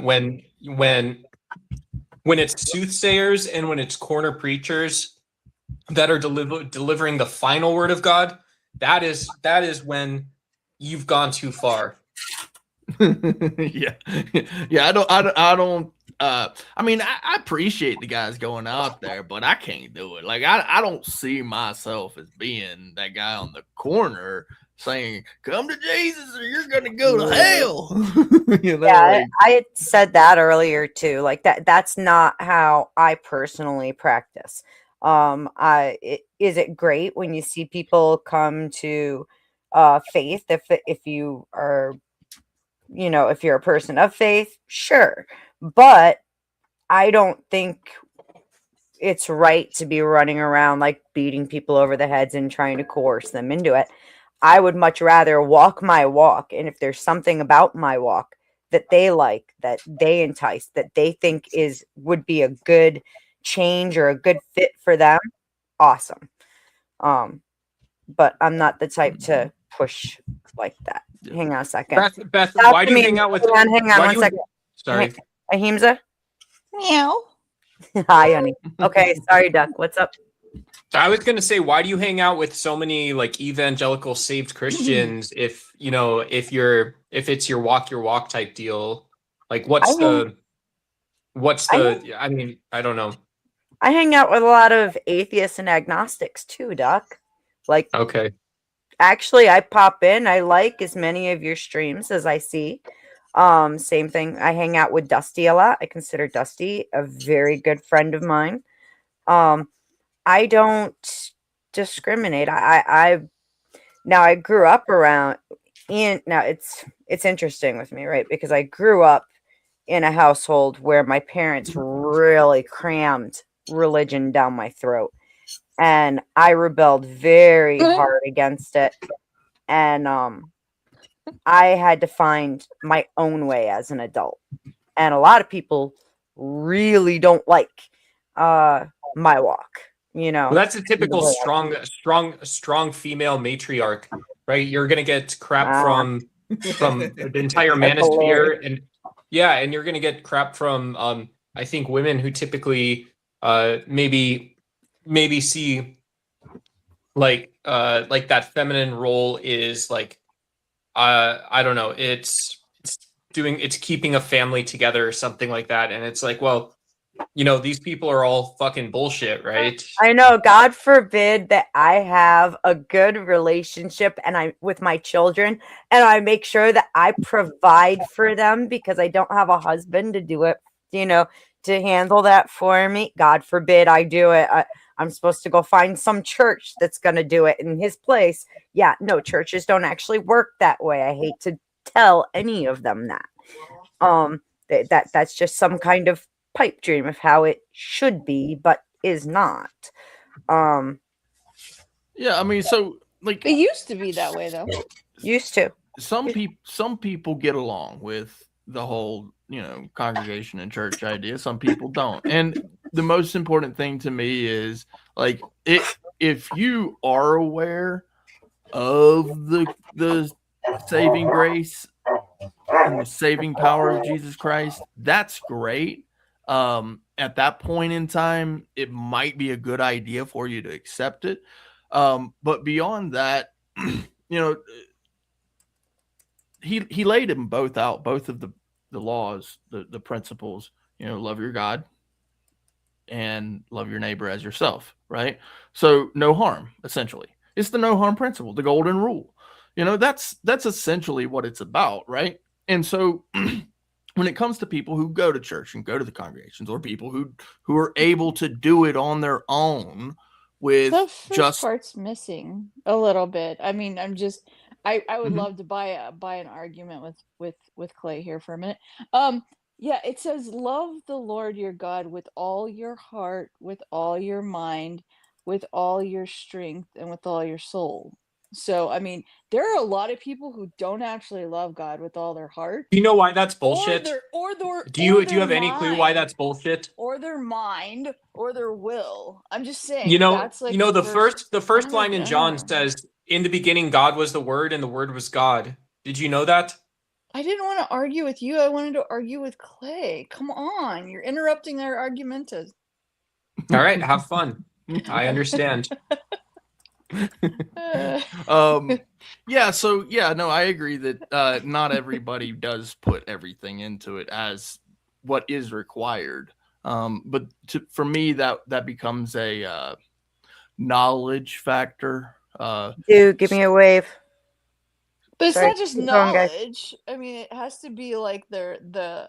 it's soothsayers and when it's corner preachers that are delivering the final word of God, that is when you've gone too far. Yeah. I appreciate the guys going out there, but I can't do it. Like I don't see myself as being that guy on the corner saying, "Come to Jesus or you're gonna go to hell." I said that earlier too. Like that's not how I personally practice. Is it great when you see people come to faith if you are if you're a person of faith, sure, but I don't think it's right to be running around like beating people over the heads and trying to coerce them into it. I would much rather walk my walk, and if there's something about my walk that they like, that they entice, that they think would be a good change or a good fit for them, awesome. But I'm not the type to push like that. Hang on a second. Beth, why do you hang out with? Hang on one second. Sorry, Ahimsa. Meow. Hi, honey. Okay, sorry, Duck. What's up? I was going to say, why do you hang out with so many like evangelical saved Christians if it's your walk type deal? Like what's the I mean, I don't know. I hang out with a lot of atheists and agnostics too, Doc. Like, okay. Actually, I pop in. I like as many of your streams as I see. Same thing. I hang out with Dusty a lot. I consider Dusty a very good friend of mine. I don't discriminate. I grew up around now it's interesting with me, right? Because I grew up in a household where my parents really crammed religion down my throat. And I rebelled very hard against it. And I had to find my own way as an adult. And a lot of people really don't like my walk, you know. Well, that's a typical strong female matriarch, right? You're gonna get crap from the entire manosphere, and you're gonna get crap from I think women who typically maybe see like that feminine role is like I don't know, it's keeping a family together or something like that, and it's like, well, you know, these people are all fucking bullshit, right? I know. God forbid that I have a good relationship with my children, and I make sure that I provide for them because I don't have a husband to do it, you know, to handle that for me. God forbid I do it. I'm supposed to go find some church that's going to do it in his place. Yeah, no, churches don't actually work that way. I hate to tell any of them that. That's just some kind of pipe dream of how it should be, but is not. Yeah, I mean, so like it used to be that way, though. Used to. Some people get along with the whole, you know, congregation and church idea. Some people don't. And the most important thing to me is like if you are aware of the saving grace and the saving power of Jesus Christ, that's great. At that point in time, it might be a good idea for you to accept it. But beyond that, you know, he laid them both out, both of the laws, the principles, you know, love your God and love your neighbor as yourself, right? So no harm, essentially. It's the no harm principle, the golden rule. You know, that's essentially what it's about, right? And so when it comes to people who go to church and go to the congregations, or people who are able to do it on their own with the first part's missing a little bit. I mean, I would love to buy an argument with Clay here for a minute. Yeah, it says love the Lord your God with all your heart, with all your mind, with all your strength, and with all your soul. So, I mean, there are a lot of people who don't actually love God with all their heart. Do you know why that's bullshit? Do you have any clue why that's bullshit? Or their mind, or their will. I'm just saying. You know, that's like the first line in John says, "In the beginning, God was the Word, and the Word was God." Did you know that? I didn't want to argue with you. I wanted to argue with Clay. Come on, you're interrupting our argumentas. All right, have fun. I understand. Yeah, so yeah, no, I agree that not everybody does put everything into it as what is required. But for me, that becomes a knowledge factor. Dude, give me a wave. But it's Sorry, not just keep going, guys. knowledge. I mean, it has to be like the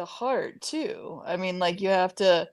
heart too. I mean, like you have to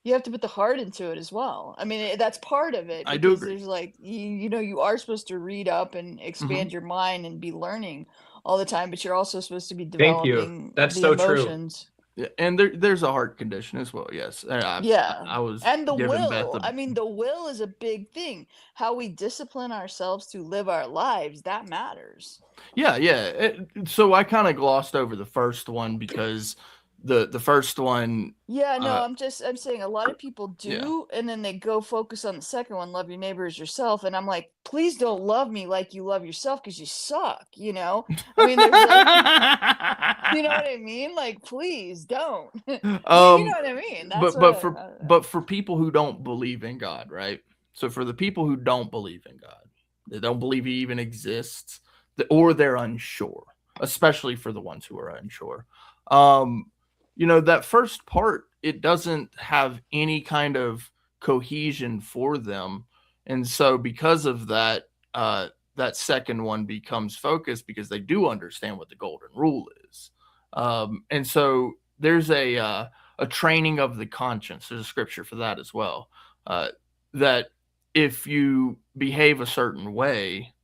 put the heart into it as well. I mean, that's part of it. I do agree. There's like you know, you are supposed to read up and expand your mind and be learning all the time, but you're also supposed to be developing That's the so emotions. True. Yeah, and there's a heart condition as well. Yes. I was and the giving will. Beth I mean, the will is a big thing. How we discipline ourselves to live our lives, that matters. Yeah. So I kind of glossed over the first one because the first one. Yeah, no, I'm saying a lot of people do, and then they go focus on the second one, love your neighbor as yourself, and I'm like, please don't love me like you love yourself because you suck, you know? I mean, there's like You know what I mean? Like, please don't. You know what I mean? That's but for people who don't believe in God, right? So for the people who don't believe in God, they don't believe he even exists, or they're unsure, especially for the ones who are unsure. That first part, it doesn't have any kind of cohesion for them. And so because of that, that second one becomes focused because they do understand what the golden rule is. And so there's a training of the conscience. There's a scripture for that as well. That if you behave a certain way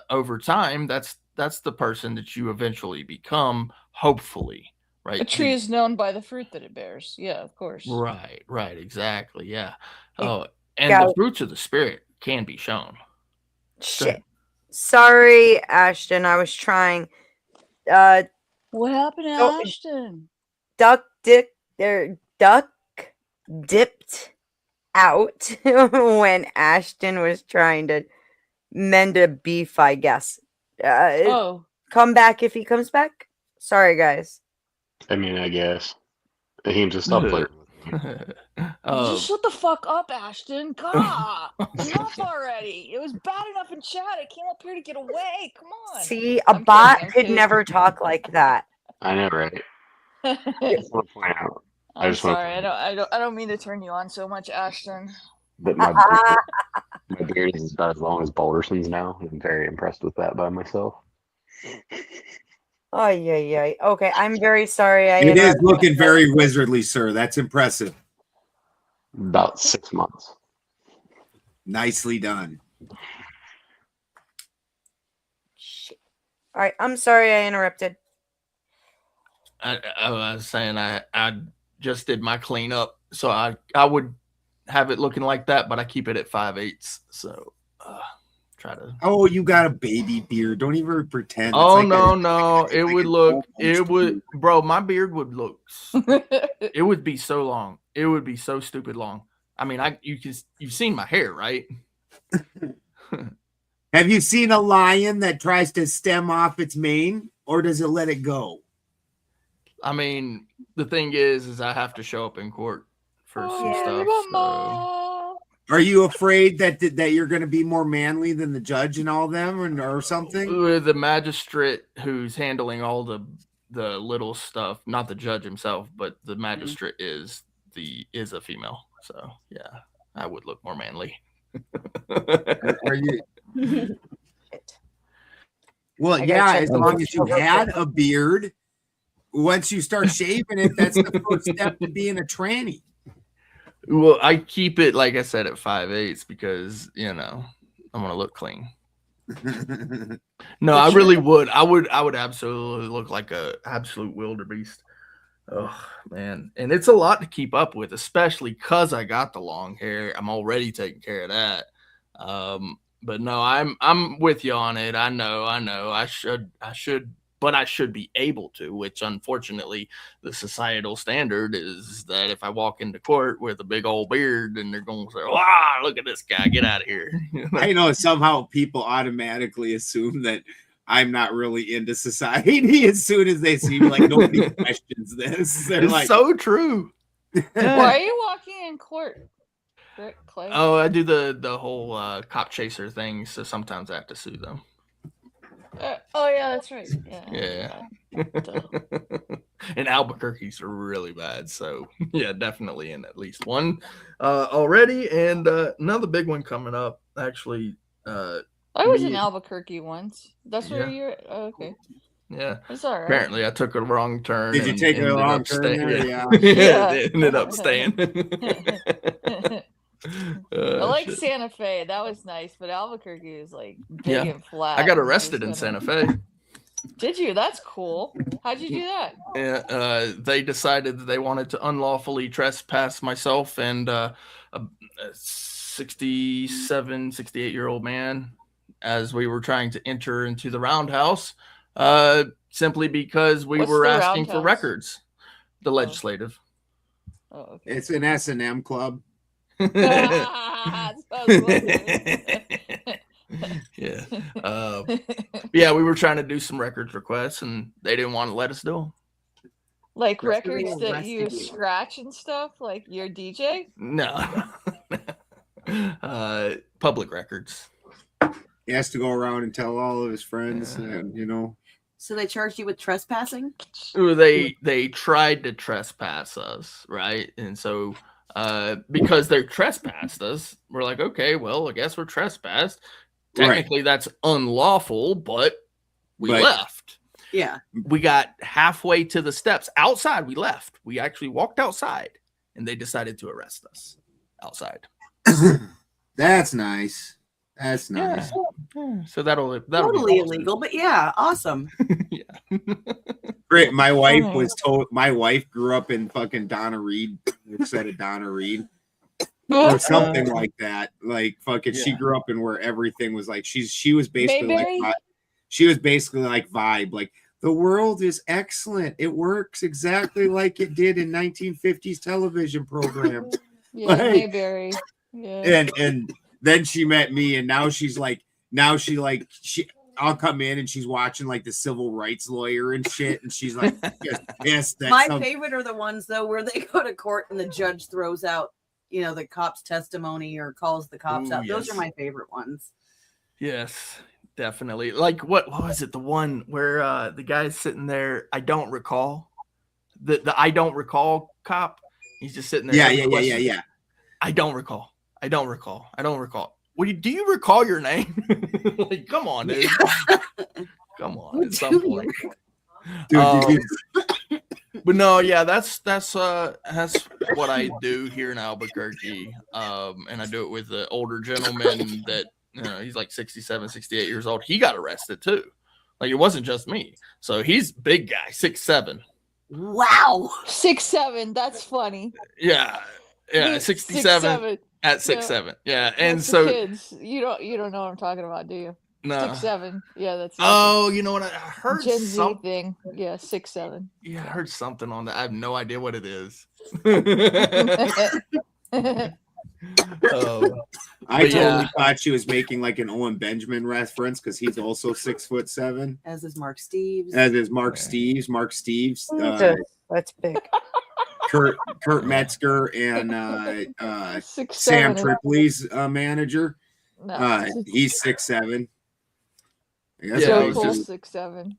over time, that's the person that you eventually become, hopefully, right? A tree is known by the fruit that it bears. Yeah, of course. Right, exactly. Yeah. Hey, And guys. the fruits of the spirit can be shown. Shit. Sorry, Ashton. I was trying. What happened to Ashton? Duck dipped out when Ashton was trying to mend a beef, I guess. Come back if he comes back. Sorry, guys. I mean, I guess he can just stop flirting with me. Just shut the fuck up, Ashton. God, enough already. It was bad enough in chat. I came up here to get away. Come on. See, a bot could never talk like that. I know, right? I just want to point out. I'm sorry. I don't mean to turn you on so much, Ashton. But my beard is about as long as Balderson's now. I'm very impressed with that by myself. Oh yeah. Okay, I'm very sorry. It is looking very wizardly, sir. That's impressive. About 6 months. Nicely done. All right, I'm sorry I interrupted. I was saying I just did my cleanup, so I would have it looking like that, but I keep it at 5/8. So try to. Oh, you got a baby beard. Don't even pretend. Oh, no. It would look. It would, bro. My beard would look. It would be so long. It would be so stupid long. I mean, you've seen my hair, right? Have you seen a lion that tries to stem off its mane, or does it let it go? I mean, the thing is I have to show up in court for some stuff. So. Are you afraid that you're going to be more manly than the judge and all them, or something? The magistrate who's handling all the little stuff, not the judge himself, but the magistrate is a female. So yeah, I would look more manly. Are you? Well, yeah, as long as you had a beard. Once you start shaving it, that's the first step to being a tranny. Well, I keep it, like I said, at 5/8 because, I want to look clean. No, I really would. I would absolutely look like a absolute wildebeest. Oh, man. And it's a lot to keep up with, especially because I got the long hair. I'm already taking care of that. But no, I'm with you on it. I know. I should. But I should be able to, which unfortunately the societal standard is that if I walk into court with a big old beard, then they're going to say, "Wow, look at this guy, get out of here." I know somehow people automatically assume that I'm not really into society as soon as they see me. Like, nobody questions this. They're It's like, so true. Why are you walking in court, Clay? Oh, I do the whole cop chaser thing, so sometimes I have to sue them. Oh yeah, that's right. Yeah. And Albuquerque's really bad, so yeah, definitely in at least one already, and another big one coming up. Actually, I was in Albuquerque once. That's where you're. Oh, okay. Yeah, it's all right. Apparently, I took a wrong turn. Did you take a wrong turn there? Yeah, Yeah. ended up staying. I like Santa Fe. That was nice, but Albuquerque is like big and flat. I got arrested in Santa Fe. Did you? That's cool. How'd you do that? Yeah, they decided that they wanted to unlawfully trespass myself and a 67, 68-year-old man as we were trying to enter into the roundhouse, simply because we were asking for records. The legislative. Oh, okay. It's an S&M club. Yeah. Yeah, we were trying to do some records requests, and they didn't want to let us do them. Like So they records that you arrested you. scratch and stuff, like your DJ? No. Public records. He has to go around and tell all of his friends, and, you know. So they charged you with trespassing? They tried to trespass us, right? And so because they trespassed us, we're like, okay, well, I guess we're trespassed. Technically, that's unlawful, but we left. Yeah. We got halfway to the steps outside. We left. We actually walked outside, and they decided to arrest us outside. That's nice. That's nice. Yeah. So that'll Totally be illegal, but yeah, awesome. Great. My wife was told. My wife grew up in fucking Donna Reed, instead of Donna Reed, or something like that. Like fucking, she grew up in where everything was like she was basically Mayberry? like she was basically like Vibe. Like the world is excellent. It works exactly like it did in 1950s television programs. Yeah, Like, Mayberry. Yeah. and then she met me, and now she I'll come in and she's watching like the civil rights lawyer and shit, and she's like just pissed that My favorite are the ones though where they go to court and the judge throws out, the cop's testimony or calls the cops out. Those yes. are my favorite ones. Yes, definitely. Like what was it? The one where the guy's sitting there. I don't recall. The I don't recall cop. He's just sitting there. Yeah. I don't recall. What do you recall your name? Like, come on, dude. Come on, at some point. But no, yeah, that's what I do here in Albuquerque. And I do it with an older gentleman that he's like 67, 68 years old. He got arrested too. Like, it wasn't just me. So he's a big guy, 6'7". Wow. 6'7". That's funny. Yeah. 67 at 6'7". Yeah. And That's so the kids, you don't know what I'm talking about, do you? No. 6'7". Yeah, that's you know what? I heard Gen Z thing. Yeah, 6'7". Yeah, I heard something on that. I have no idea what it is. I totally thought she was making like an Owen Benjamin reference because he's also 6'7". As is Mark Steves. Mark Steves. That's big. Kurt Metzger and Sam Tripoli's manager. He's 6'7". Joe Cole 6'7".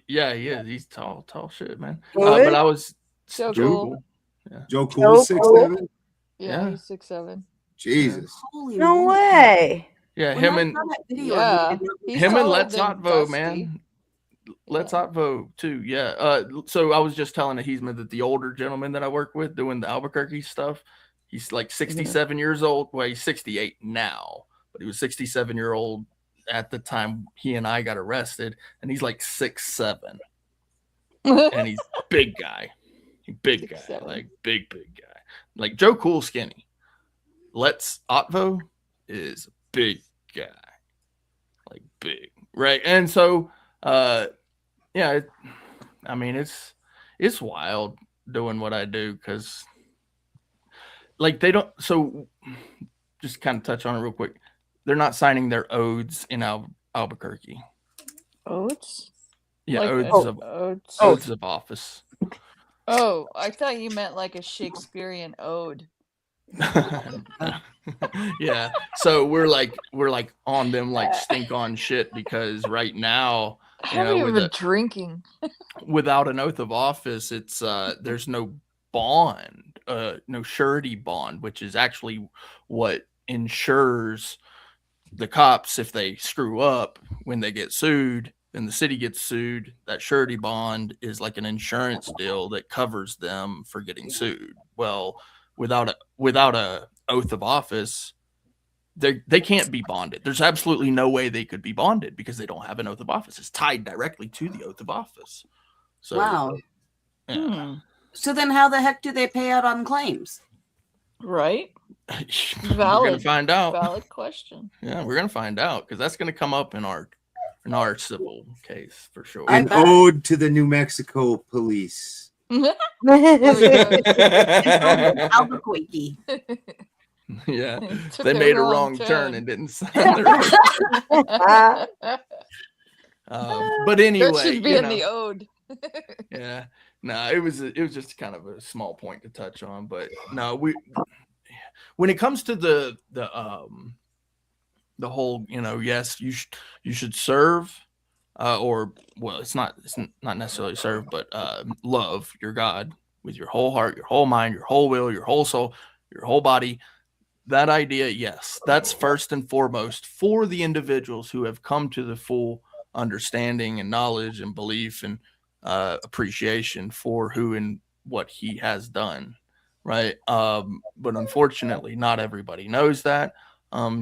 He is. He's tall shit, man. Really? But I was Joe Cool. Yeah. Joe Cool 6'7". Yeah, he's 6'7". Jesus. No way. Yeah, When him I and saw that video, yeah, he's him and taller Let's than Otvo, Dusty. man. Let's Otvo too. Yeah. So I was just telling Heisman that the older gentleman that I work with doing the Albuquerque stuff, he's like 67 years old. Well, he's 68 now, but he was 67-year-old at the time he and I got arrested, and he's like 6'7", and he's big guy. Big guy, like big guy. Like Joe Cool skinny. Let's Otvo is big guy. Like big. Right. And so yeah, I mean it's wild doing what I do because like they don't, so just kind of touch on it real quick. They're not signing their oaths in Albuquerque. Oaths? Yeah, Like oaths of office. Oh, I thought you meant like a Shakespearean ode. Yeah. So we're like on them like stink on shit because right now, I haven't even been drinking. Without an oath of office, it's there's no bond, no surety bond, which is actually what ensures the cops if they screw up when they get sued. And the city gets sued, that surety bond is like an insurance deal that covers them for getting sued. Well, without a oath of office, they can't be bonded. There's absolutely no way they could be bonded because they don't have an oath of office. It's tied directly to the oath of office. So, wow. Yeah. So then how the heck do they pay out on claims? Right? We're gonna find out. Valid question. Yeah, we're gonna find out because that's gonna come up in our civil case for sure. An ode to the New Mexico police. Albuquerque. Yeah, Took they a made a wrong wrong turn. turn and didn't sign their but anyway, that should be in the ode. Yeah. No, it was just kind of a small point to touch on, but no, when it comes to the whole, yes, you should serve, or well, it's not necessarily serve, but love your God with your whole heart, your whole mind, your whole will, your whole soul, your whole body. That idea, yes, that's first and foremost for the individuals who have come to the full understanding and knowledge and belief and appreciation for who and what he has done, right? But unfortunately, not everybody knows that.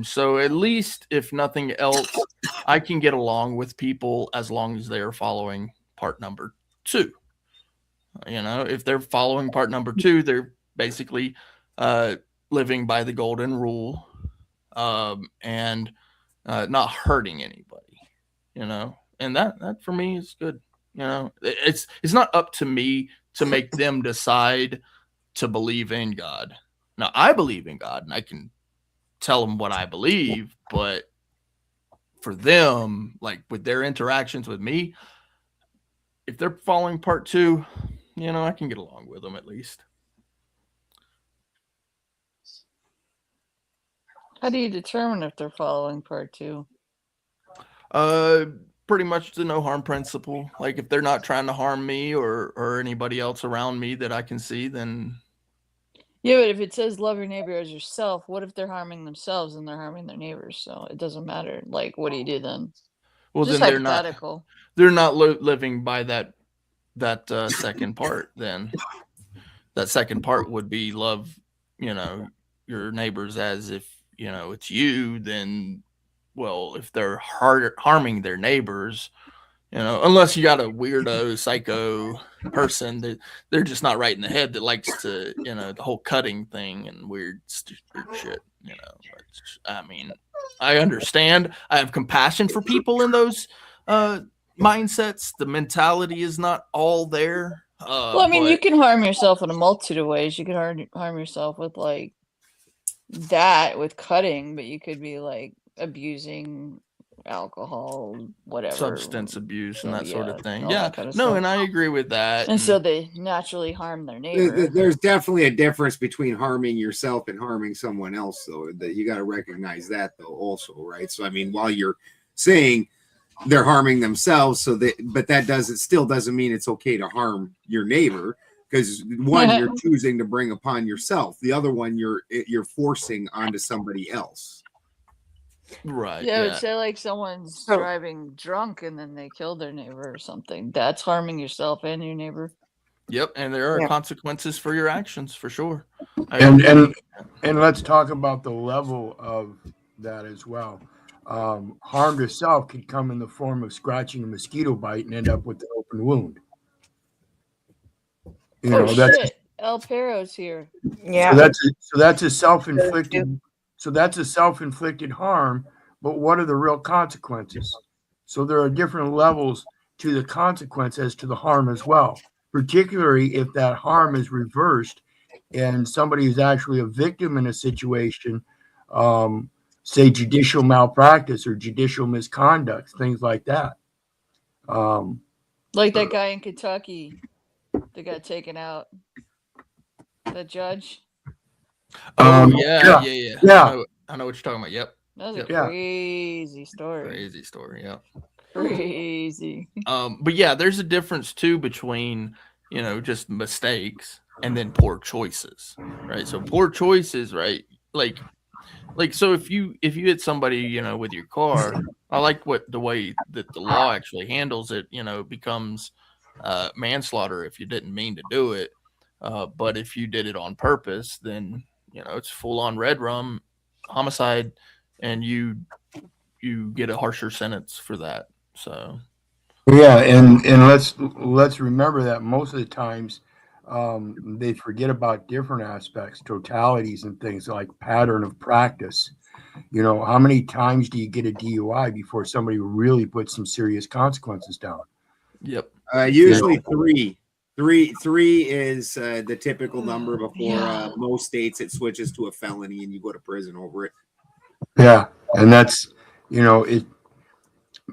So at least, if nothing else, I can get along with people as long as they are following part number 2. If they're following part number 2, they're basically living by the golden rule, and not hurting anybody, and that for me is good. It's not up to me to make them decide to believe in God. Now, I believe in God and I can tell them what I believe, but for them, like with their interactions with me, if they're following part 2, I can get along with them at least. How do you determine if they're following part 2? Pretty much the no harm principle. Like if they're not trying to harm me or anybody else around me that I can see, then Yeah, but if it says love your neighbor as yourself, what if they're harming themselves and they're harming their neighbors? So it doesn't matter. Like, what do you do then? well, Just then hypothetical. they're not living by that second part. Then that second part would be love, your neighbors as if it's you. Then, well, if they're harming their neighbors, unless you got a weirdo psycho person that they're just not right in the head that likes to, the whole cutting thing and weird shit, I mean, I understand. I have compassion for people in those mindsets. The mentality is not all there. Well, I mean, you can harm yourself in a multitude of ways. You can harm yourself with like that, with cutting, but you could be like abusing alcohol, whatever, substance abuse and that sort of thing. all Yeah, that kind of no, stuff. and I agree with that. And so they naturally harm their neighbor. There's definitely a difference between harming yourself and harming someone else, though. That you got to recognize that, though, also, right? So, I mean, while you're saying they're harming themselves, but that still doesn't mean it's okay to harm your neighbor, because one, you're choosing to bring upon yourself. The other one, you're forcing onto somebody else. Right. Yeah, but say like someone's driving drunk and then they kill their neighbor or something. That's harming yourself and your neighbor. Yep, and there are consequences for your actions for sure. And let's talk about the level of that as well. Harm to self could come in the form of scratching a mosquito bite and end up with an open wound. Shit. El Pero's here. Yeah. So that's a self-inflicted. So that's a self-inflicted harm. But what are the real consequences? So there are different levels to the consequence as to the harm as well. Particularly if that harm is reversed and somebody is actually a victim in a situation, say judicial malpractice or judicial misconduct, things like that. Like that guy in Kentucky that got taken out. The judge. Oh, yeah. I know what you're talking about. Yep. That was a crazy story. Crazy story, yeah. Crazy. But yeah, there's a difference too between, just mistakes and then poor choices, right? So poor choices, right? Like so if you hit somebody, with your car, I like the way that the law actually handles it, becomes manslaughter if you didn't mean to do it. But if you did it on purpose, then it's full on red rum homicide, and you get a harsher sentence for that. So yeah, and let's remember that most of the times they forget about different aspects, totalities, and things like pattern of practice. How many times do you get a DUI before somebody really puts some serious consequences down? Yep. Usually three. Three is the typical number before most states it switches to a felony and you go to prison over it. Yeah, and that's it.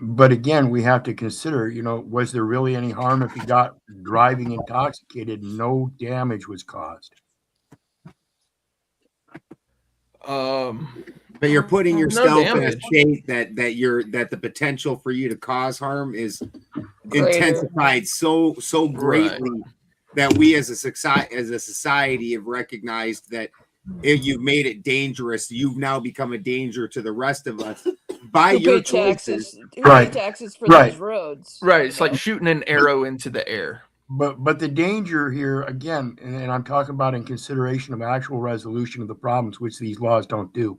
But again, we have to consider, was there really any harm if he got driving intoxicated? No damage was caused. But you're putting no yourself in a damage. state that the potential for you to cause harm is Greater. intensified so greatly that we as a society have recognized that if you've made it dangerous, you've now become a danger to the rest of us by Who your pay taxes? choices. Who pay taxes for those roads? Right. It's like shooting an arrow into the air. But the danger here, again, and I'm talking about in consideration of actual resolution of the problems, which these laws don't do.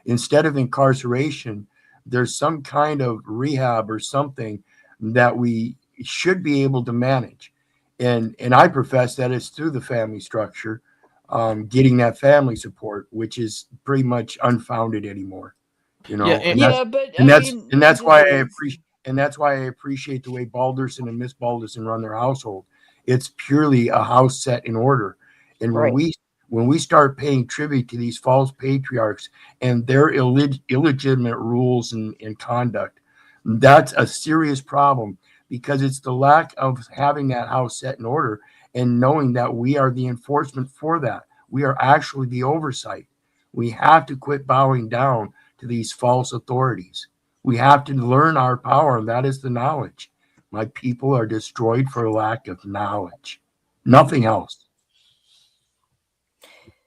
Instead of incarceration, there's some kind of rehab or something that we should be able to manage. And I profess that it's through the family structure, getting that family support, which is pretty much unfounded anymore. That's why I appreciate the way Balderson and Miss Balderson run their household. It's purely a house set in order. And when we start paying tribute to these false patriarchs and their illegitimate rules and conduct, that's a serious problem, because it's the lack of having that house set in order and knowing that we are the enforcement for that. We are actually the oversight. We have to quit bowing down to these false authorities. We have to learn our power, and that is the knowledge. My people are destroyed for lack of knowledge. Nothing else.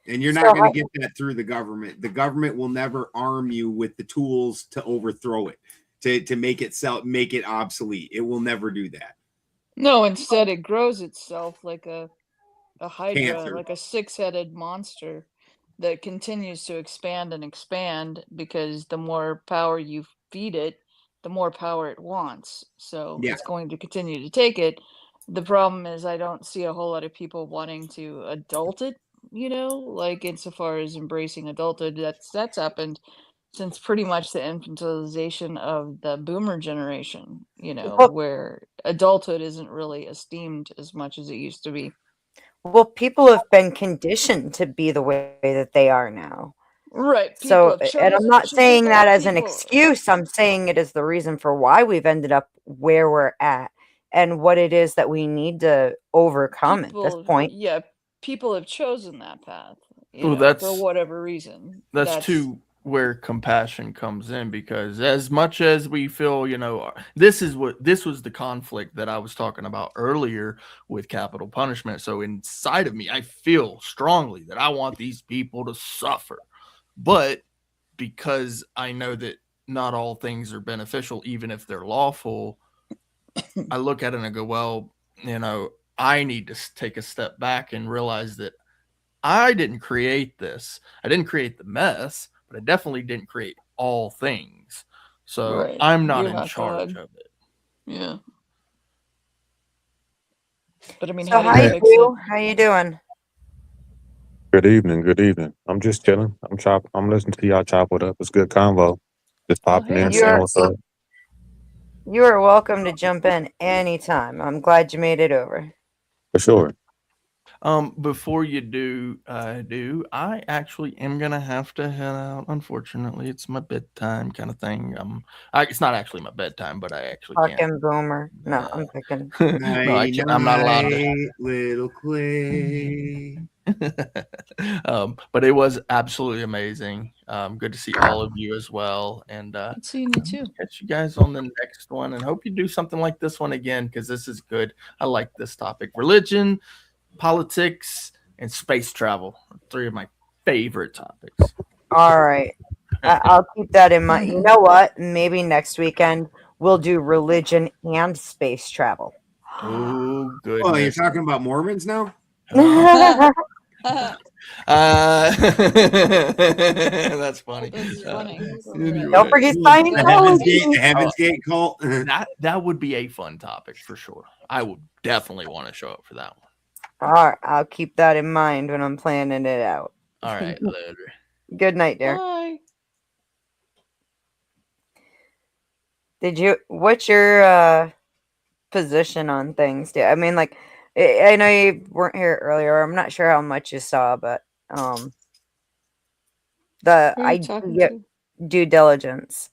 And you're not going to get that through the government. The government will never arm you with the tools to overthrow it, to make it obsolete. It will never do that. No, instead it grows itself like a hydra, Cancer. like a six-headed monster that continues to expand and expand, because the more power you feed it, the more power it wants. So Yeah. it's going to continue to take it. The problem is I don't see a whole lot of people wanting to adult it, like insofar as embracing adulthood. That's happened since pretty much the infantilization of the boomer generation, where adulthood isn't really esteemed as much as it used to be. Well, people have been conditioned to be the way that they are now. Right. So, and I'm not saying that as an people- excuse. I'm saying it is the reason for why we've ended up where we're at and what it is that we need to overcome at this point. Yeah, people have chosen that path, Well, for whatever reason. That's too where compassion comes in, because as much as we feel, this was the conflict that I was talking about earlier with capital punishment. So inside of me, I feel strongly that I want these people to suffer, but because I know that not all things are beneficial, even if they're lawful, I look at it and I go, well, I need to take a step back and realize that I didn't create this. I didn't create the mess, but I definitely didn't create all things. So Right. I'm not You're in not charge God. of it. Yeah. But I mean, So how do you fix it? How you doing? Good evening. Good evening. I'm just chilling. I'm listening to y'all chop it up. It's good convo. Just popping in, saying what's up. You are welcome to jump in anytime. I'm glad you made it over. For sure. Before you do, I actually am gonna have to head out. Unfortunately, it's my bedtime kind of thing. It's not actually my bedtime, but I actually can't. Fucking boomer. No, I'm picking. No, I can't. I'm not allowed to. Little Clay. But it was absolutely amazing. Good to see all of you as well, and Good seeing you too. catch you guys on the next one, and hope you do something like this one again, because this is good. I like this topic: religion, politics, and space travel. 3 of my favorite topics. All right. I'll keep that in mind. You know what? Maybe next weekend we'll do religion and space travel. Oh, good. Oh, you're talking about Mormons now? That's funny. That's funny. Don't forget Scientology. The Heaven's Gate cult. That would be a fun topic for sure. I would definitely want to show up for that one. All right. I'll keep that in mind when I'm planning it out. All right, later. Good night, dear. Bye. What's your position on things? I mean, like, I know you weren't here earlier. I'm not sure how much you saw, but Who are you talking to? due diligence.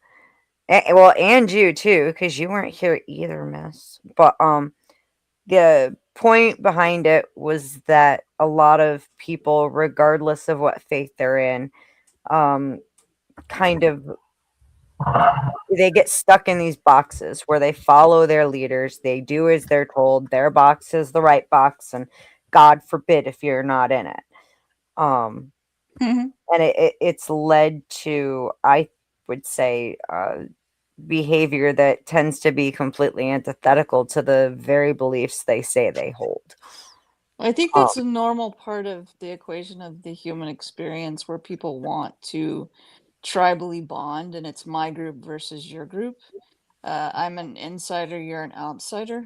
Well, and you too, because you weren't here either, miss. But the point behind it was that a lot of people, regardless of what faith they're in, kind of they get stuck in these boxes where they follow their leaders, they do as they're told, their box is the right box, and God forbid if you're not in it. And it's led to, I would say, behavior that tends to be completely antithetical to the very beliefs they say they hold. I think that's a normal part of the equation of the human experience where people want to tribally bond, and it's my group versus your group. I'm an insider, you're an outsider.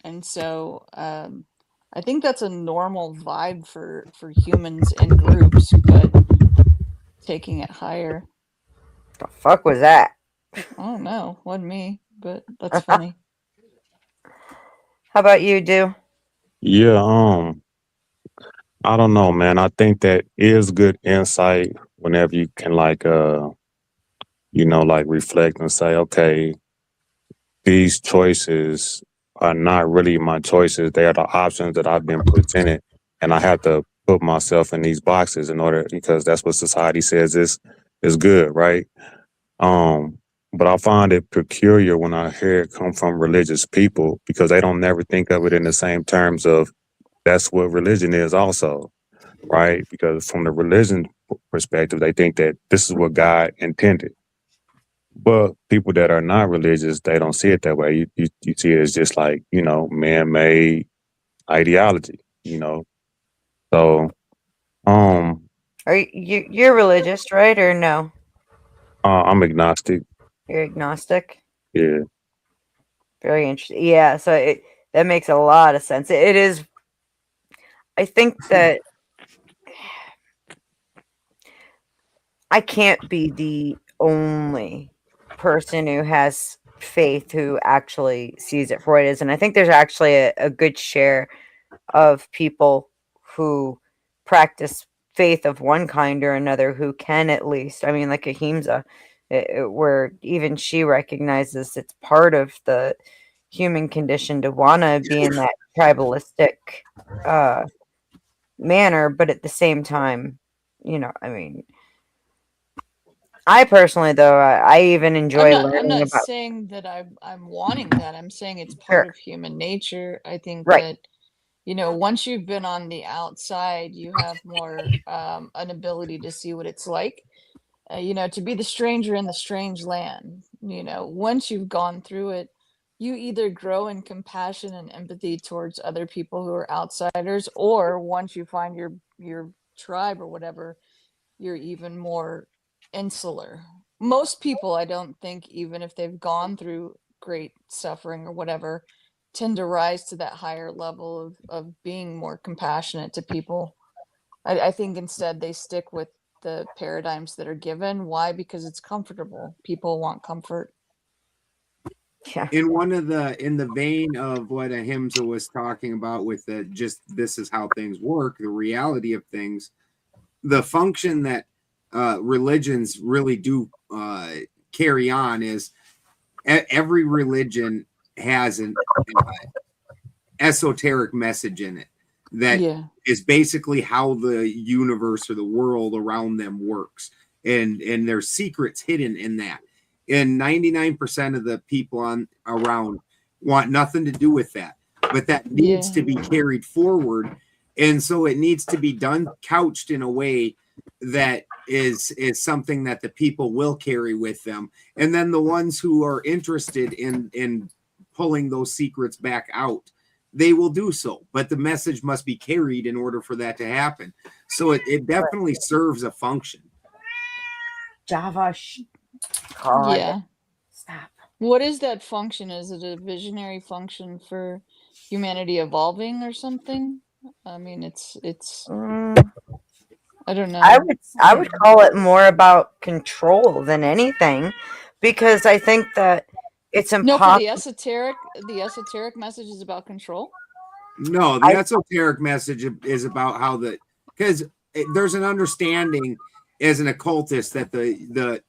And so I think that's a normal vibe for humans in groups, but taking it higher. The fuck was that? I don't know. Wasn't me, but that's funny. How about you, Do? Yeah, I don't know, man. I think that is good insight whenever you can like like reflect and say, okay, these choices are not really my choices. They are the options that I've been presented, and I have to put myself in these boxes in order because that's what society says is good, right? Um, but I find it peculiar when I hear it come from religious people because they don't never think of it in the same terms of that's what religion is also, right? Because from the religion perspective, they think that this is what God intended. But people that are not religious, they don't see it that way. You see it as just like, man-made ideology. So, Are you're religious, right, or no? I'm agnostic. You're agnostic? Yeah. Very interesting. Yeah, so that makes a lot of sense. It is. I think that I can't be the only person who has faith who actually sees it for what it is, and I think there's actually a good share of people who practice faith of one kind or another who can at least, I mean, like Ahimsa, where even she recognizes it's part of the human condition to want to be in that tribalistic manner, but at the same time, I mean, I personally, though, I even enjoy I'm learning not about. saying that I'm wanting that. I'm saying it's part Sure. of human nature. I think Right. that once you've been on the outside, you have more an ability to see what it's like. To be the stranger in the strange land. Once you've gone through it, you either grow in compassion and empathy towards other people who are outsiders, or once you find your tribe or whatever, you're even more insular. Most people, I don't think, even if they've gone through great suffering or whatever, tend to rise to that higher level of being more compassionate to people. I think instead they stick with the paradigms that are given. Why? Because it's comfortable. People want comfort. Yeah. In the vein of what Ahimsa was talking about with the just this is how things work, the reality of things, the function that religions really do carry on is every religion has an esoteric message in it that is basically how the universe or the world around them works, and there's secrets hidden in that. And 99% of the people around want nothing to do with that, but that needs to be carried forward, and so it needs to be done couched in a way that is something that the people will carry with them, and then the ones who are interested in pulling those secrets back out, they will do so, but the message must be carried in order for that to happen. So it definitely serves a function. Java, God. Yeah. Stop. What is that function? Is it a visionary function for humanity evolving or something? I mean, it's I don't know. I would call it more about control than anything, because I think that it's No, for impossible. the esoteric message is about control. No, the esoteric message is about how because there's an understanding as an occultist that the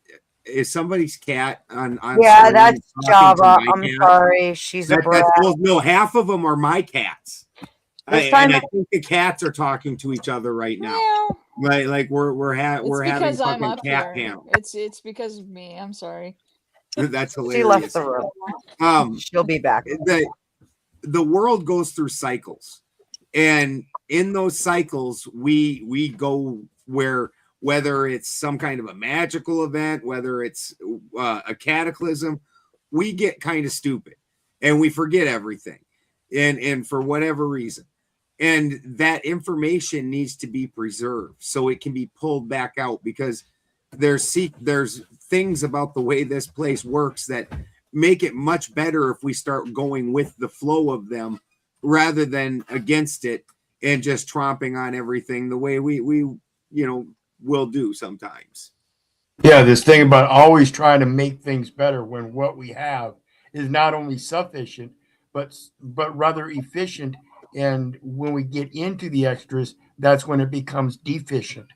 Is somebody's cat on Yeah, screen that's talking to Java. my I'm cat? sorry. She's a brat. That's well, no, half of them are my cats. This And time I think the cats are talking to each other right now. Like we're It's having because I'm fucking up cat here. panel. It's because of me. I'm sorry. That's she left hilarious. the room. She'll be back. The world goes through cycles, and in those cycles we go where, whether it's some kind of a magical event, whether it's a cataclysm, we get kind of stupid and we forget everything, and for whatever reason, and that information needs to be preserved so it can be pulled back out, because there's things about the way this place works that make it much better if we start going with the flow of them rather than against it and just tromping on everything the way we will do sometimes. Yeah, this thing about always trying to make things better when what we have is not only sufficient, but rather efficient. And when we get into the extras, that's when it becomes deficient.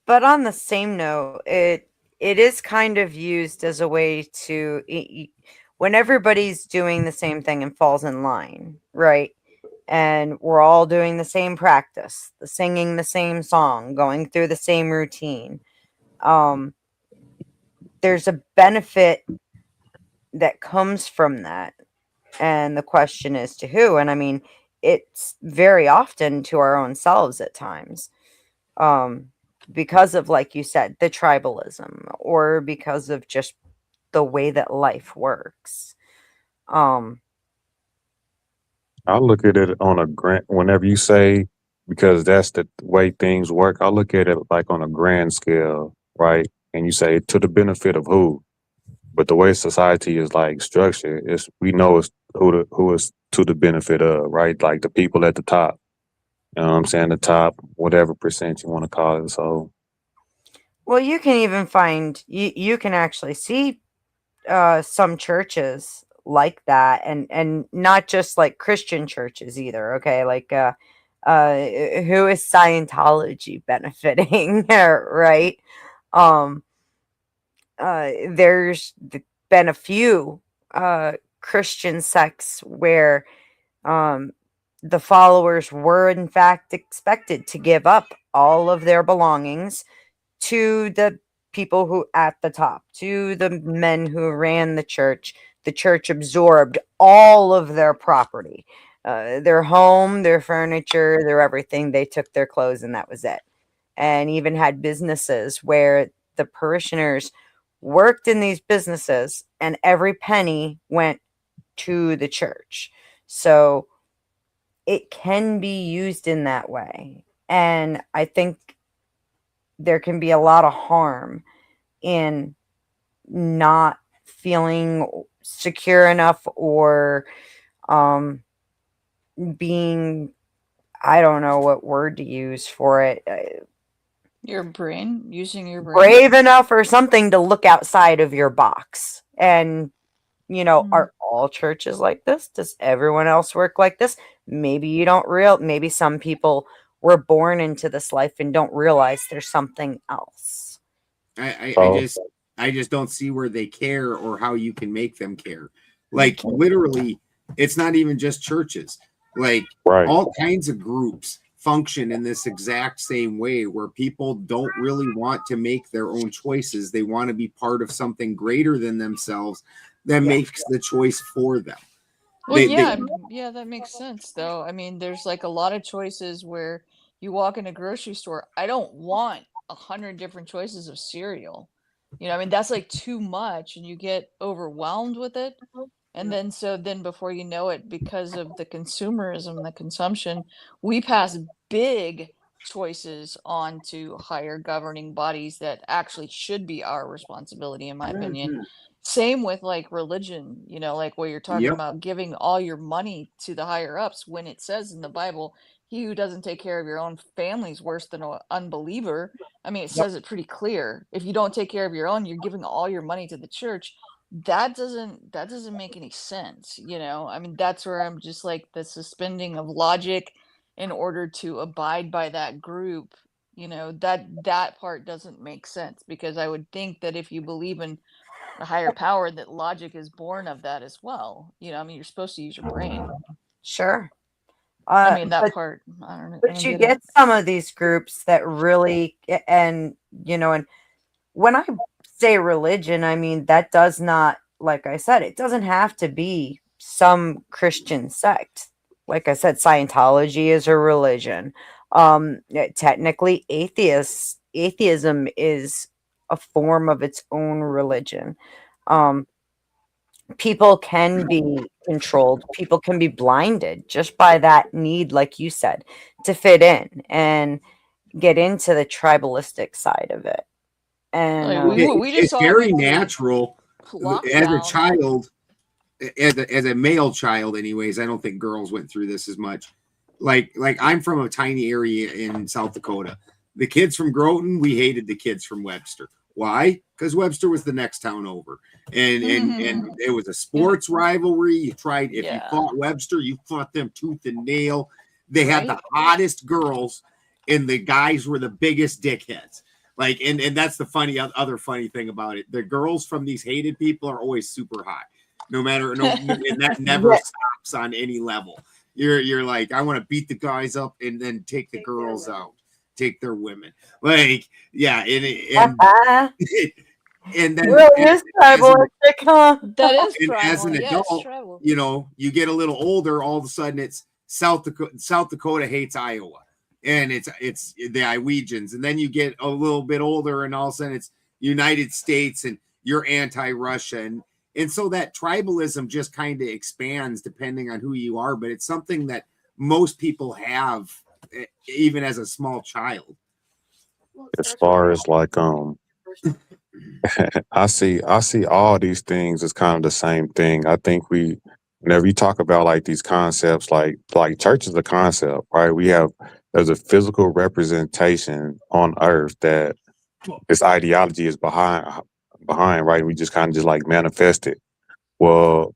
But on the same note, it is kind of used as a way to when everybody's doing the same thing and falls in line, right? And we're all doing the same practice, the singing the same song, going through the same routine. There's a benefit that comes from that. And the question is to who? And I mean, it's very often to our own selves at times. Because of, like you said, the tribalism, or because of just the way that life works. I look at it on a grand, whenever you say, because that's the way things work, I look at it like on a grand scale, right? And you say to the benefit of who? But the way society is like structured, is we know it's who is to the benefit of, right? Like the people at the top. You know what I'm saying? The top, whatever percent you want to call it. So Well, you can even find you can actually see some churches like that, and not just like Christian churches either. Okay, like who is Scientology benefiting, right? Um, there's been a few Christian sects where the followers were in fact expected to give up all of their belongings to the people who at the top, to the men who ran the church. The church absorbed all of their property, their home, their furniture, their everything. They took their clothes and that was it. And even had businesses where the parishioners worked in these businesses and every penny went to the church. So it can be used in that way. And I think there can be a lot of harm in not feeling secure enough, or being, I don't know what word to use for it, Your brain, using your brain. brave enough or something to look outside of your box. And are all churches like this? Does everyone else work like this? Maybe you don't maybe some people were born into this life and don't realize there's something else. I just don't see where they care or how you can make them care. Like literally, it's not even just churches. Like all kinds of groups function in this exact same way, where people don't really want to make their own choices. They want to be part of something greater than themselves that makes the choice for them. Well, yeah, that makes sense though. I mean, there's like a lot of choices where you walk in a grocery store. I don't want 100 different choices of cereal. I mean, that's like too much and you get overwhelmed with it. And then before you know it, because of the consumerism, the consumption, we pass big choices on to higher governing bodies that actually should be our responsibility, in my opinion. Same with like religion, like what you're talking about, giving all your money to the higher ups, when it says in the Bible, he who doesn't take care of your own family is worse than an unbeliever. I mean, it says it pretty clear. If you don't take care of your own, you're giving all your money to the church. That doesn't make any sense. I mean, that's where I'm just like, the suspending of logic in order to abide by that group, that part doesn't make sense, because I would think that if you believe in a higher power, that logic is born of that as well. I mean, you're supposed to use your brain. Sure. I mean, that But part, I don't know. I but don't you get it. get some of these groups that really, and when I say religion, I mean that does not, like I said, it doesn't have to be some Christian sect. Like I said, Scientology is a religion. Technically, atheism is a form of its own religion. Um, People can be controlled, people can be blinded just by that need, like you said, to fit in and get into the tribalistic side of it. And Like, we just It's saw it very with the natural as a lockdown. child, as a male child, anyways. I don't think girls went through this as much. Like I'm from a tiny area in South Dakota. The kids from Groton, we hated the kids from Webster. Why? Because Webster was the next town over, and it was a sports rivalry. You tried if you fought Webster, you fought them tooth and nail. They had the hottest girls, and the guys were the biggest dickheads. Like, and that's the other funny thing about it. The girls from these hated people are always super hot, no matter and that never stops on any level. You're like, I want to beat the guys up and then take the girls out, take their women. Like, yeah, and then really is tribalistic, huh? That is and tribal. as an Yeah, it's adult, tribal. you get a little older, all of a sudden it's South Dakota hates Iowa, and it's the Iowegians, and then you get a little bit older, and all of a sudden it's United States, and you're anti-Russia, and so that tribalism just kind of expands depending on who you are, but it's something that most people have even as a small child. As far as like I see all these things as kind of the same thing. I think whenever you talk about like these concepts, like church is a concept, right? There's a physical representation on earth that this ideology is behind, right? We just kind of just like manifest it. Well,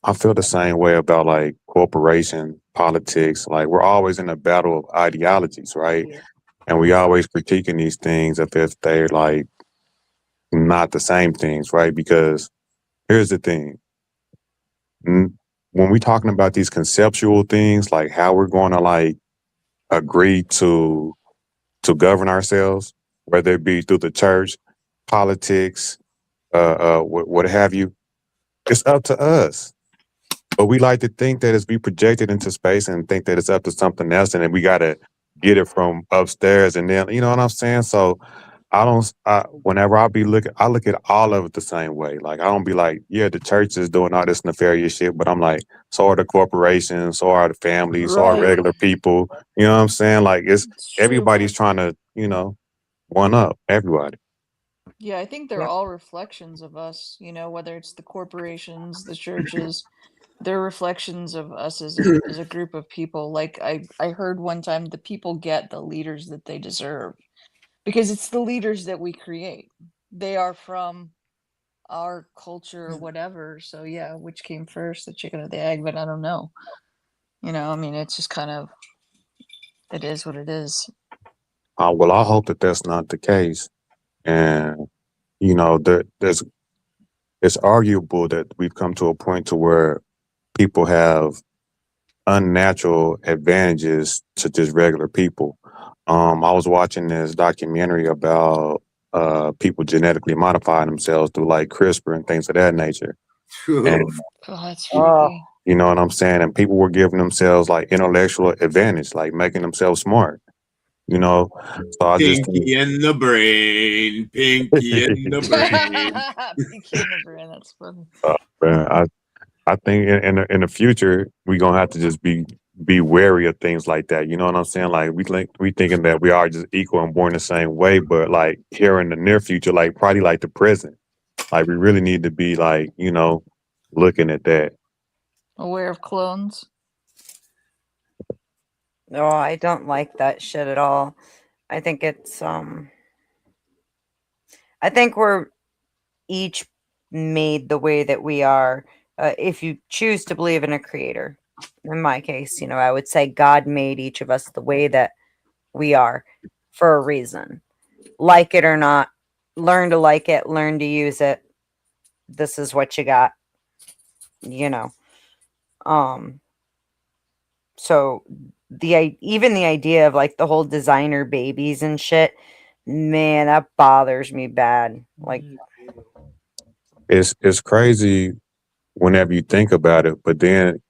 I feel the same way about like corporation politics. Like we're always in a battle of ideologies, right? And we always critiquing these things if they're like not the same things, right? Because here's the thing. When we're talking about these conceptual things, like how we're going to like agree to govern ourselves, whether it be through the church, politics, what have you, it's up to us. But we like to think that it's be projected into space and think that it's up to something else, and then we got to get it from upstairs, and then you know what I'm saying. So whenever I look at all of it the same way. Like I don't be like, yeah, the church is doing all this nefarious shit, but I'm like, so are the corporations, so are the families, so are Right. regular people. You know what I'm saying? Like It's true. everybody's trying to, one up everybody. Yeah, I think they're all reflections of us, whether it's the corporations, the churches, they're reflections of us as a group of people. Like I heard one time, the people get the leaders that they deserve, because it's the leaders that we create. They are from our culture or whatever. So yeah, which came first, the chicken or the egg? But I don't know. I mean, it's just kind of, it is what it is. Well, I hope that that's not the case. And, it's arguable that we've come to a point to where people have unnatural advantages to just regular people. I was watching this documentary about people genetically modifying themselves through like CRISPR and things of that nature. And Oh, that's freaky. you know what I'm saying? And people were giving themselves like intellectual advantage, like making themselves smart. So I just Pinky in the brain, pinky in the brain. Pinky in the brain. That's funny. Man, I think in the future we're gonna have to just be wary of things like that. You know what I'm saying? Like we thinking that we are just equal and born the same way, but like here in the near future, like probably like the present, like we really need to be like looking at that. Aware of clones. No, I don't like that shit at all. I think it's I think we're each made the way that we are. If you choose to believe in a creator, in my case, I would say God made each of us the way that we are for a reason. Like it or not, learn to like it, learn to use it. This is what you got, you know. So even the idea of like the whole designer babies and shit, man, that bothers me bad. Like, It's crazy whenever you think about it, but then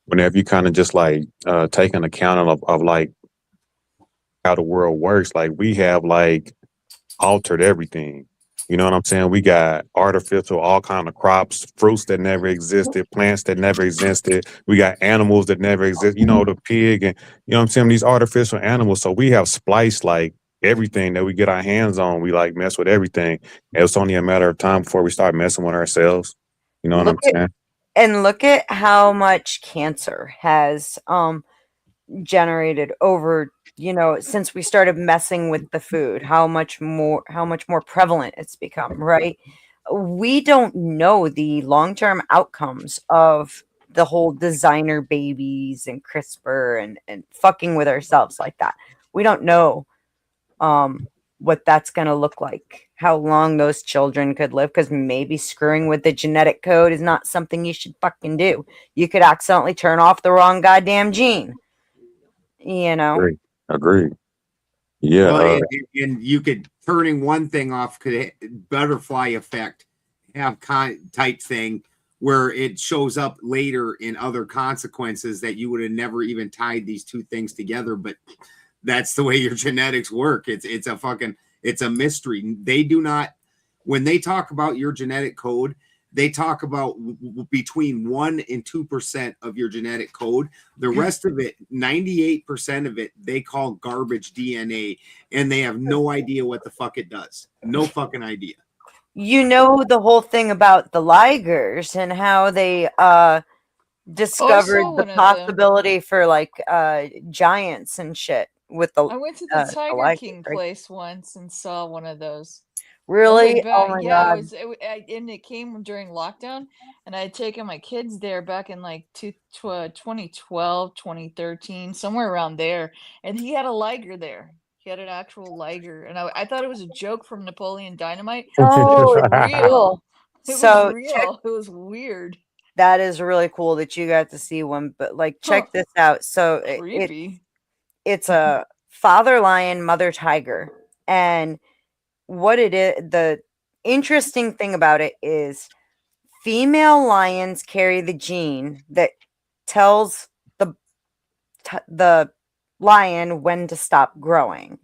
whenever you kind of just like take an account of like how the world works, like we have like altered everything. You know what I'm saying? We got artificial, all kind of crops, fruits that never existed, plants that never existed. We got animals that never exist. You know, the pig and you know what I'm saying? These artificial animals. So we have spliced like everything that we get our hands on. We like mess with everything. And it's only a matter of time before we start messing with ourselves. You know what I'm saying? look at how much cancer has generated over since we started messing with the food, how much more prevalent it's become, right? We don't know the long-term outcomes of the whole designer babies and CRISPR and fucking with ourselves like that. We don't know what that's going to look like, how long those children could live, because maybe screwing with the genetic code is not something you should fucking do. You could accidentally turn off the wrong goddamn gene. Agree. Yeah. Well, and you could turning one thing off could butterfly effect have type thing where it shows up later in other consequences that you would have never even tied these two things together. But that's the way your genetics work. It's a mystery. They do not, when they talk about your genetic code, they talk about between 1 and 2% of your genetic code. The rest of it, 98% of it, they call garbage DNA, and they have no idea what the fuck it does. No fucking idea. The whole thing about the ligers and how they discovered the possibility for like giants and shit with the I went to the Tiger liger, King right? place once and saw one of those. Really? Back, Oh my yeah, god! and it came during lockdown, and I had taken my kids there back in like 2012, 2013, somewhere around there, and he had a liger there. He had an actual liger, and I thought it was a joke from Napoleon Dynamite. Oh, It was it's real. cool. It So was real. It was weird. that is really cool that you got to see one. But like, check this out. So Creepy. it's a father lion, mother tiger, and what it is, the interesting thing about it is female lions carry the gene that tells the lion when to stop growing.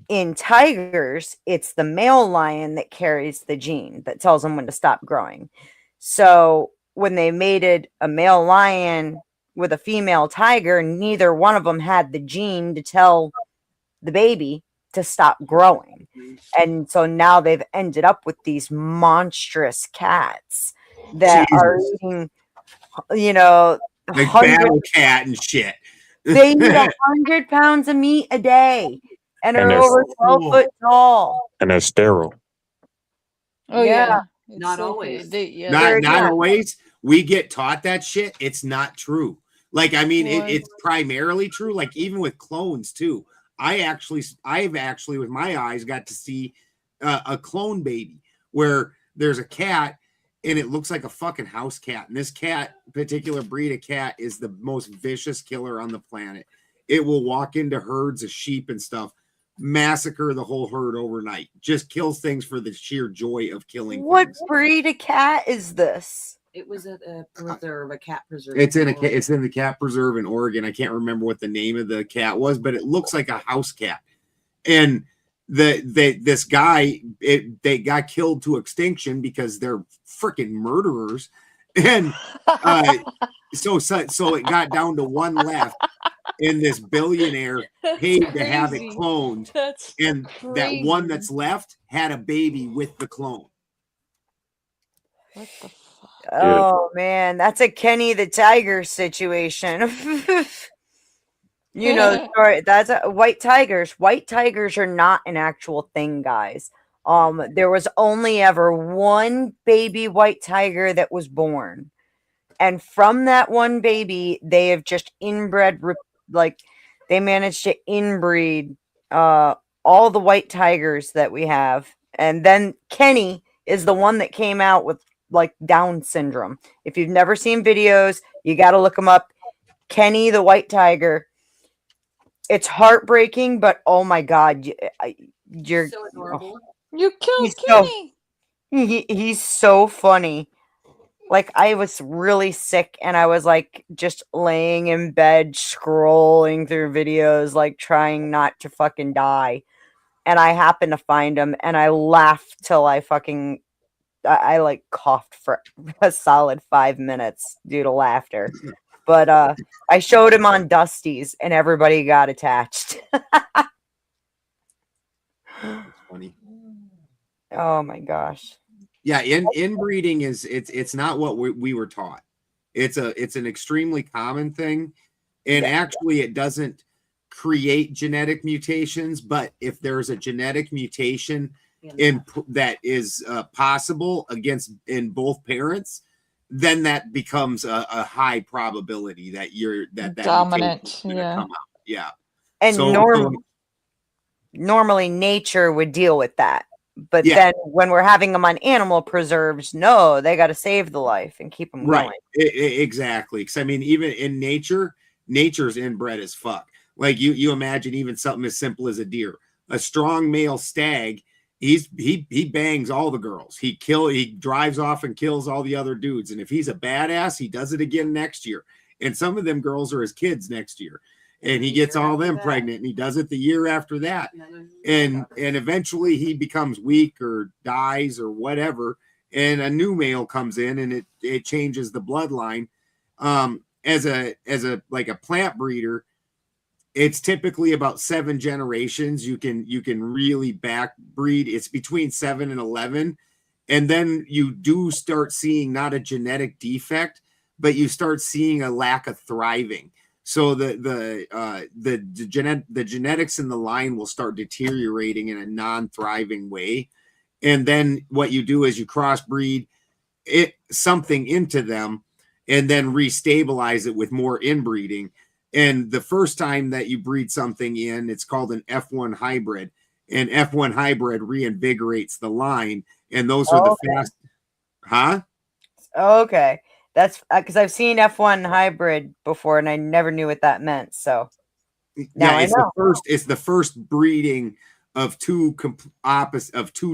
In tigers, it's the male lion that carries the gene that tells them when to stop growing. So when they mated a male lion with a female tiger, neither one of them had the gene to tell the baby to stop growing. And so now they've ended up with these monstrous cats that are eating, like battle cat and shit. They eat 100 pounds of meat a day and are over 12 foot tall. And they're sterile. Oh Yeah. It's Not like always. Not always. We get taught that shit. It's not true. Like, I mean, it's primarily true. Like, even with clones too. I've actually with my eyes got to see a clone baby where there's a cat and it looks like a fucking house cat. And this particular breed of cat is the most vicious killer on the planet. It will walk into herds of sheep and stuff, massacre the whole herd overnight. Just kills things for the sheer joy of killing. What breed of cat is this? It was at a preserve, a cat preserve. It's in the cat preserve in Oregon. I can't remember what the name of the cat was, but it looks like a house cat. And this guy, they got killed to extinction because they're freaking murderers. And so it got down to one left, and this billionaire paid to have it cloned. And that one that's left had a baby with the clone. What the fuck? Oh man, that's a Kenny the Tiger situation. Sorry, that's white tigers. White tigers are not an actual thing, guys. There was only ever one baby white tiger that was born. And from that one baby, they have just inbred, like they managed to inbreed all the white tigers that we have. And then Kenny is the one that came out with like Down syndrome. If you've never seen videos, you got to look them up. Kenny the white tiger. It's heartbreaking, but oh my God, you're so adorable. You killed he's Kenny. he's so funny. Like, I was really sick and I was like just laying in bed scrolling through videos, like trying not to fucking die. And I happened to find him and I laughed till I like coughed for a solid 5 minutes due to laughter. But I showed him on Dusty's and everybody got attached. Funny. Oh my gosh. Yeah, inbreeding it's not what we were taught. It's an extremely common thing, and actually it doesn't create genetic mutations. But if there's a genetic mutation that is possible in both parents, then that becomes a high probability that that dominant. mutation is going to come out. Yeah, and normally nature would deal with that. But then when we're having them on animal preserves, no, they got to save the life and keep them going. Exactly. Because I mean, even in nature's inbred as fuck. Like you imagine even something as simple as a deer, a strong male stag. He bangs all the girls. He drives off and kills all the other dudes. And if he's a badass, he does it again next year. And some of them girls are his kids next year. And he gets all them pregnant, and he does it the year after that. And eventually he becomes weak or dies or whatever, and a new male comes in and it changes the bloodline. As a like a plant breeder, it's typically about 7 generations. You can really backbreed. It's between 7 and 11. And then you do start seeing not a genetic defect, but you start seeing a lack of thriving. So the genetics in the line will start deteriorating in a non-thriving way. And then what you do is you crossbreed something into them and then restabilize it with more inbreeding. And the first time that you breed something in, it's called an F1 hybrid. And F1 hybrid reinvigorates the line. And those are the fast. Huh? Okay. That's because I've seen F1 hybrid before and I never knew what that meant. So now I know. It's the first breeding of two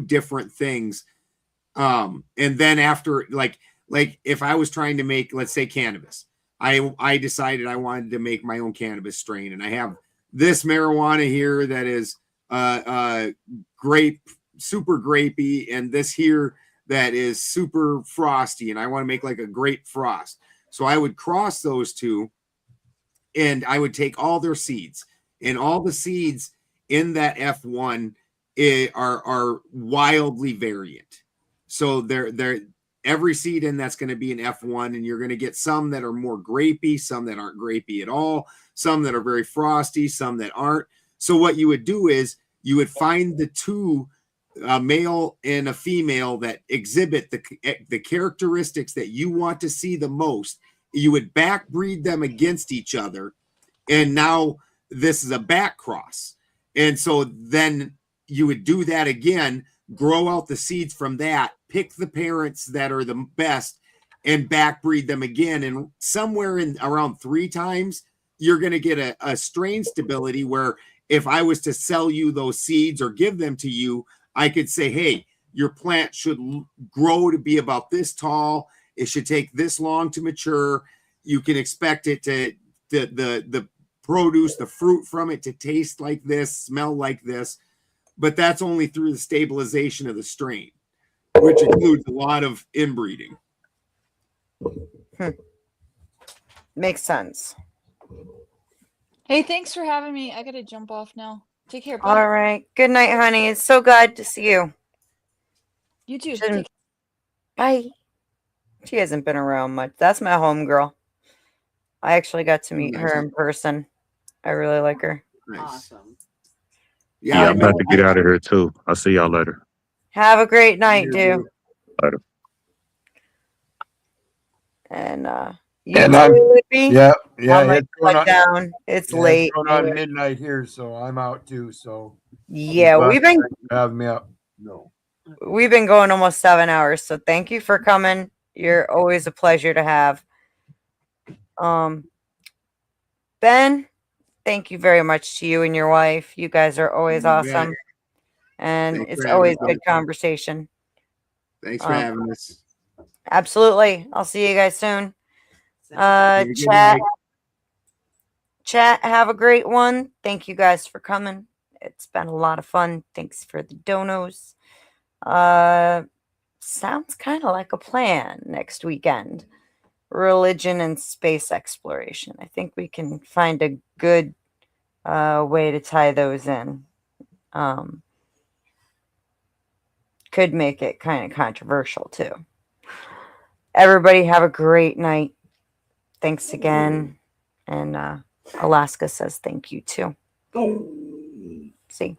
different things. And then after like if I was trying to make, let's say, cannabis, I decided I wanted to make my own cannabis strain, and I have this marijuana here that is super grapey, and this here that is super frosty, and I want to make like a grape frost. So I would cross those two, and I would take all their seeds, and all the seeds in that F1 are wildly variant. So they're every seed in that's going to be an F1, and you're going to get some that are more grapey, some that aren't grapey at all, some that are very frosty, some that aren't. So what you would do is you would find the two, a male and a female, that exhibit the characteristics that you want to see the most. You would backbreed them against each other, and now this is a back cross. And so then you would do that again, grow out the seeds from that, pick the parents that are the best, and backbreed them again. And somewhere in around 3 times, you're going to get a strain stability where if I was to sell you those seeds or give them to you, I could say, hey, your plant should grow to be about this tall. It should take this long to mature. You can expect it to the produce, the fruit from it, to taste like this, smell like this. But that's only through the stabilization of the strain, which includes a lot of inbreeding. Makes sense. Hey, thanks for having me. I gotta jump off now. Take care. Bye. All right. Good night, honey. It's so glad to see you. You too. Bye. She hasn't been around much. That's my homegirl. I actually got to meet her in person. I really like her. Awesome. Yeah, I'm about to get out of here too. I'll see y'all later. Have a great night, dude. Later. And you And too, Libby? yeah, I might it's going cut on. down. It's Yeah, late. It's going on midnight here, so I'm out too. So Yeah, glad we've been you have me up. No. we've been going almost 7 hours. So thank you for coming. You're always a pleasure to have. Ben, thank you very much to you and your wife. You guys are always awesome. And Thanks it's for having always us. good conversation. Thanks for having us. Absolutely. I'll see you guys soon. Have a good Chat. night. Chat, have a great one. Thank you guys for coming. It's been a lot of fun. Thanks for the donos. Sounds kind of like a plan next weekend. Religion and space exploration. I think we can find a good way to tie those in. Could make it kind of controversial too. Everybody have a great night. Thanks again. And Alaska says thank you too. See.